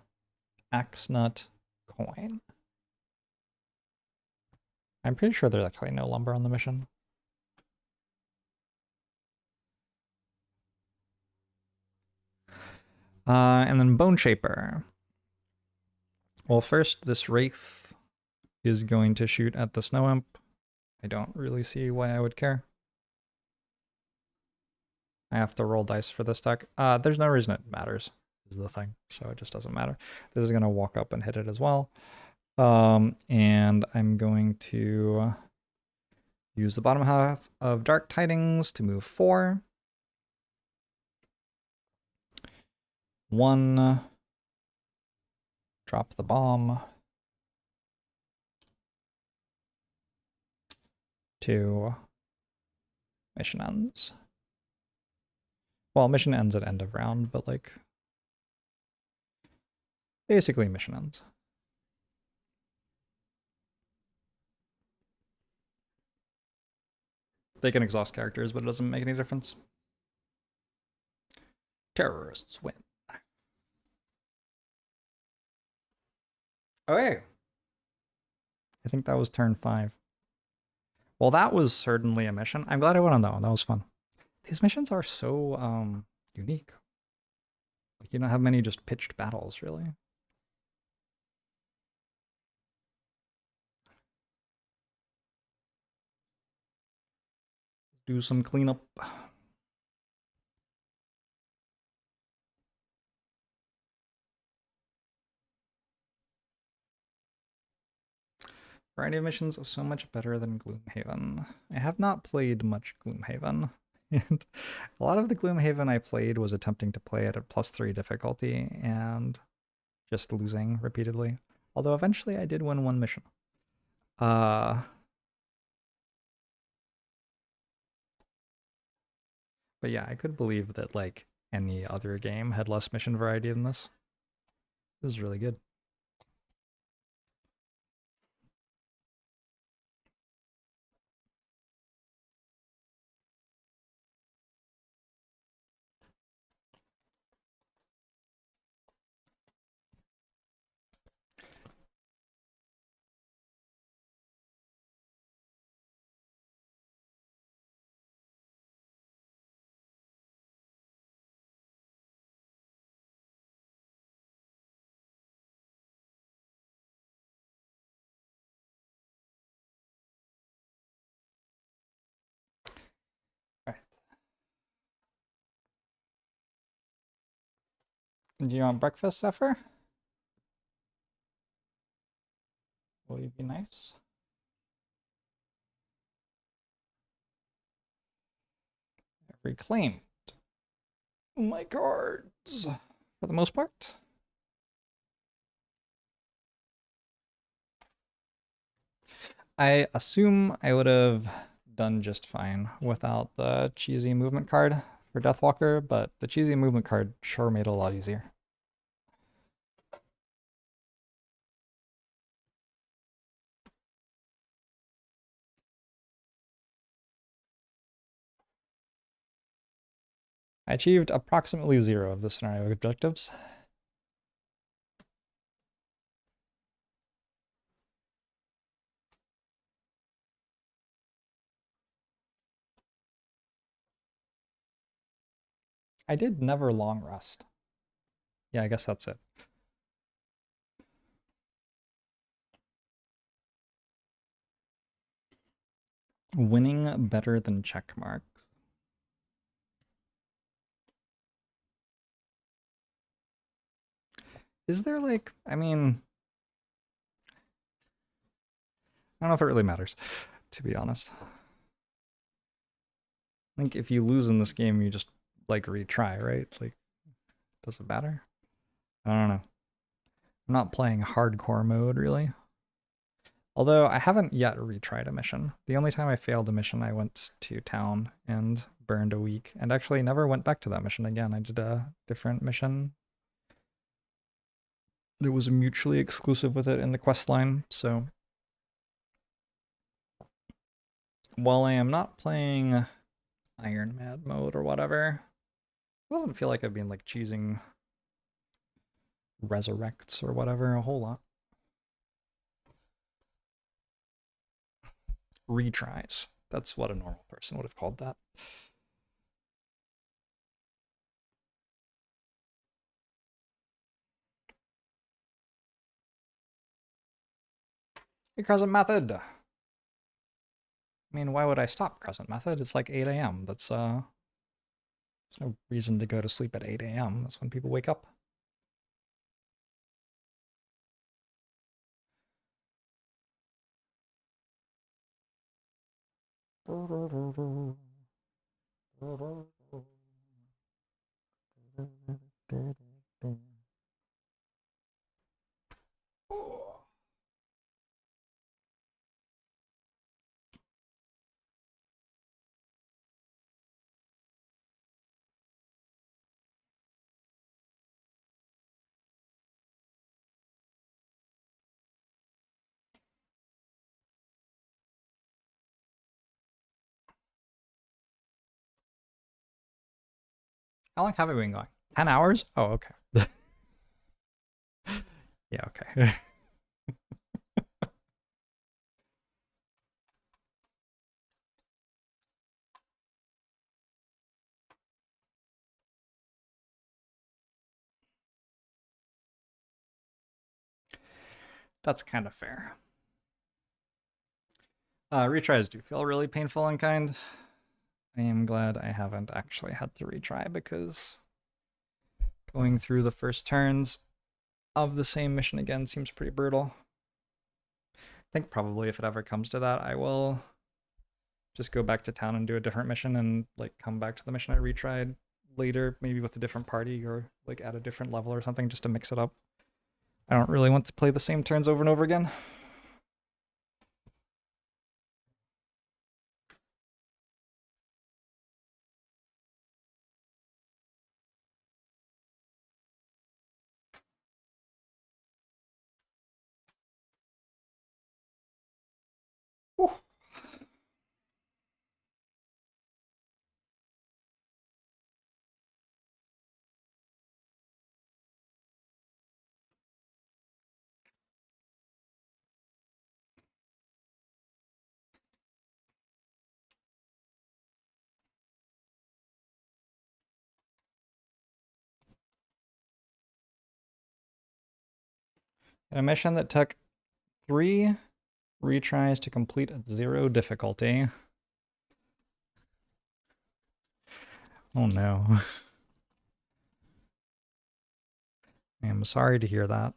Speaker 1: axe nut, coin. I'm pretty sure there's actually no lumber on the mission. And then Bone Shaper. Well, first, this Wraith is going to shoot at the Snow Imp. I don't really see why I would care. I have to roll dice for this deck. There's no reason it matters, is the thing. So it just doesn't matter. This is going to walk up and hit it as well. And I'm going to use the bottom half of Dark Tidings to move 4. 1. Drop the bomb. 2. Mission ends. Well, mission ends at end of round, but like basically mission ends. They can exhaust characters, but it doesn't make any difference. Terrorists win. Okay. I think that was turn 5. Well, that was certainly a mission. I'm glad I went on that one. That was fun. These missions are so unique. Like, you don't have many just pitched battles, really. Do some cleanup. Variety of missions is so much better than Gloomhaven. I have not played much Gloomhaven, and a lot of the Gloomhaven I played was attempting to play it at +3 difficulty and just losing repeatedly. Although eventually I did win 1 mission. But yeah, I could believe that like any other game had less mission variety than this. This is really good. Do you want breakfast, Zephyr? Will you be nice? I've reclaimed my cards for the most part. I assume I would have done just fine without the cheesy movement card for Deathwalker, but the cheesy movement card sure made it a lot easier. I achieved approximately 0 of the scenario objectives. I did never long rest. Yeah, I guess that's it. Winning better than check marks. Is there like, I mean, I don't know if it really matters, to be honest. I think if you lose in this game, you just like retry, right? Like, does it matter? I don't know. I'm not playing hardcore mode really. Although I haven't yet retried a mission. The only time I failed a mission, I went to town and burned a week and actually never went back to that mission again. I did a different mission that was mutually exclusive with it in the quest line. So while I am not playing Iron Mad mode or whatever, it doesn't feel like I've been like choosing resurrects or whatever a whole lot. Retries. That's what a normal person would have called that. Hey, Crescent Method. I mean, why would I stop Crescent Method? It's like 8 a.m. That's there's no reason to go to sleep at 8 a.m. That's when people wake up. How long have we been going? 10 hours? Oh, okay. Yeah, okay. That's kind of fair. Retries do feel really painful and kind. I am glad I haven't actually had to retry because going through the first turns of the same mission again seems pretty brutal. I think probably if it ever comes to that, I will just go back to town and do a different mission and like come back to the mission I retried later, maybe with a different party or like at a different level or something just to mix it up. I don't really want to play the same turns over and over again. Whew. In a mission that took 3 retries to complete at 0 difficulty. Oh no. I am sorry to hear that.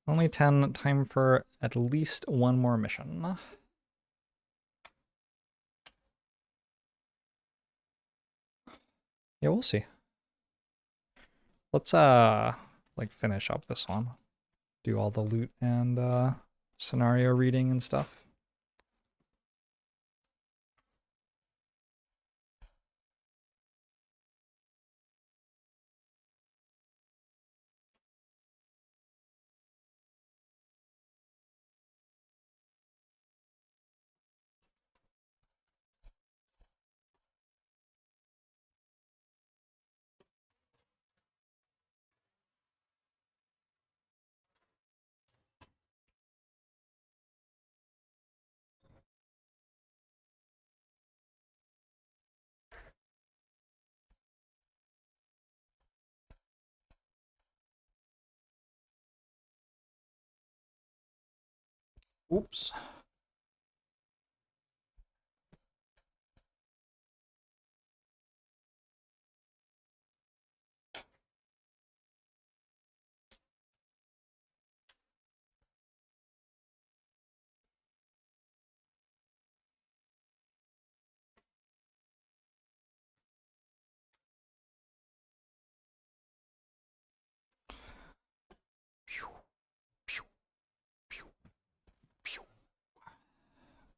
Speaker 1: Only 10, time for at least one more mission. Yeah, we'll see. Let's like finish up this one. Do all the loot and scenario reading and stuff. Oops.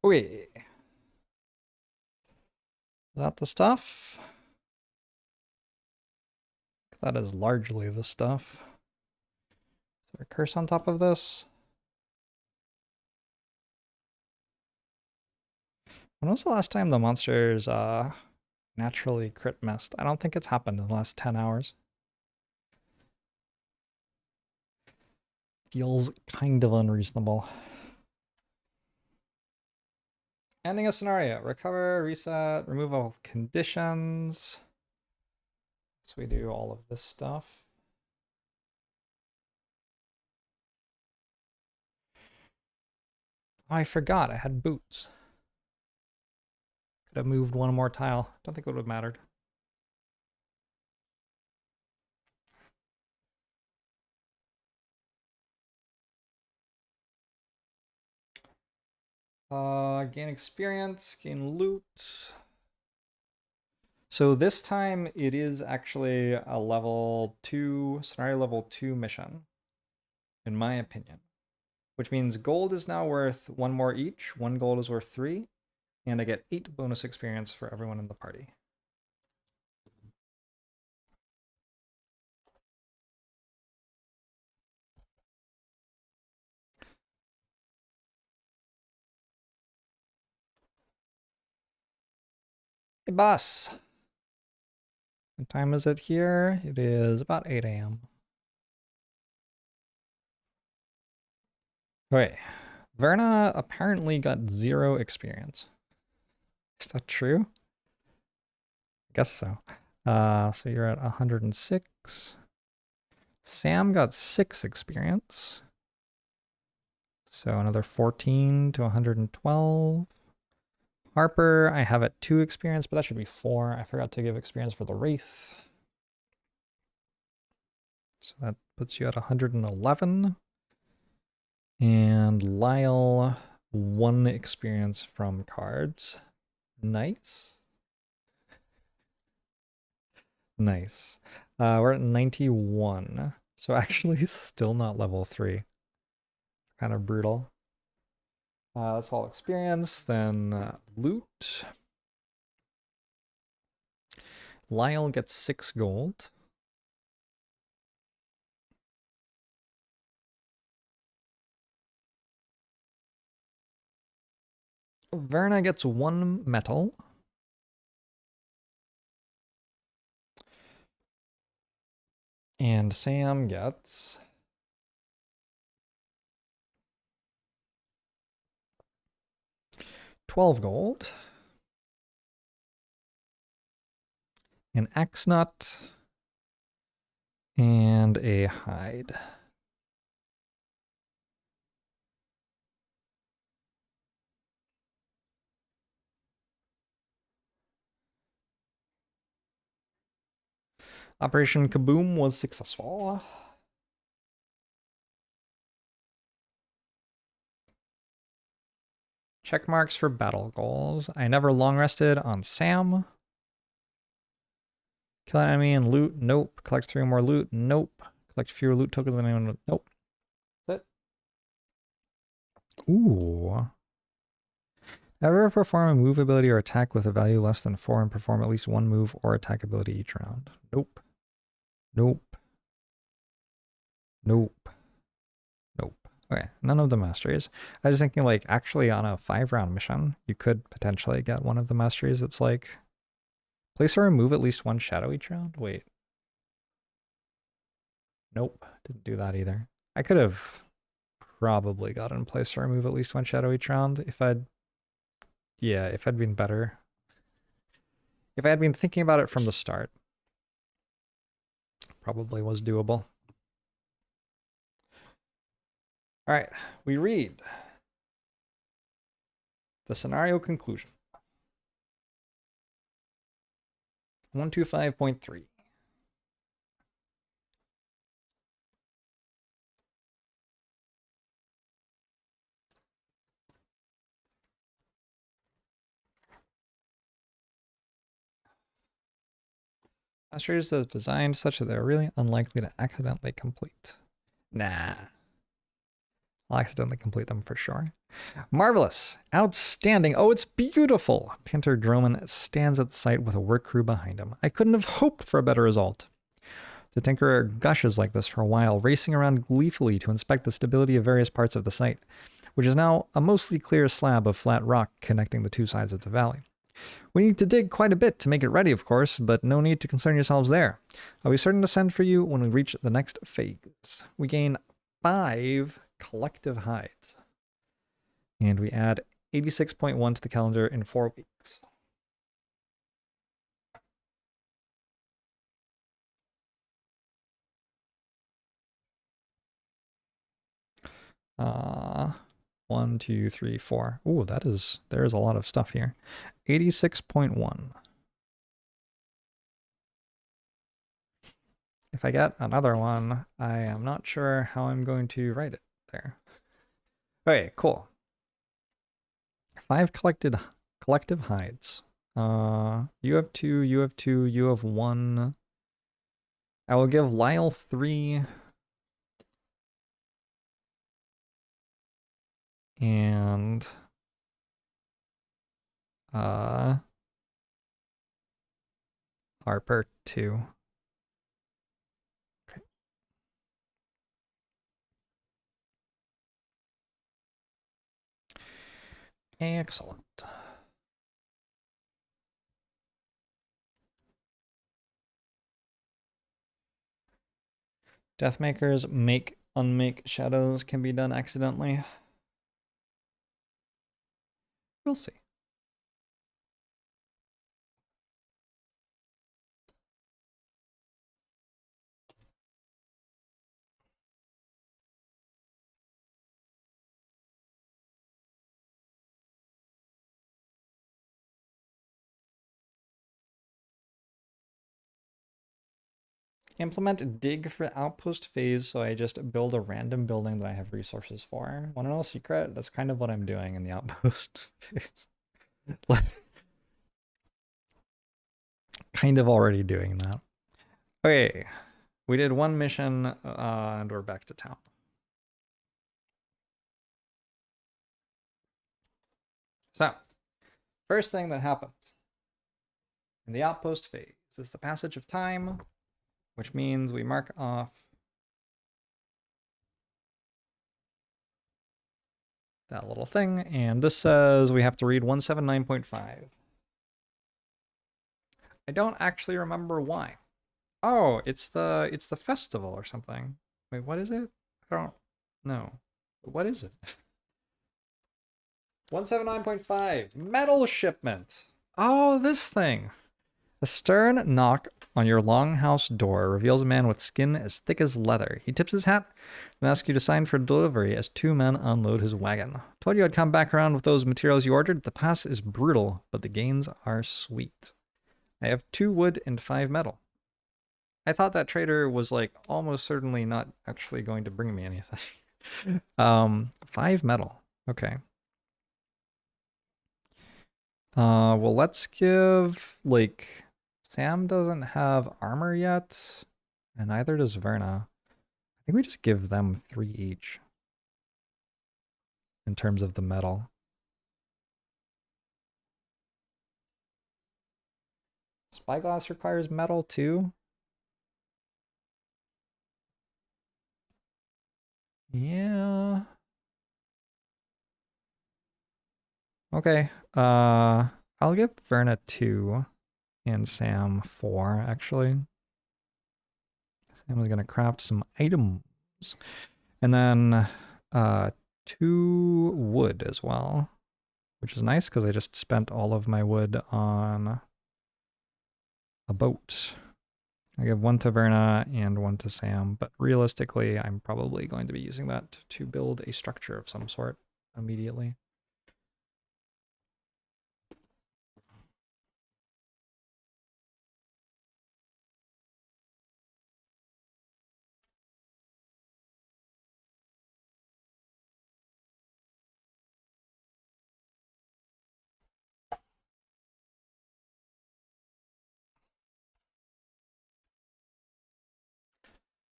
Speaker 1: Okay. Is that the stuff? That is largely the stuff. Is there a curse on top of this? When was the last time the monsters naturally crit missed? I don't think it's happened in the last 10 hours. Feels kind of unreasonable. Ending a scenario. Recover, reset, remove all conditions. So we do all of this stuff. Oh, I forgot I had boots. Could have moved one more tile. Don't think it would have mattered. Gain experience, gain loot. So this time it is actually a level 2, scenario level 2 mission, in my opinion. Which means gold is now worth 1 more each, 1 gold is worth 3, and I get 8 bonus experience for everyone in the party. Hey boss! What time is it here? It is about 8 a.m. Okay, Verna apparently got 0 experience. Is that true? I guess so. So you're at 106. Sam got 6 experience. So another 14 to 112. Harper, I have at 2 experience, but that should be 4. I forgot to give experience for the Wraith. So that puts you at 111. And Lyle, 1 experience from cards. Nice. Nice. We're at 91. So actually still not level 3. It's kind of brutal. That's all experience. Then loot. Lyle gets 6 gold. Verna gets 1 metal. And Sam gets 12 gold. An axe nut. And a hide. Operation Kaboom was successful. Check marks for battle goals. I never long rested on Sam. Kill an enemy and loot. Nope. Collect 3 or more loot. Nope. Collect fewer loot tokens than anyone. Nope. That's it. Ooh. Ever perform a move ability or attack with a value less than 4 and perform at least 1 move or attack ability each round. Nope. Nope. Nope. Nope. Okay, none of the masteries. I was thinking, like, actually on a 5-round mission, you could potentially get one of the masteries that's like, place or remove at least 1 shadow each round? Wait. Nope, didn't do that either. I could have probably gotten place or remove at least 1 shadow each round if I'd, yeah, if I'd been better. If I had been thinking about it from the start, probably was doable. All right, we read the scenario conclusion. 125.3. Masteries are designed such that they're really unlikely to accidentally complete. Nah. I'll accidentally complete them for sure. Marvelous. Outstanding. Oh, it's beautiful. Painter Droman stands at the site with a work crew behind him. I couldn't have hoped for a better result. The tinkerer gushes like this for a while, racing around gleefully to inspect the stability of various parts of the site, which is now a mostly clear slab of flat rock connecting the 2 sides of the valley. We need to dig quite a bit to make it ready, of course, but no need to concern yourselves there. I'll be certain to send for you when we reach the next phase. We gain 5 collective hides. And we add 86.1 to the calendar in 4 weeks. One, two, three, 4. Ooh, there's a lot of stuff here. 86.1. If I get another one, I am not sure how I'm going to write it there. Okay, cool. 5 collective hides. You have 2, you have 2, you have 1. I will give Lyle 3. And Harper 2. Okay. Excellent. Deathmakers unmake shadows can be done accidentally. We'll see. Implement dig for outpost phase, so I just build a random building that I have resources for. Want to know a secret? That's kind of what I'm doing in the outpost phase. Kind of already doing that. Okay, we did 1 mission, and we're back to town. So, first thing that happens in the outpost phase is the passage of time, which means we mark off that little thing, and this says we have to read 179.5. I don't actually remember why. Oh, it's the festival or something. Wait, what is it? I don't know. What is it? 179.5. Metal shipment. Oh, this thing. A stern knock on your longhouse door reveals a man with skin as thick as leather. He tips his hat and asks you to sign for delivery as 2 men unload his wagon. Told you I'd come back around with those materials you ordered. The pass is brutal, but the gains are sweet. I have 2 wood and 5 metal. I thought that trader was like almost certainly not actually going to bring me anything. 5 metal. Okay. Well, let's give, like, Sam doesn't have armor yet, and neither does Verna. I think we just give them 3 each in terms of the metal. Spyglass requires metal too? Yeah. Okay. I'll give Verna 2 and Sam 4, actually. Sam is gonna craft some items. And then 2 wood as well, which is nice because I just spent all of my wood on a boat. I give 1 to Verna and 1 to Sam, but realistically, I'm probably going to be using that to build a structure of some sort immediately.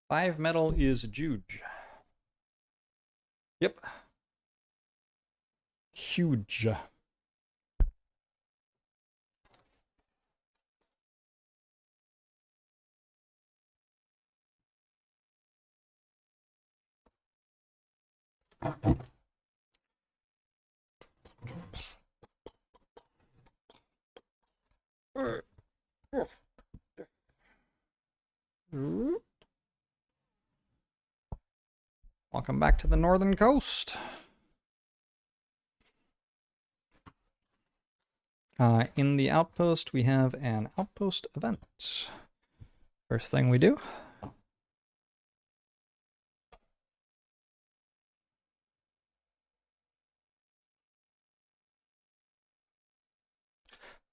Speaker 1: Five metal is huge. Yep. Huge. Welcome back to the northern coast. In the outpost, we have an outpost event. First thing we do.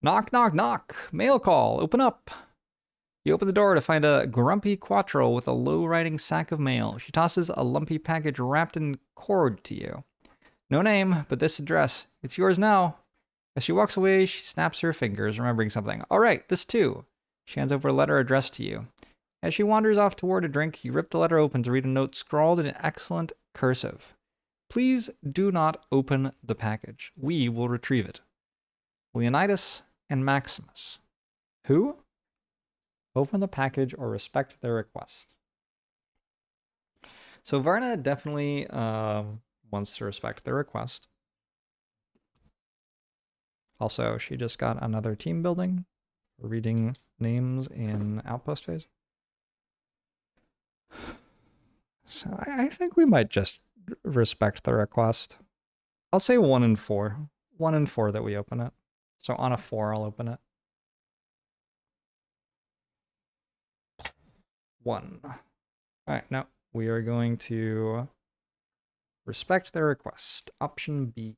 Speaker 1: Knock, knock, knock. Mail call. Open up. You open the door to find a grumpy quattro with a low-riding sack of mail. She tosses a lumpy package wrapped in cord to you. No name, but this address. It's yours now. As she walks away, she snaps her fingers, remembering something. All right, this too. She hands over a letter addressed to you. As she wanders off toward a drink, you rip the letter open to read a note scrawled in excellent cursive. Please do not open the package. We will retrieve it. Leonidas and Maximus. Who? Open the package or respect their request. So Varna definitely wants to respect their request. Also, she just got another team building. Reading names in outpost phase. So I think we might just respect the request. I'll say 1 and 4. 1 and 4 that we open it. So on a 4, I'll open it. 1. All right, now we are going to respect their request. Option B.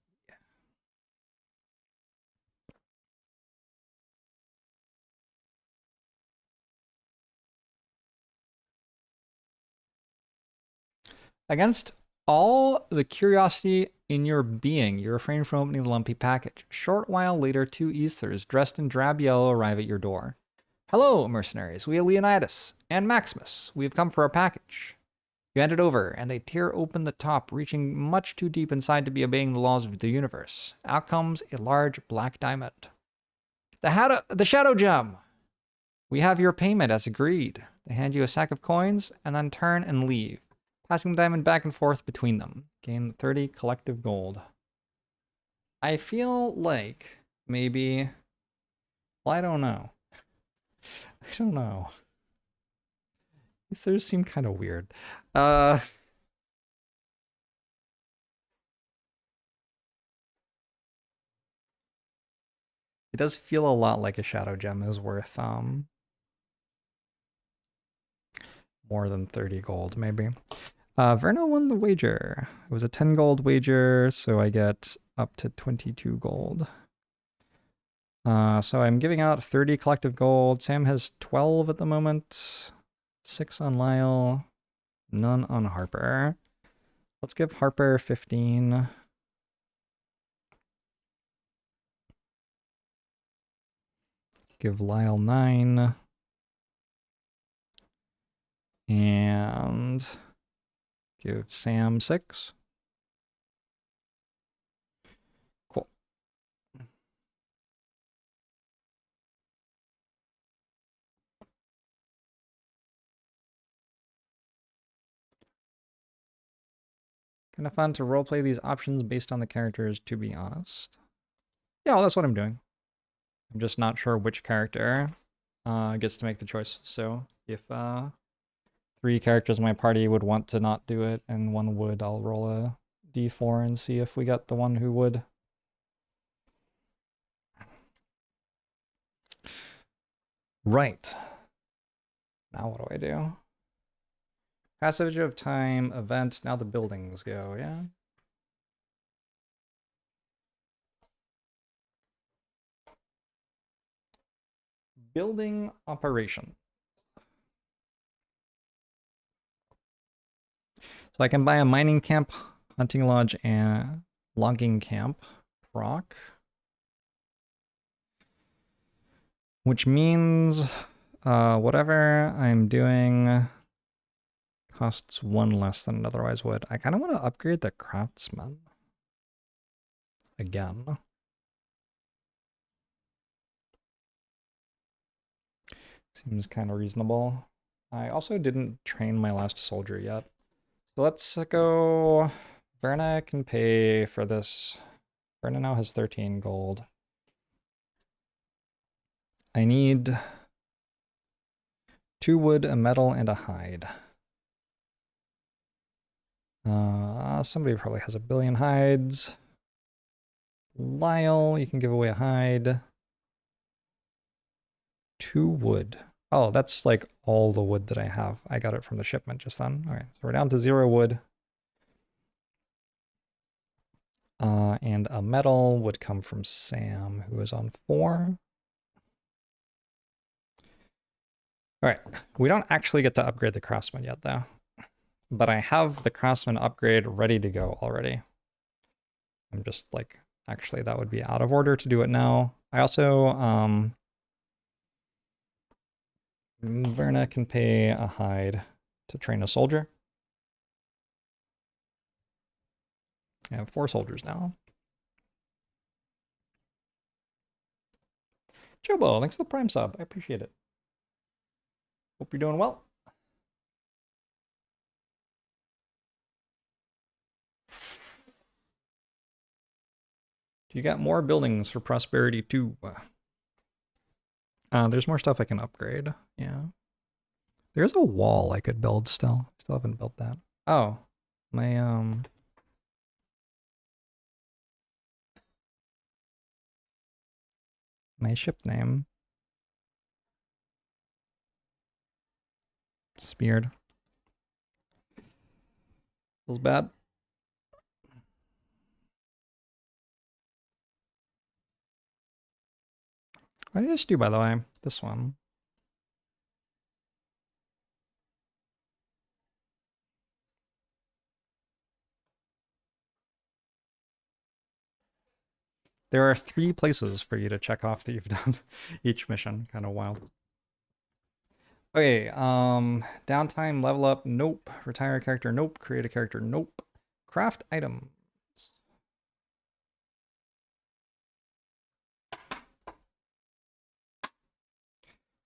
Speaker 1: Against all the curiosity in your being, you refrain from opening the lumpy package. A short while later, 2 Aethers dressed in drab yellow arrive at your door. Hello, mercenaries. We are Leonidas and Maximus. We have come for our package. You hand it over, and they tear open the top, reaching much too deep inside to be obeying the laws of the universe. Out comes a large black diamond. The Shadow Gem! We have your payment as agreed. They hand you a sack of coins, and then turn and leave, passing the diamond back and forth between them. Gain 30 collective gold. I feel like maybe... Well, I don't know. I don't know. These things seem kind of weird. It does feel a lot like a Shadow Gem is worth more than 30 gold, maybe. Verna won the wager. It was a 10 gold wager, so I get up to 22 gold. So I'm giving out 30 collective gold. Sam has 12 at the moment. 6 on Lyle, none on Harper. Let's give Harper 15. Give Lyle 9. And give Sam 6. Cool. Kind of fun to roleplay these options based on the characters, to be honest. Yeah, well, that's what I'm doing. I'm just not sure which character gets to make the choice. So if 3 characters in my party would want to not do it and one would, I'll roll a d4 and see if we get the one who would. Right. Now what do I do? Passage of time, event, now the buildings go, yeah? Building operation. So I can buy a mining camp, hunting lodge, and logging camp, proc. Which means whatever I'm doing costs 1 less than it otherwise would. I kind of want to upgrade the craftsman again. Seems kind of reasonable. I also didn't train my last soldier yet. So let's go. Verna can pay for this. Verna now has 13 gold. I need 2 wood, a metal, and a hide. Somebody probably has 1 billion hides. Lyle, you can give away a hide. 2 wood. Oh, that's like all the wood that I have. I got it from the shipment just then. All right, so we're down to 0 wood. And a metal would come from Sam, who is on 4. All right, we don't actually get to upgrade the craftsman yet, though. But I have the craftsman upgrade ready to go already. I'm just like, actually, that would be out of order to do it now. I also, Verna can pay a hide to train a soldier. I have 4 soldiers now. Jobo, thanks for the Prime sub. I appreciate it. Hope you're doing well. You got more buildings for Prosperity 2. There's more stuff I can upgrade. Yeah. There's a wall I could build still. Still haven't built that. Oh, my my ship name. Speared. Feels bad. What did I just do, by the way? This one. There are 3 places for you to check off that you've done each mission. Kind of wild. Okay, downtime, level up, nope. Retire a character, nope. Create a character, nope. Craft items.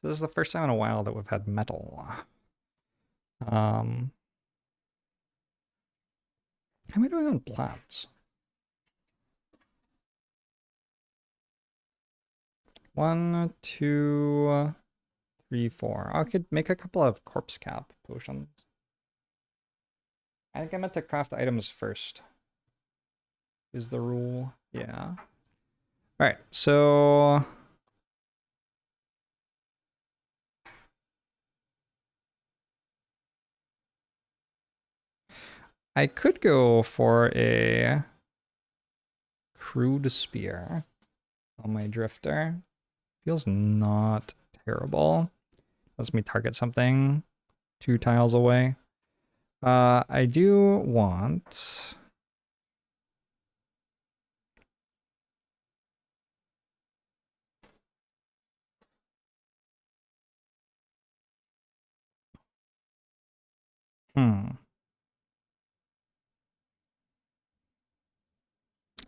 Speaker 1: This is the first time in a while that we've had metal. How am I doing on plants? 1, 2, 3, 4. I could make a couple of corpse cap potions. I think I meant to craft items first. Is the rule? Yeah. All right, so I could go for a crude spear on my drifter. Feels not terrible. Lets me target something. 2 tiles away. I do want...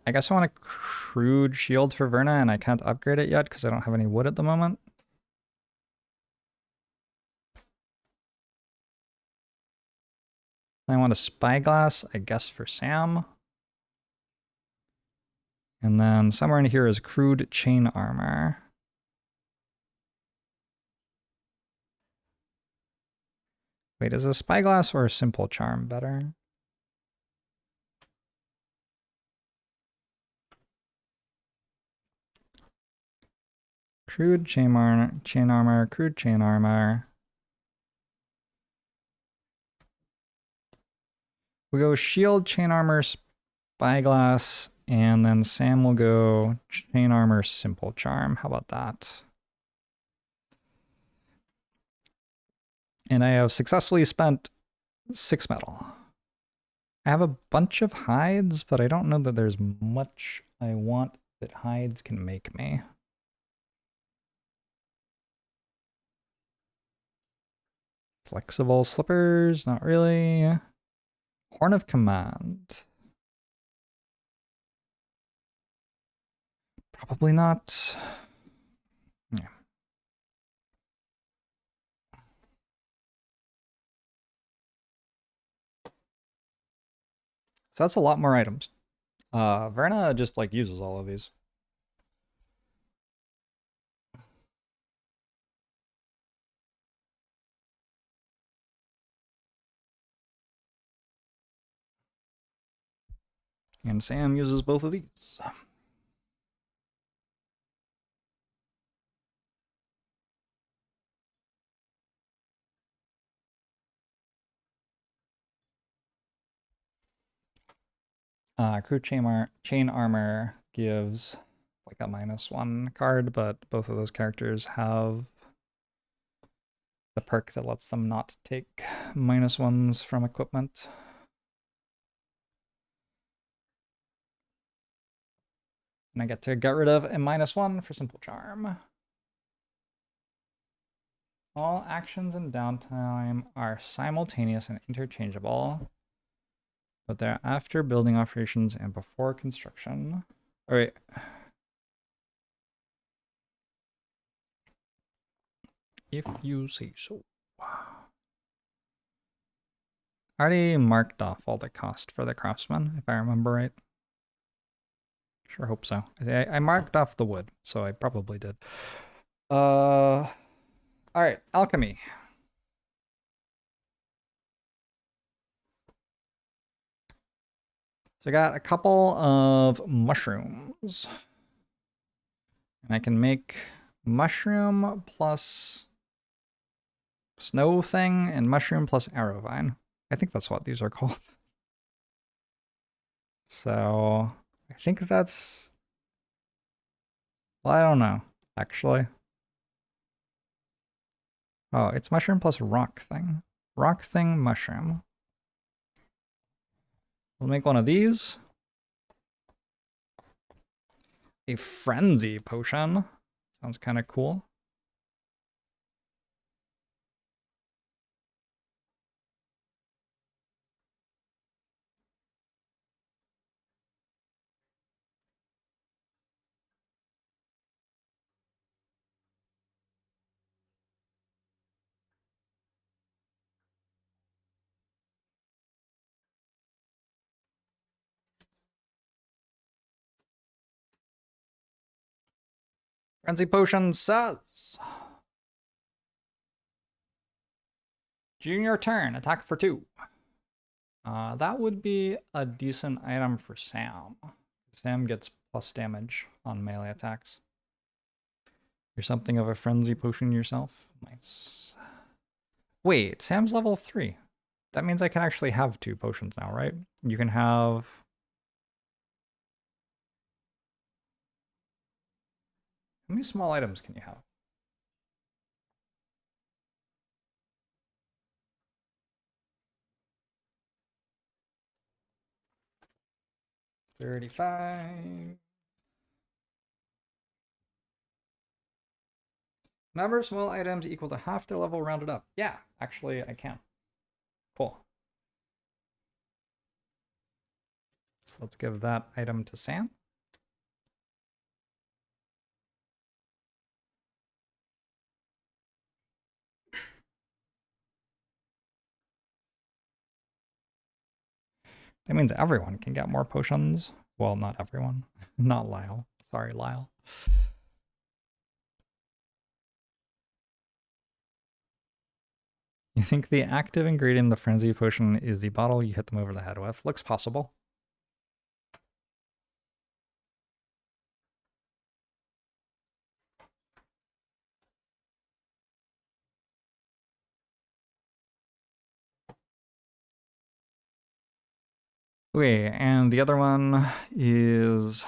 Speaker 1: I guess I want a crude shield for Verna, and I can't upgrade it yet because I don't have any wood at the moment. I want a spyglass, I guess, for Sam. And then somewhere in here is crude chain armor. Wait, is a spyglass or a simple charm better? Crude chain armor, crude chain armor. We go shield, chain armor, spyglass, and then Sam will go chain armor, simple charm. How about that? And I have successfully spent 6 metal. I have a bunch of hides, but I don't know that there's much I want that hides can make me. Flexible slippers, not really. Horn of Command. Probably not. Yeah. So that's a lot more items. Verna just like uses all of these. And Sam uses both of these. Crew chain armor gives like a -1 card, but both of those characters have the perk that lets them not take -1s from equipment. And I get to get rid of a -1 for simple charm. All actions and downtime are simultaneous and interchangeable, but they're after building operations and before construction. All right. If you say so. I already marked off all the cost for the craftsman, if I remember right. Sure hope so. I marked off the wood, so I probably did. All right, alchemy. So I got a couple of mushrooms. And I can make mushroom plus snow thing and mushroom plus arrow vine. I think that's what these are called. So I think that's... Well, I don't know, actually. Oh, it's mushroom plus rock thing. Rock thing, mushroom. We'll make one of these. A frenzy potion. Sounds kind of cool. Frenzy potion says... Junior turn, attack for 2. That would be a decent item for Sam. Sam gets plus damage on melee attacks. You're something of a frenzy potion yourself. Nice. Wait, Sam's level 3. That means I can actually have 2 potions now, right? You can have... How many small items can you have? 35. Number of small items equal to half their level rounded up. Yeah, actually, I can. Cool. So let's give that item to Sam. That means everyone can get more potions. Well, not everyone. Not Lyle. Sorry, Lyle. You think the active ingredient in the frenzy potion is the bottle you hit them over the head with? Looks possible. Okay, and the other one is